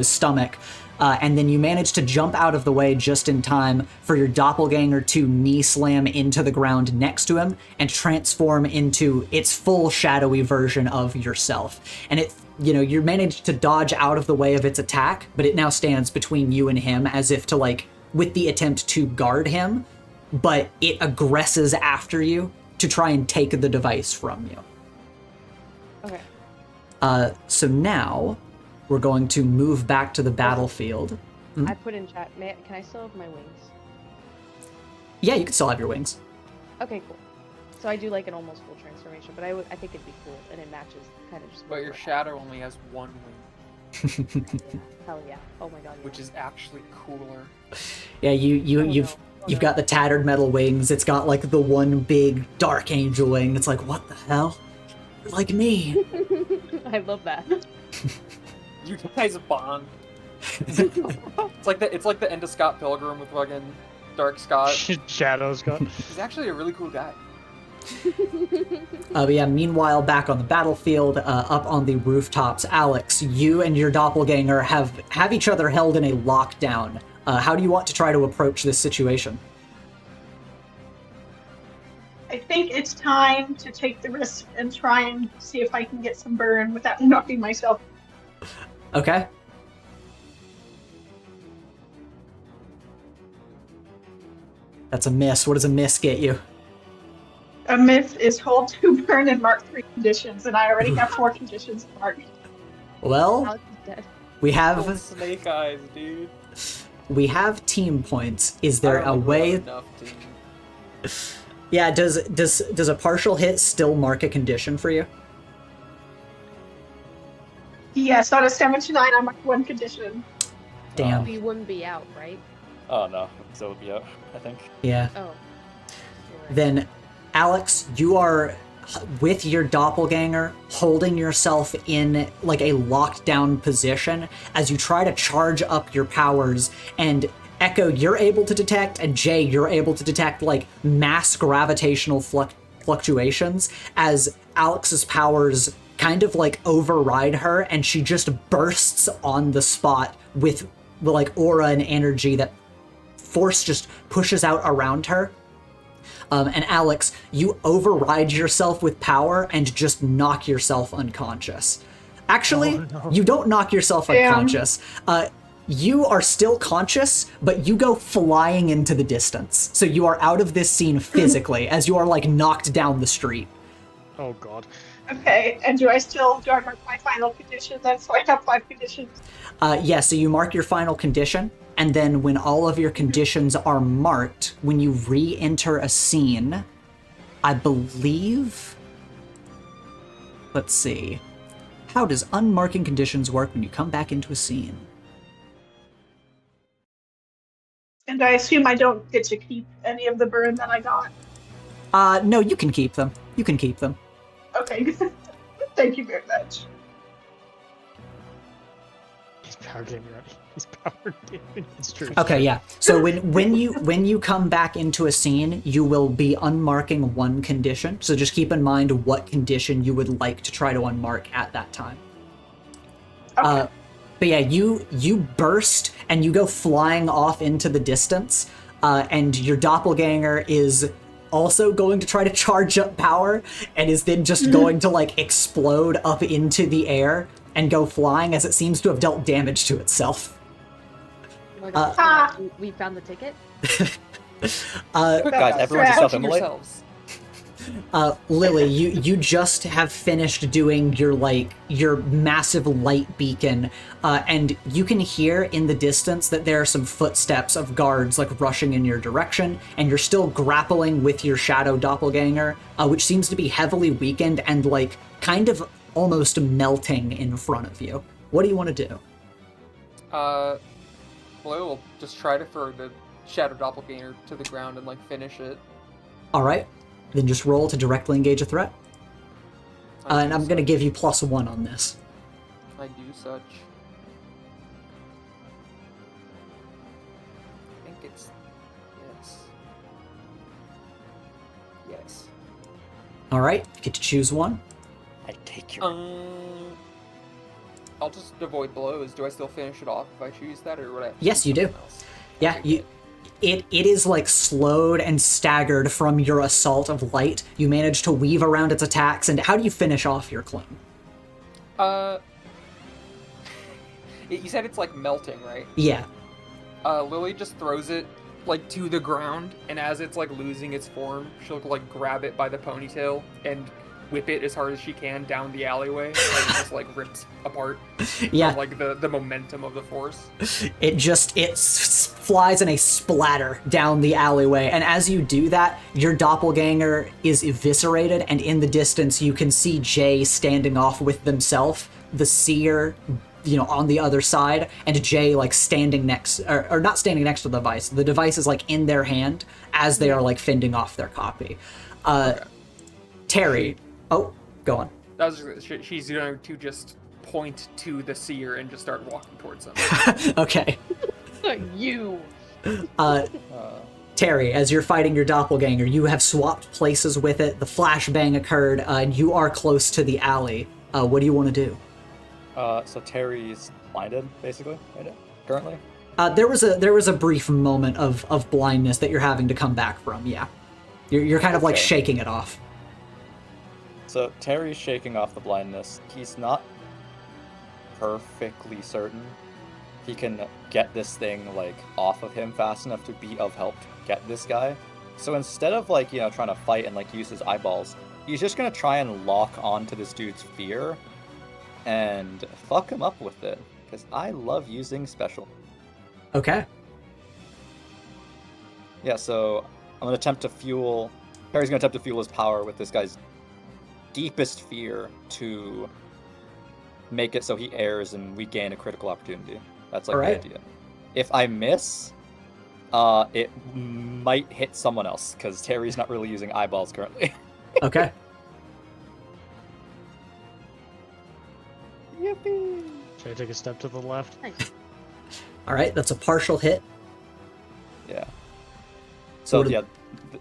Speaker 1: stomach, and then you manage to jump out of the way just in time for your doppelganger to knee slam into the ground next to him and transform into its full shadowy version of yourself. And you managed to dodge out of the way of its attack, but it now stands between you and him as if to with the attempt to guard him, but it aggresses after you to try and take the device from you.
Speaker 5: Okay.
Speaker 1: So now we're going to move back to the battlefield.
Speaker 5: I put in chat, can I still have my wings?
Speaker 1: Yeah, you can still have your wings.
Speaker 5: Okay, cool. So I do like an almost full transformation, but I think it'd be cool, and it matches kind of just.
Speaker 3: But your shadow only has one wing,
Speaker 5: Hell yeah! Oh my god. Yeah.
Speaker 3: which is actually cooler.
Speaker 1: Yeah, you've got the tattered metal wings. It's got like the one big dark angel wing. It's like, what the hell? You're like me.
Speaker 5: I love that.
Speaker 3: You guys bond. It's like the end of Scott Pilgrim with fucking Dark Scott.
Speaker 6: Shadow Scott.
Speaker 3: He's actually a really cool guy.
Speaker 1: But yeah, meanwhile, back on the battlefield, up on the rooftops, Alex, you and your doppelganger have each other held in a lockdown. How do you want to try to approach this situation?
Speaker 7: I think it's time to take the risk and try and see if I can get some burn without knocking myself.
Speaker 1: Okay. That's a miss. What does a miss get you?
Speaker 7: A miss is hold 2 burn and mark 3 conditions, and I already have 4 conditions marked.
Speaker 1: Well,
Speaker 5: Alex is dead.
Speaker 1: we
Speaker 3: Oh,
Speaker 1: have
Speaker 3: snake eyes, dude.
Speaker 1: team points. Is
Speaker 3: I
Speaker 1: there
Speaker 3: don't
Speaker 1: a
Speaker 3: think we
Speaker 1: way?
Speaker 3: have enough to-
Speaker 1: Yeah, does a partial hit still mark a condition for you?
Speaker 7: Yes, on a 7 to 9, I mark 1 condition.
Speaker 1: Damn.
Speaker 5: We wouldn't be out, right?
Speaker 4: Oh no, so would be out, I think.
Speaker 1: Yeah.
Speaker 5: Oh.
Speaker 1: Then, Alex, you are with your doppelganger holding yourself in like a lockdown position as you try to charge up your powers, and Echo, you're able to detect, and Jay, you're able to detect like mass gravitational fluctuations as Alex's powers kind of like override her, and she just bursts on the spot with like aura and energy that force just pushes out around her. And Alex, you override yourself with power and just knock yourself unconscious. Actually, you don't knock yourself unconscious. You are still conscious, but you go flying into the distance. So you are out of this scene physically as you are like knocked down the street.
Speaker 6: Oh god.
Speaker 7: Okay, and do I mark my final condition then? So I have 5 conditions.
Speaker 1: Yeah, so you mark your final condition, and then when all of your conditions are marked, when you re-enter a scene, I believe... Let's see. How does unmarking conditions work when you come back into a scene?
Speaker 7: And I assume I don't get to keep any of the burn that I got.
Speaker 1: No, you can keep them. You can keep them.
Speaker 7: Okay, thank you very much.
Speaker 6: He's power gaming, right? He's power gaming. It's true.
Speaker 1: Okay, yeah. So when you come back into a scene, you will be unmarking 1 condition. So just keep in mind what condition you would like to try to unmark at that time.
Speaker 7: Okay.
Speaker 1: But yeah, you burst and you go flying off into the distance, and your doppelganger is also going to try to charge up power and is then just going to like explode up into the air and go flying as it seems to have dealt damage to itself.
Speaker 5: Oh my god, we found the ticket?
Speaker 4: Guys, everyone just self-immolate.
Speaker 3: yourselves.
Speaker 1: Lily, you just have finished doing your massive light beacon, and you can hear in the distance that there are some footsteps of guards like rushing in your direction, and you're still grappling with your shadow doppelganger, which seems to be heavily weakened and like kind of almost melting in front of you. What do you want to do?
Speaker 3: Blue will just try to throw the shadow doppelganger to the ground and like finish it.
Speaker 1: All right, then just roll to directly engage a threat. And I'm going to give you +1 on this.
Speaker 3: I do such. It's yes.
Speaker 1: All right, you get to choose one.
Speaker 4: I take your.
Speaker 3: I'll just avoid blows. Do I still finish it off if I choose that, or would I have to
Speaker 1: Yes,
Speaker 3: choose
Speaker 1: you do.
Speaker 3: something else?
Speaker 1: Yeah,
Speaker 3: Okay,
Speaker 1: you.
Speaker 3: good.
Speaker 1: It is like slowed and staggered from your assault of light. You manage to weave around its attacks, and how do you finish off your clone?
Speaker 3: You said it's like melting, right?
Speaker 1: Yeah.
Speaker 3: Lily just throws it like to the ground, and as it's like losing its form, she'll like grab it by the ponytail and whip it as hard as she can down the alleyway, and it just like rips apart.
Speaker 1: Yeah.
Speaker 3: From, like the momentum of the force.
Speaker 1: It flies in a splatter down the alleyway, and as you do that, your doppelganger is eviscerated, and in the distance you can see Jay standing off with themselves, the seer, on the other side, and Jay like standing next, or not standing next to the device. The device is like in their hand as they are like fending off their copy.
Speaker 3: Okay.
Speaker 1: Terry, oh, go on.
Speaker 3: She's going to just point to the seer and just start walking towards them.
Speaker 1: Okay.
Speaker 5: You.
Speaker 1: Terry, as you're fighting your doppelganger, you have swapped places with it. The flashbang occurred, and you are close to the alley. What do you want to do?
Speaker 4: So Terry's blinded, basically, right? Currently.
Speaker 1: There was a brief moment of blindness that you're having to come back from. Yeah, you're kind of like
Speaker 4: Okay.
Speaker 1: shaking it off.
Speaker 4: So Terry's shaking off the blindness. He's not perfectly certain he can get this thing like off of him fast enough to be of help to get this guy. So instead of like trying to fight and like use his eyeballs, he's just gonna try and lock onto this dude's fear and fuck him up with it. Because I love using special.
Speaker 1: Okay.
Speaker 4: Yeah, so I'm gonna attempt to fuel. Terry's gonna attempt to fuel his power with this guy's deepest fear to make it so he errs and we gain a critical opportunity. That's like
Speaker 1: Alright.
Speaker 4: the idea. If I miss, it might hit someone else because Terry's not really using eyeballs currently.
Speaker 1: Okay.
Speaker 4: Yippee!
Speaker 6: Should I take a step to the left?
Speaker 1: All right. That's a partial hit.
Speaker 4: Yeah. So
Speaker 1: What did-
Speaker 4: yeah,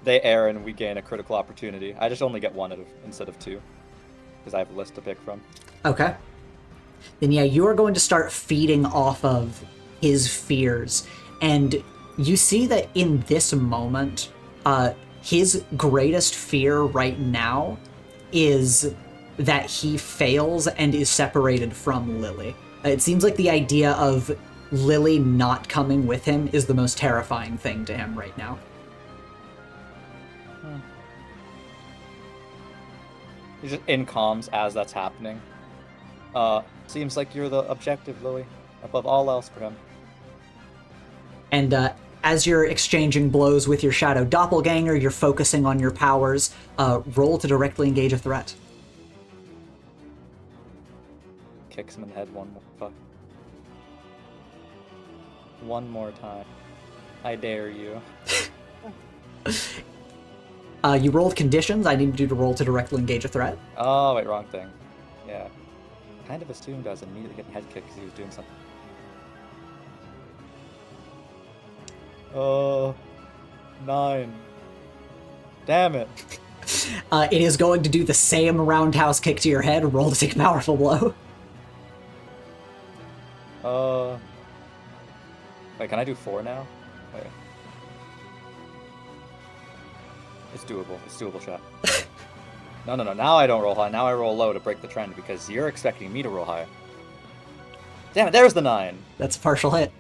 Speaker 4: they err and we gain a critical opportunity. I just only get one instead of two because I have a list to pick from.
Speaker 1: Okay. Then yeah, you are going to start feeding off of his fears, and you see that in this moment, his greatest fear right now is that he fails and is separated from Lily. It seems like the idea of Lily not coming with him is the most terrifying thing to him right now.
Speaker 4: He's just in comms as that's happening. Seems like you're the objective, Lily, above all else for him.
Speaker 1: And as you're exchanging blows with your shadow doppelganger, you're focusing on your powers. Roll to directly engage a threat.
Speaker 4: Kicks him in the head one more time. I dare you.
Speaker 1: You rolled conditions. I need you to roll to directly engage a threat.
Speaker 4: Oh, wait, wrong thing. Yeah. Kind of assumed I was immediately getting head kicked because he was doing something. 9. Damn it.
Speaker 1: It is going to do the same roundhouse kick to your head. Roll to take a powerful blow.
Speaker 4: Wait, can I do 4 now? Wait. It's doable. It's doable, chat. No. Now I don't roll high. Now I roll low to break the trend because you're expecting me to roll high. Damn it, there's the 9.
Speaker 1: That's a partial hit.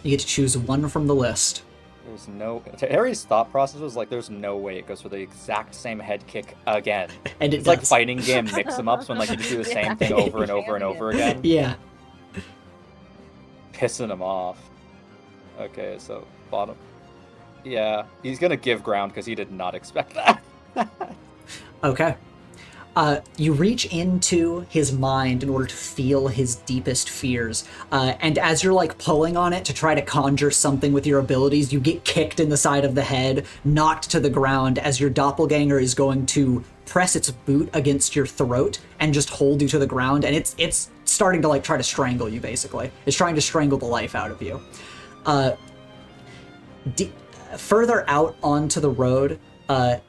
Speaker 1: You get to choose one from the list.
Speaker 4: There's no... Harry's thought process was like, there's no way it goes for the exact same head kick again.
Speaker 1: And
Speaker 4: It's like fighting game mix-em-ups when like you just do the same thing over and over and over again.
Speaker 1: Yeah.
Speaker 4: Pissing him off. Okay, so bottom. Yeah, he's gonna give ground because he did not expect that.
Speaker 1: Okay. You reach into his mind in order to feel his deepest fears. And as you're like pulling on it to try to conjure something with your abilities, you get kicked in the side of the head, knocked to the ground as your doppelganger is going to press its boot against your throat and just hold you to the ground, and it's starting to like try to strangle you. Basically, it's trying to strangle the life out of you. Further out onto the road,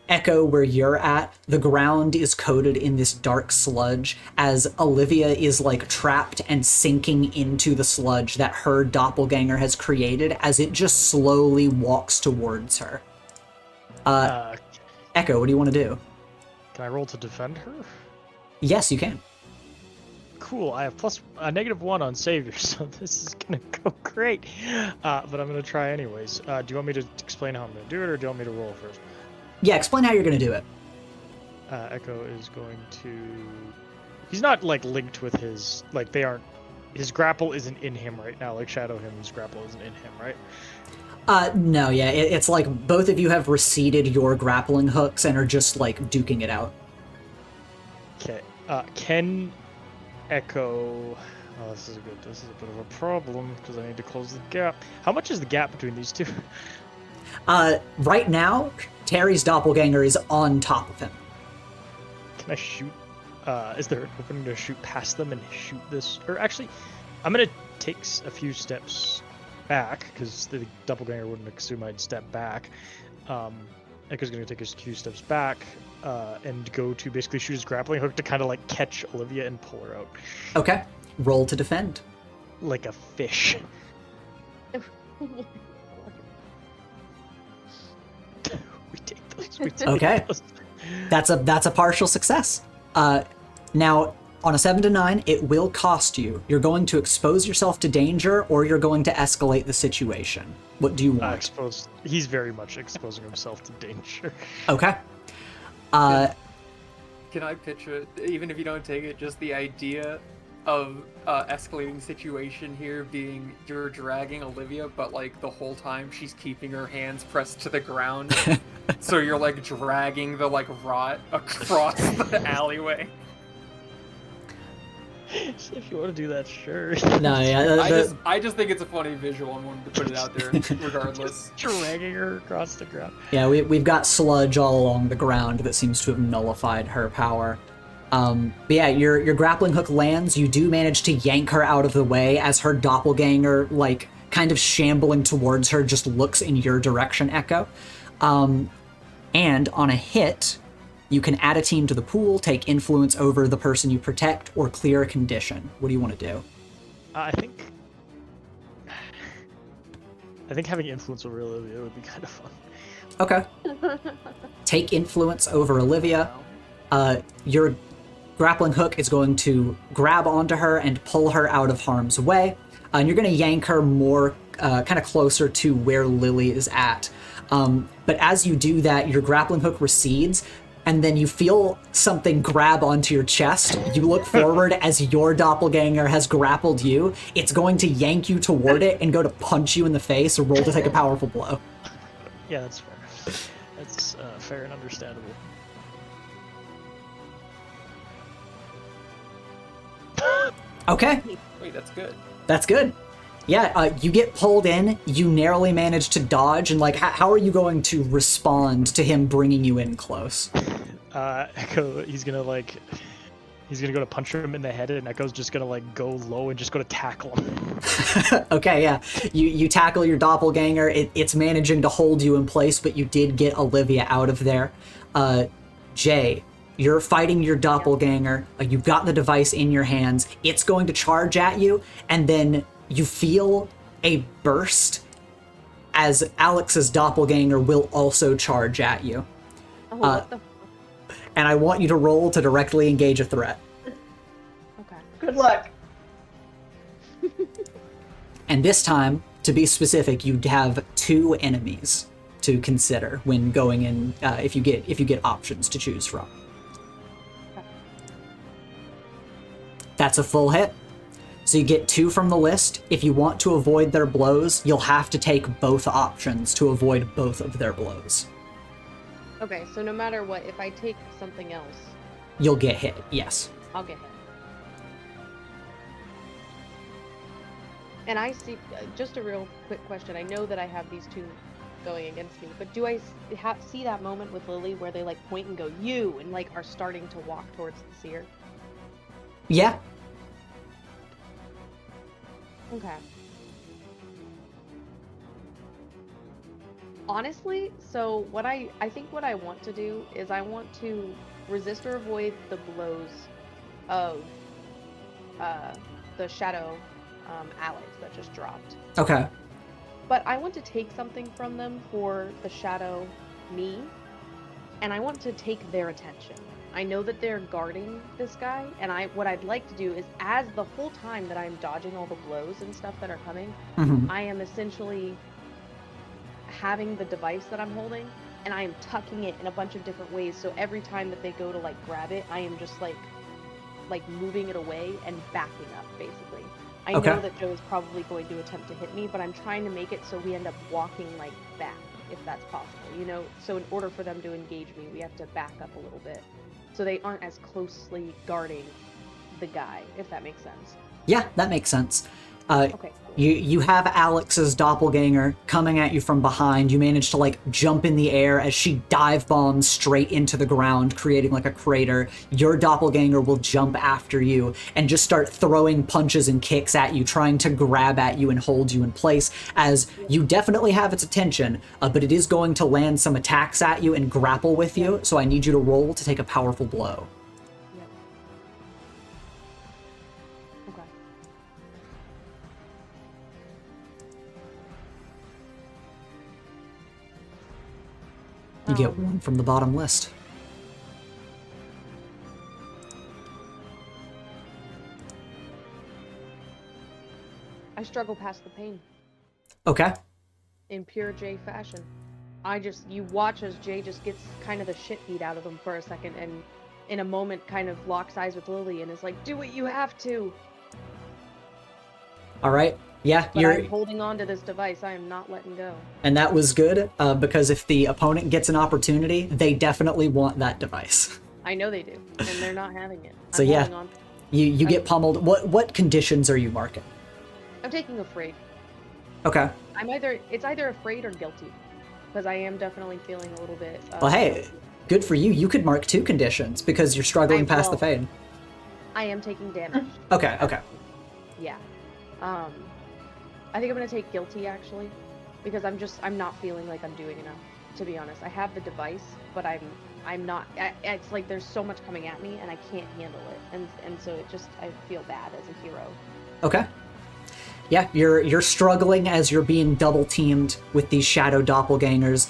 Speaker 1: Echo, where you're at, the ground is coated in this dark sludge as Olivia is like trapped and sinking into the sludge that her doppelganger has created as it just slowly walks towards her. Echo, what do you want to do?
Speaker 6: Can I roll to defend her?
Speaker 1: Yes, you can.
Speaker 6: Cool, I have -1 on Savior, so this is gonna go great. But I'm gonna try anyways. Do you want me to explain how I'm gonna do it, or do you want me to roll first?
Speaker 1: Yeah, explain how you're going to do it.
Speaker 6: Echo is going to... He's not, like, linked with his... Like, they aren't... His grapple isn't in him right now, like Shadow Hymn's grapple isn't in him, right?
Speaker 1: No, yeah, it's like both of you have receded your grappling hooks and are just, like, duking it out.
Speaker 6: Okay, can Echo... Oh, this is a bit of a problem, because I need to close the gap. How much is the gap between these two?
Speaker 1: Right now, Terry's doppelganger is on top of him.
Speaker 6: Can I shoot? Is there an opening to shoot past them and shoot this? Or actually, I'm gonna take a few steps back, because the doppelganger wouldn't assume I'd step back. Echo's gonna take a few steps back, and go to basically shoot his grappling hook to kind of like catch Olivia and pull her out.
Speaker 1: Okay, roll to defend.
Speaker 6: Like a fish. We take those.
Speaker 1: Okay. That's a partial success. Now, on a 7 to 9, it will cost you. You're going to expose yourself to danger, or you're going to escalate the situation. What do you want?
Speaker 6: He's very much exposing himself to danger.
Speaker 1: Okay.
Speaker 3: Can I pitch it, even if you don't take it, just the idea of escalating situation here being you're dragging Olivia, but like the whole time she's keeping her hands pressed to the ground. So you're like dragging the like rot across the alleyway.
Speaker 6: If you want to do that, sure.
Speaker 1: No, yeah.
Speaker 3: I just think it's a funny visual and wanted to put it out there regardless.
Speaker 6: Dragging her across the ground.
Speaker 1: Yeah, we've got sludge all along the ground that seems to have nullified her power. But yeah, your grappling hook lands. You do manage to yank her out of the way as her doppelganger, like, kind of shambling towards her, just looks in your direction, Echo. And on a hit, you can add a team to the pool, take influence over the person you protect, or clear a condition. What do you want to do?
Speaker 6: I think having influence over Olivia would be kind of fun.
Speaker 1: Okay. Take influence over Olivia. Your grappling hook is going to grab onto her and pull her out of harm's way. And you're going to yank her more kind of closer to where Lily is at. But as you do that, your grappling hook recedes, and then you feel something grab onto your chest. You look forward as your doppelganger has grappled you. It's going to yank you toward it and go to punch you in the face. Roll to take a powerful blow.
Speaker 6: Yeah, that's fair. That's fair and understandable.
Speaker 1: Okay.
Speaker 3: Wait, that's good.
Speaker 1: That's good. Yeah, you get pulled in, you narrowly manage to dodge, and like, how are you going to respond to him bringing you in close?
Speaker 6: Echo, he's gonna go to punch him in the head, and Echo's just gonna like go low and just go to tackle him. Okay,
Speaker 1: yeah. You tackle your doppelganger, it's managing to hold you in place, but you did get Olivia out of there. Jay, you're fighting your doppelganger, you've got the device in your hands, it's going to charge at you, and then you feel a burst as Alex's doppelganger will also charge at you.
Speaker 5: Oh, what the?
Speaker 1: And I want you to roll to directly engage a threat.
Speaker 5: Okay.
Speaker 7: Good luck.
Speaker 1: And this time, to be specific, you'd have 2 enemies to consider when going in, if you get options to choose from.
Speaker 5: Okay.
Speaker 1: That's a full hit. So you get 2 from the list. If you want to avoid their blows, you'll have to take both options to avoid both of their blows.
Speaker 5: Okay, so no matter what, if I take something else,
Speaker 1: You'll get hit, yes.
Speaker 5: I'll get hit. And I see, just a real quick question. I know that I have these 2 going against me. But do I see that moment with Lily where they like point and go you and like are starting to walk towards the seer?
Speaker 1: Yeah.
Speaker 5: Okay. Honestly, so what I think what I want to do is I want to resist or avoid the blows of the shadow Alex that just dropped.
Speaker 1: Okay.
Speaker 5: But I want to take something from them for the shadow me, and I want to take their attention. I know that they're guarding this guy, and what I'd like to do is, as the whole time that I'm dodging all the blows and stuff that are coming,
Speaker 1: Mhm.
Speaker 5: I am essentially having the device that I'm holding, and I am tucking it in a bunch of different ways, so every time that they go to like grab it, I am just like moving it away and backing up, basically. I
Speaker 1: Okay.
Speaker 5: know that Joe is probably going to attempt to hit me, but I'm trying to make it so we end up walking like back, if that's possible, you know? So in order for them to engage me, we have to back up a little bit, so they aren't as closely guarding the guy, if that makes sense.
Speaker 1: Yeah, that makes sense.
Speaker 5: Okay.
Speaker 1: You have Alex's doppelganger coming at you from behind. You manage to like jump in the air as she dive bombs straight into the ground, creating like a crater. Your doppelganger will jump after you and just start throwing punches and kicks at you, trying to grab at you and hold you in place, as you definitely have its attention, but it is going to land some attacks at you and grapple with you, so I need you to roll to take a powerful blow.
Speaker 5: Yep. Okay.
Speaker 1: You get one from the bottom list.
Speaker 5: I struggle past the pain.
Speaker 1: Okay.
Speaker 5: In pure Jay fashion. You watch as Jay just gets kind of the shit beat out of him for a second, and in a moment kind of locks eyes with Lily and is like, do what you have to.
Speaker 1: All right. Yeah,
Speaker 5: But I'm holding on to this device. I am not letting go.
Speaker 1: And that was good, because if the opponent gets an opportunity, they definitely want that device.
Speaker 5: I know they do, and they're not having it.
Speaker 1: So
Speaker 5: I'm
Speaker 1: yeah,
Speaker 5: holding on.
Speaker 1: you get pummeled. What conditions are you marking?
Speaker 5: I'm taking afraid.
Speaker 1: Okay.
Speaker 5: It's either afraid or guilty, because I am definitely feeling a little bit.
Speaker 1: Well, hey, good for you. You could mark 2 conditions because you're struggling past the fade.
Speaker 5: I am taking damage.
Speaker 1: Okay.
Speaker 5: Yeah. I think I'm gonna take guilty actually, because I'm not feeling like I'm doing enough, to be honest. I have the device, but I'm not. It's like there's so much coming at me and I can't handle it, and so I feel bad as a hero.
Speaker 1: Okay. Yeah, you're struggling as you're being double teamed with these shadow doppelgangers.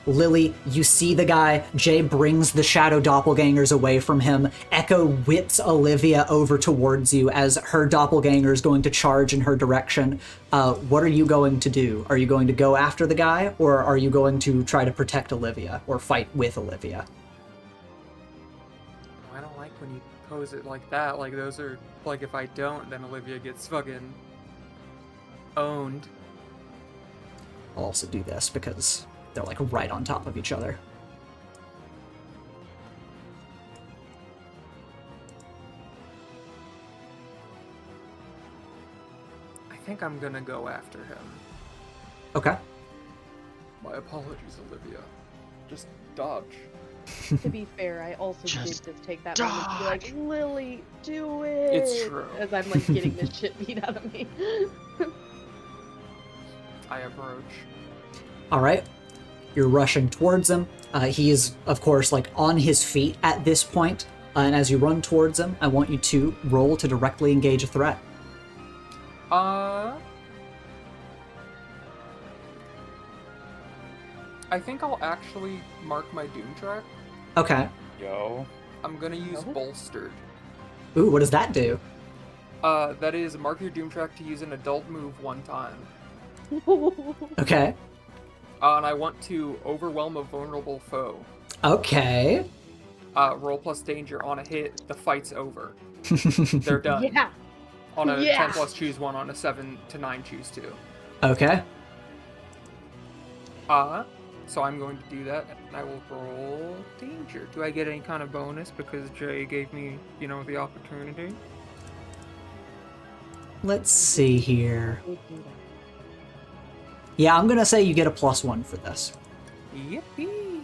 Speaker 1: Lily, you see the guy. Jay brings the shadow doppelgangers away from him. Echo whips Olivia over towards you as her doppelganger is going to charge in her direction. What are you going to do? Are you going to go after the guy, or are you going to try to protect Olivia or fight with Olivia?
Speaker 3: I don't like when you pose it like that. Like, those are, like, if I don't, then Olivia gets fucking owned.
Speaker 1: I'll also do this because they're like right on top of each other.
Speaker 3: I think I'm gonna go after him.
Speaker 1: Okay.
Speaker 3: My apologies, Olivia. Just dodge.
Speaker 5: To be fair, I also did
Speaker 6: Just
Speaker 5: just take that moment to be like, Lily, do it!
Speaker 3: It's true.
Speaker 5: As I'm like getting the shit beat out of me.
Speaker 3: I approach.
Speaker 1: All right. You're rushing towards him. He is, of course, like on his feet at this point. And as you run towards him, I want you to roll to directly engage a threat.
Speaker 3: I think I'll actually mark my doom track.
Speaker 1: Okay.
Speaker 4: Yo.
Speaker 3: I'm gonna use bolstered.
Speaker 1: Ooh, what does that do?
Speaker 3: That is mark your doom track to use an adult move 1 time.
Speaker 1: Okay.
Speaker 3: And I want to overwhelm a vulnerable foe.
Speaker 1: Okay.
Speaker 3: Roll plus danger on a hit, the fight's over. They're done.
Speaker 5: Yeah.
Speaker 3: On a
Speaker 5: Yeah.
Speaker 3: 10 plus choose 1, on a 7 to 9 choose 2.
Speaker 1: Okay.
Speaker 3: So I'm going to do that, and I will roll danger. Do I get any kind of bonus because Jay gave me, the opportunity?
Speaker 1: Let's see here. Yeah, I'm gonna say you get a +1 for this.
Speaker 3: Yippee!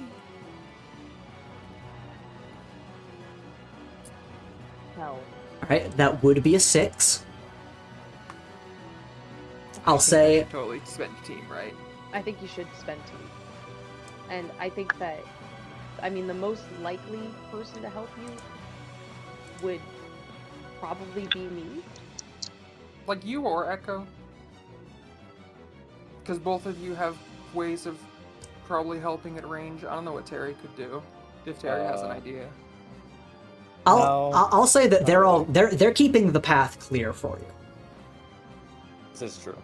Speaker 5: Hell.
Speaker 1: Alright, that would be a 6. I'll
Speaker 3: I
Speaker 1: say...
Speaker 3: should totally spend team, right?
Speaker 5: I think you should spend team. And I think that, I mean, the most likely person to help you would probably be me.
Speaker 3: Like you or Echo. Because both of you have ways of probably helping at range. I don't know what Terry could do, if Terry has an idea.
Speaker 1: I'll say that they're keeping the path clear for you.
Speaker 4: This is true.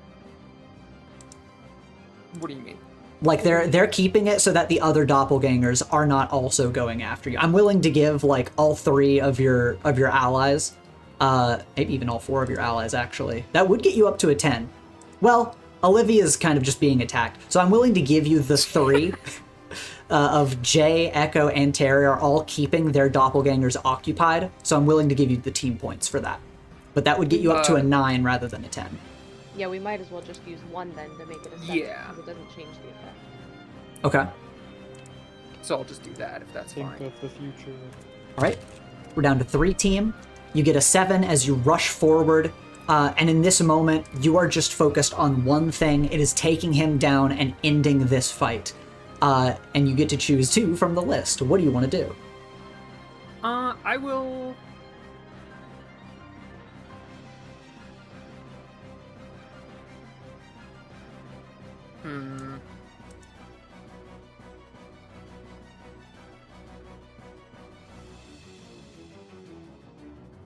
Speaker 3: What do you mean?
Speaker 1: Like they're keeping it so that the other doppelgangers are not also going after you. I'm willing to give like all 3 of your allies, maybe even all 4 of your allies actually. That would get you up to a 10. Well, Olivia's kind of just being attacked, so I'm willing to give you the 3 of Jay, Echo, and Terry are all keeping their doppelgangers occupied. So I'm willing to give you the team points for that. But that would get you up to a 9 rather than a 10.
Speaker 5: Yeah, we might as well just use 1 then to make it a 7.
Speaker 3: Yeah.
Speaker 5: Because it doesn't change the effect.
Speaker 1: Okay.
Speaker 3: So I'll just do that if that's
Speaker 4: Think
Speaker 3: fine.
Speaker 4: of the future.
Speaker 1: All right. We're down to 3 team. You get a 7 as you rush forward. And in this moment, you are just focused on one thing. It is taking him down and ending this fight. And you get to choose 2 from the list. What do you want to do?
Speaker 3: I will...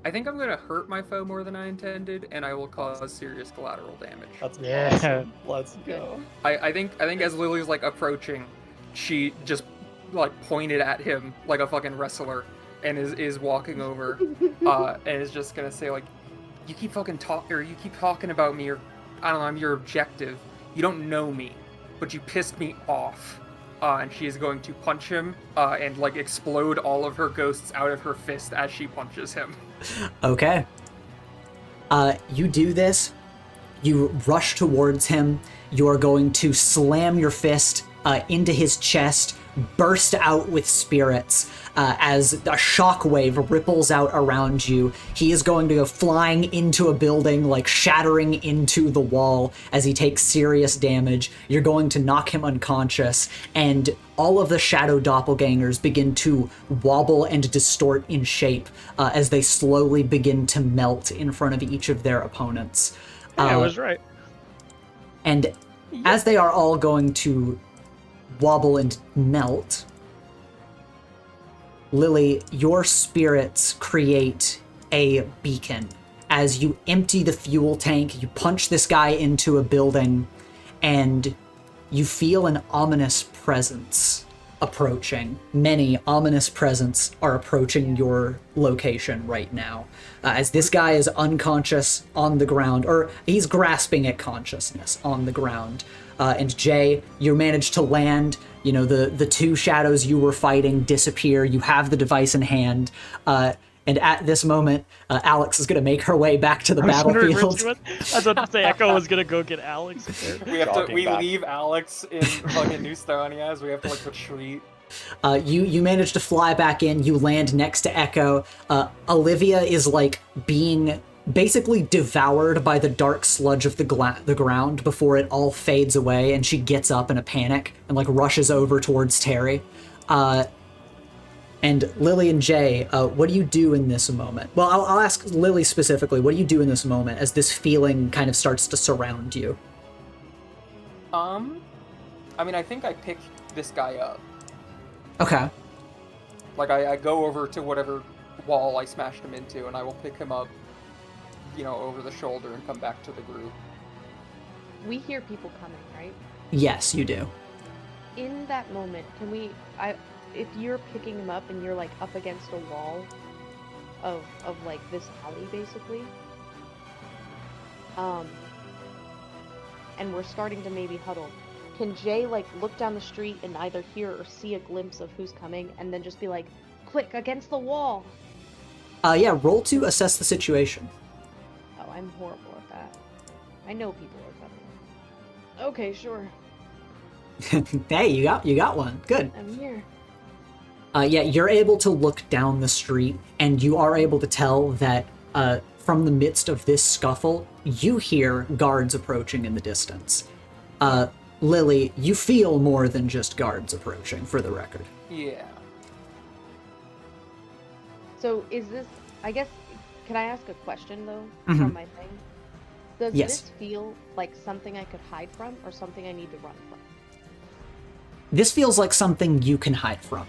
Speaker 3: I think I'm gonna hurt my foe more than I intended, and I will cause serious collateral damage.
Speaker 4: That's
Speaker 6: Yeah.
Speaker 4: awesome. Let's go.
Speaker 3: I think as Lily's like approaching, she just like pointed at him like a fucking wrestler, and is walking over, and is just gonna say like, you keep talking about me, or I don't know, I'm your objective. You don't know me, but you pissed me off. And she is going to punch him and like explode all of her ghosts out of her fist as she punches him.
Speaker 1: Okay. You do this. You rush towards him. You are going to slam your fist into his chest, burst out with spirits as a shockwave ripples out around you. He is going to go flying into a building, like shattering into the wall as he takes serious damage. You're going to knock him unconscious, and all of the shadow doppelgangers begin to wobble and distort in shape as they slowly begin to melt in front of each of their opponents.
Speaker 6: I was right.
Speaker 1: And as they are all going to wobble and melt, Lily, your spirits create a beacon. As you empty the fuel tank, you punch this guy into a building, and you feel an ominous presence approaching. Many ominous presence are approaching your location right now. As this guy is unconscious on the ground, or he's grasping at consciousness on the ground. And Jay, you manage to land. You know, the 2 shadows you were fighting disappear. You have the device in hand. And at this moment, Alex is going to make her way back to the battlefield.
Speaker 6: I was about to say Echo was gonna go get Alex.
Speaker 3: We leave Alex in fucking New Stonias. We have to like retreat.
Speaker 1: You manage to fly back in. You land next to Echo. Olivia is like being basically devoured by the dark sludge of the ground before it all fades away, and she gets up in a panic and like rushes over towards Terry. And Lily and Jay, what do you do in this moment? Well, I'll ask Lily specifically. What do you do in this moment as this feeling kind of starts to surround you?
Speaker 3: I mean, I think I pick this guy up.
Speaker 1: Okay.
Speaker 3: Like, I go over to whatever wall I smashed him into, and I will pick him up, you know, over the shoulder and come back to the group.
Speaker 5: We hear people coming, right?
Speaker 1: Yes, you do.
Speaker 5: In that moment, can we... if you're picking him up and you're like up against a wall of like this alley basically, and we're starting to maybe huddle, can Jay like look down the street and either hear or see a glimpse of who's coming and then just be like, quick, against the wall?
Speaker 1: Yeah, roll to assess the situation.
Speaker 5: Oh, I'm horrible at that. I know people are Okay, sure.
Speaker 1: Hey, you got one. Good.
Speaker 5: I'm here.
Speaker 1: Yeah, you're able to look down the street, and you are able to tell that from the midst of this scuffle, you hear guards approaching in the distance. Lily, you feel more than just guards approaching, for the record.
Speaker 3: Yeah.
Speaker 5: So is this, I guess, can I ask a question though
Speaker 1: Mhm.
Speaker 5: from my thing? Does
Speaker 1: Yes.
Speaker 5: this feel like something I could hide from or something I need to run from?
Speaker 1: This feels like something you can hide from.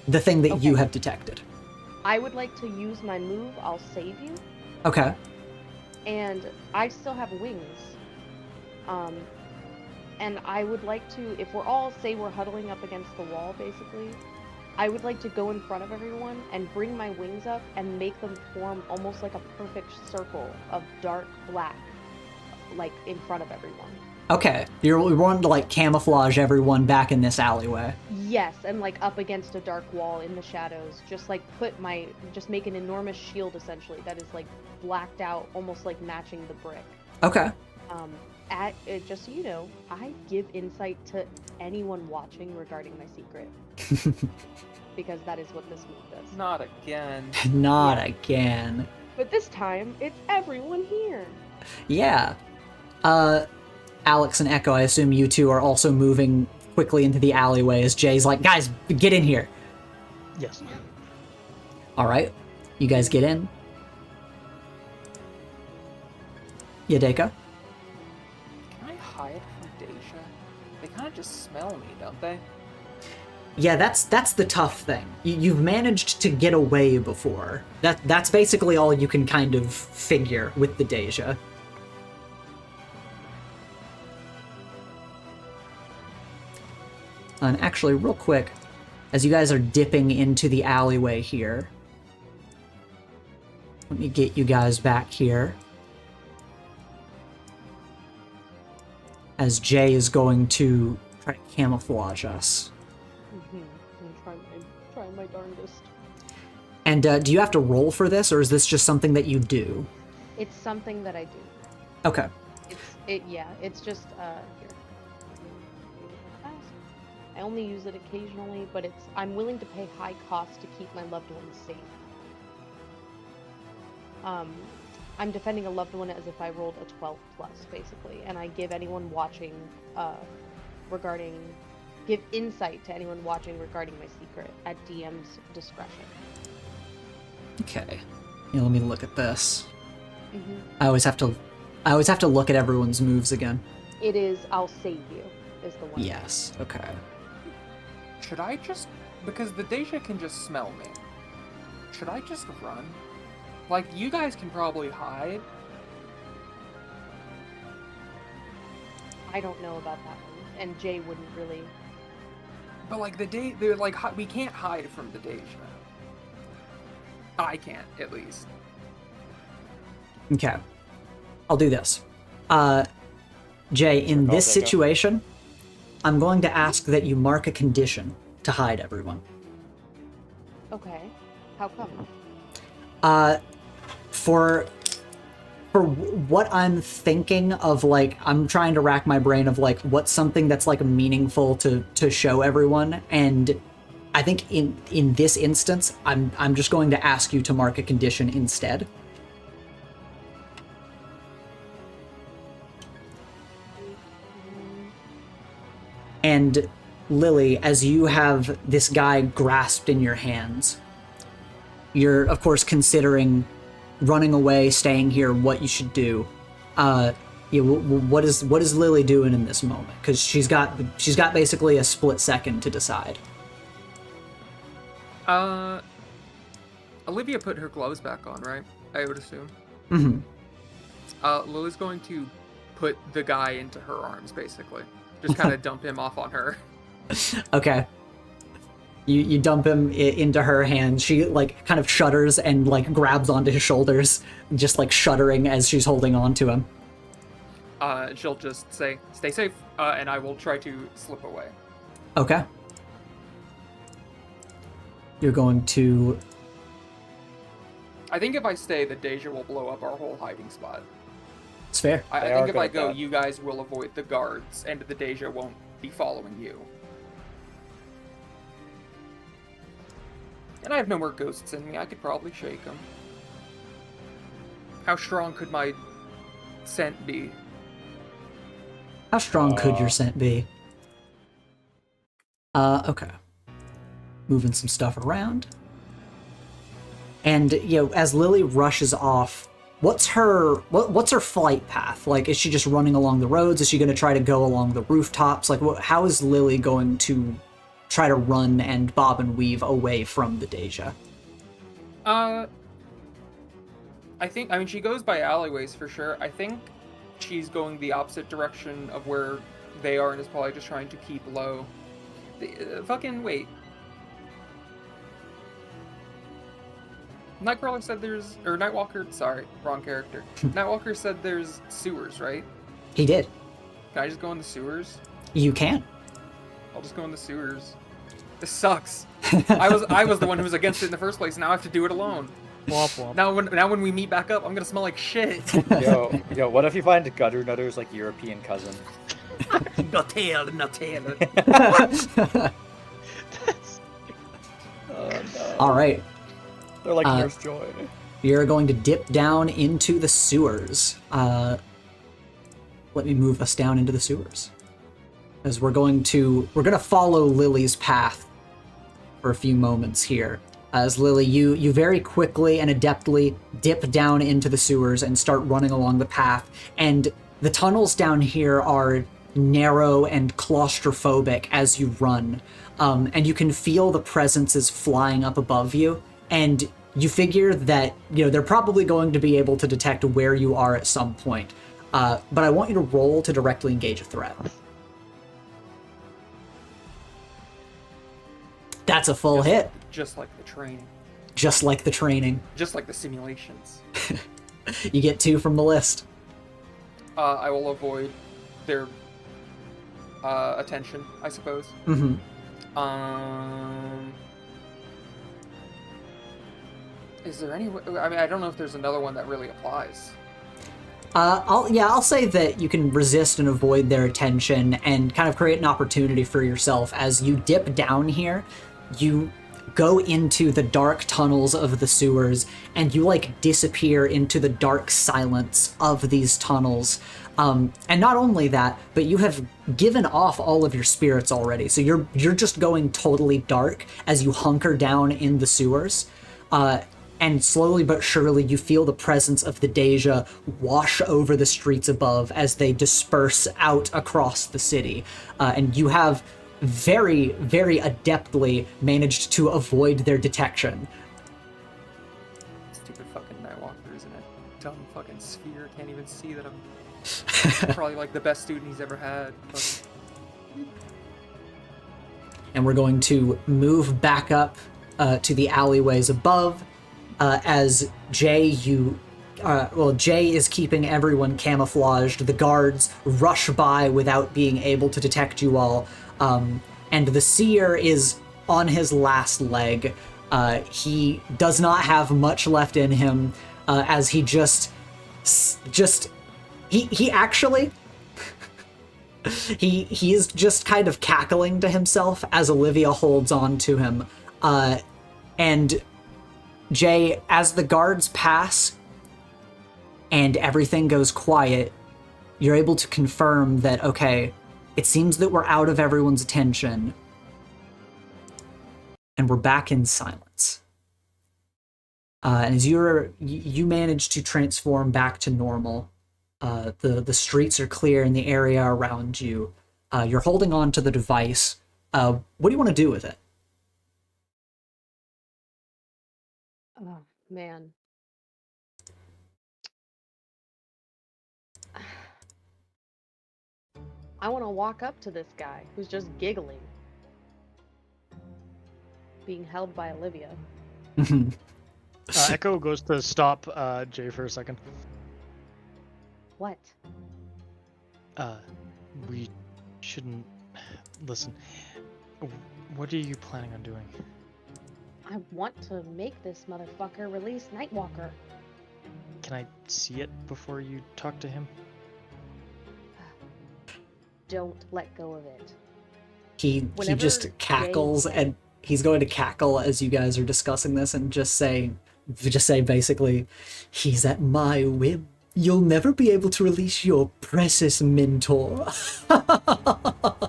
Speaker 1: The thing that you
Speaker 5: Okay.
Speaker 1: have detected.
Speaker 5: I would like to use my move, I'll save you,
Speaker 1: Okay.
Speaker 5: and I still have wings. And I would like to, if we're all, say we're huddling up against the wall basically, I would like to go in front of everyone and bring my wings up and make them form almost like a perfect circle of dark black, like in front of everyone.
Speaker 1: Okay. You're wanting to like camouflage everyone back in this alleyway.
Speaker 5: Yes, and like up against a dark wall in the shadows, just like just make an enormous shield essentially that is like blacked out, almost like matching the brick.
Speaker 1: Okay.
Speaker 5: Just so you know, I give insight to anyone watching regarding my secret. Because that is what this move does.
Speaker 3: Not again.
Speaker 1: Not
Speaker 5: Yeah.
Speaker 1: again.
Speaker 5: But this time, it's everyone here.
Speaker 1: Yeah. Alex and Echo, I assume you two are also moving quickly into the alleyway as Jay's like, guys, get in here.
Speaker 6: Yes.
Speaker 1: All right. You guys get in. Yeah, Dey'ja?
Speaker 3: Can I hide from Dey'ja? They kind of just smell me, don't they?
Speaker 1: Yeah, that's the tough thing. You've managed to get away before. That's basically all you can kind of figure with the Dey'ja. And actually, real quick, as you guys are dipping into the alleyway here, let me get you guys back here. As Jay is going to try to camouflage us.
Speaker 5: I'm trying my darndest.
Speaker 1: And do you have to roll for this, or is this just something that you do?
Speaker 5: It's something that I do.
Speaker 1: Okay.
Speaker 5: It's just here. I only use it occasionally, but I'm willing to pay high cost to keep my loved ones safe. I'm defending a loved one as if I rolled a 12 plus, basically, and I give anyone watching give insight to anyone watching regarding my secret at DM's discretion.
Speaker 1: Okay. Yeah, let me look at this.
Speaker 5: Mm-hmm.
Speaker 1: I always have to look at everyone's moves again.
Speaker 5: It is I'll save you is the one.
Speaker 1: Yes. Okay.
Speaker 3: Should I just... Because the Dey'ja can just smell me. Should I just run? Like, you guys can probably hide.
Speaker 5: I don't know about that one, and Jay wouldn't really.
Speaker 3: But, like, they're like, we can't hide from the Dey'ja. I can't, at least.
Speaker 1: Okay. I'll do this. Jay, in
Speaker 4: Call
Speaker 1: this
Speaker 4: Dey'ja.
Speaker 1: situation, I'm going to ask that you mark a condition to hide everyone.
Speaker 5: Okay. How come?
Speaker 1: For what I'm thinking of, like, I'm trying to rack my brain of, like, what's something that's, like, meaningful to show everyone, and I think in this instance, I'm just going to ask you to mark a condition instead. And Lily, as you have this guy grasped in your hands, you're of course considering running away, staying here, what you should do. What is Lily doing in this moment? Because she's got basically a split second to decide.
Speaker 3: Olivia put her gloves back on, right? I would assume.
Speaker 1: Mm-hmm.
Speaker 3: Lily's going to put the guy into her arms, basically. Just kind of dump him off on her.
Speaker 1: Okay. You dump him into her hands. She, like, kind of shudders and, like, grabs onto his shoulders, just, like, shuddering as she's holding on to him.
Speaker 3: She'll just say, "Stay safe," and I will try to slip away.
Speaker 1: Okay. You're going to...
Speaker 3: I think if I stay, the Dey'ja will blow up our whole hiding spot.
Speaker 1: It's fair.
Speaker 3: I
Speaker 4: They
Speaker 3: think
Speaker 4: are
Speaker 3: if
Speaker 4: good
Speaker 3: I
Speaker 4: at
Speaker 3: go,
Speaker 4: that.
Speaker 3: you guys will avoid the guards, and the Dey'ja won't be following you. And I have no more ghosts in me. I could probably shake them. How strong could my scent be?
Speaker 1: How strong could your scent be? Okay. Moving some stuff around. And, as Lily rushes off, what's her flight path? Like, is she just running along the roads? Is she going to try to go along the rooftops? Like, how is Lily going to try to run and bob and weave away from the Dey'ja?
Speaker 3: I mean, she goes by alleyways for sure. I think she's going the opposite direction of where they are and is probably just trying to keep low. Wait. Nightcrawler said or Nightwalker, sorry, wrong character. Nightwalker said there's sewers, right?
Speaker 1: He did.
Speaker 3: Can I just go in the sewers?
Speaker 1: You can.
Speaker 3: I'll just go in the sewers. This sucks. I was the one who was against it in the first place. Now I have to do it alone.
Speaker 6: Womp womp.
Speaker 3: Now when we meet back up, I'm gonna smell like shit.
Speaker 4: Yo, what if you find Gutter Nutter's like European cousin?
Speaker 3: Nutella.
Speaker 4: Oh, no.
Speaker 1: All right.
Speaker 4: They're like Nurse Joy.
Speaker 1: You're going to dip down into the sewers. Let me move us down into the sewers. As we're gonna follow Lily's path for a few moments here. As Lily, you very quickly and adeptly dip down into the sewers and start running along the path. And the tunnels down here are narrow and claustrophobic as you run. And you can feel the presences flying up above you. And you figure that, they're probably going to be able to detect where you are at some point. But I want you to roll to directly engage a threat. That's a full hit.
Speaker 3: Just like the training.
Speaker 1: Just like the training.
Speaker 3: Just like the simulations.
Speaker 1: You get 2 from the list.
Speaker 3: I will avoid their attention, I suppose.
Speaker 1: Mm-hmm.
Speaker 3: Is there any way? I mean, I don't know if there's another one that really applies.
Speaker 1: I'll say that you can resist and avoid their attention and kind of create an opportunity for yourself as you dip down here. You go into the dark tunnels of the sewers and you disappear into the dark silence of these tunnels. And not only that, but you have given off all of your spirits already. So you're just going totally dark as you hunker down in the sewers. And slowly but surely you feel the presence of the Dey'ja wash over the streets above as they disperse out across the city. And you have very, very adeptly managed to avoid their detection.
Speaker 3: Stupid fucking Nightwalker, isn't it? Dumb fucking sphere, can't even see that I'm probably the best student he's ever had.
Speaker 1: And we're going to move back up to the alleyways above. As Jay is keeping everyone camouflaged. The guards rush by without being able to detect you all. And the seer is on his last leg. He does not have much left in him, as he he actually he is just kind of cackling to himself as Olivia holds on to him. And Jay, as the guards pass and everything goes quiet, you're able to confirm that, okay, it seems that we're out of everyone's attention and we're back in silence. And as you manage to transform back to normal, the streets are clear in the area around you. You're holding on to the device. What do you want to do with it?
Speaker 5: Oh, man. I want to walk up to this guy who's just giggling. Being held by Olivia.
Speaker 6: Echo goes to stop Jay for a second.
Speaker 5: What?
Speaker 6: We shouldn't... Listen, what are you planning on doing?
Speaker 5: I want to make this motherfucker release Nightwalker.
Speaker 6: Can I see it before you talk to him?
Speaker 5: don't let go of it.
Speaker 1: He
Speaker 5: Whenever
Speaker 1: just cackles,
Speaker 5: Jay-
Speaker 1: and he's going to cackle as you guys are discussing this, and just say basically, he's at my whim. You'll never be able to release your precious mentor.
Speaker 6: Echo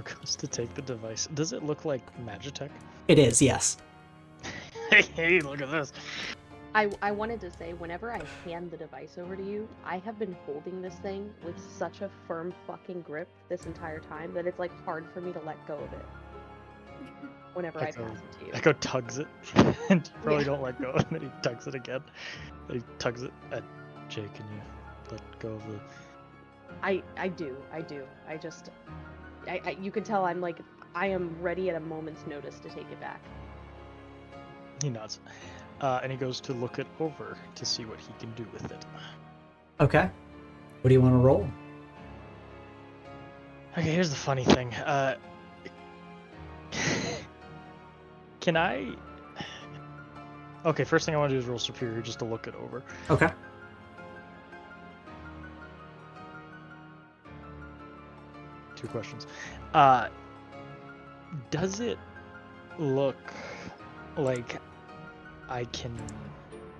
Speaker 6: goes to take the device. Does it look like Magitech?
Speaker 1: It is, yes.
Speaker 6: Hey, look at this.
Speaker 5: I wanted to say, whenever I hand the device over to you, I have been holding this thing with such a firm fucking grip this entire time that it's like hard for me to let go of it. Whenever I pass it to you.
Speaker 6: Echo tugs it, and you probably don't let go, and then he tugs it again. He tugs it at Jay. Can you let go of the?
Speaker 5: I do. I just, you can tell I'm like, I am ready at a moment's notice to take it back.
Speaker 6: He nods, and he goes to look it over to see what he can do with it.
Speaker 1: Okay. What do you want to roll?
Speaker 6: Okay, here's the funny thing. Can I? Okay, first thing I want to do is roll superior just to look it over.
Speaker 1: Okay.
Speaker 6: Two questions. Does it look like I can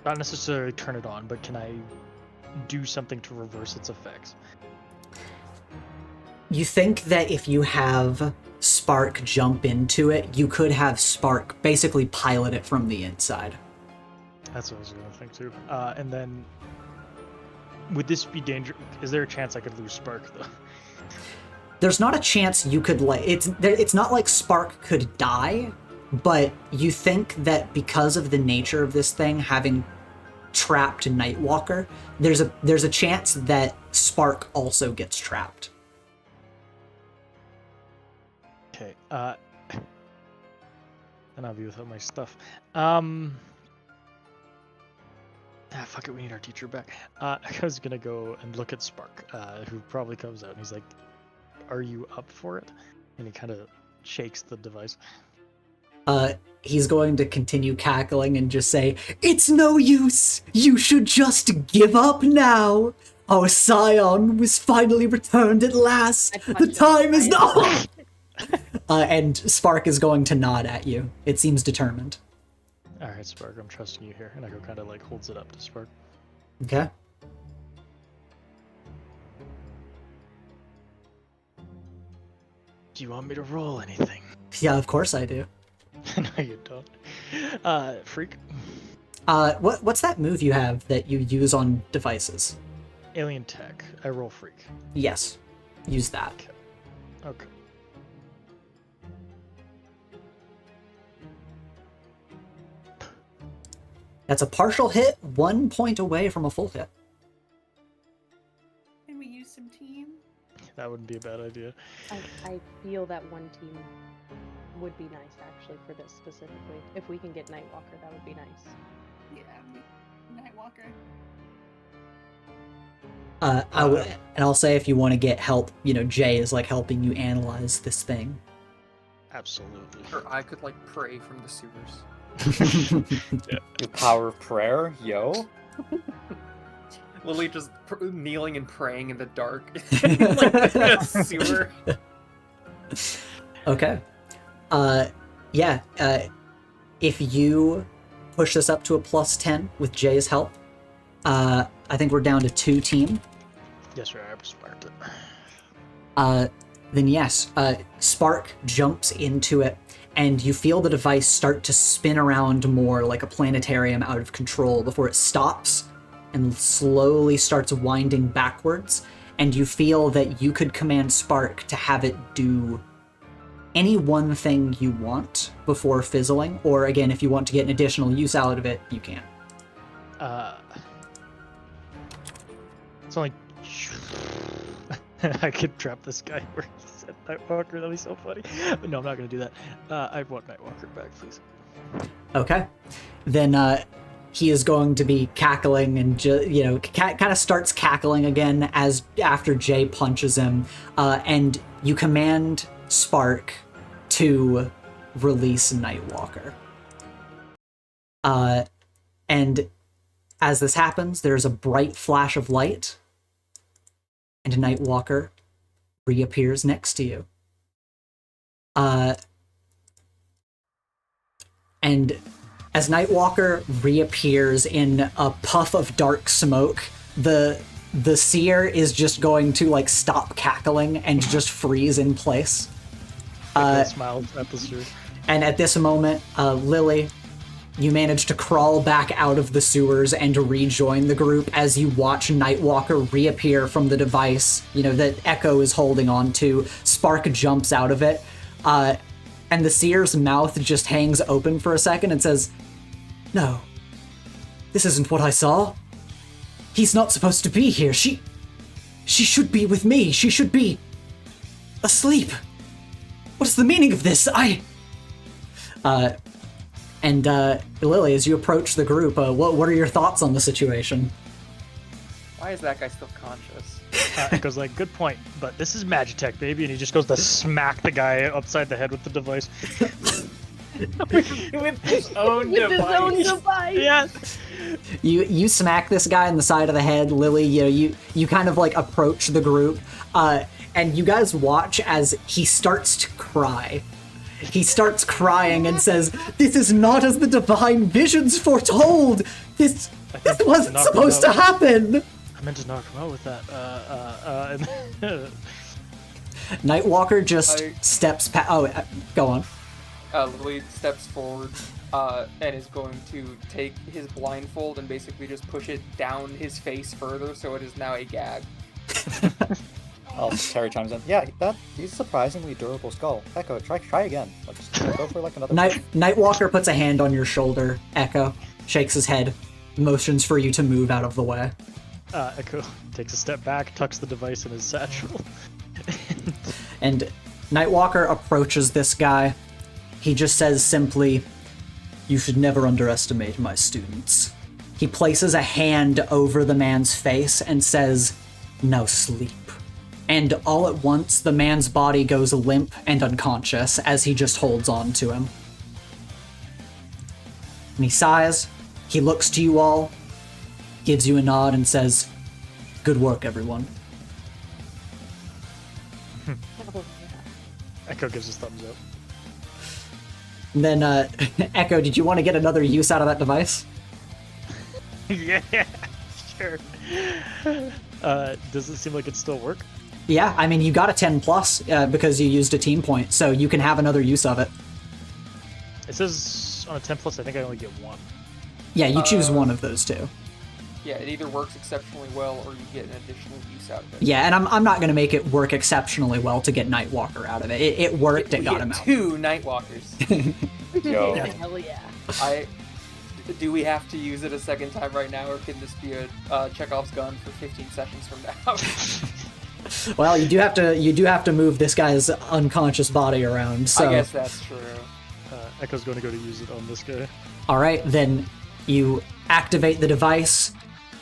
Speaker 6: not necessarily turn it on, but can I do something to reverse its effects?
Speaker 1: You think that if you have Spark jump into it, you could have Spark basically pilot it from the inside.
Speaker 6: That's what I was going to think too. And then, would this be dangerous? Is there a chance I could lose Spark though?
Speaker 1: There's not a chance you could it's not like Spark could die, but you think that because of the nature of this thing having trapped Nightwalker, there's a chance that Spark also gets trapped.
Speaker 6: Okay. And I'll be without my stuff. Fuck it, we need our teacher back. I was gonna go and look at Spark, who probably comes out, and he's like, "Are you up for it?" And he kind of shakes the device.
Speaker 1: He's going to continue cackling and just say, "It's no use! You should just give up now! Our scion was finally returned at last! The time is not!" And Spark is going to nod at you. It seems determined.
Speaker 6: Alright, Spark, I'm trusting you here. And Echo kind of like holds it up to Spark.
Speaker 1: Okay.
Speaker 6: Do you want me to roll anything?
Speaker 1: Yeah, of course I do.
Speaker 6: No, you don't. Freak?
Speaker 1: What's that move you have that you use on devices?
Speaker 6: Alien Tech. I roll Freak.
Speaker 1: Yes. Use that.
Speaker 6: Okay.
Speaker 1: That's a partial hit, 1 point away from a full hit.
Speaker 8: Can we use some team?
Speaker 6: That wouldn't be a bad idea.
Speaker 5: I feel that one team would be nice, actually, for this specifically. If we can get Nightwalker, that would be nice.
Speaker 8: Yeah, Nightwalker.
Speaker 1: And I'll say if you want to get help, Jay is like helping you analyze this thing.
Speaker 6: Absolutely.
Speaker 3: Or I could like pray from the sewers.
Speaker 4: The power of prayer, yo.
Speaker 3: Lily just kneeling and praying in the dark, like in a sewer.
Speaker 1: Okay. If you push this up to a +10 with Jay's help, I think we're down to 2 team.
Speaker 6: Yes, sir, I sparked it.
Speaker 1: Then yes, Spark jumps into it, and you feel the device start to spin around more like a planetarium out of control before it stops and slowly starts winding backwards, and you feel that you could command Spark to have it do any one thing you want before fizzling, or again, if you want to get an additional use out of it, you can.
Speaker 6: It's only... I could trap this guy where he said Nightwalker, that'd be so funny. But no, I'm not gonna do that. I want Nightwalker back, please.
Speaker 1: Okay. Then he is going to be cackling and kind of starts cackling again after Jay punches him, and you command Spark to release Nightwalker. And as this happens, there's a bright flash of light, and Nightwalker reappears next to you. And as Nightwalker reappears in a puff of dark smoke, the sear is just going to like stop cackling and just freeze in place.
Speaker 6: Smiled at the sear.
Speaker 1: And at this moment, Lily, you manage to crawl back out of the sewers and rejoin the group as you watch Nightwalker reappear from the device, that Echo is holding on to. Spark jumps out of it, and the seer's mouth just hangs open for a second and says, "No, this isn't what I saw. He's not supposed to be here. She should be with me. She should be asleep. What is the meaning of this? And Lily, as you approach the group, what are your thoughts on the situation?
Speaker 3: Why is that guy still conscious?
Speaker 6: Echo's like, good point, but this is Magitech, baby, and he just goes to smack the guy upside the head with the device.
Speaker 3: With his own
Speaker 5: With his
Speaker 3: device.
Speaker 5: own device.
Speaker 6: Yeah.
Speaker 1: You smack this guy in the side of the head, Lily. You kind of like approach the group, and you guys watch as he starts to cry. He starts crying and says, "This is not as the divine visions foretold. This wasn't supposed to happen."
Speaker 6: I meant to knock him out with that.
Speaker 1: Nightwalker just steps past. Oh, go on.
Speaker 3: Lily steps forward and is going to take his blindfold and basically just push it down his face further, so it is now a gag.
Speaker 4: Terry chimes in. Yeah, he's a surprisingly durable skull. Echo, try again. Let's go for like another.
Speaker 1: Nightwalker puts a hand on your shoulder. Echo shakes his head, motions for you to move out of the way.
Speaker 6: Echo takes a step back, tucks the device in his satchel.
Speaker 1: And Nightwalker approaches this guy. He just says simply, "You should never underestimate my students." He places a hand over the man's face and says, "Now sleep." And all at once, the man's body goes limp and unconscious as he just holds on to him. And he sighs, he looks to you all, gives you a nod and says, "Good work, everyone."
Speaker 6: Echo gives his thumbs up.
Speaker 1: And then, Echo, did you want to get another use out of that device?
Speaker 6: Yeah, sure. Does it seem like it still work?
Speaker 1: Yeah, I mean, you got a 10 plus because you used a team point, so you can have another use of it.
Speaker 6: It says on a 10 plus, I think I only get one.
Speaker 1: Yeah, you choose one of those two.
Speaker 3: Yeah, it either works exceptionally well or you get an additional use out of it.
Speaker 1: Yeah, and I'm not going to make it work exceptionally well to get Nightwalker out of it. It worked, it got him out.
Speaker 3: 2 Nightwalkers.
Speaker 4: Yo.
Speaker 5: Hell yeah.
Speaker 3: Do we have to use it a second time right now, or can this be a Chekhov's gun for 15 sessions from now?
Speaker 1: Well, you do have to move this guy's unconscious body around. So
Speaker 3: I guess that's true.
Speaker 6: Echo's going to go to use it on this guy.
Speaker 1: all right, then you activate the device.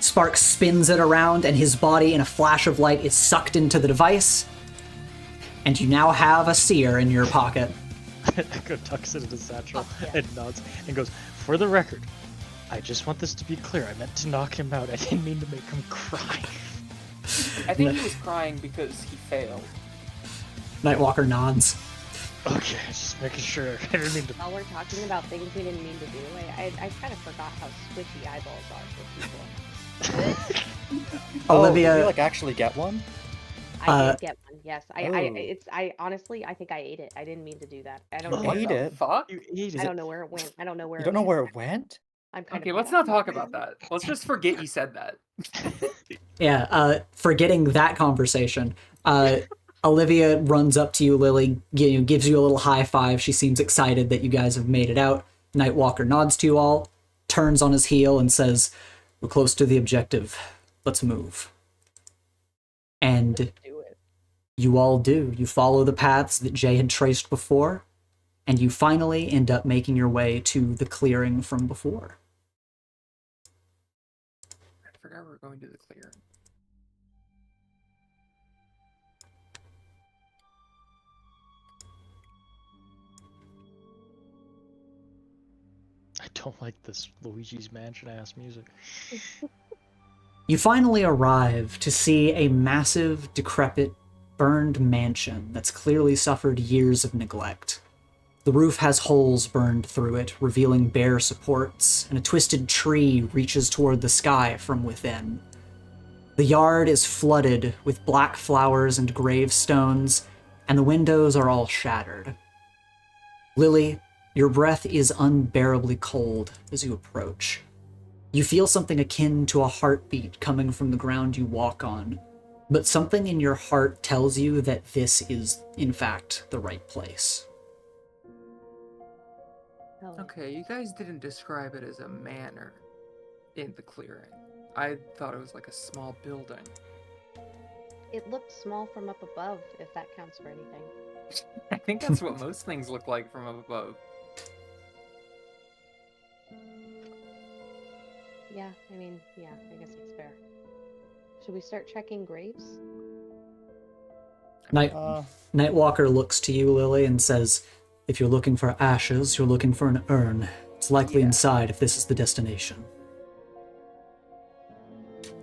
Speaker 1: Spark spins it around, and his body, in a flash of light, is sucked into the device. And you now have a seer in your pocket.
Speaker 6: Echo tucks it in his satchel and nods and goes, "For the record, I just want this to be clear. I meant to knock him out. I didn't mean to make him cry."
Speaker 3: I think he was crying because he failed.
Speaker 1: Nightwalker nods.
Speaker 6: Okay, just making sure. I didn't mean to.
Speaker 5: While we're talking about things we didn't mean to do, I kind of forgot how squishy eyeballs are for people.
Speaker 1: Olivia,
Speaker 4: Did you, actually get one?
Speaker 5: I did get one. Yes,
Speaker 4: Oh.
Speaker 5: I honestly, I think I ate it. I didn't mean to do that. I don't
Speaker 4: You
Speaker 5: know.
Speaker 3: What
Speaker 4: ate
Speaker 3: the
Speaker 4: it?
Speaker 3: fuck?
Speaker 6: You ate
Speaker 5: I
Speaker 6: it.
Speaker 5: don't know where it went. I don't know where.
Speaker 4: You don't know where it went?
Speaker 5: I'm kind
Speaker 3: Okay,
Speaker 5: of.
Speaker 3: let's not talk about that. Let's just forget you said that.
Speaker 1: yeah, forgetting that conversation, Olivia runs up to you, Lily, gives you a little high five. She seems excited that you guys have made it out. Nightwalker nods to you all, turns on his heel, and says, "We're close to the objective. Let's move." And
Speaker 5: Do it.
Speaker 1: you all do. You follow the paths that Jay had traced before, and you finally end up making your way to the clearing from before.
Speaker 3: I forgot we were going to the clearing.
Speaker 6: I don't like this Luigi's Mansion ass music.
Speaker 1: You finally arrive to see a massive, decrepit, burned mansion that's clearly suffered years of neglect. The roof has holes burned through it, revealing bare supports, and a twisted tree reaches toward the sky from within. The yard is flooded with black flowers and gravestones, and the windows are all shattered. Lily, your breath is unbearably cold as you approach. You feel something akin to a heartbeat coming from the ground you walk on, but something in your heart tells you that this is, in fact, the right place.
Speaker 5: Hell,
Speaker 3: Okay, you guys didn't describe it as a manor in the clearing. I thought it was like a small building.
Speaker 5: it looked small from up above, if that counts for anything.
Speaker 3: I think that's what most things look like from up above.
Speaker 5: Yeah, I mean, yeah, I guess that's fair. Should we start checking graves?
Speaker 1: Nightwalker looks to you, Lily, and says, if you're looking for ashes, you're looking for an urn. It's likely
Speaker 3: Yeah.
Speaker 1: inside if this is the destination.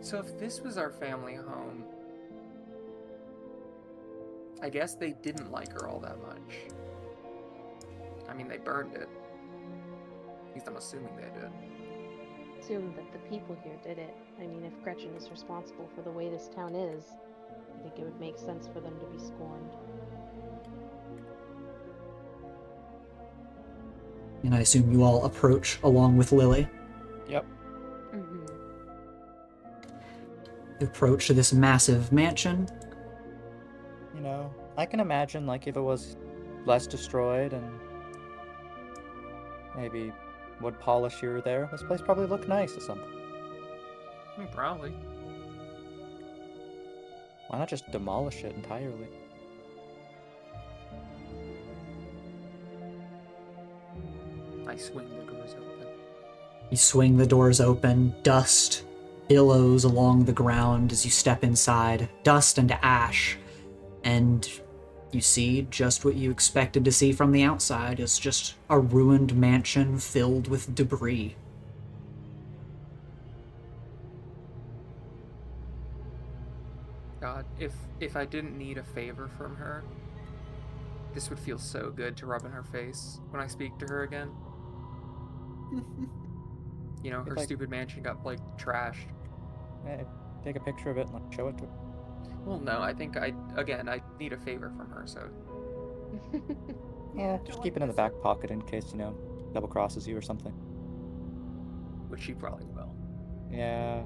Speaker 3: So if this was our family home, I guess they didn't like her all that much. I mean, they burned it. At least I'm assuming they did.
Speaker 5: Assume that the people here did it. I mean, if Gretchen is responsible for the way this town is, I think it would make sense for them to be scorned.
Speaker 1: And I assume you all approach along with Lily.
Speaker 4: Yep.
Speaker 5: Mm-hmm.
Speaker 1: You approach to this massive mansion.
Speaker 4: You know, I can imagine, like, if it was less destroyed and maybe wood polish here or there, this place probably looked nice or something.
Speaker 3: I mean, probably.
Speaker 4: Why not just demolish it entirely?
Speaker 3: I swing the doors open.
Speaker 1: You swing the doors open. Dust billows along the ground as you step inside. Dust and ash. And you see just what you expected to see from the outside, is just a ruined mansion filled with debris.
Speaker 3: God, if I didn't need a favor from her, this would feel so good to rub in her face when I speak to her again. You know, her
Speaker 4: like-
Speaker 3: stupid mansion got, like, trashed.
Speaker 4: Eh, take a picture of it and like, show it to her.
Speaker 3: Well, no, I think I need a favor from her, so...
Speaker 4: Yeah, just keep it in the back pocket in case, you know, double crosses you or something.
Speaker 3: Which she probably will.
Speaker 4: Yeah.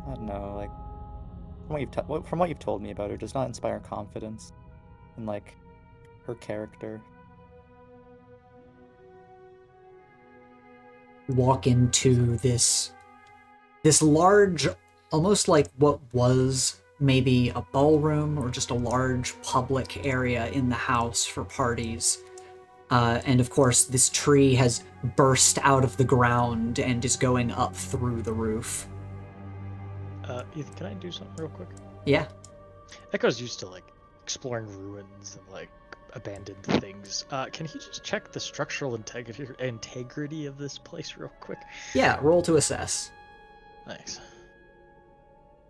Speaker 4: I don't know, like, from what you've told me about her, does not inspire confidence in, like, her character.
Speaker 1: Walk into this large, almost like what was maybe a ballroom or just a large public area in the house for parties. And of course, this tree has burst out of the ground and is going up through the roof.
Speaker 6: Ethan, can I do something real quick?
Speaker 1: Yeah.
Speaker 6: Echo's used to, like, exploring ruins and, like, abandoned things. Can he just check the structural integrity of this place real quick?
Speaker 1: Yeah, roll to assess.
Speaker 6: Nice.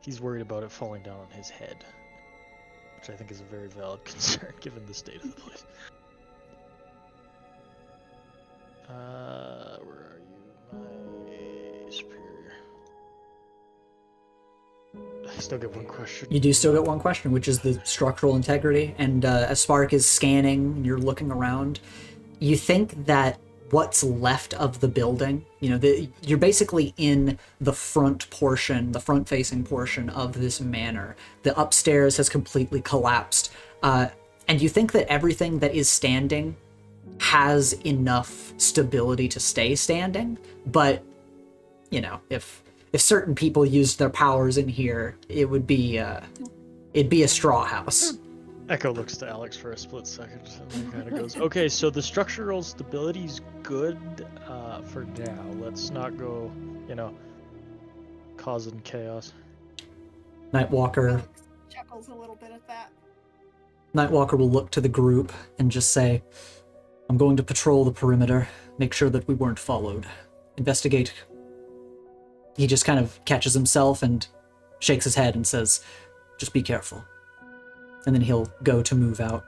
Speaker 6: He's worried about it falling down on his head, which I think is a very valid concern given the state of the place. Where are you, my superior? I still get one question.
Speaker 1: You do still get one question, which is the structural integrity. And as Spark is scanning and you're looking around, you think that what's left of the building, you know, you're basically in the front portion, the front-facing portion of this manor. The upstairs has completely collapsed. And you think that everything that is standing has enough stability to stay standing, but, you know, if certain people used their powers in here, it'd be a straw house.
Speaker 6: Echo looks to Alex for a split second and then kind of goes, okay, so the structural stability's good for now. Let's not go, you know, causing chaos.
Speaker 1: Nightwalker
Speaker 8: Alex chuckles a little bit at that.
Speaker 1: Nightwalker will look to the group and just say, I'm going to patrol the perimeter, make sure that we weren't followed. Investigate. He just kind of catches himself and shakes his head and says, Just be careful. And then he'll go to move out.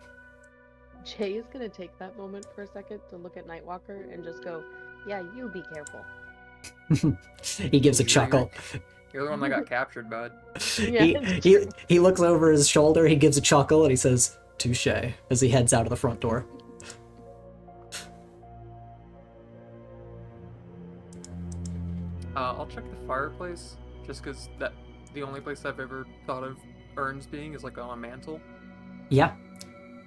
Speaker 5: Jay is gonna take that moment for a second to look at Nightwalker and just go, "Yeah, you be careful."
Speaker 1: He gives a
Speaker 3: You're-
Speaker 1: chuckle.
Speaker 3: You're the one that got captured, bud.
Speaker 5: Yeah, it's
Speaker 1: he,
Speaker 5: true.
Speaker 1: he looks over his shoulder, he gives a chuckle, and he says, "Touche," as he heads out of the front door.
Speaker 3: I'll check the fireplace, just because that the only place I've ever thought of urns being is like on a mantle.
Speaker 1: Yeah.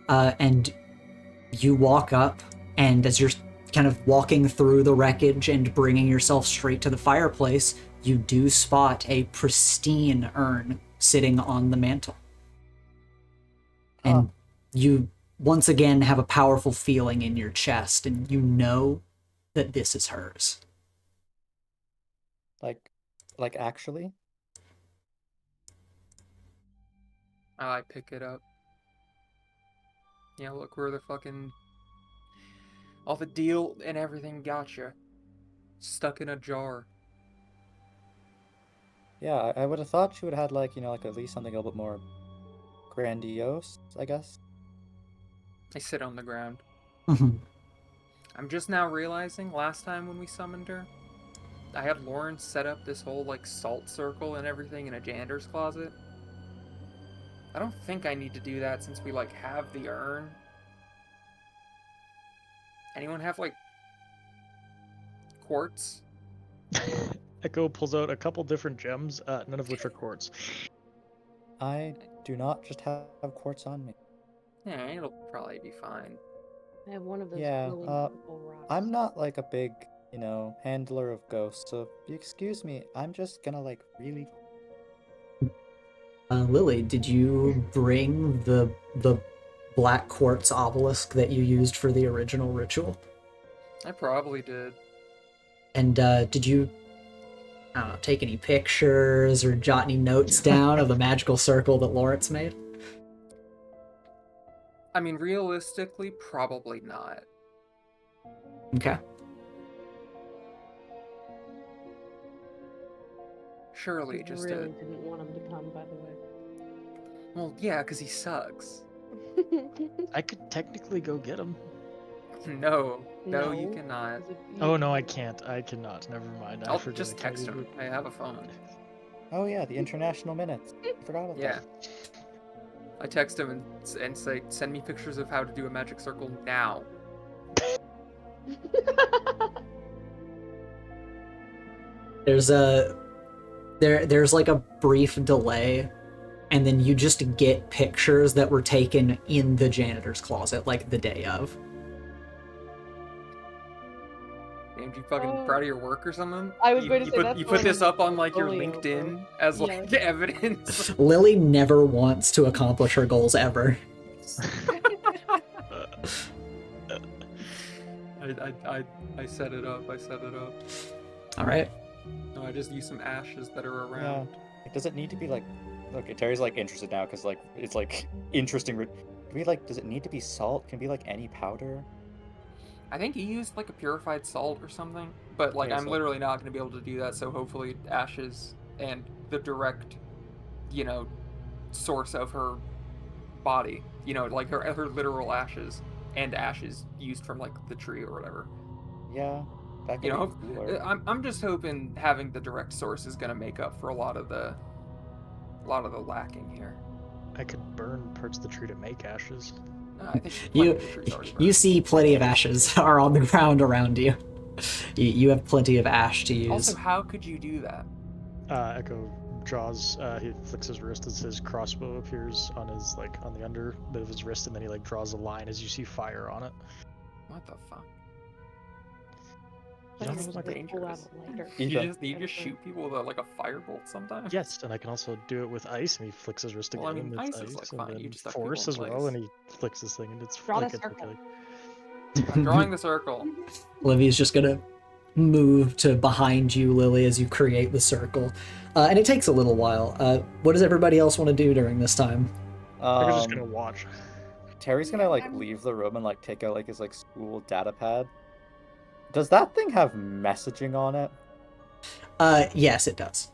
Speaker 1: And you walk up, and as you're kind of walking through the wreckage and bringing yourself straight to the fireplace, you do spot a pristine urn sitting on the mantle. And you once again have a powerful feeling in your chest, and you know that this is hers.
Speaker 4: Like actually?
Speaker 3: I pick it up. Yeah, look where the fucking all the deal and everything gotcha. Stuck in a jar.
Speaker 4: Yeah, I would have thought she would have had like, like at least something a little bit more grandiose, I guess.
Speaker 3: I sit on the ground.
Speaker 1: Mhm.
Speaker 3: I'm just now realizing last time when we summoned her, I had Lauren set up this whole like salt circle and everything in a janitor's closet. I don't think I need to do that since we like have the urn. Anyone have like quartz?
Speaker 6: Echo pulls out a couple different gems, none of which are quartz.
Speaker 4: I do not just have quartz on me.
Speaker 3: Yeah, it'll probably be fine.
Speaker 5: I have one of those
Speaker 4: Yeah,
Speaker 5: glowing purple rocks.
Speaker 4: I'm not like a big, handler of ghosts, so if you excuse me, I'm just gonna like really.
Speaker 1: Lily, did you bring the black quartz obelisk that you used for the original ritual?
Speaker 3: I probably did.
Speaker 1: And did you, I don't know, take any pictures or jot any notes down of the magical circle that Lawrence made?
Speaker 3: I mean, realistically, probably not.
Speaker 1: Okay.
Speaker 3: Surely,
Speaker 5: I
Speaker 3: just
Speaker 5: really didn't want him to come, by the way.
Speaker 3: Well, yeah, because he sucks.
Speaker 6: I could technically go get him.
Speaker 3: No, you
Speaker 5: No,
Speaker 3: cannot.
Speaker 5: 'cause if
Speaker 6: Oh
Speaker 5: you-
Speaker 6: no, I can't. I cannot. Never mind. I
Speaker 3: I'll
Speaker 6: forget
Speaker 3: just
Speaker 6: I can't
Speaker 3: text
Speaker 6: use
Speaker 3: him. I have a phone.
Speaker 4: Oh yeah, the international minutes. I forgot about
Speaker 3: Yeah.
Speaker 4: that.
Speaker 3: I text him and say, send me pictures of how to do a magic circle now.
Speaker 1: There's like a brief delay, and then you just get pictures that were taken in the janitor's closet, like the day of.
Speaker 3: Damn, you fucking
Speaker 5: Oh.
Speaker 3: proud of your work or something?
Speaker 5: I was
Speaker 3: you,
Speaker 5: going to
Speaker 3: you
Speaker 5: say
Speaker 3: put,
Speaker 5: that's
Speaker 3: you
Speaker 5: going
Speaker 3: put this
Speaker 5: on
Speaker 3: up on like your
Speaker 5: portfolio, bro.
Speaker 3: LinkedIn as like
Speaker 5: Yes.
Speaker 3: evidence.
Speaker 1: Lily never wants to accomplish her goals ever.
Speaker 3: I set it up.
Speaker 1: All right.
Speaker 3: No, I just use some ashes that are
Speaker 4: Yeah.
Speaker 3: around.
Speaker 4: Does it need to be like? Okay, Terry's like interested now because like it's like interesting. Do we like? Does it need to be salt? Can it be like any powder?
Speaker 3: I think he used like a purified salt or something, but like
Speaker 4: Okay,
Speaker 3: I'm
Speaker 4: so-
Speaker 3: literally not going to be able to do that. So hopefully ashes and the direct, source of her body, like her literal ashes and ashes used from like the tree or whatever.
Speaker 4: Yeah, that could
Speaker 3: You know,
Speaker 4: be cooler.
Speaker 3: I'm just hoping having the direct source is going to make up for a lot of the lacking here.
Speaker 6: I could burn parts of the tree to make ashes.
Speaker 3: I think plenty
Speaker 1: You
Speaker 3: of the trees already
Speaker 1: you
Speaker 3: burned.
Speaker 1: see plenty of ashes are on the ground around you. You have plenty of ash to use.
Speaker 3: Also, how could you do that?
Speaker 6: Echo draws. He flicks his wrist as his crossbow appears on his on the under bit of his wrist, and then he draws a line as you see fire on it.
Speaker 3: What the fuck?
Speaker 6: You don't
Speaker 3: That's
Speaker 6: know what
Speaker 5: Like, pull out
Speaker 3: dangerous.
Speaker 5: a lighter.
Speaker 3: You just shoot people with like a firebolt sometimes?
Speaker 6: Yes, and I can also do it with ice, and he flicks his wrist again.
Speaker 3: Well, I mean,
Speaker 6: and it's
Speaker 3: ice is, like,
Speaker 6: and
Speaker 3: fine, you
Speaker 6: then
Speaker 3: just stuck people
Speaker 6: force
Speaker 3: in
Speaker 6: as well,
Speaker 3: place.
Speaker 6: and he flicks this thing, and it's
Speaker 5: Draw the
Speaker 6: it's
Speaker 5: circle.
Speaker 6: okay.
Speaker 3: I'm drawing the circle.
Speaker 1: Livy's just gonna move to behind you, Lily, as you create the circle. And it takes a little while. What does everybody else want to do during this time?
Speaker 6: I'm just gonna watch.
Speaker 4: Terry's gonna
Speaker 8: Yeah,
Speaker 4: like
Speaker 8: I'm-
Speaker 4: leave the room and like take out like his like school data pad. Does that thing have messaging on it?
Speaker 1: Yes, it does.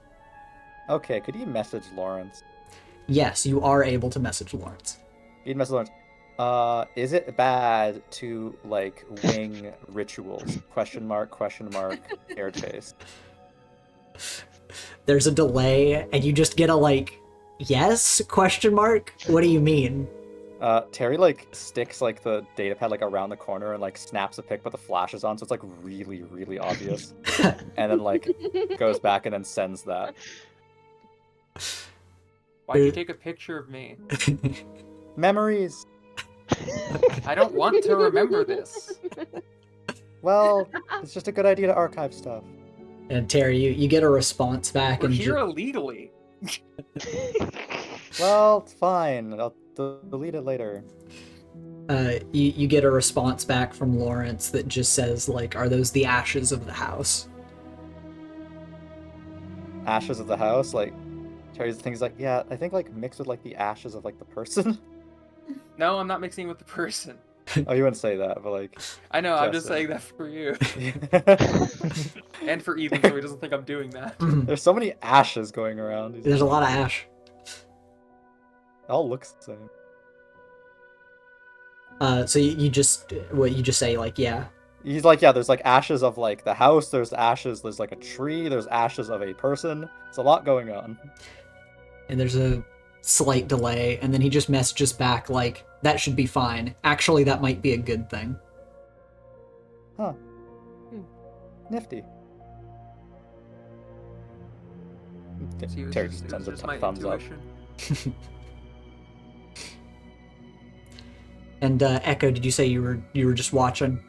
Speaker 4: Okay, could you message Lawrence?
Speaker 1: Yes, you are able to message Lawrence.
Speaker 4: Need message Lawrence. Is it bad to like wing rituals? Question mark, air chase.
Speaker 1: There's a delay, and you just get a like, yes? Question mark? What do you mean?
Speaker 4: Terry like sticks like the data pad like around the corner and like snaps a pic, but the flash is on, so it's like really, really obvious. And then like goes back and then sends that.
Speaker 3: Why'd you take a picture of me?
Speaker 4: Memories.
Speaker 3: I don't want to remember this.
Speaker 4: Well, it's just a good idea to archive stuff.
Speaker 1: And Terry, you get a response back,
Speaker 3: We're
Speaker 1: and
Speaker 3: here illegally.
Speaker 4: Well, it's fine. I'll delete it later.
Speaker 1: you get a response back from Lawrence that just says, like, are those the ashes of the house?
Speaker 4: Ashes of the house, like Terry's things like, yeah, I think like mixed with like the ashes of like the person.
Speaker 3: No, I'm not mixing with the person.
Speaker 4: Oh, you wouldn't say that, but like
Speaker 3: I know, I'm just saying that for you. And for Ethan, so he doesn't think I'm doing that.
Speaker 4: There's so many ashes going around.
Speaker 1: There's a lot of ash.
Speaker 4: It all looks the same.
Speaker 1: So you just say, like, yeah.
Speaker 4: He's like, yeah, there's like ashes of like the house, there's like a tree, there's ashes of a person. It's a lot going on.
Speaker 1: And there's a slight delay, and then he just messages back, like, that should be fine. Actually, that might be a good thing.
Speaker 4: Huh. Nifty.
Speaker 3: See,
Speaker 4: Terry
Speaker 3: it was
Speaker 4: sends a
Speaker 3: just my
Speaker 4: thumbs up.
Speaker 3: intuition.
Speaker 1: And Echo, did you say you were just watching?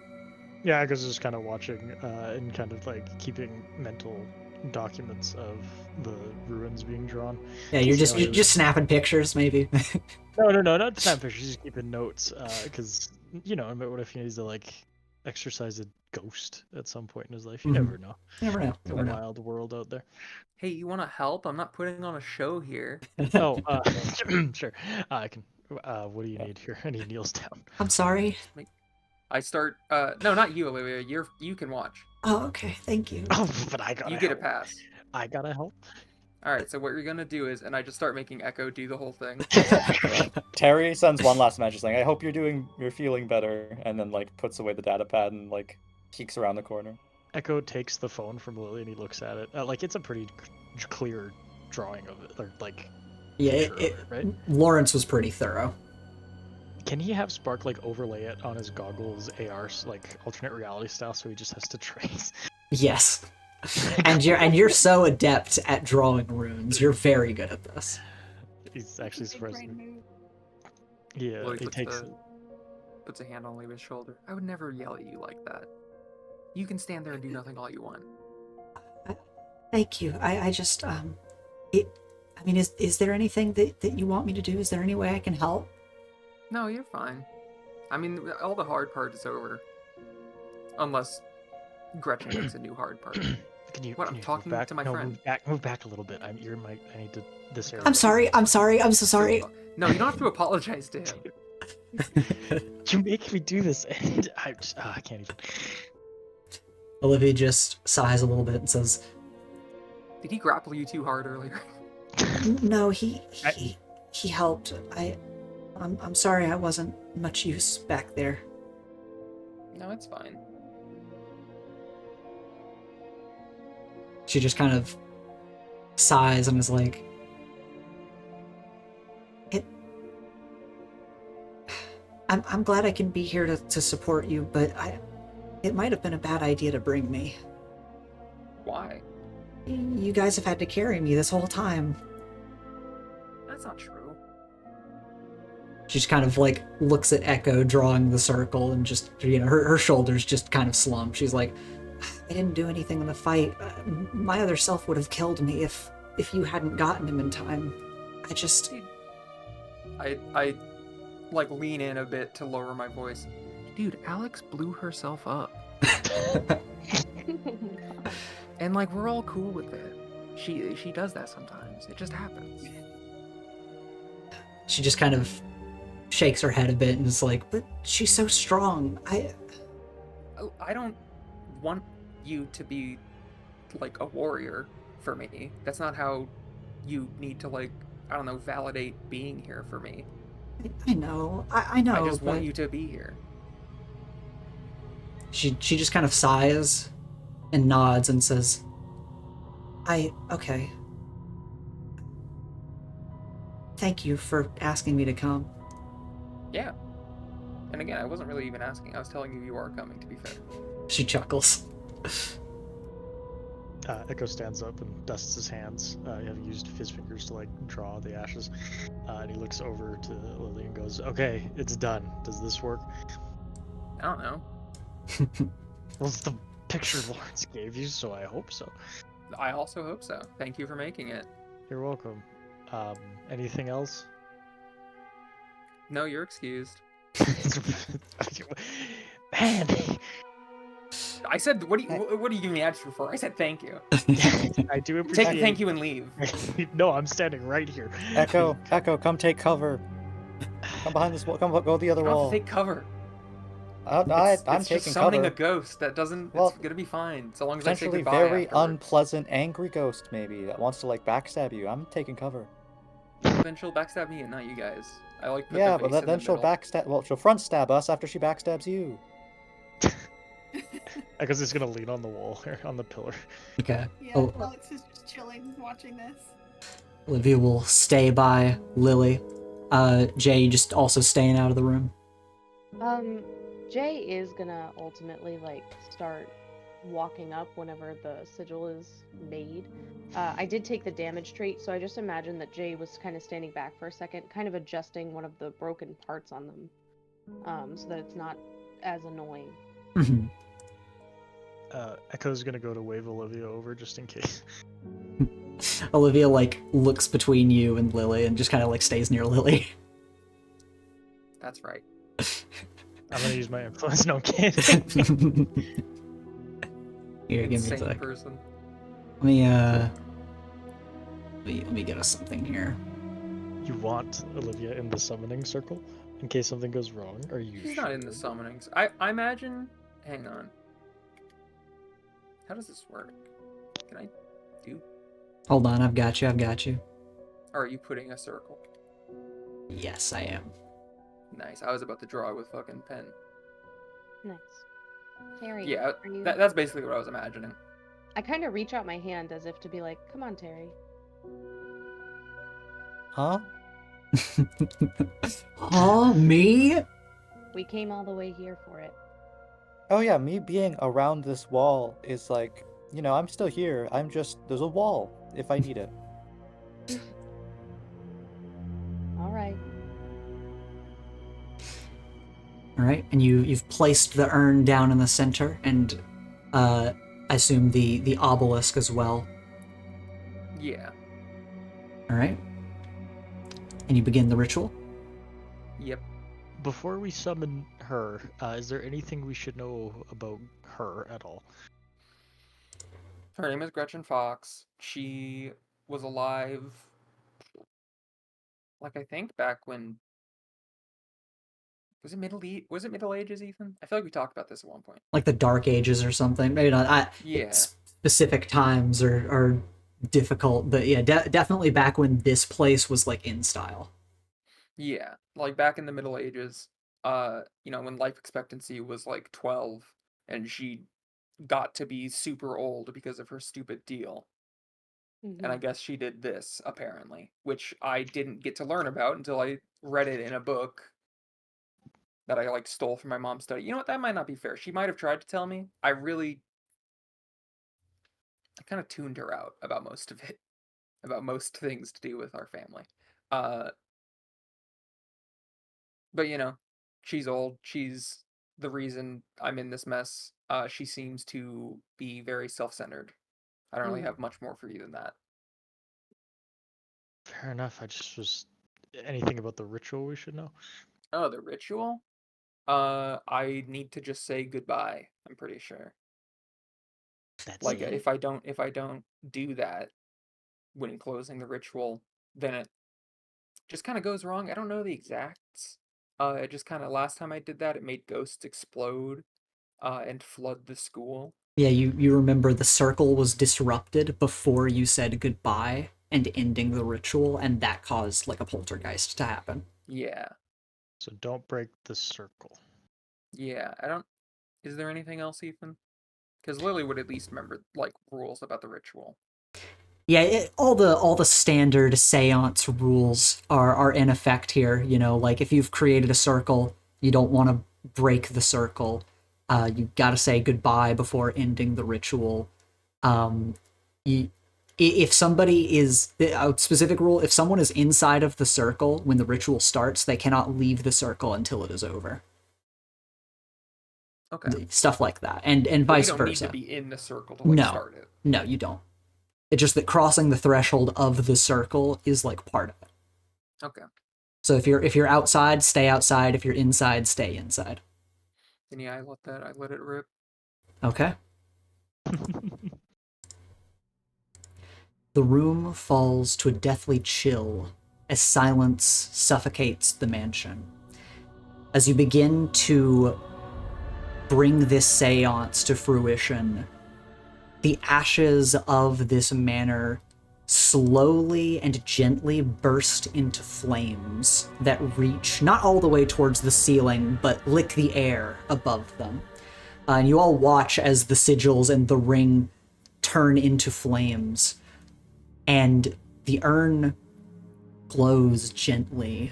Speaker 6: Yeah, I was just kind of watching and kind of like keeping mental documents of the ruins being drawn.
Speaker 1: Yeah, you're just snapping pictures, maybe.
Speaker 6: No, not snap pictures. Just keeping notes, because but what if he needs to like exercise a ghost at some point in his life? You never know.
Speaker 1: Never know.
Speaker 6: It's a wild world out there.
Speaker 3: Hey, you want to help? I'm not putting on a show here.
Speaker 6: Oh, sure. I can. What do you need here? And he kneels down.
Speaker 1: I'm sorry.
Speaker 3: I start. No, not you. Wait. You can watch.
Speaker 1: Oh, okay. Thank you.
Speaker 6: Oh, but I gotta.
Speaker 3: You get a pass.
Speaker 6: I gotta help.
Speaker 3: All right. So what you're gonna do is, and I just start making Echo do the whole thing.
Speaker 4: Terry sends one last message saying, I hope you're feeling better, and then like puts away the data pad and like peeks around the corner.
Speaker 6: Echo takes the phone from Lily and he looks at it. Like it's a pretty clear drawing of it, or like.
Speaker 1: Yeah,
Speaker 6: right?
Speaker 1: Lawrence was pretty thorough.
Speaker 6: Can he have Spark like overlay it on his goggles, AR like alternate reality style, so he just has to trace?
Speaker 1: Yes. And you're so adept at drawing runes. You're very good at this.
Speaker 6: He's actually
Speaker 8: Big brain
Speaker 6: surprised.
Speaker 8: move.
Speaker 6: Yeah,
Speaker 3: Lily
Speaker 6: he takes.
Speaker 3: puts a hand on Levi's shoulder. I would never yell at you like that. You can stand there and do nothing all you want.
Speaker 1: Thank you. I just is there anything that you want me to do? Is there any way I can help?
Speaker 3: No, you're fine. I mean, all the hard part is over. Unless Gretchen makes a new hard part. I'm talking
Speaker 6: back?
Speaker 3: to my
Speaker 6: no,
Speaker 3: friend.
Speaker 6: Move back a little bit. I need to this area.
Speaker 1: I'm sorry. I'm so sorry.
Speaker 3: No, you don't have to apologize to him.
Speaker 6: You make me do this, and I can't even.
Speaker 1: Olivia just sighs a little bit and says,
Speaker 3: Did he grapple you too hard earlier?
Speaker 1: "No, he helped. I'm sorry I wasn't much use back there."
Speaker 3: No, it's fine.
Speaker 1: She just kind of sighs and is like, I'm glad I can be here to support you, but it might have been a bad idea to bring me.
Speaker 3: Why?
Speaker 1: You guys have had to carry me this whole time.
Speaker 3: That's not true.
Speaker 1: She just kind of like looks at Echo drawing the circle and just, her shoulders just kind of slump. She's like, I didn't do anything in the fight. My other self would have killed me if you hadn't gotten him in time.
Speaker 3: I like lean in a bit to lower my voice. Dude, Alex blew herself up. And like we're all cool with it. She does that sometimes. It just happens.
Speaker 1: She just kind of shakes her head a bit and is like, but she's so strong. I
Speaker 3: don't want you to be like a warrior for me. That's not how you need to like I don't know, validate being here for me.
Speaker 1: I know. I know.
Speaker 3: I just want
Speaker 1: but
Speaker 3: you to be here.
Speaker 1: She just kind of sighs and nods and says, okay. Thank you for asking me to come.
Speaker 3: Yeah. And again, I wasn't really even asking. I was telling you are coming, to be fair.
Speaker 1: She chuckles.
Speaker 6: Echo stands up and dusts his hands, having used his fingers to like draw the ashes. And he looks over to Lily and goes, "Okay, it's done. Does this work?"
Speaker 3: I don't know.
Speaker 6: Well, it's the picture Lawrence gave you, so I hope so.
Speaker 3: I also hope so. Thank you for making it.
Speaker 6: You're welcome. Anything else?
Speaker 3: No, you're excused.
Speaker 6: Man,
Speaker 3: I said, what do you give me extra for? I said thank you.
Speaker 6: I do appreciate.
Speaker 3: Take thank you and leave.
Speaker 6: No, I'm standing right here.
Speaker 4: Echo, come take cover. Come behind this wall. Come go the other
Speaker 3: You don't have
Speaker 4: wall.
Speaker 3: to take cover.
Speaker 4: I'm
Speaker 3: It's
Speaker 4: taking
Speaker 3: just summoning
Speaker 4: cover.
Speaker 3: a ghost that doesn't.
Speaker 4: Well,
Speaker 3: it's gonna be fine so long as I say
Speaker 4: Potentially
Speaker 3: goodbye
Speaker 4: very
Speaker 3: afterwards.
Speaker 4: unpleasant, angry ghost maybe that wants to like backstab you. I'm taking cover.
Speaker 3: Then she'll backstab me and not you guys. I like put
Speaker 4: Yeah,
Speaker 3: the
Speaker 4: but
Speaker 3: face in
Speaker 4: then
Speaker 3: the
Speaker 4: she'll
Speaker 3: middle.
Speaker 4: backstab. Well, she'll front stab us after she backstabs you.
Speaker 6: Because it's gonna lean on the wall here, on the pillar.
Speaker 1: Okay.
Speaker 8: Yeah,
Speaker 1: Oh,
Speaker 8: Alex is just chilling, watching this.
Speaker 1: Olivia will stay by Lily. Jay just also staying out of the room.
Speaker 5: Jay is gonna ultimately like start walking up whenever the sigil is made. I did take the damage trait, so I just imagine that Jay was kind of standing back for a second, kind of adjusting one of the broken parts on them, so that it's not as annoying.
Speaker 1: Mhm.
Speaker 6: Echo's gonna go to wave Olivia over just in case.
Speaker 1: Olivia like looks between you and Lily and just kind of like stays near Lily.
Speaker 3: That's right.
Speaker 6: I'm gonna use my influence. No kid.
Speaker 1: Here, give me a
Speaker 3: Insane
Speaker 1: sec.
Speaker 3: person.
Speaker 1: Let me get us something here.
Speaker 6: You want Olivia in the summoning circle in case something goes wrong? Are you
Speaker 3: She's
Speaker 6: sure?
Speaker 3: not in the summonings. I imagine. Hang on. How does this work? Can I do?
Speaker 1: Hold on, I've got you.
Speaker 3: Or are you putting a circle?
Speaker 1: Yes, I am.
Speaker 3: Nice. I was about to draw with fucking pen.
Speaker 5: Nice. Terry,
Speaker 3: Yeah,
Speaker 5: are you...
Speaker 3: that's basically what I was imagining.
Speaker 5: I kind of reach out my hand as if to be like, "Come on, Terry."
Speaker 4: Huh?
Speaker 1: Huh? Me?
Speaker 5: We came all the way here for it.
Speaker 4: Oh yeah, me being around this wall is like, I'm still here. I'm just there's a wall if I need it.
Speaker 5: All right.
Speaker 1: All right, and you've placed the urn down in the center, and I assume the obelisk as well.
Speaker 3: Yeah.
Speaker 1: All right, and you begin the ritual.
Speaker 3: Yep.
Speaker 6: Before we summon her, is there anything we should know about her at all?
Speaker 3: Her name is Gretchen Fox. She was alive, like I think back when. Was it Middle Ages, Ethan? I feel like we talked about this at one point.
Speaker 1: Like the Dark Ages or something. Maybe not.
Speaker 3: Yeah.
Speaker 1: Specific times are difficult, but yeah, definitely back when this place was like in style.
Speaker 3: Yeah, like back in the Middle Ages, when life expectancy was like 12 and she got to be super old because of her stupid deal. And I guess she did this, apparently, which I didn't get to learn about until I read it in a book that I like stole from my mom's study. You know what? That might not be fair. She might have tried to tell me. I kind of tuned her out about most of it, about most things to do with our family. But she's old. She's the reason I'm in this mess. She seems to be very self-centered. I don't really have much more for you than that.
Speaker 6: Fair enough. I just was anything about the ritual we should know.
Speaker 3: Oh, the ritual? I need to just say goodbye, I'm pretty sure.
Speaker 6: That's
Speaker 3: Like
Speaker 6: it.
Speaker 3: if I don't do that when closing the ritual, then it just kind of goes wrong. I don't know the exacts. It just kind of last time I did that, it made ghosts explode and flood the school.
Speaker 1: Yeah, you remember the circle was disrupted before you said goodbye, and ending the ritual, and that caused like a poltergeist to happen.
Speaker 3: Yeah.
Speaker 6: So don't break the circle.
Speaker 3: Yeah. Is there anything else, Ethan? Because Lily would at least remember like rules about the ritual.
Speaker 1: Yeah, all the standard seance rules are in effect here. You know, like if you've created a circle, you don't want to break the circle. You got to say goodbye before ending the ritual. If somebody is a specific rule, if someone is inside of the circle when the ritual starts, they cannot leave the circle until it is over.
Speaker 3: Okay.
Speaker 1: Stuff like that, and
Speaker 3: But
Speaker 1: vice
Speaker 3: we don't
Speaker 1: versa.
Speaker 3: need to be in the circle to like
Speaker 1: No.
Speaker 3: start it.
Speaker 1: No, you don't. It's just that crossing the threshold of the circle is like part of it.
Speaker 3: Okay.
Speaker 1: So if you're outside, stay outside. If you're inside, stay inside.
Speaker 3: And yeah, I let it rip.
Speaker 1: Okay. The room falls to a deathly chill as silence suffocates the mansion. As you begin to bring this seance to fruition, the ashes of this manor slowly and gently burst into flames that reach not all the way towards the ceiling, but lick the air above them. And you all watch as the sigils and the ring turn into flames, and the urn glows gently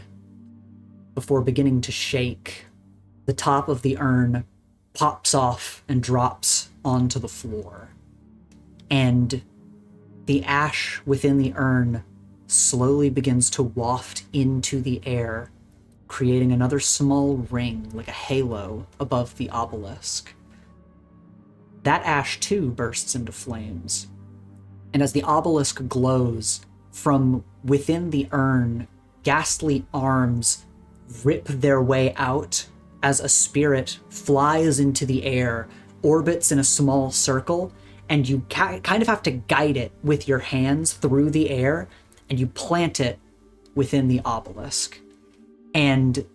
Speaker 1: before beginning to shake. The top of the urn pops off and drops onto the floor, and the ash within the urn slowly begins to waft into the air, creating another small ring like a halo above the obelisk. That ash too bursts into flames, and as the obelisk glows, from within the urn, ghastly arms rip their way out as a spirit flies into the air, orbits in a small circle, and you kind of have to guide it with your hands through the air, and you plant it within the obelisk. And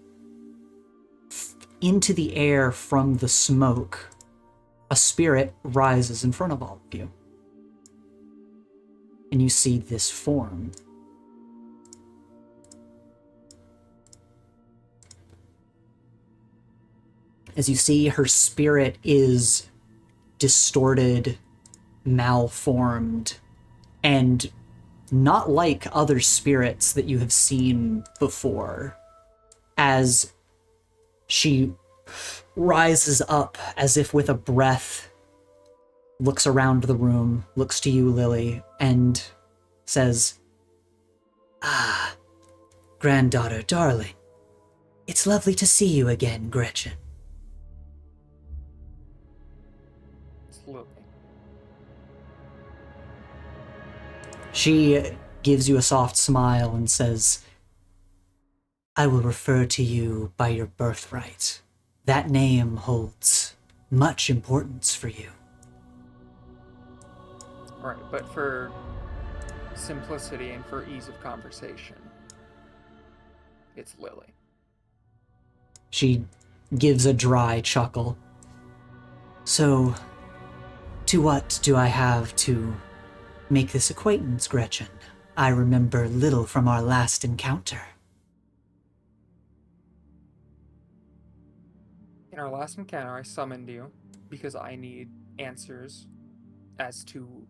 Speaker 1: into the air from the smoke, a spirit rises in front of all of you. And you see this form. As you see, her spirit is distorted, malformed, and not like other spirits that you have seen before. As she rises up as if with a breath, looks around the room, looks to you, Lily, and says, "Ah, granddaughter, darling. It's lovely to see you again, Gretchen."
Speaker 3: It's Lily.
Speaker 1: She gives you a soft smile and says, "I will refer to you by your birthright. That name holds much importance for you."
Speaker 3: Right, but for simplicity and for ease of conversation, it's Lily.
Speaker 1: She gives a dry chuckle. "So, to what do I have to make this acquaintance, Gretchen? I remember little from our last encounter."
Speaker 3: In our last encounter, I summoned you because I need answers as to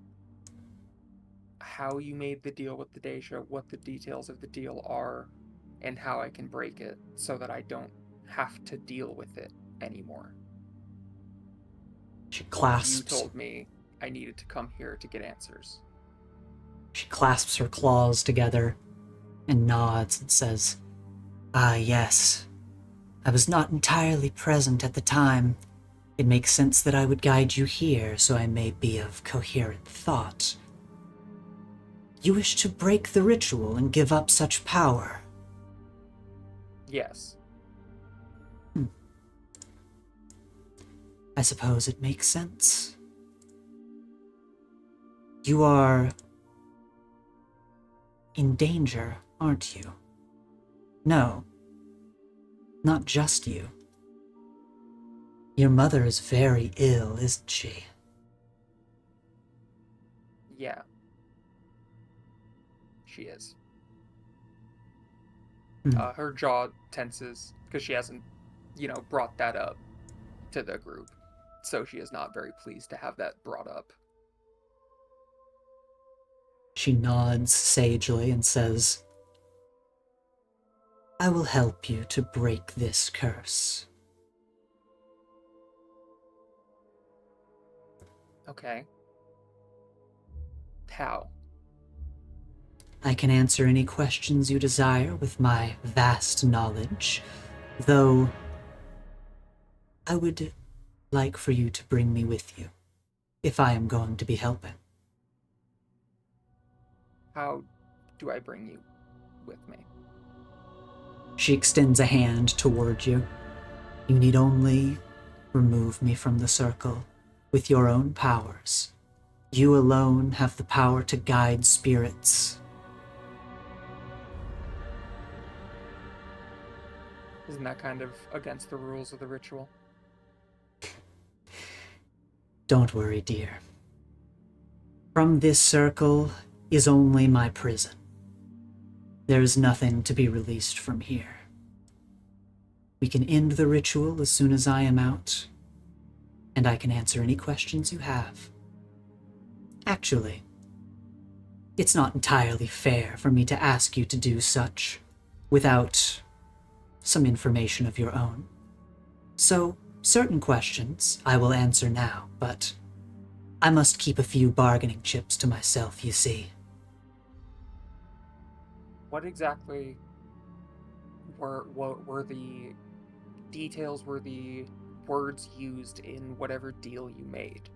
Speaker 3: how you made the deal with the Dey'ja, what the details of the deal are, and how I can break it so that I don't have to deal with it anymore.
Speaker 1: She
Speaker 3: You
Speaker 1: clasps
Speaker 3: told me I needed to come here to get answers.
Speaker 1: She clasps her claws together and nods and says, "Ah, yes. I was not entirely present at the time. It makes sense that I would guide you here so I may be of coherent thought. You wish to break the ritual and give up such power?"
Speaker 3: Yes.
Speaker 1: "I suppose it makes sense. You are in danger, aren't you?" "No. Not just you. Your mother is very ill, isn't she?"
Speaker 3: Yeah. she is.
Speaker 1: Hmm.
Speaker 3: Her jaw tenses because she hasn't, brought that up to the group. So she is not very pleased to have that brought up.
Speaker 1: She nods sagely and says, I will help you to break this curse.
Speaker 3: Okay. How?
Speaker 1: I can answer any questions you desire with my vast knowledge, though I would like for you to bring me with you, if I am going to be helping.
Speaker 3: How do I bring you with me?
Speaker 1: She extends a hand toward you. You need only remove me from the circle with your own powers. You alone have the power to guide spirits.
Speaker 3: Isn't that kind of against the rules of the ritual?
Speaker 1: Don't worry, dear. From this circle is only my prison. There is nothing to be released from here. We can end the ritual as soon as I am out, and I can answer any questions you have. Actually, it's not entirely fair for me to ask you to do such without some information of your own. So, certain questions I will answer now, but I must keep a few bargaining chips to myself, you see.
Speaker 3: What exactly were the details, were the words used in whatever deal you made?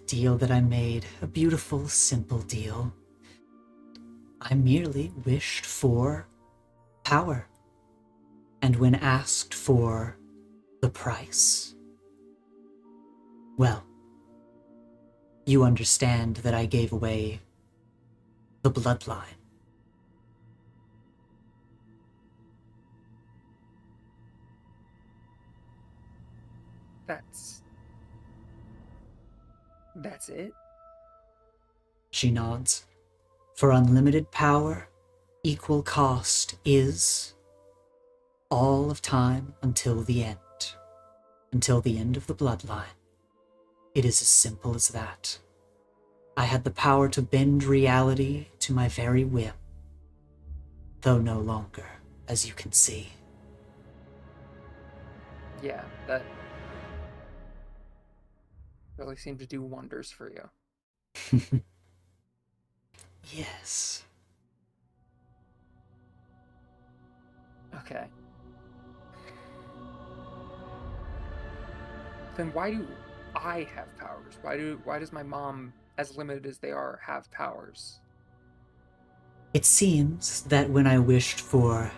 Speaker 1: Deal that I made, a beautiful, simple deal. I merely wished for power. And when asked for the price, well, you understand that I gave away the bloodline.
Speaker 3: That's it?
Speaker 1: She nods. For unlimited power, equal cost is all of time until the end. Until the end of the bloodline. It is as simple as that. I had the power to bend reality to my very whim. Though no longer, as you can see.
Speaker 3: Yeah, that really seemed to do wonders for you.
Speaker 1: Yes.
Speaker 3: Okay. Then why do I have powers? Why does my mom, as limited as they are, have powers?
Speaker 1: It seems that when I wished for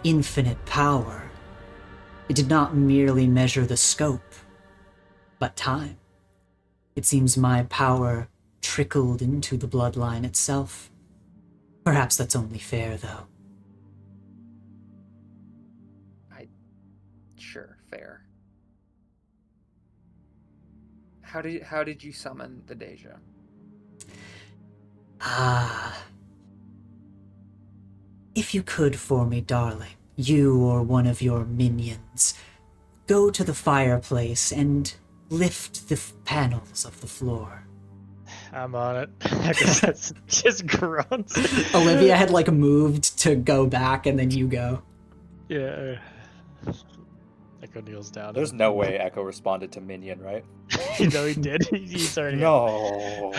Speaker 1: infinite power, it did not merely measure the scope, but time. It seems my power trickled into the bloodline itself. Perhaps that's only fair, though.
Speaker 3: Sure, fair. How did you summon the Dey'ja?
Speaker 1: If you could for me, darling, you or one of your minions, go to the fireplace and lift the panels of the floor.
Speaker 6: I'm on it. I guess that's just groans.
Speaker 1: Olivia had moved to go back, and then you go.
Speaker 6: Yeah. Echo kneels down.
Speaker 4: There's no way Echo responded to Minion, right?
Speaker 6: No, he did. He's already.
Speaker 4: No.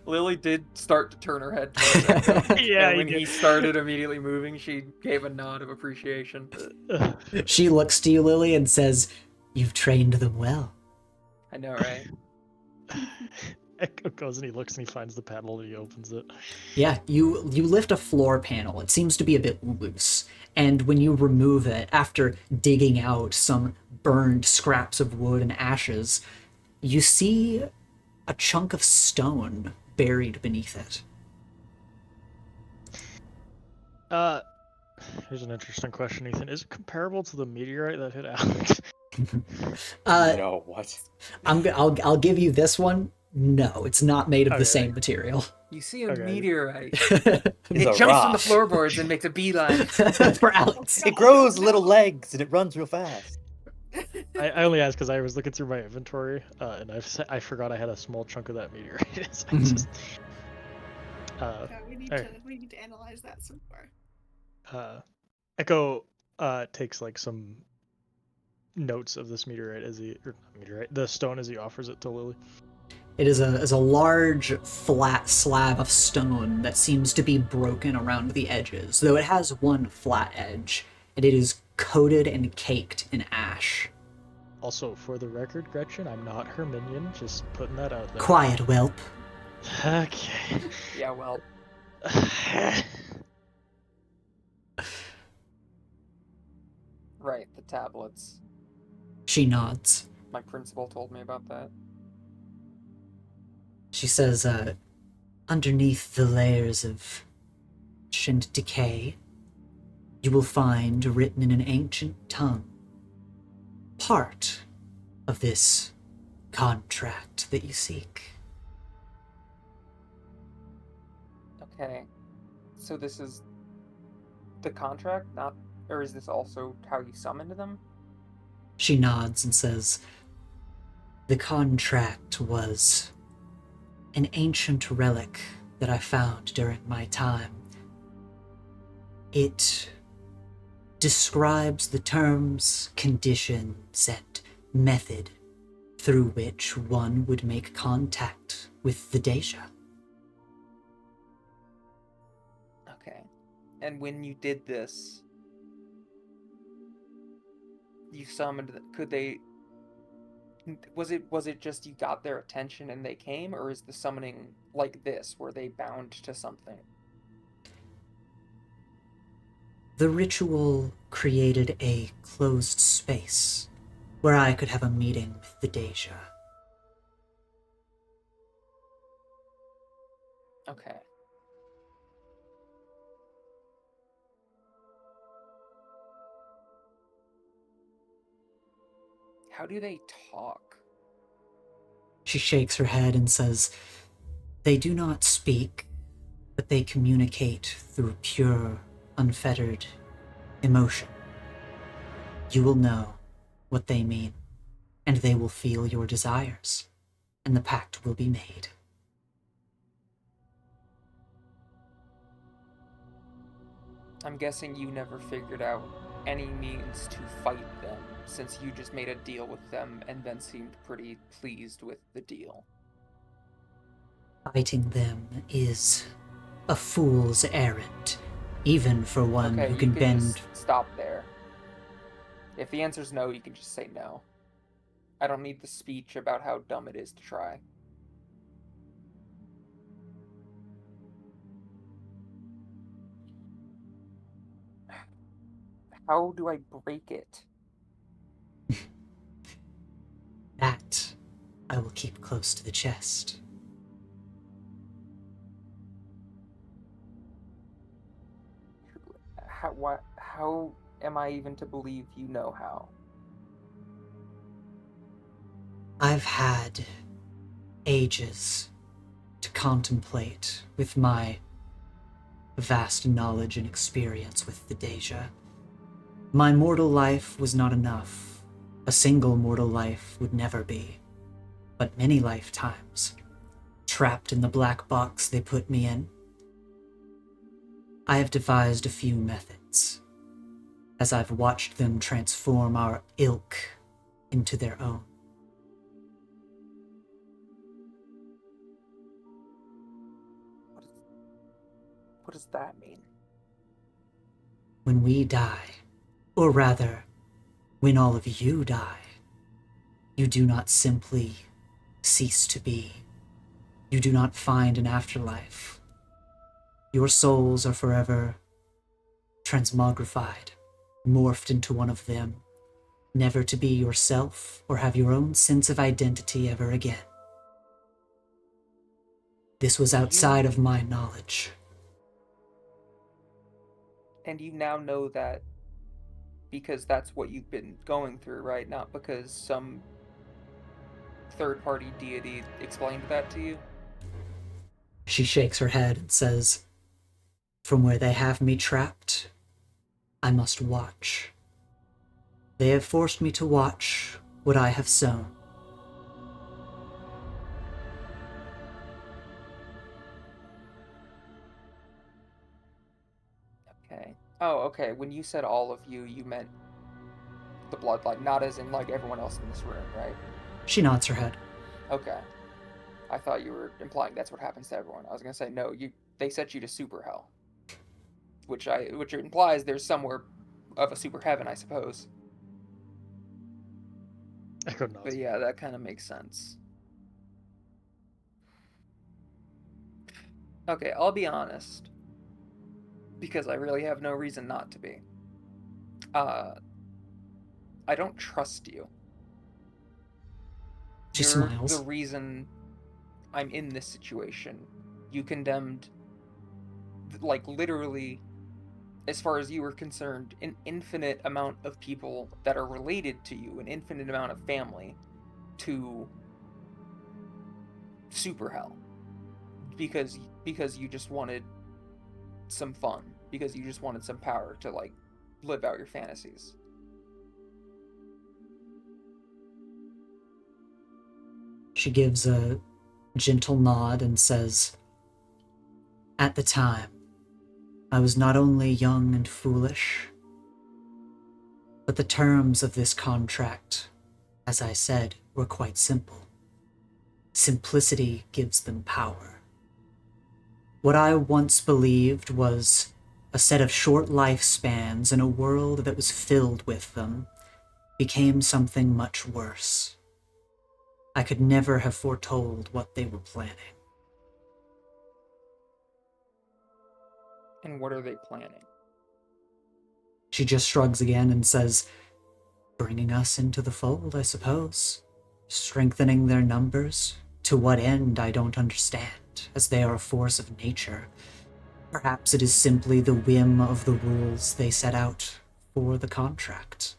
Speaker 3: Lily did start to turn her head towards Echo.
Speaker 6: Yeah,
Speaker 3: and when
Speaker 6: he
Speaker 3: he started immediately moving, she gave a nod of appreciation.
Speaker 1: She looks to you, Lily, and says, "You've trained them well."
Speaker 3: I know, right?
Speaker 6: Echo goes and he looks and he finds the panel and he opens it.
Speaker 1: Yeah, you lift a floor panel. It seems to be a bit loose. And when you remove it, after digging out some burned scraps of wood and ashes, you see a chunk of stone buried beneath it.
Speaker 6: Here's an interesting question, Ethan. Is it comparable to the meteorite that hit Alex?
Speaker 4: No, what?
Speaker 1: I'll give you this one. No, it's not made of the
Speaker 6: Okay.
Speaker 1: same material.
Speaker 3: You see a
Speaker 6: Okay.
Speaker 3: meteorite.
Speaker 4: It's
Speaker 3: It
Speaker 4: a
Speaker 3: jumps from the
Speaker 4: rock.
Speaker 3: floorboards and makes a beeline.
Speaker 1: For Alex.
Speaker 4: It grows little legs and it runs real fast.
Speaker 6: I only asked because I was looking through my inventory, and I forgot I had a small chunk of that meteorite. So I
Speaker 1: Mhm.
Speaker 6: just,
Speaker 8: Yeah, we need
Speaker 6: alright.
Speaker 8: to analyze that some more.
Speaker 6: Echo takes like some notes of this meteorite the stone as he offers it to Lily.
Speaker 1: It is a large, flat slab of stone that seems to be broken around the edges, though it has one flat edge, and it is coated and caked in ash.
Speaker 6: Also, for the record, Gretchen, I'm not her minion. Just putting that out there.
Speaker 1: Quiet, whelp.
Speaker 6: Okay.
Speaker 3: Yeah, well, right, the tablets.
Speaker 1: She nods.
Speaker 3: My principal told me about that.
Speaker 1: She says, underneath the layers of ancient decay, you will find written in an ancient tongue part of this contract that you seek.
Speaker 3: Okay. So this is the contract, not, or is this also how you summoned them?
Speaker 1: She nods and says, the contract was an ancient relic that I found during my time. It describes the terms, conditions, and method through which one would make contact with the Dey'ja.
Speaker 3: Okay. And when you did this, you summoned, could they, was it just you got their attention and they came, or is the summoning like this, where they bound to something?
Speaker 1: The ritual created a closed space where I could have a meeting with the Dey'ja.
Speaker 3: Okay. How do they talk?
Speaker 1: She shakes her head and says, they do not speak, but they communicate through pure, unfettered emotion. You will know what they mean, and they will feel your desires, and the pact will be made.
Speaker 3: I'm guessing you never figured out any means to fight them, since you just made a deal with them and then seemed pretty pleased with the deal.
Speaker 1: Fighting them is a fool's errand, even for one
Speaker 3: Okay,
Speaker 1: who
Speaker 3: you
Speaker 1: can
Speaker 3: can
Speaker 1: bend.
Speaker 3: just stop there. If the answer's no, you can just say no. I don't need the speech about how dumb it is to try. How do I break it?
Speaker 1: That I will keep close to the chest.
Speaker 3: How am I even to believe you know how?
Speaker 1: I've had ages to contemplate with my vast knowledge and experience with the Dey'ja. My mortal life was not enough. A single mortal life would never be. But many lifetimes, trapped in the black box they put me in, I have devised a few methods, as I've watched them transform our ilk into their own.
Speaker 3: What does that mean?
Speaker 1: When we die, or rather, when all of you die, you do not simply cease to be. You do not find an afterlife. Your souls are forever transmogrified, morphed into one of them, never to be yourself or have your own sense of identity ever again. This was outside of my knowledge.
Speaker 3: And you now know that because that's what you've been going through, right? Not because some third-party deity explained that to you?
Speaker 1: She shakes her head and says, "From where they have me trapped, I must watch. They have forced me to watch what I have sown."
Speaker 3: Okay. Oh, okay. When you said all of you, you meant the bloodline, not as in like everyone else in this room, right?
Speaker 1: She nods her head.
Speaker 3: Okay. I thought you were implying that's what happens to everyone. I was gonna say no. They set you to super hell, which implies there's somewhere of a super heaven, I suppose.
Speaker 6: Echo nods.
Speaker 3: But yeah, that kind of makes sense. Okay, I'll be honest, because I really have no reason not to be. I don't trust you.
Speaker 1: She
Speaker 3: You're
Speaker 1: smiles.
Speaker 3: the reason I'm in this situation. You condemned, like, literally, as far as you were concerned, an infinite amount of people that are related to you, an infinite amount of family, to super hell. Because you just wanted some fun. Because you just wanted some power to, like, live out your fantasies.
Speaker 1: She gives a gentle nod and says, "At the time, I was not only young and foolish, but the terms of this contract, as I said, were quite simple. Simplicity gives them power. What I once believed was a set of short lifespans in a world that was filled with them became something much worse. I could never have foretold what they were planning."
Speaker 3: And what are they planning?
Speaker 1: She just shrugs again and says, "Bringing us into the fold, I suppose. Strengthening their numbers. To what end, I don't understand, as they are a force of nature. Perhaps it is simply the whim of the rules they set out for the contract.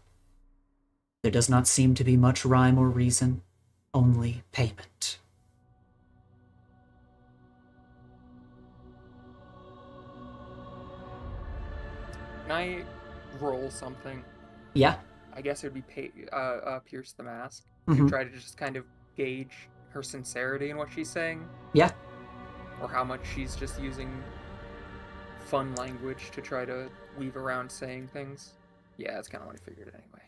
Speaker 1: There does not seem to be much rhyme or reason, only payment."
Speaker 3: Can I roll something?
Speaker 1: Yeah.
Speaker 3: I guess it would be Pierce the Mask.
Speaker 1: Mhm.
Speaker 3: To try to just kind of gauge her sincerity in what she's saying.
Speaker 1: Yeah.
Speaker 3: Or how much she's just using fun language to try to weave around saying things. Yeah, that's kind of what I figured anyway.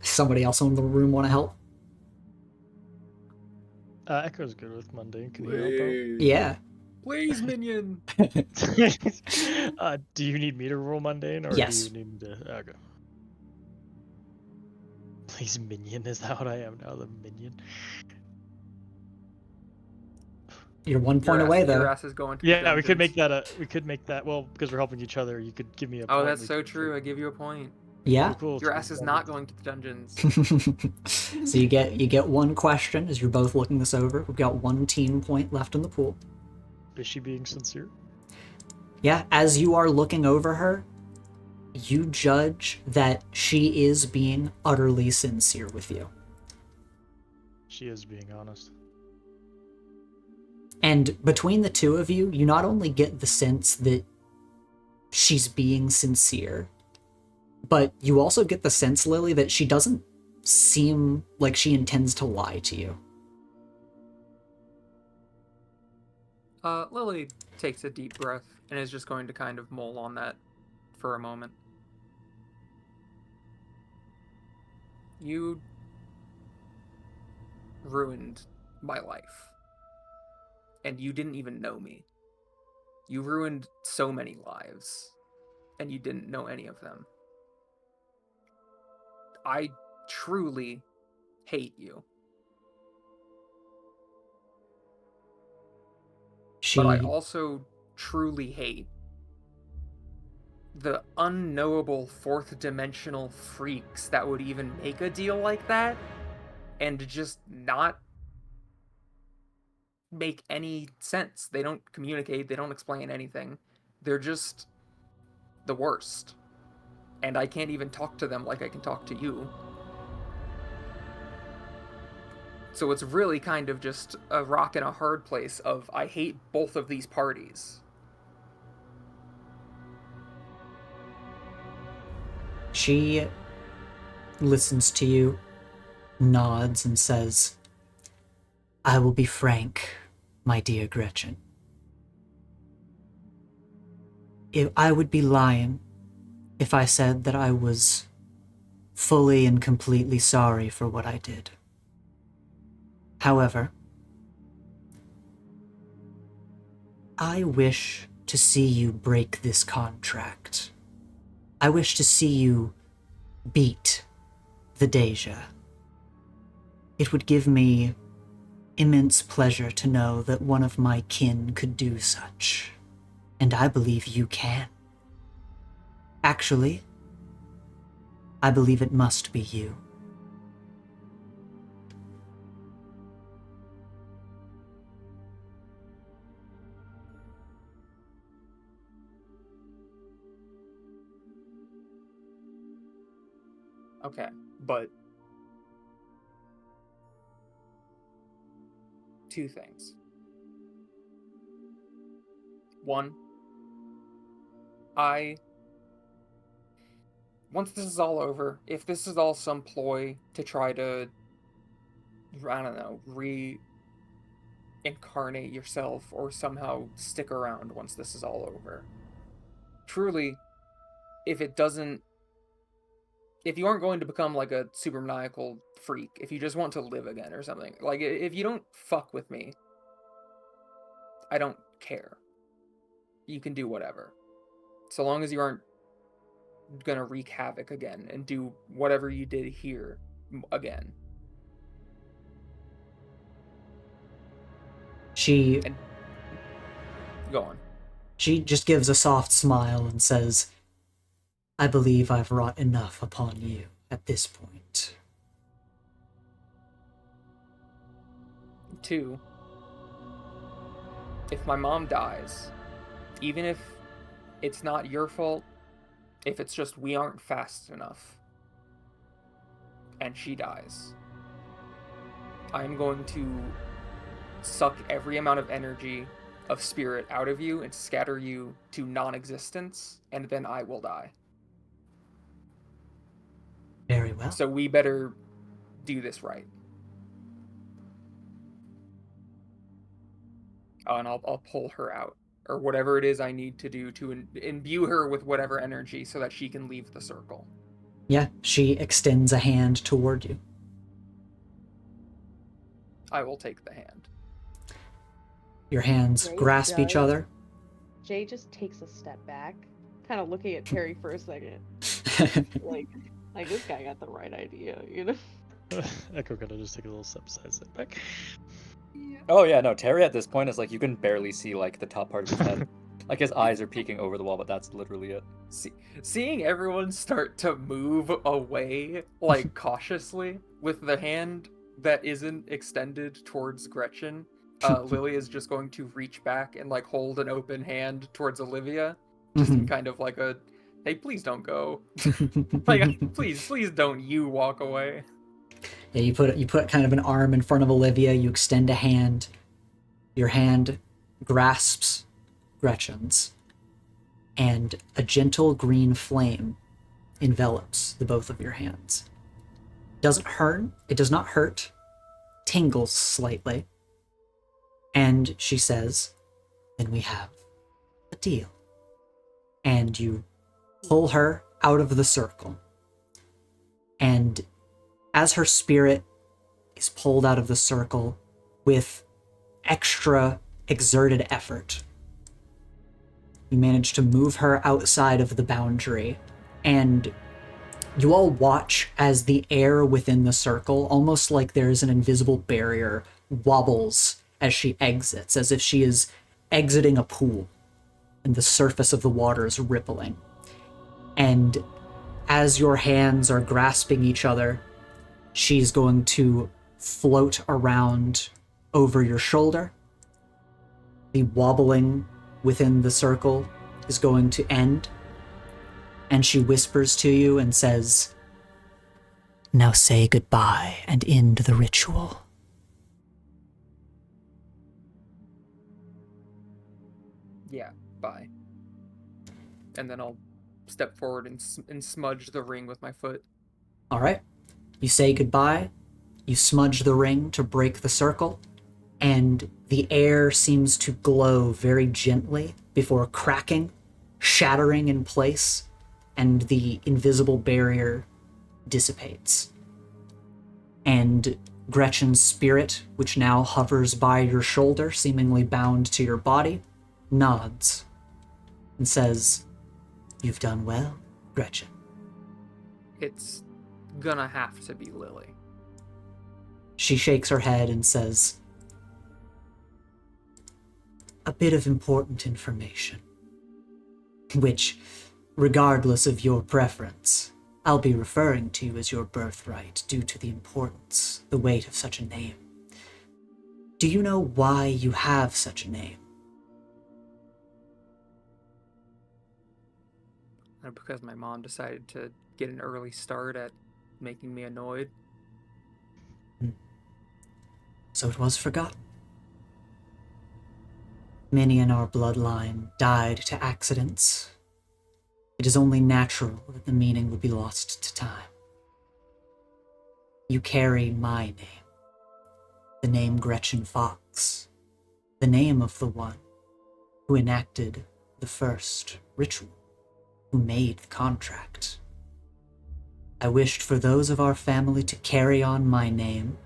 Speaker 1: Somebody else in the room want to help?
Speaker 6: Echo's good with mundane. Can you help out?
Speaker 1: Yeah.
Speaker 3: Please, minion!
Speaker 6: Do you need me to roll mundane, or
Speaker 1: Yes.
Speaker 6: do you need me to? Okay. Please, minion. Is that what I am now? The minion.
Speaker 1: You're 1 point away,
Speaker 3: Your
Speaker 1: though.
Speaker 3: ass is going to
Speaker 6: Yeah, we could
Speaker 3: dungeons.
Speaker 6: make that. Well, because we're helping each other, you could give me a.
Speaker 3: Oh,
Speaker 6: point.
Speaker 3: that's
Speaker 6: We
Speaker 3: so
Speaker 6: could-
Speaker 3: true. I give you a point.
Speaker 1: Yeah.
Speaker 6: Cool.
Speaker 3: Your ass is not going to the dungeons.
Speaker 1: So you get one question as you're both looking this over. We've got 1 team point left in the pool.
Speaker 6: Is she being sincere?
Speaker 1: Yeah, as you are looking over her, you judge that she is being utterly sincere with you.
Speaker 6: She is being honest.
Speaker 1: And between the two of you, you not only get the sense that she's being sincere, but you also get the sense, Lily, that she doesn't seem like she intends to lie to you.
Speaker 3: Lily takes a deep breath and is just going to kind of mull on that for a moment. You ruined my life. And you didn't even know me. You ruined so many lives, and you didn't know any of them. I truly hate you. But I also truly hate the unknowable fourth dimensional freaks that would even make a deal like that and just not make any sense. They don't communicate, they don't explain anything. They're just the worst. And I can't even talk to them like I can talk to you. So it's really kind of just a rock and a hard place of I hate both of these parties.
Speaker 1: She listens to you, nods, and says, I will be frank, my dear Gretchen. I would be lying if I said that I was fully and completely sorry for what I did. However, I wish to see you break this contract. I wish to see you beat the Dey'ja. It would give me immense pleasure to know that one of my kin could do such, and I believe you can. Actually, I believe it must be you.
Speaker 3: Okay, but two things. One, once this is all over, if this is all some ploy to try to, I don't know, reincarnate yourself or somehow stick around once this is all over, truly, if you aren't going to become like a super maniacal freak, if you just want to live again or something, like if you don't fuck with me, I don't care. You can do whatever. So long as you aren't gonna wreak havoc again and do whatever you did here again. Go on.
Speaker 1: She just gives a soft smile and says, I believe I've wrought enough upon you at this point.
Speaker 3: 2, if my mom dies, even if it's not your fault, if it's just we aren't fast enough, and she dies, I'm going to suck every amount of energy of spirit out of you and scatter you to non-existence, and then I will die.
Speaker 1: Very well.
Speaker 3: So we better do this right. Oh, and I'll pull her out, or whatever it is I need to do to imbue her with whatever energy so that she can leave the circle.
Speaker 1: Yeah, she extends a hand toward you.
Speaker 3: I will take the hand.
Speaker 1: Your hands
Speaker 5: Jay
Speaker 1: grasp each
Speaker 5: does.
Speaker 1: other.
Speaker 5: Jay just takes a step back, kind of looking at Terry for a second. like this guy got the right idea, you know?
Speaker 6: Echo gonna just take a little step back.
Speaker 8: Yeah.
Speaker 4: Oh yeah, no, Terry at this point is like, you can barely see like the top part of his head. Like his eyes are peeking over the wall, but that's literally it.
Speaker 3: Seeing everyone start to move away, like cautiously, with the hand that isn't extended towards Gretchen, Lily is just going to reach back and like hold an open hand towards Olivia, just in kind of like a, hey, please don't go. Like, please don't you walk away.
Speaker 1: Yeah, you put kind of an arm in front of Olivia, you extend a hand. Your hand grasps Gretchen's, and a gentle green flame envelops the both of your hands. It does not hurt, tingles slightly. And she says, then we have a deal. And you pull her out of the circle. And as her spirit is pulled out of the circle with extra exerted effort, you manage to move her outside of the boundary, and you all watch as the air within the circle, almost like there's an invisible barrier, wobbles as she exits, as if she is exiting a pool, and the surface of the water is rippling. And as your hands are grasping each other, she's going to float around over your shoulder. The wobbling within the circle is going to end, and she whispers to you and says, now say goodbye and end the ritual.
Speaker 3: Yeah, bye. And then I'll step forward and smudge the ring with my foot.
Speaker 1: All right. You say goodbye. You smudge the ring to break the circle, and the air seems to glow very gently before cracking, shattering in place, and the invisible barrier dissipates. And Gretchen's spirit, which now hovers by your shoulder, seemingly bound to your body, nods and says, "You've done well, Gretchen."
Speaker 3: It's gonna have to be Lily.
Speaker 1: She shakes her head and says, "A bit of important information, which, regardless of your preference, I'll be referring to as your birthright due to the importance, the weight of such a name. Do you know why you have such a name?"
Speaker 3: Because my mom decided to get an early start at making me annoyed.
Speaker 1: So it was forgotten. Many in our bloodline died to accidents. It is only natural that the meaning would be lost to time. You carry my name, the name Gretchen Fox, the name of the one who enacted the first ritual, who made the contract. I wished for those of our family to carry on my name,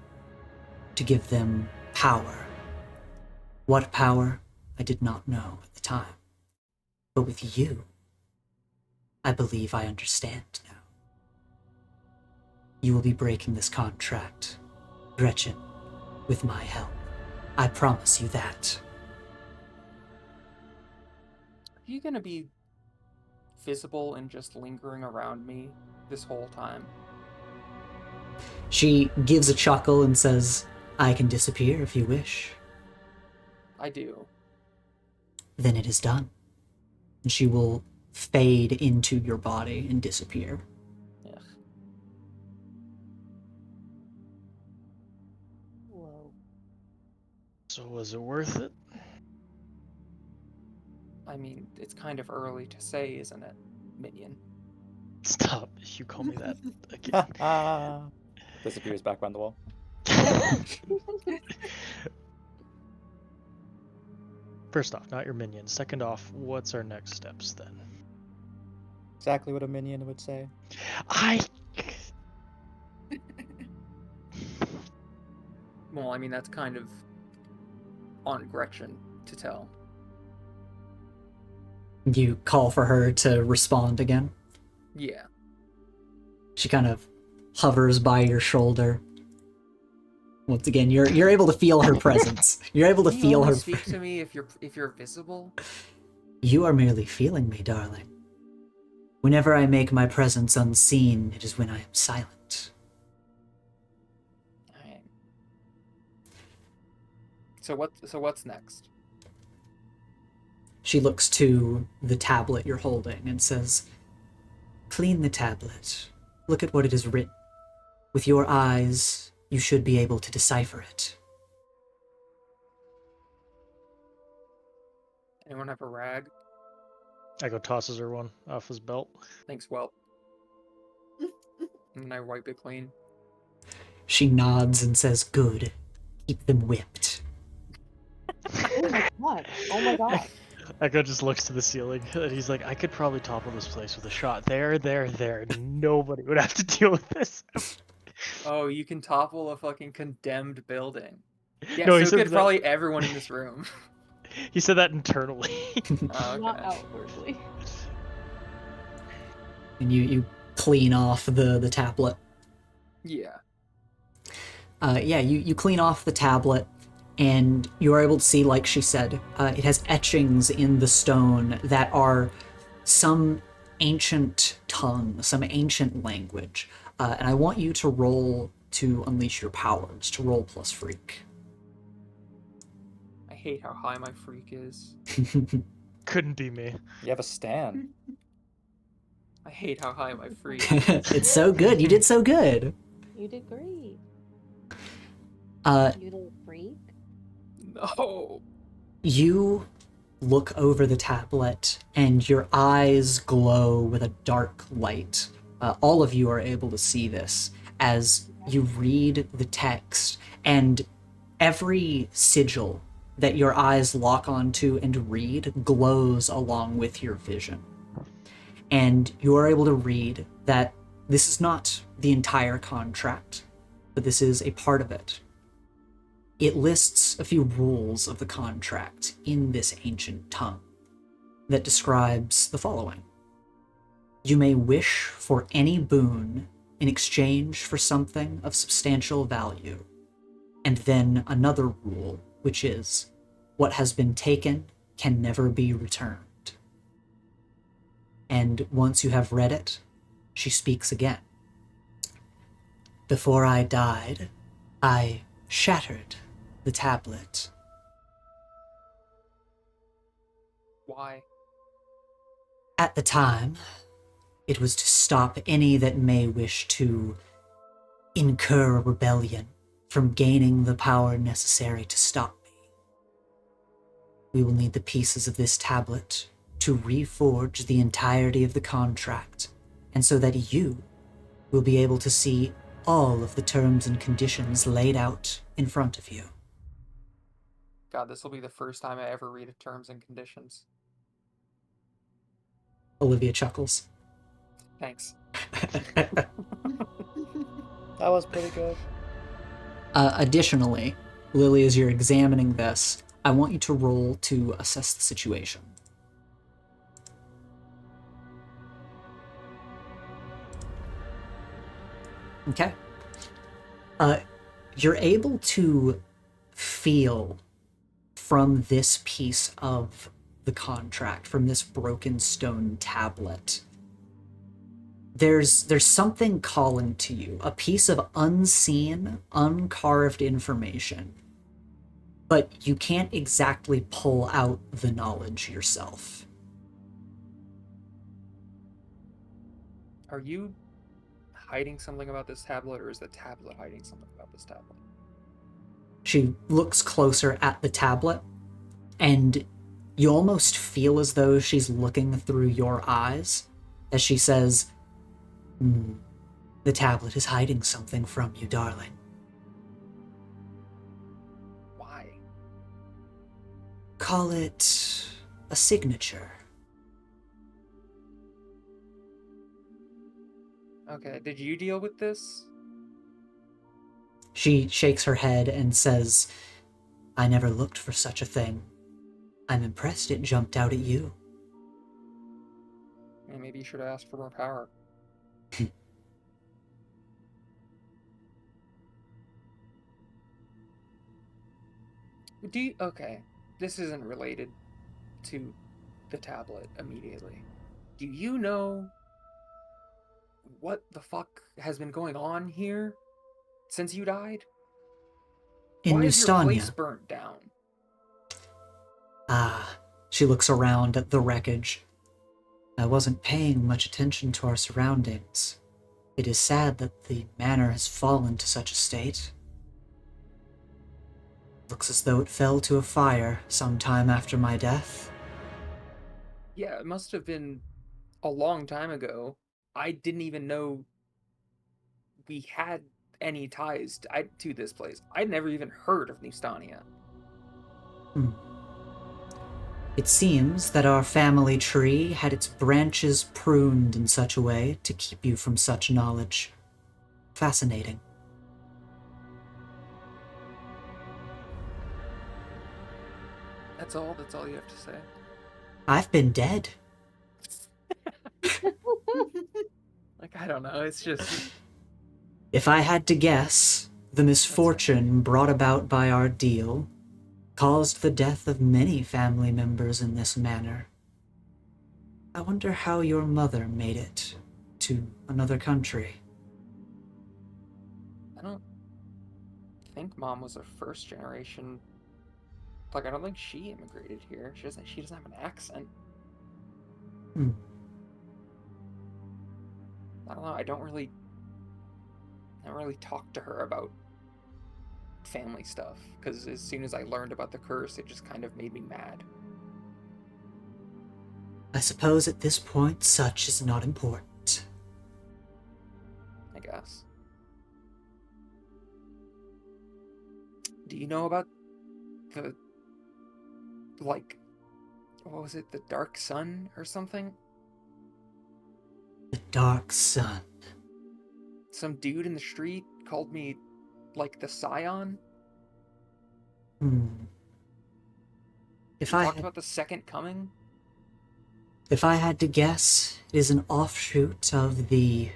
Speaker 1: to give them power. What power, I did not know at the time. But with you, I believe I understand now. You will be breaking this contract, Gretchen, with my help. I promise you that.
Speaker 3: Are you gonna be visible and just lingering around me this whole time?
Speaker 1: She gives a chuckle and says, "I can disappear if you wish."
Speaker 3: I do.
Speaker 1: Then it is done. And she will fade into your body and disappear.
Speaker 3: Ugh.
Speaker 5: Whoa.
Speaker 6: So was it worth it?
Speaker 3: I mean, it's kind of early to say, isn't it, minion?
Speaker 6: Stop. You call me that again.
Speaker 4: Disappears back behind the wall.
Speaker 6: First off, not your minion. Second off, what's our next steps then?
Speaker 4: Exactly what a minion would say.
Speaker 3: Well, I mean, that's kind of on Gretchen to tell.
Speaker 1: You call for her to respond again.
Speaker 3: Yeah.
Speaker 1: She kind of hovers by your shoulder. Once again, you're able to feel her presence. You're able to
Speaker 3: Can you
Speaker 1: feel
Speaker 3: only
Speaker 1: her.
Speaker 3: speak to me if you're visible?
Speaker 1: You are merely feeling me, darling. Whenever I make my presence unseen, it is when I am silent.
Speaker 3: Alright. So what's next?
Speaker 1: She looks to the tablet you're holding and says, "Clean the tablet. Look at what it is written. With your eyes, you should be able to decipher it."
Speaker 3: Anyone have a rag?
Speaker 6: Echo tosses her one off his belt.
Speaker 3: Thanks, Whelp. And I wipe it clean.
Speaker 1: She nods and says, "Good. Keep them whipped."
Speaker 5: Oh my god. Oh my god.
Speaker 6: Echo just looks to the ceiling and he's like, I could probably topple this place with a shot. There. Nobody would have to deal with this.
Speaker 3: Oh, you can topple a fucking condemned building. Yeah,
Speaker 6: No, he
Speaker 3: so
Speaker 6: said
Speaker 3: could
Speaker 6: that-
Speaker 3: probably everyone in this room.
Speaker 6: He said that internally.
Speaker 3: Oh,
Speaker 5: Not
Speaker 3: okay.
Speaker 5: outwardly.
Speaker 1: And you clean off the tablet.
Speaker 3: Yeah.
Speaker 1: You clean off the tablet, and you are able to see, like she said, it has etchings in the stone that are some ancient tongue, some ancient language. And I want you to roll to unleash your powers, to roll plus freak.
Speaker 3: I hate how high my freak is.
Speaker 6: Couldn't be me.
Speaker 4: You have a stand.
Speaker 3: I hate how high my freak is.
Speaker 1: It's so good. You did so good.
Speaker 5: You did great.
Speaker 1: Uh,
Speaker 5: You little freak.
Speaker 3: No.
Speaker 1: You look over the tablet, and your eyes glow with a dark light. All of you are able to see this as you read the text, and every sigil that your eyes lock onto and read glows along with your vision. And you are able to read that this is not the entire contract, but this is a part of it. It lists a few rules of the contract in this ancient tongue that describes the following. You may wish for any boon in exchange for something of substantial value. And then another rule, which is, what has been taken can never be returned. And once you have read it, she speaks again. Before I died, I shattered the tablet.
Speaker 3: Why?
Speaker 1: At the time, it was to stop any that may wish to incur a rebellion from gaining the power necessary to stop me. We will need the pieces of this tablet to reforge the entirety of the contract, and so that you will be able to see all of the terms and conditions laid out in front of you.
Speaker 3: God, this will be the first time I ever read terms and conditions.
Speaker 1: Olivia chuckles.
Speaker 3: Thanks.
Speaker 4: That was pretty good.
Speaker 1: Additionally, Lily, as you're examining this, I want you to roll to assess the situation. Okay. You're able to feel from this piece of the contract, from this broken stone tablet, there's something calling to you, a piece of unseen, uncarved information, but you can't exactly pull out the knowledge yourself.
Speaker 3: Are you hiding something about this tablet, or is the tablet hiding something about this tablet?
Speaker 1: She looks closer at the tablet, and you almost feel as though she's looking through your eyes as she says, the tablet is hiding something from you, darling.
Speaker 3: Why?
Speaker 1: Call it a signature.
Speaker 3: Okay, did you deal with this?
Speaker 1: She shakes her head and says, I never looked for such a thing. I'm impressed it jumped out at you.
Speaker 3: Yeah, maybe you should have asked for more power. Okay, this isn't related to the tablet immediately. Do you know what the fuck has been going on here since you died?
Speaker 1: In
Speaker 3: Why is your place
Speaker 1: Nustania.
Speaker 3: burnt down?
Speaker 1: She looks around at the wreckage. I wasn't paying much attention to our surroundings. It is sad that the manor has fallen to such a state. Looks as though it fell to a fire sometime after my death.
Speaker 3: Yeah, it must have been a long time ago. I didn't even know we had any ties to this place. I'd never even heard of Nustania.
Speaker 1: It seems that our family tree had its branches pruned in such a way to keep you from such knowledge. Fascinating.
Speaker 3: That's all you have to say?
Speaker 1: I've been dead.
Speaker 3: Like, I don't know, it's just...
Speaker 1: If I had to guess, the misfortune brought about by our deal caused the death of many family members in this manner. I wonder how your mother made it to another country.
Speaker 3: I don't think Mom was a first generation. Like, I don't think she immigrated here. She doesn't have an accent. I don't know, I don't really talk to her about family stuff, because as soon as I learned about the curse, it just kind of made me mad.
Speaker 1: I suppose at this point, such is not important.
Speaker 3: I guess. Do you know about the, like, what was it, the Dark Sun or something?
Speaker 1: The Dark Sun.
Speaker 3: Some dude in the street called me, like, the Scion.
Speaker 1: If
Speaker 3: He
Speaker 1: I
Speaker 3: talked
Speaker 1: had,
Speaker 3: about the Second Coming.
Speaker 1: if I had to guess, it is an offshoot of the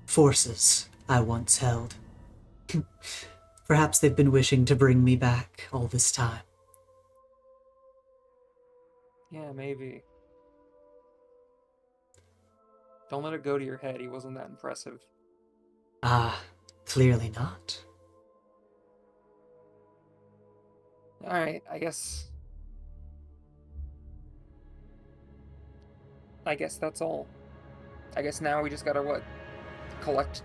Speaker 1: forces I once held. Perhaps they've been wishing to bring me back all this time.
Speaker 3: Yeah, maybe. Don't let it go to your head. He wasn't that impressive.
Speaker 1: Ah, clearly not.
Speaker 3: Alright, I guess that's all. I guess now we just gotta, what? Collect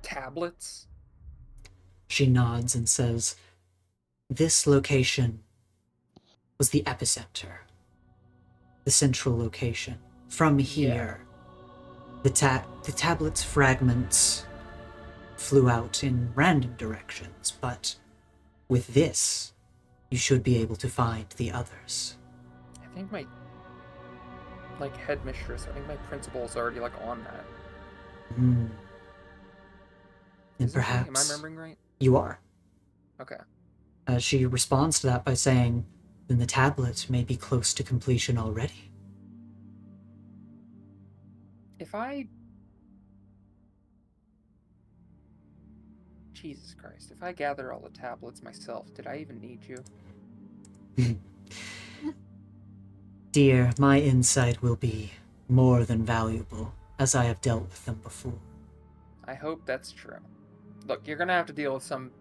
Speaker 3: tablets?
Speaker 1: She nods and says, "This location was the epicenter. The central location. From here, the tablet's fragments flew out in random directions, but with this, you should be able to find the others."
Speaker 3: I think my, like, headmistress, I think my principal is already, like, on that.
Speaker 1: And
Speaker 3: Is this right? Am I
Speaker 1: perhaps
Speaker 3: remembering right?
Speaker 1: you are.
Speaker 3: Okay.
Speaker 1: She responds to that by saying, "Then the tablet may be close to completion already."
Speaker 3: If I... Jesus Christ, if I gather all the tablets myself, did I even need you?
Speaker 1: Dear, my insight will be more than valuable, as I have dealt with them before.
Speaker 3: I hope that's true. Look, you're gonna have to deal with some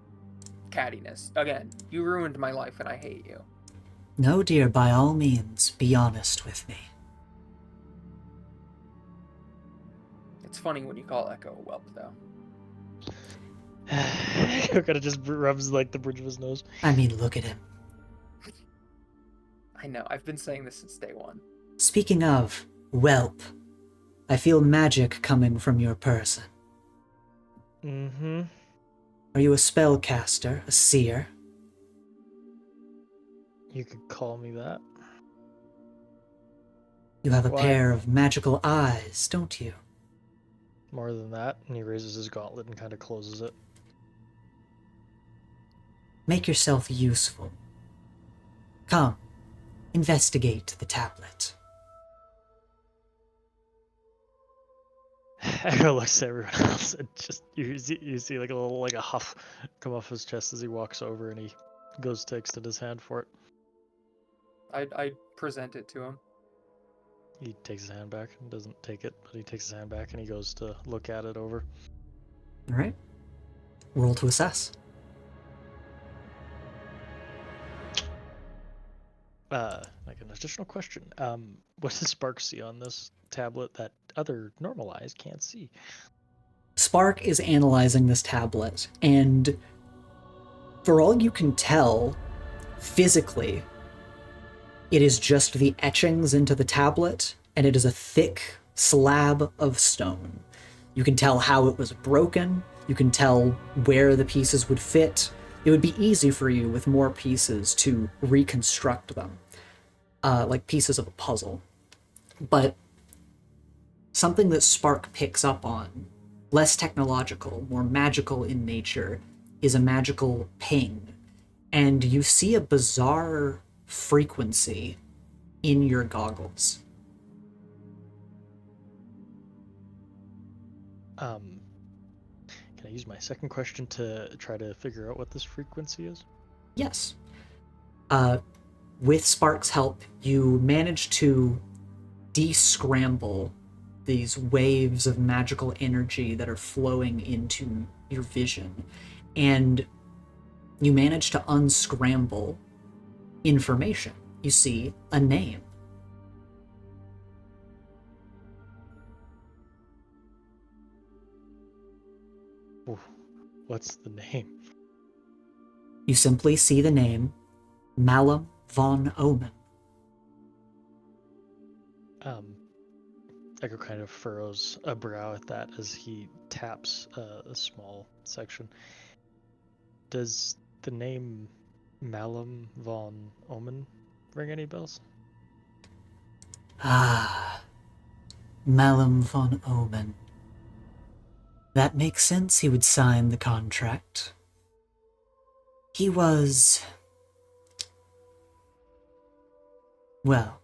Speaker 3: cattiness. Again, you ruined my life and I hate you.
Speaker 1: No, dear, by all means, be honest with me.
Speaker 3: It's funny when you call Echo a whelp, though.
Speaker 6: Echo kind of just rubs like the bridge of his nose.
Speaker 1: I mean, look at him.
Speaker 3: I know, I've been saying this since day one.
Speaker 1: Speaking of whelp, I feel magic coming from your person.
Speaker 6: Mm-hmm.
Speaker 1: Are you a spellcaster, a seer?
Speaker 6: You could call me that.
Speaker 1: You have a
Speaker 6: Why?
Speaker 1: pair of magical eyes, don't you?
Speaker 6: More than that, and he raises his gauntlet and kind of closes it.
Speaker 1: Make yourself useful. Come, investigate the tablet.
Speaker 6: Echo looks at everyone else and just you see like a little like a huff come off his chest as he walks over and he goes to extend his hand for it.
Speaker 3: I present it to him.
Speaker 6: He takes his hand back and doesn't take it, but he takes his hand back and he goes to look at it over.
Speaker 1: All right. Roll to assess.
Speaker 6: Like an additional question. What does Spark see on this tablet that other normal eyes can't see?
Speaker 1: Spark is analyzing this tablet, and for all you can tell, physically, it is just the etchings into the tablet, and it is a thick slab of stone. You can tell how it was broken, you can tell where the pieces would fit. It would be easy for you with more pieces to reconstruct them, like pieces of a puzzle. But something that Spark picks up on, less technological, more magical in nature, is a magical ping. And you see a bizarre frequency in your goggles.
Speaker 6: Can I use my second question to try to figure out what this frequency is?
Speaker 1: Yes. With Spark's help, you manage to de-scramble these waves of magical energy that are flowing into your vision. And you manage to unscramble information. You see a name.
Speaker 6: Ooh, what's the name?
Speaker 1: You simply see the name Malum von Omen.
Speaker 6: Echo kind of furrows a brow at that as he taps a small section. Does the name Malum von Omen ring any bells?
Speaker 1: Ah, Malum von Omen. That makes sense he would sign the contract. He was... Well,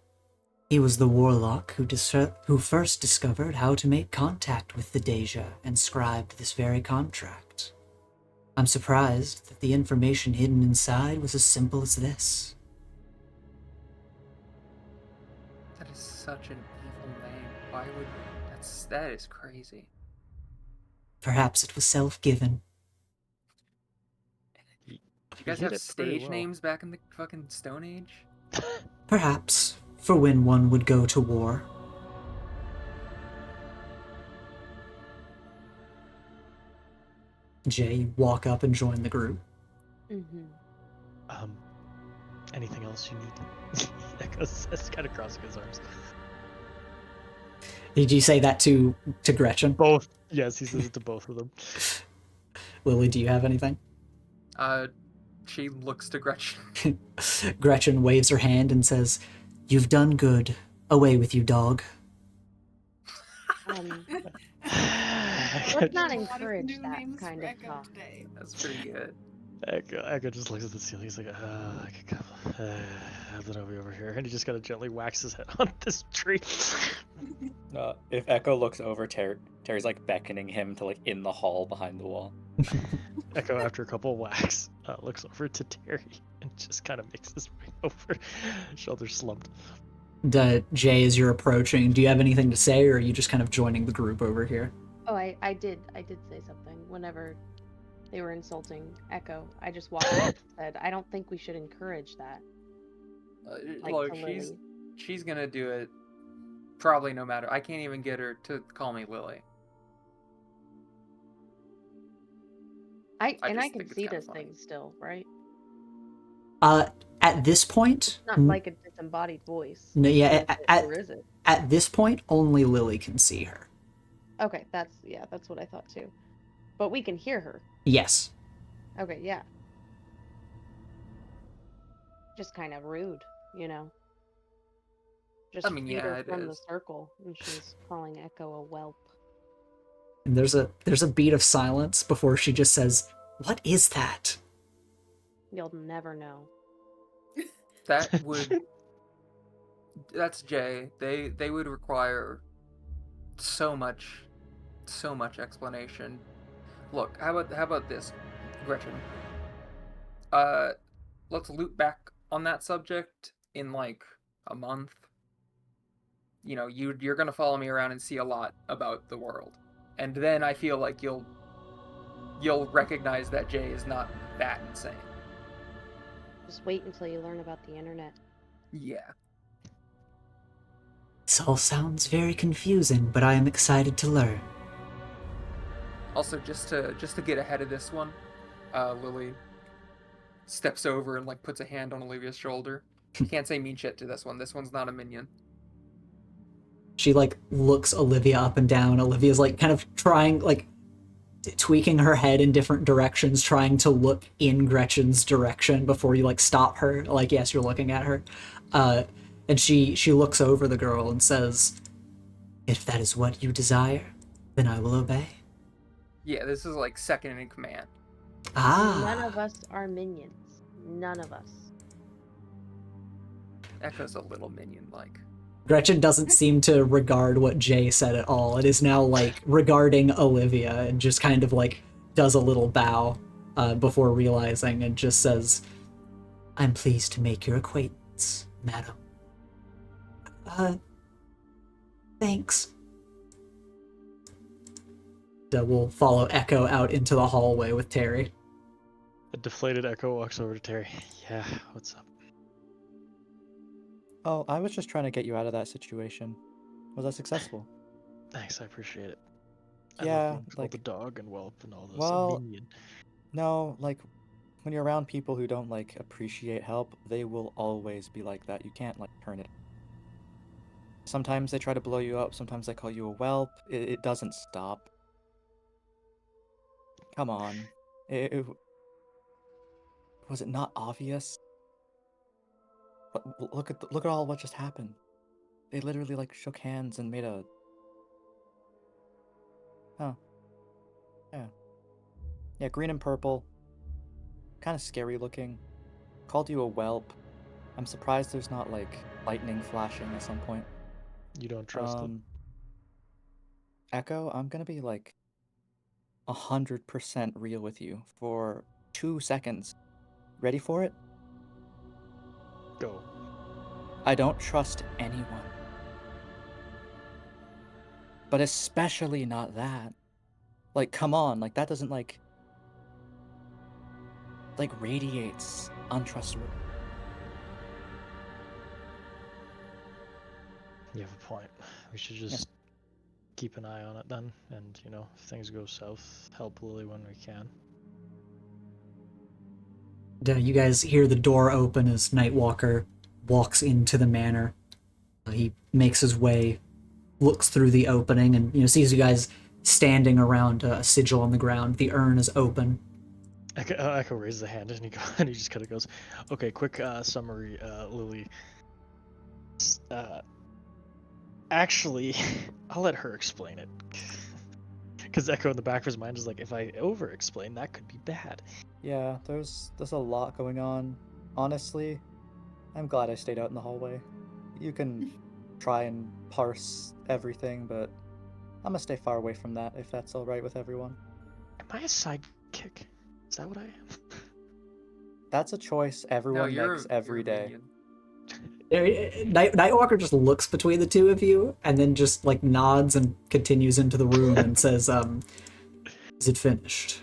Speaker 1: he was the warlock who first discovered how to make contact with the Dey'ja and scribed this very contract. I'm surprised that the information hidden inside was as simple as this.
Speaker 3: That is such an evil name. Why would that is crazy.
Speaker 1: Perhaps it was self-given.
Speaker 3: Did you guys have stage names back in the fucking Stone Age?
Speaker 1: Perhaps, for when one would go to war. Jay, you walk up and join the group.
Speaker 6: Anything else you need? Echo says, kind of crossing his arms.
Speaker 1: Did you say that to Gretchen?
Speaker 6: Both. Yes, he says it to both of them.
Speaker 1: Lily, do you have anything?
Speaker 3: She looks to Gretchen.
Speaker 1: Gretchen waves her hand and says, "You've done good. Away with you, dog."
Speaker 5: Let's not encourage that kind of talk.
Speaker 3: That's pretty good.
Speaker 6: Echo just looks at the ceiling. He's like, I could come. Then I'll be over here. And he just kind of gently whacks his head on this tree.
Speaker 4: If Echo looks over, Terry's like beckoning him to like in the hall behind the wall.
Speaker 6: Echo, after a couple of whacks, looks over to Terry and just kind of makes his way over, shoulders slumped.
Speaker 1: Jay, as you're approaching, do you have anything to say, or are you just kind of joining the group over here?
Speaker 5: Oh, I did say something whenever they were insulting Echo. I just walked up and said, I don't think we should encourage that.
Speaker 3: Look, she's gonna do it probably no matter. I can't even get her to call me Lily.
Speaker 5: I can see this thing still, right?
Speaker 1: At this point,
Speaker 5: It's not like a disembodied voice.
Speaker 1: No, yeah.
Speaker 5: Or is it?
Speaker 1: At this point, only Lily can see her.
Speaker 5: Okay, that's what I thought too. But we can hear her.
Speaker 1: Yes.
Speaker 5: Okay, yeah. Just kind of rude, you know. Just feed her from the circle, and she's calling Echo a whelp.
Speaker 1: And there's a beat of silence before she just says, "What is that?"
Speaker 5: You'll never know.
Speaker 3: That's Jay. They would require so much explanation. Look, how about this, Gretchen? Let's loop back on that subject in like a month. You know, you're gonna follow me around and see a lot about the world, and then I feel like you'll recognize that Jay is not that insane.
Speaker 5: Just wait until you learn about the internet.
Speaker 3: Yeah.
Speaker 1: This all sounds very confusing, but I am excited to learn.
Speaker 3: Also, just to get ahead of this one, Lily steps over and like puts a hand on Olivia's shoulder. You can't say mean shit to this one. This one's not a minion.
Speaker 1: She like looks Olivia up and down. Olivia's like kind of trying, like tweaking her head in different directions, trying to look in Gretchen's direction before you like stop her. Like, yes, you're looking at her. And she looks over the girl and says, "If that is what you desire, then I will obey."
Speaker 3: Yeah, this is like second in command.
Speaker 5: None of us are minions. None of us.
Speaker 3: Echo's a little minion-like.
Speaker 1: Gretchen doesn't seem to regard what Jay said at all. It is now like regarding Olivia and just kind of like does a little bow before realizing and just says, "I'm pleased to make your acquaintance, madam." Thanks. We'll follow Echo out into the hallway with Terry.
Speaker 6: A deflated Echo walks over to Terry. Yeah, what's up?
Speaker 4: Oh, I was just trying to get you out of that situation. Was I successful?
Speaker 6: Thanks, I appreciate it.
Speaker 4: Yeah,
Speaker 6: like the dog and whelp and all this.
Speaker 4: Well, no, like when you're around people who don't like appreciate help, they will always be like that. You can't like turn it. Sometimes they try to blow you up, sometimes they call you a whelp. It doesn't stop. Come on. Was it not obvious? Look at all what just happened. They literally like shook hands and made a... Oh. Yeah. Yeah, green and purple. Kind of scary looking. Called you a whelp. I'm surprised there's not like lightning flashing at some point.
Speaker 6: You don't trust it?
Speaker 4: Echo, I'm gonna be like 100% real with you for 2 seconds. Ready for it?
Speaker 6: Go.
Speaker 4: I don't trust anyone. But especially not that. Like, come on, like that doesn't like radiates untrustworthy.
Speaker 6: You have a point. We should just keep an eye on it then, and you know, if things go south, help Lily when we can.
Speaker 1: You guys hear the door open as Nightwalker walks into the manor. He makes his way, looks through the opening, and sees you guys standing around a sigil on the ground. The urn is open.
Speaker 6: Echo raises a hand and he just kind of goes, "Okay, quick summary, Lily. Actually, I'll let her explain it." Because Echo in the back of his mind is like, if I over-explain, that could be bad.
Speaker 4: Yeah, there's a lot going on. Honestly, I'm glad I stayed out in the hallway. You can try and parse everything, but I'm gonna stay far away from that if that's alright with everyone.
Speaker 6: Am I a sidekick? Is that what I am?
Speaker 4: That's a choice everyone makes every day.
Speaker 1: Nightwalker just looks between the two of you and then just like nods and continues into the room and says, "Is it finished?"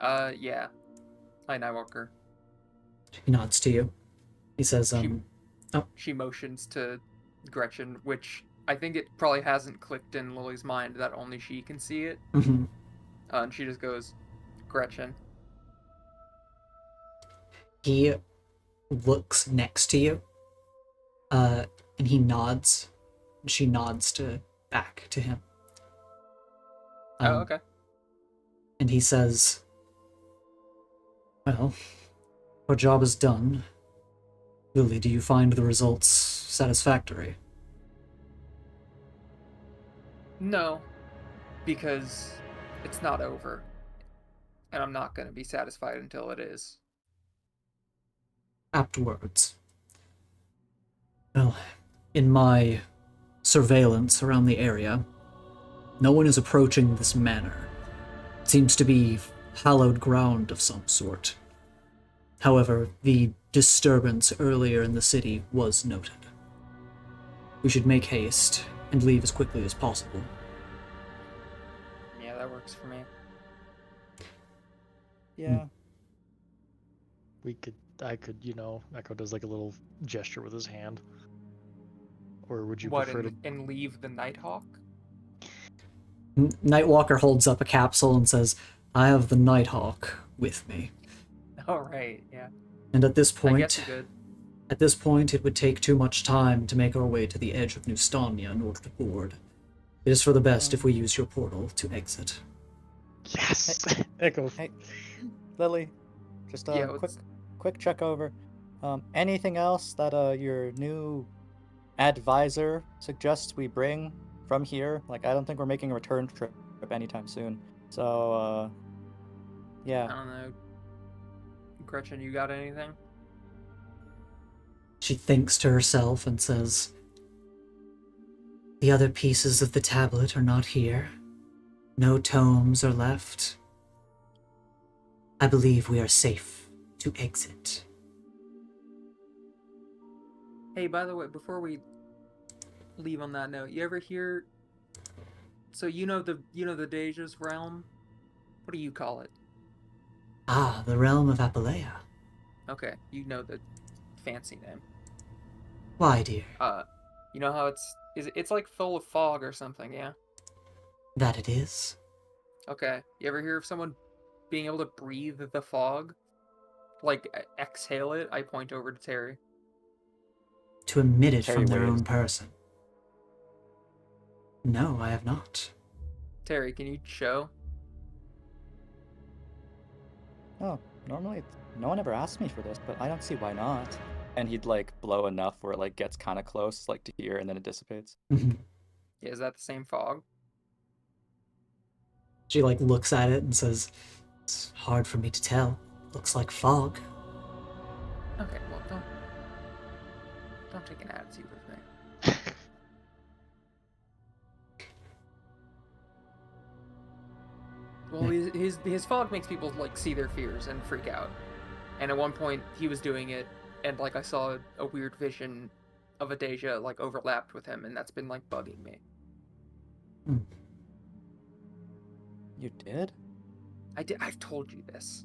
Speaker 3: Yeah. Hi, Nightwalker.
Speaker 1: He nods to you. He says,
Speaker 3: She motions to Gretchen, which I think it probably hasn't clicked in Lily's mind that only she can see it.
Speaker 1: Mm-hmm.
Speaker 3: And she just goes, "Gretchen."
Speaker 1: He looks next to you, and he nods. She nods back to him.
Speaker 3: Oh, okay.
Speaker 1: And he says, "Well, our job is done. Lily, do you find the results satisfactory?"
Speaker 3: No, because it's not over. And I'm not going to be satisfied until it is.
Speaker 1: Apt words. Well, in my surveillance around the area, no one is approaching this manor. It seems to be hallowed ground of some sort. However, the disturbance earlier in the city was noted. We should make haste and leave as quickly as possible.
Speaker 3: Yeah, that works for me.
Speaker 4: Yeah.
Speaker 6: I could, Echo does like a little gesture with his hand. Or would you
Speaker 3: What,
Speaker 6: prefer to...
Speaker 3: and leave the Nighthawk?
Speaker 1: Nightwalker holds up a capsule and says, "I have the Nighthawk with me."
Speaker 3: All right, yeah.
Speaker 1: And at this
Speaker 3: I
Speaker 1: point,
Speaker 3: guess you're good.
Speaker 1: it would take too much time to make our way to the edge of New Stania in order to board. It is for the best if we use your portal to exit.
Speaker 6: Yes! Echo.
Speaker 4: Hey, Lily, just a
Speaker 3: Yeah,
Speaker 4: quick check over. Anything else that your new advisor suggests we bring from here? Like, I don't think we're making a return trip anytime soon. So, yeah.
Speaker 3: I don't know. Gretchen, you got anything?
Speaker 1: She thinks to herself and says, "The other pieces of the tablet are not here. No tomes are left. I believe we are safe to exit."
Speaker 3: Hey, by the way, before we leave on that note, you ever hear... So you know the Dey'ja's realm? What do you call it?
Speaker 1: Ah, the realm of Apalea.
Speaker 3: Okay, you know the fancy name.
Speaker 1: Why, dear?
Speaker 3: You know how it's like full of fog or something, yeah?
Speaker 1: That it is.
Speaker 3: Okay, you ever hear of someone being able to breathe the fog? Like, exhale it? I point over to Terry.
Speaker 1: To emit it
Speaker 4: Terry
Speaker 1: from their
Speaker 4: waves.
Speaker 1: own person. No, I have not.
Speaker 3: Terry, can you show?
Speaker 4: Oh, normally no one ever asks me for this, but I don't see why not. And he'd like blow enough where it like gets kind of close, like to here, and then it dissipates.
Speaker 1: Mhm.
Speaker 3: Yeah, is that the same fog?
Speaker 1: She like looks at it and says, "It's hard for me to tell. Looks like fog."
Speaker 3: Okay, well, don't take an attitude with me. Well, his fog makes people like see their fears and freak out. And at one point, he was doing it, and like I saw a weird vision of a Dey'ja like overlapped with him, and that's been like bugging me.
Speaker 4: You did?
Speaker 3: I did. I've told you this.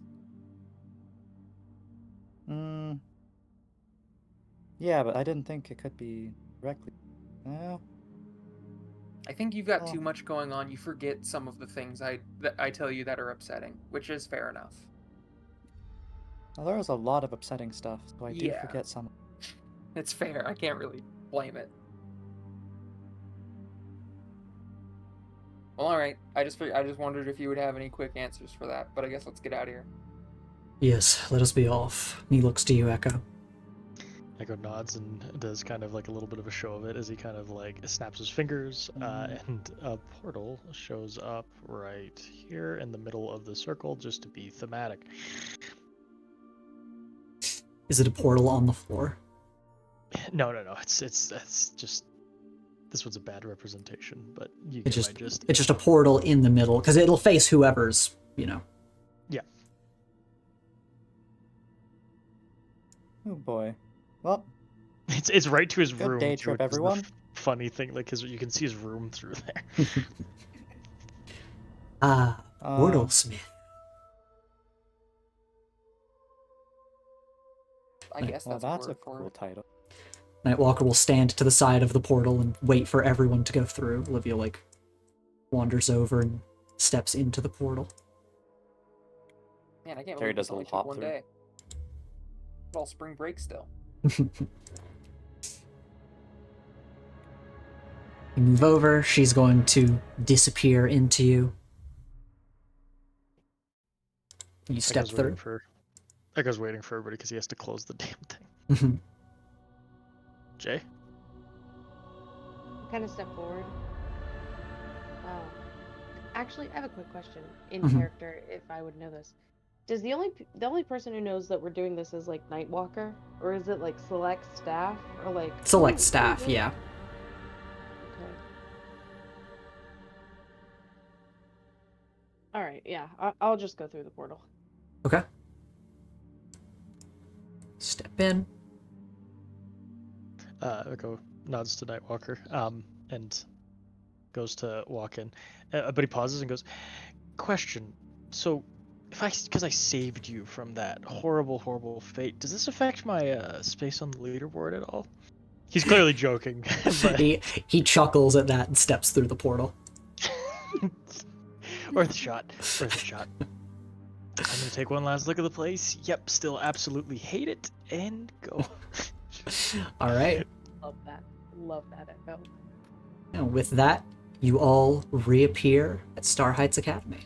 Speaker 4: Yeah, but I didn't think it could be directly.
Speaker 3: I think you've got too much going on. You forget some of the things that I tell you that are upsetting, which is fair enough.
Speaker 4: Well, there was a lot of upsetting stuff, so I do
Speaker 3: Yeah.
Speaker 4: forget some.
Speaker 3: It's fair. I can't really blame it. Well, all right. I just wondered if you would have any quick answers for that, but I guess let's get out of here.
Speaker 1: Yes, let us be off. And he looks to you, Echo.
Speaker 6: Echo nods and does kind of like a little bit of a show of it as he kind of like snaps his fingers, and a portal shows up right here in the middle of the circle, just to be thematic.
Speaker 1: Is it a portal on the floor?
Speaker 6: No. It's just this was a bad representation, but you
Speaker 1: It's
Speaker 6: get
Speaker 1: just
Speaker 6: my
Speaker 1: it's just a portal in the middle because it'll face whoever's, you know.
Speaker 6: Yeah.
Speaker 4: Oh boy. Well,
Speaker 6: It's right to his
Speaker 4: good
Speaker 6: room.
Speaker 4: day
Speaker 6: too,
Speaker 4: trip,
Speaker 6: which is the
Speaker 4: everyone.
Speaker 6: funny thing, like you can see his room through there.
Speaker 1: Portal Smith.
Speaker 3: I guess
Speaker 4: well,
Speaker 3: that's
Speaker 4: that's
Speaker 3: a
Speaker 4: a
Speaker 3: word for
Speaker 4: cool
Speaker 3: it.
Speaker 4: title.
Speaker 1: Nightwalker will stand to the side of the portal and wait for everyone to go through. Olivia, like, wanders over and steps into the portal.
Speaker 3: Man, I can't
Speaker 4: Terry
Speaker 3: believe
Speaker 4: does
Speaker 3: this
Speaker 4: a
Speaker 3: only
Speaker 4: little
Speaker 3: took
Speaker 4: hop
Speaker 3: one
Speaker 4: through.
Speaker 3: day. It's all spring break still.
Speaker 1: You move over, she's going to disappear into you. You step through.
Speaker 6: Echo's waiting for everybody because he has to close the damn thing. Jay?
Speaker 5: Kind of step forward. Actually, I have a quick question in
Speaker 1: Mhm.
Speaker 5: character, if I would know this. Does the only person who knows that we're doing this is like Nightwalker, or is it like select staff, or like
Speaker 1: Select
Speaker 5: who
Speaker 1: staff,
Speaker 5: knows?
Speaker 1: yeah.
Speaker 5: Okay. All right, yeah, I'll just go through the portal.
Speaker 1: Okay. Step in.
Speaker 6: Echo nods to Nightwalker, and goes to walk in, but he pauses and goes, "Question. So, because I saved you from that horrible fate, does this affect my space on the leaderboard at all?" He's clearly joking, but
Speaker 1: He chuckles at that and steps through the portal.
Speaker 6: Worth a shot. I'm gonna take one last look at the place. Yep, still absolutely hate it, and go.
Speaker 1: All right.
Speaker 5: Love that Echo.
Speaker 1: And with that, you all reappear at Star Heights Academy.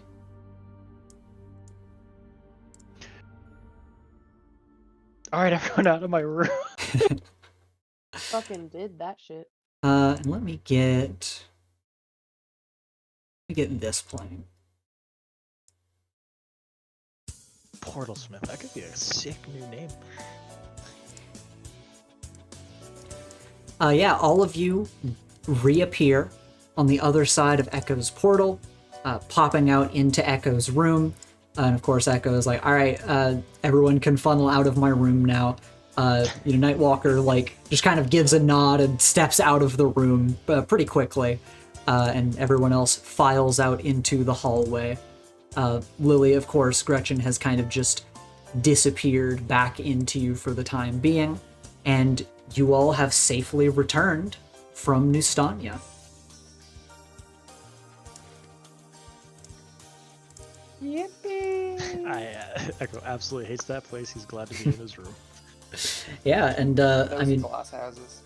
Speaker 6: All right, everyone out of my room.
Speaker 5: Fucking did that shit.
Speaker 1: And let me get this playing.
Speaker 6: Portal Smith. That could be a sick new name.
Speaker 1: Yeah, all of you reappear on the other side of Echo's portal, popping out into Echo's room. And of course, Echo is like, all right, everyone can funnel out of my room now. Nightwalker, like, just kind of gives a nod and steps out of the room pretty quickly. And everyone else files out into the hallway. Lily, of course, Gretchen has kind of just disappeared back into you for the time being. And you all have safely returned from Nustania.
Speaker 5: Yippee!
Speaker 6: Echo absolutely hates that place. He's glad to be in his room.
Speaker 1: Yeah, and
Speaker 3: Those
Speaker 1: I mean,
Speaker 3: glass houses.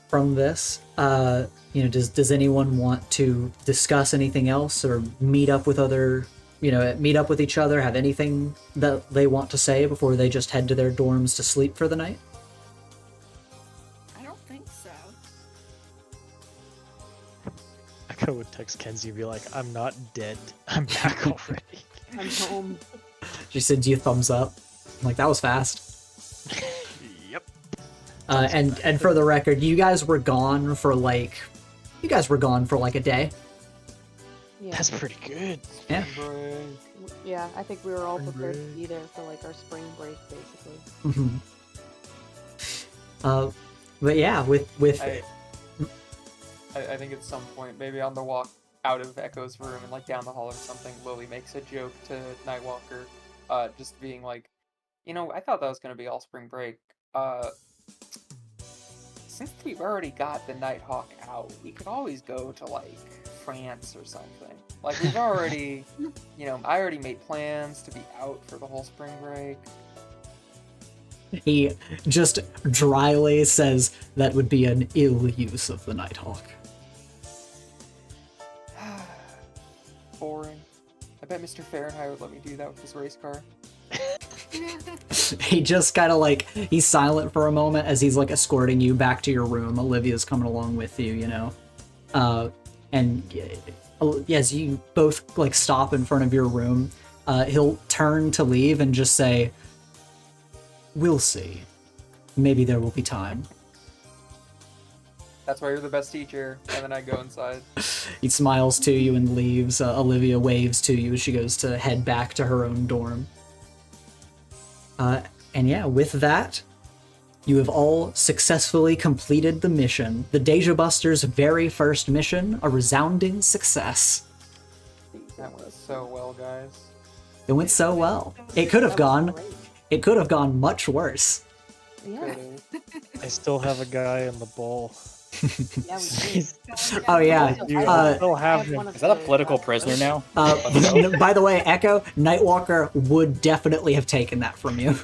Speaker 1: from this. Does anyone want to discuss anything else or meet up with each other, have anything that they want to say before they just head to their dorms to sleep for the night?
Speaker 8: I don't think so.
Speaker 6: Echo would text Kenzie and be like, I'm not dead. I'm back already.
Speaker 5: I'm home.
Speaker 1: She sends you a thumbs up. I'm like, that was fast.
Speaker 6: Yep.
Speaker 1: And for the record, you guys were gone for like a day.
Speaker 5: Yeah.
Speaker 6: That's pretty good.
Speaker 1: Yeah.
Speaker 5: Yeah, I think we were all
Speaker 6: Spring
Speaker 5: prepared to
Speaker 6: break.
Speaker 5: be there for like our spring break, basically.
Speaker 1: But yeah, with
Speaker 3: I think at some point, maybe on the walk out of Echo's room and like down the hall or something, Lily makes a joke to Nightwalker, just being like, I thought that was gonna be all spring break. Since we've already got the Nighthawk out, we could always go to like France or something. Like we've already, I already made plans to be out for the whole spring break.
Speaker 1: he just dryly says that would be an ill use of the Nighthawk.
Speaker 3: Boring. I bet Mr. Fahrenheit would let me do that with his race car.
Speaker 1: He just kind of like, he's silent for a moment as he's like escorting you back to your room. Olivia's coming along with you, and as you both like stop in front of your room, he'll turn to leave and just say, "We'll see. Maybe there will be time."
Speaker 3: That's why you're the best teacher. And then I go inside.
Speaker 1: He smiles to you and leaves. Olivia waves to you as she goes to head back to her own dorm. And yeah, with that, you have all successfully completed the mission. The Dey'ja Busters' very first mission, a resounding success.
Speaker 3: That went so well, guys.
Speaker 1: It went so well. It could have gone much worse.
Speaker 5: Yeah,
Speaker 6: I still have a guy in the ball.
Speaker 5: yeah, we do.
Speaker 1: Oh yeah.
Speaker 6: You still have him.
Speaker 4: Is that a political prisoner now?
Speaker 1: By the way, Echo, Nightwalker would definitely have taken that from you.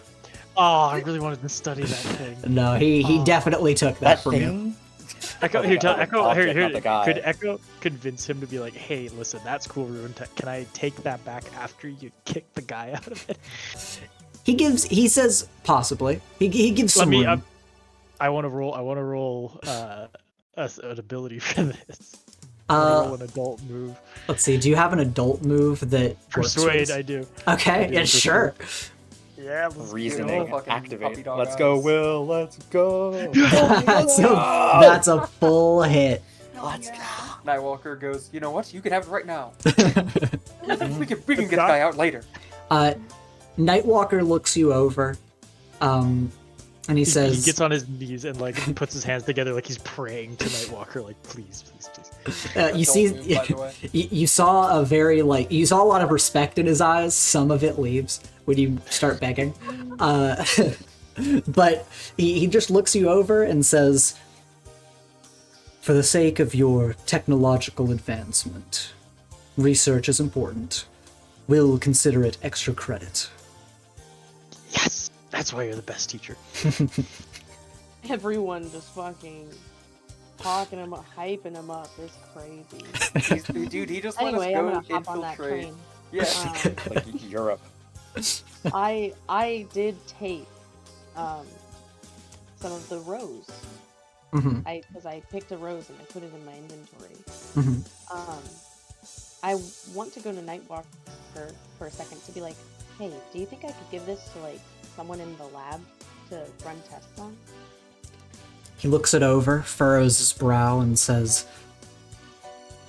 Speaker 6: Oh, I really wanted to study that thing.
Speaker 1: No, he definitely took that from you.
Speaker 6: Echo, here, tell Echo.
Speaker 4: Object,
Speaker 6: Here,
Speaker 4: not the guy.
Speaker 6: could Echo convince him to be like, "Hey, listen, that's cool, Ruin Tech. Can I take that back after you kick the guy out of it?"
Speaker 1: He says possibly. He gives some room.
Speaker 6: I want to roll an ability for this. Roll an adult move.
Speaker 1: Let's see. Do you have an adult move that works for
Speaker 6: Persuade,
Speaker 1: this?
Speaker 6: I do.
Speaker 1: Okay,
Speaker 6: I do
Speaker 1: yeah, sure.
Speaker 6: Yeah, let's
Speaker 4: Reasoning
Speaker 3: Fucking
Speaker 4: activate.
Speaker 3: puppy dog
Speaker 4: Let's go,
Speaker 3: eyes.
Speaker 4: Will. Let's go.
Speaker 1: That's a full hit.
Speaker 8: Let's go.
Speaker 3: Nightwalker goes, you know what? You can have it right now. we can get the guy out later.
Speaker 1: Nightwalker looks you over, and he says,
Speaker 6: he gets on his knees and like puts his hands together like he's praying to Nightwalker, like please, please, please.
Speaker 1: "You see,
Speaker 3: Adult move, by the way.
Speaker 1: you saw you saw a lot of respect in his eyes. Some of it leaves when you start begging, but he just looks you over and says, for the sake of your technological advancement, research is important. We'll consider it extra credit."
Speaker 6: Yes, that's why you're the best teacher.
Speaker 5: Everyone just fucking talking him up, hyping him up. It's crazy.
Speaker 3: Dude, he just
Speaker 5: Anyway,
Speaker 3: let
Speaker 5: I'm
Speaker 3: us
Speaker 5: gonna
Speaker 3: go
Speaker 5: hop on that
Speaker 3: infiltrate.
Speaker 5: train.
Speaker 3: Yeah.
Speaker 4: Like Europe.
Speaker 5: I did tape some of the rows.
Speaker 1: Mhm.
Speaker 5: Because I picked a rose and I put it in my inventory.
Speaker 1: Mhm.
Speaker 5: I want to go to Nightwalker for a second to be like, hey, do you think I could give this to like someone in the lab to run tests on?
Speaker 1: He looks it over, furrows his brow, and says,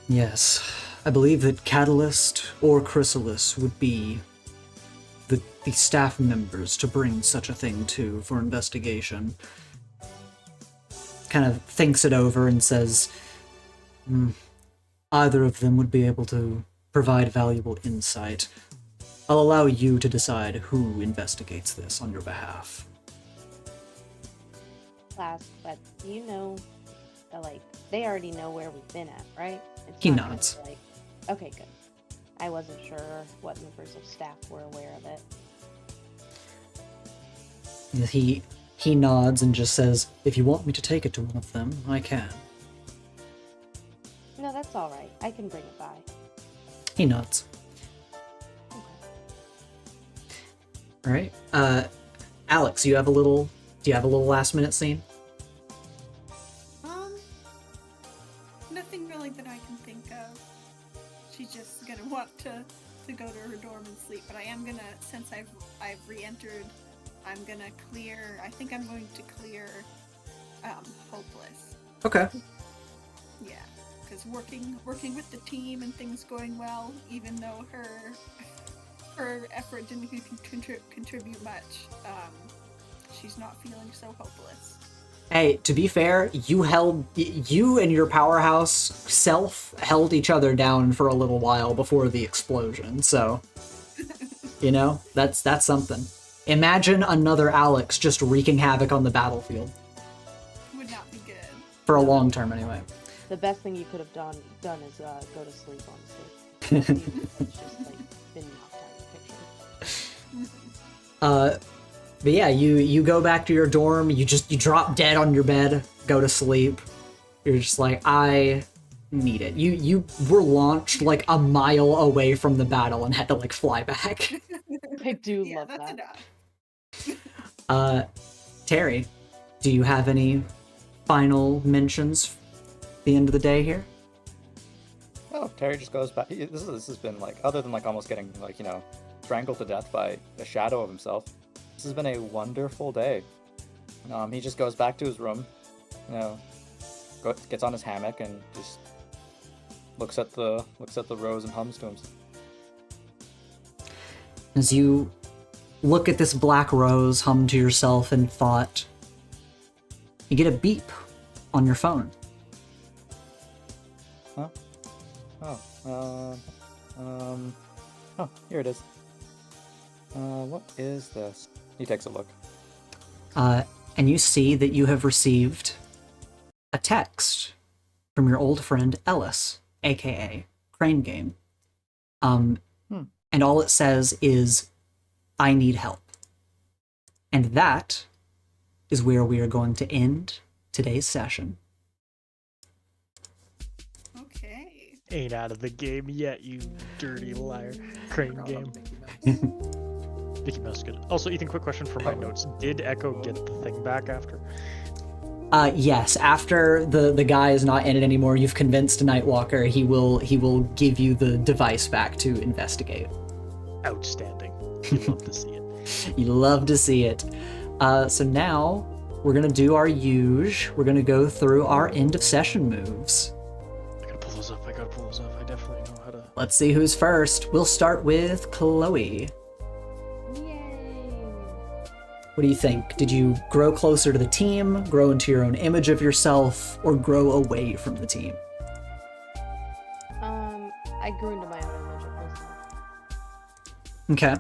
Speaker 1: "Yes, I believe that Catalyst or Chrysalis would be the staff members to bring such a thing to for investigation." Kind of thinks it over and says, "Either of them would be able to provide valuable insight. I'll allow you to decide who investigates this on your behalf."
Speaker 5: Class, but you know, like, they already know where we've been at, right? It's
Speaker 1: He
Speaker 5: not gonna
Speaker 1: nods.
Speaker 5: be like, okay, good. I wasn't sure what members of staff were aware of it.
Speaker 1: He nods and just says, "If you want me to take it to one of them, I can."
Speaker 5: No, that's all right. I can bring it by.
Speaker 1: He nods.
Speaker 5: Okay.
Speaker 1: All right. Alex, do you have a little last minute scene?
Speaker 8: Nothing really that I can think of. She's just gonna want to go to her dorm and sleep. But I am gonna, since I've re-entered, I'm gonna clear. I think I'm going to clear hopeless.
Speaker 1: Okay.
Speaker 8: Yeah, because working with the team and things going well, even though her effort didn't contribute much, she's not feeling so hopeless.
Speaker 1: Hey, to be fair, you and your powerhouse self held each other down for a little while before the explosion, so, that's something. Imagine another Alex just wreaking havoc on the battlefield.
Speaker 8: Would not be good.
Speaker 1: For a long term, anyway.
Speaker 5: The best thing you could have done is go to sleep, honestly. It's just like been knocked out of the picture.
Speaker 1: But yeah, you go back to your dorm, you drop dead on your bed, go to sleep. You're just like, I need it. You were launched like a mile away from the battle and had to like fly back.
Speaker 5: I do
Speaker 8: Yeah,
Speaker 5: love
Speaker 8: that's
Speaker 5: that.
Speaker 8: enough.
Speaker 1: Terry, do you have any final mentions at the end of the day here?
Speaker 4: Oh, Terry just goes back. This has been like, other than like almost getting like, strangled to death by a shadow of himself. This has been a wonderful day. He just goes back to his room, gets on his hammock and just looks at the rose and hums to himself.
Speaker 1: As you look at this black rose, hum to yourself in thought, you get a beep on your phone.
Speaker 4: Huh? Oh, here it is. What is this? He takes a look.
Speaker 1: And you see that you have received a text from your old friend Ellis, aka Crane Game. And all it says is, "I need help." And that is where we are going to end today's session.
Speaker 8: Okay.
Speaker 6: Ain't out of the game yet, you dirty liar. Crane Game. Mickey Mouse good. Also, Ethan, quick question for my notes. Did Echo get the thing back after?
Speaker 1: Yes, after the guy is not in it anymore, you've convinced Nightwalker he will give you the device back to investigate.
Speaker 6: Outstanding. You love to see it.
Speaker 1: You love to see it. So now we're gonna do our usual. We're gonna go through our end of session moves.
Speaker 6: I gotta pull those up. I definitely know how to.
Speaker 1: Let's see who's first. We'll start with Chloe.
Speaker 5: Yay!
Speaker 1: What do you think? Did you grow closer to the team, grow into your own image of yourself, or grow away from the team?
Speaker 5: I grew into my own image of myself.
Speaker 1: Okay.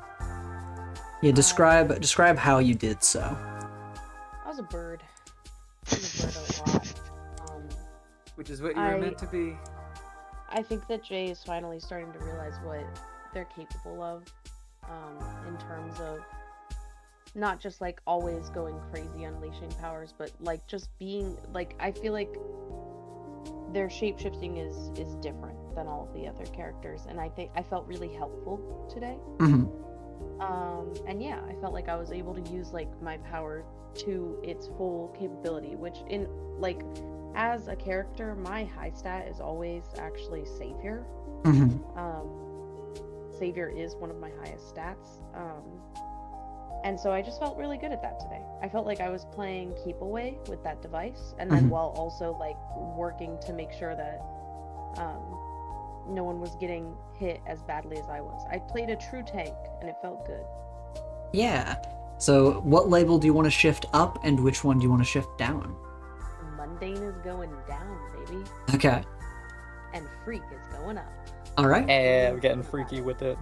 Speaker 1: Yeah, describe how you did so.
Speaker 5: I was a bird. I was a bird a lot.
Speaker 3: Which is what you were meant to be.
Speaker 5: I think that Jay is finally starting to realize what they're capable of, in terms of not just like always going crazy, unleashing powers, but like just being like, I feel like their shapeshifting is different than all of the other characters, and I think I felt really helpful today.
Speaker 1: Mm-hmm.
Speaker 5: And yeah, I felt like I was able to use like my power to its full capability, which in like as a character, my high stat is always actually Savior.
Speaker 1: Mm-hmm.
Speaker 5: Savior is one of my highest stats. And so I just felt really good at that today. I felt like I was playing keep away with that device, and then while also like working to make sure that no one was getting hit as badly as I was. I played a true tank, and it felt good.
Speaker 1: Yeah. So what label do you want to shift up, and which one do you want to shift down?
Speaker 5: Mundane is going down, baby.
Speaker 1: Okay.
Speaker 5: And freak is going up.
Speaker 1: All right.
Speaker 4: And we're getting freaky with it.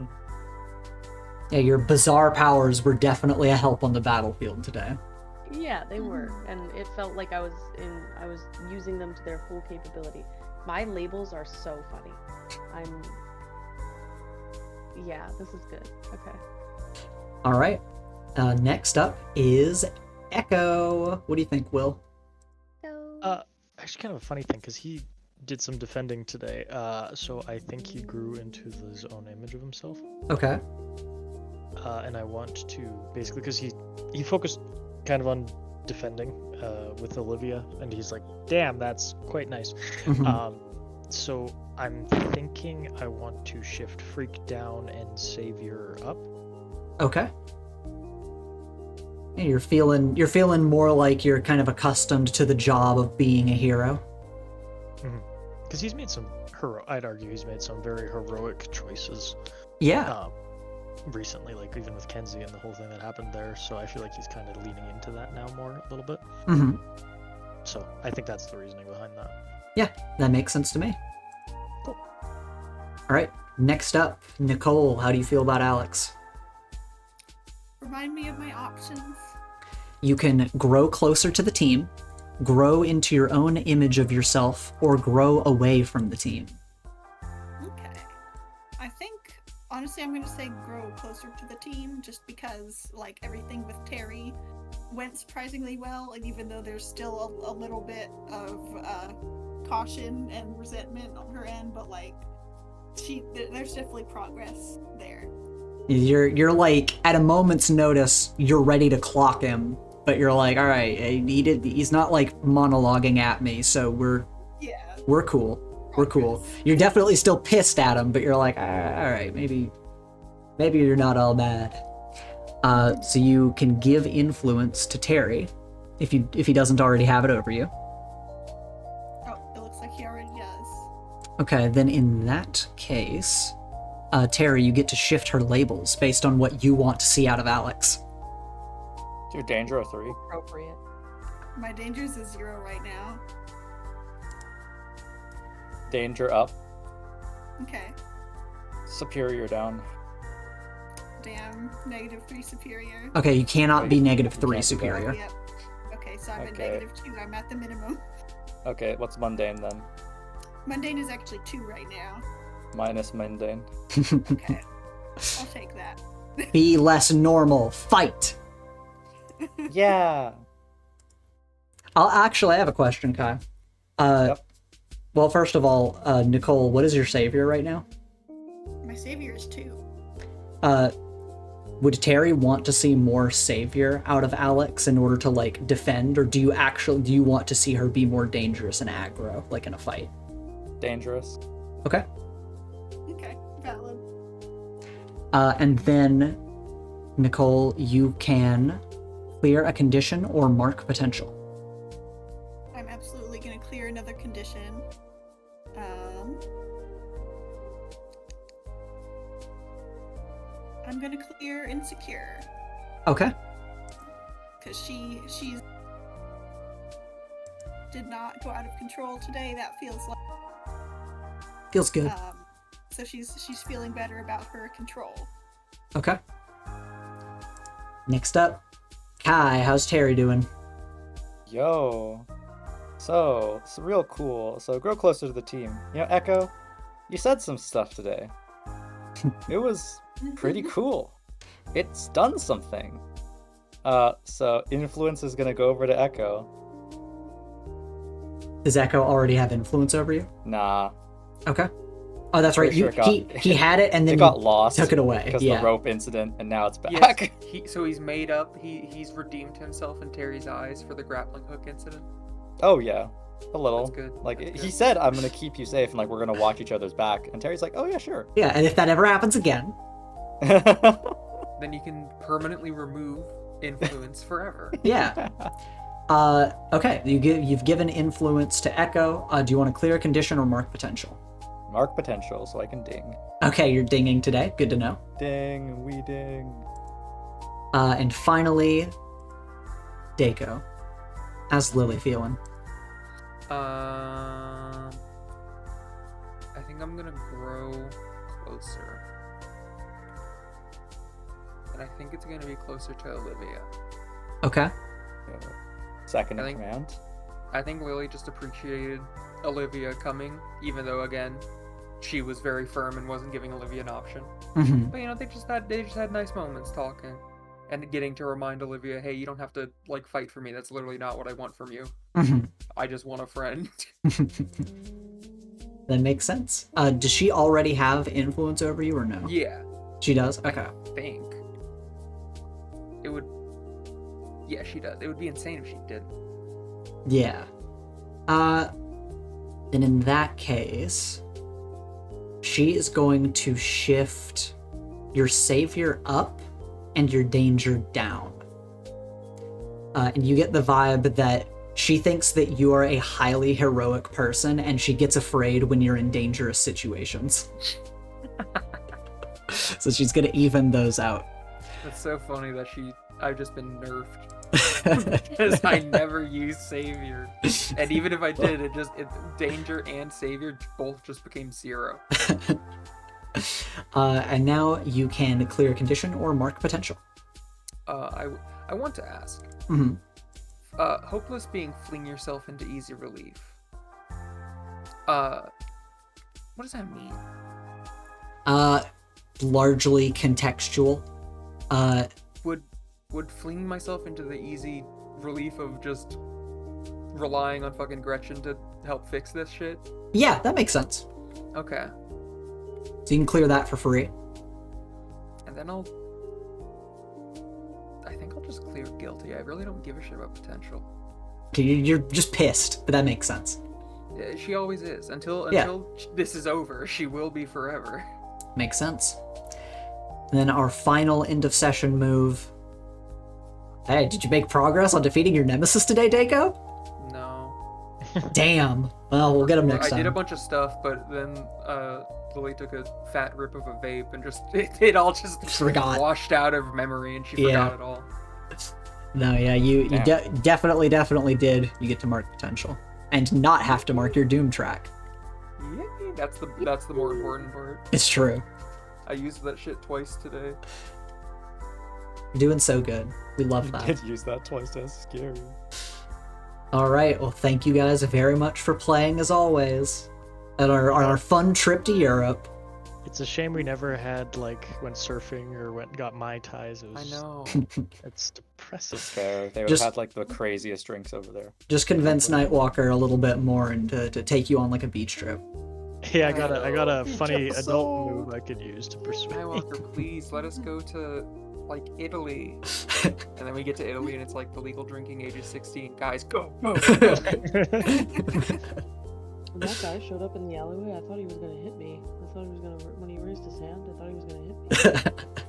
Speaker 1: Yeah, your bizarre powers were definitely a help on the battlefield today.
Speaker 5: Yeah, they were, and it felt like I was using them to their full capability. My labels are so funny. Yeah, this is good. Okay.
Speaker 1: All right. Next up is Echo. What do you think, Will?
Speaker 5: So
Speaker 6: Actually, kind of a funny thing, because he did some defending today. So I think he grew into his own image of himself.
Speaker 1: Okay.
Speaker 6: And I want to basically, because he focused kind of on defending with Olivia, and he's like, damn, that's quite nice.
Speaker 1: Mhm.
Speaker 6: So I'm thinking I want to shift Freak down and Savior up.
Speaker 1: Okay. And you're feeling more like you're kind of accustomed to the job of being a hero.
Speaker 6: Because he's made some I'd argue he's made some very heroic choices.
Speaker 1: Yeah.
Speaker 6: Recently, like even with Kenzie and the whole thing that happened there. So I feel like he's kind of leaning into that now more a little bit.
Speaker 1: Mm-hmm.
Speaker 6: So I think that's the reasoning behind that.
Speaker 1: Yeah, that makes sense to me.
Speaker 6: Cool.
Speaker 1: All right. Next up, Nicole. How do you feel about Alex?
Speaker 8: Remind me of my options.
Speaker 1: You can grow closer to the team, grow into your own image of yourself, or grow away from the team.
Speaker 8: Okay. I think, honestly, I'm going to say grow closer to the team just because, like, everything with Terry went surprisingly well, and even though there's still a little bit of caution and resentment on her end, but, like, there's definitely progress there.
Speaker 1: You're like, at a moment's notice, you're ready to clock him, but you're like, all right, he's not like monologuing at me, so we're cool. We're cool. You're definitely still pissed at him, but you're like, all right, maybe you're not all bad. So you can give influence to Terry if he doesn't already have it over you.
Speaker 8: Oh, it looks like he already does.
Speaker 1: Okay, then in that case, Terry, you get to shift her labels based on what you want to see out of Alex.
Speaker 4: Do danger or 3.
Speaker 5: appropriate.
Speaker 8: My danger's a 0 right now.
Speaker 4: Danger up.
Speaker 8: Okay.
Speaker 4: Superior down.
Speaker 8: Damn, -3 superior.
Speaker 1: Okay, you cannot be
Speaker 4: You
Speaker 1: -3
Speaker 4: can't do that.
Speaker 1: superior.
Speaker 8: Yep. Okay, so I'm
Speaker 4: Okay.
Speaker 8: at -2. I'm at the minimum.
Speaker 4: Okay, what's mundane then?
Speaker 8: Mundane is actually 2 right now.
Speaker 4: Minus mundane.
Speaker 8: Okay. I'll take that.
Speaker 1: Be less normal. Fight.
Speaker 4: Yeah.
Speaker 1: I have a question, Kai.
Speaker 4: Yep.
Speaker 1: Well, first of all, Nicole, what is your savior right now?
Speaker 8: My savior is 2.
Speaker 1: Would Terry want to see more savior out of Alex in order to like defend, or do you want to see her be more dangerous and aggro, like in a fight?
Speaker 4: Dangerous.
Speaker 1: Okay.
Speaker 8: Okay, valid.
Speaker 1: And then, Nicole, you can clear a condition or mark potential.
Speaker 8: I'm absolutely gonna clear another condition. I'm gonna clear insecure.
Speaker 1: Okay.
Speaker 8: Because she's did not go out of control today. That feels like
Speaker 1: Feels good.
Speaker 8: so she's feeling better about her control.
Speaker 1: Okay. Next up, Kai, how's Terry doing?
Speaker 4: Yo. So, it's real cool. So, grow closer to the team. You know, Echo, you said some stuff today. It was pretty cool. It's done something. So influence is gonna go over to Echo.
Speaker 1: Does Echo already have influence over you?
Speaker 4: Nah.
Speaker 1: Okay. Oh, that's right.
Speaker 4: Pretty sure
Speaker 1: He had it and then
Speaker 4: It got lost.
Speaker 1: took it away.
Speaker 4: Because
Speaker 1: Yeah.
Speaker 4: the rope incident, and now it's
Speaker 3: Yes,
Speaker 4: back.
Speaker 3: so he's made up. He's redeemed himself in Terry's eyes for the grappling hook incident.
Speaker 4: Oh yeah, a little.
Speaker 3: That's good.
Speaker 4: Like
Speaker 3: That's
Speaker 4: he
Speaker 3: good.
Speaker 4: said, I'm gonna keep you safe, and like we're gonna watch each other's back. And Terry's like, oh yeah, sure.
Speaker 1: Yeah, and if that ever happens again,
Speaker 3: Then you can permanently remove influence forever.
Speaker 1: yeah. Okay, you've given influence to Echo. Do you want to clear a condition or mark potential?
Speaker 4: Mark potential, so I can ding.
Speaker 1: Okay, you're dinging today. Good to know.
Speaker 4: Ding, we ding.
Speaker 1: And finally, Daco. How's Lily feeling?
Speaker 3: I think I'm gonna grow closer. And I think it's gonna be closer to Olivia.
Speaker 1: Okay.
Speaker 4: Second
Speaker 3: I
Speaker 4: in
Speaker 3: think-
Speaker 4: command.
Speaker 3: I think Lily just appreciated Olivia coming, even though again, she was very firm and wasn't giving Olivia an option.
Speaker 1: Mm-hmm.
Speaker 3: But you know, they just had nice moments talking. and getting to remind Olivia, hey, you don't have to like fight for me. That's literally not what I want from you.
Speaker 1: Mhm.
Speaker 3: I just want a friend.
Speaker 1: That makes sense. Does she already have influence over you or no?
Speaker 3: Yeah,
Speaker 1: She does? Okay.
Speaker 3: I think it would. Yeah, she does. It would be insane if she did.
Speaker 1: Yeah. Then in that case, she is going to shift your savior up and your danger down. And you get the vibe that she thinks that you are a highly heroic person, and she gets afraid when you're in dangerous situations. So she's gonna even those out.
Speaker 3: It's so funny that I've just been nerfed because I never use savior, and even if I did, danger and savior both just became 0.
Speaker 1: And now you can clear condition or mark potential.
Speaker 3: I want to ask.
Speaker 1: Mm-hmm.
Speaker 3: Hopeless being fling yourself into easy relief. What does that mean?
Speaker 1: Largely contextual.
Speaker 3: Would flinging myself into the easy relief of just relying on fucking Gretchen to help fix this shit?
Speaker 1: Yeah, that makes sense.
Speaker 3: Okay.
Speaker 1: So you can clear that for free.
Speaker 3: And then I think I'll just clear guilty. I really don't give a shit about potential.
Speaker 1: Okay, you're just pissed, but that makes sense.
Speaker 3: Yeah, she always is. Until this is over, she will be forever.
Speaker 1: Makes sense. And then our final end of session move. Hey, did you make progress on defeating your nemesis today, Dey'ja?
Speaker 3: No.
Speaker 1: Damn. Well, we'll get him next time.
Speaker 3: I did a bunch of stuff, but then Lily took a fat rip of a vape and just it all just
Speaker 1: Forgot.
Speaker 3: washed out of memory, and she forgot it all.
Speaker 1: No, yeah, you definitely did. You get to mark potential and not have to mark your doom track.
Speaker 3: Yay, that's the more important part.
Speaker 1: It's true.
Speaker 3: I used that shit twice today.
Speaker 1: You're doing so good. We love that.
Speaker 4: Did use that twice. That's scary.
Speaker 1: All right. Well, thank you guys very much for playing as always on our fun trip to Europe.
Speaker 6: It's a shame we never had went surfing or got Mai Tais.
Speaker 3: I know.
Speaker 6: It's depressing.
Speaker 4: It's fair. They would have had the craziest drinks over there.
Speaker 1: Just convince Nightwalker a little bit more and to take you on a beach trip.
Speaker 6: Yeah, I got a funny adult move I could use to persuade.
Speaker 3: Skywalker, please let us go to Italy. And then we get to Italy and it's the legal drinking age is 16. Guys, go.
Speaker 5: When that guy showed up in the alleyway, I thought he was gonna hit me. I thought he was gonna, when he raised his hand, I thought he was gonna hit me.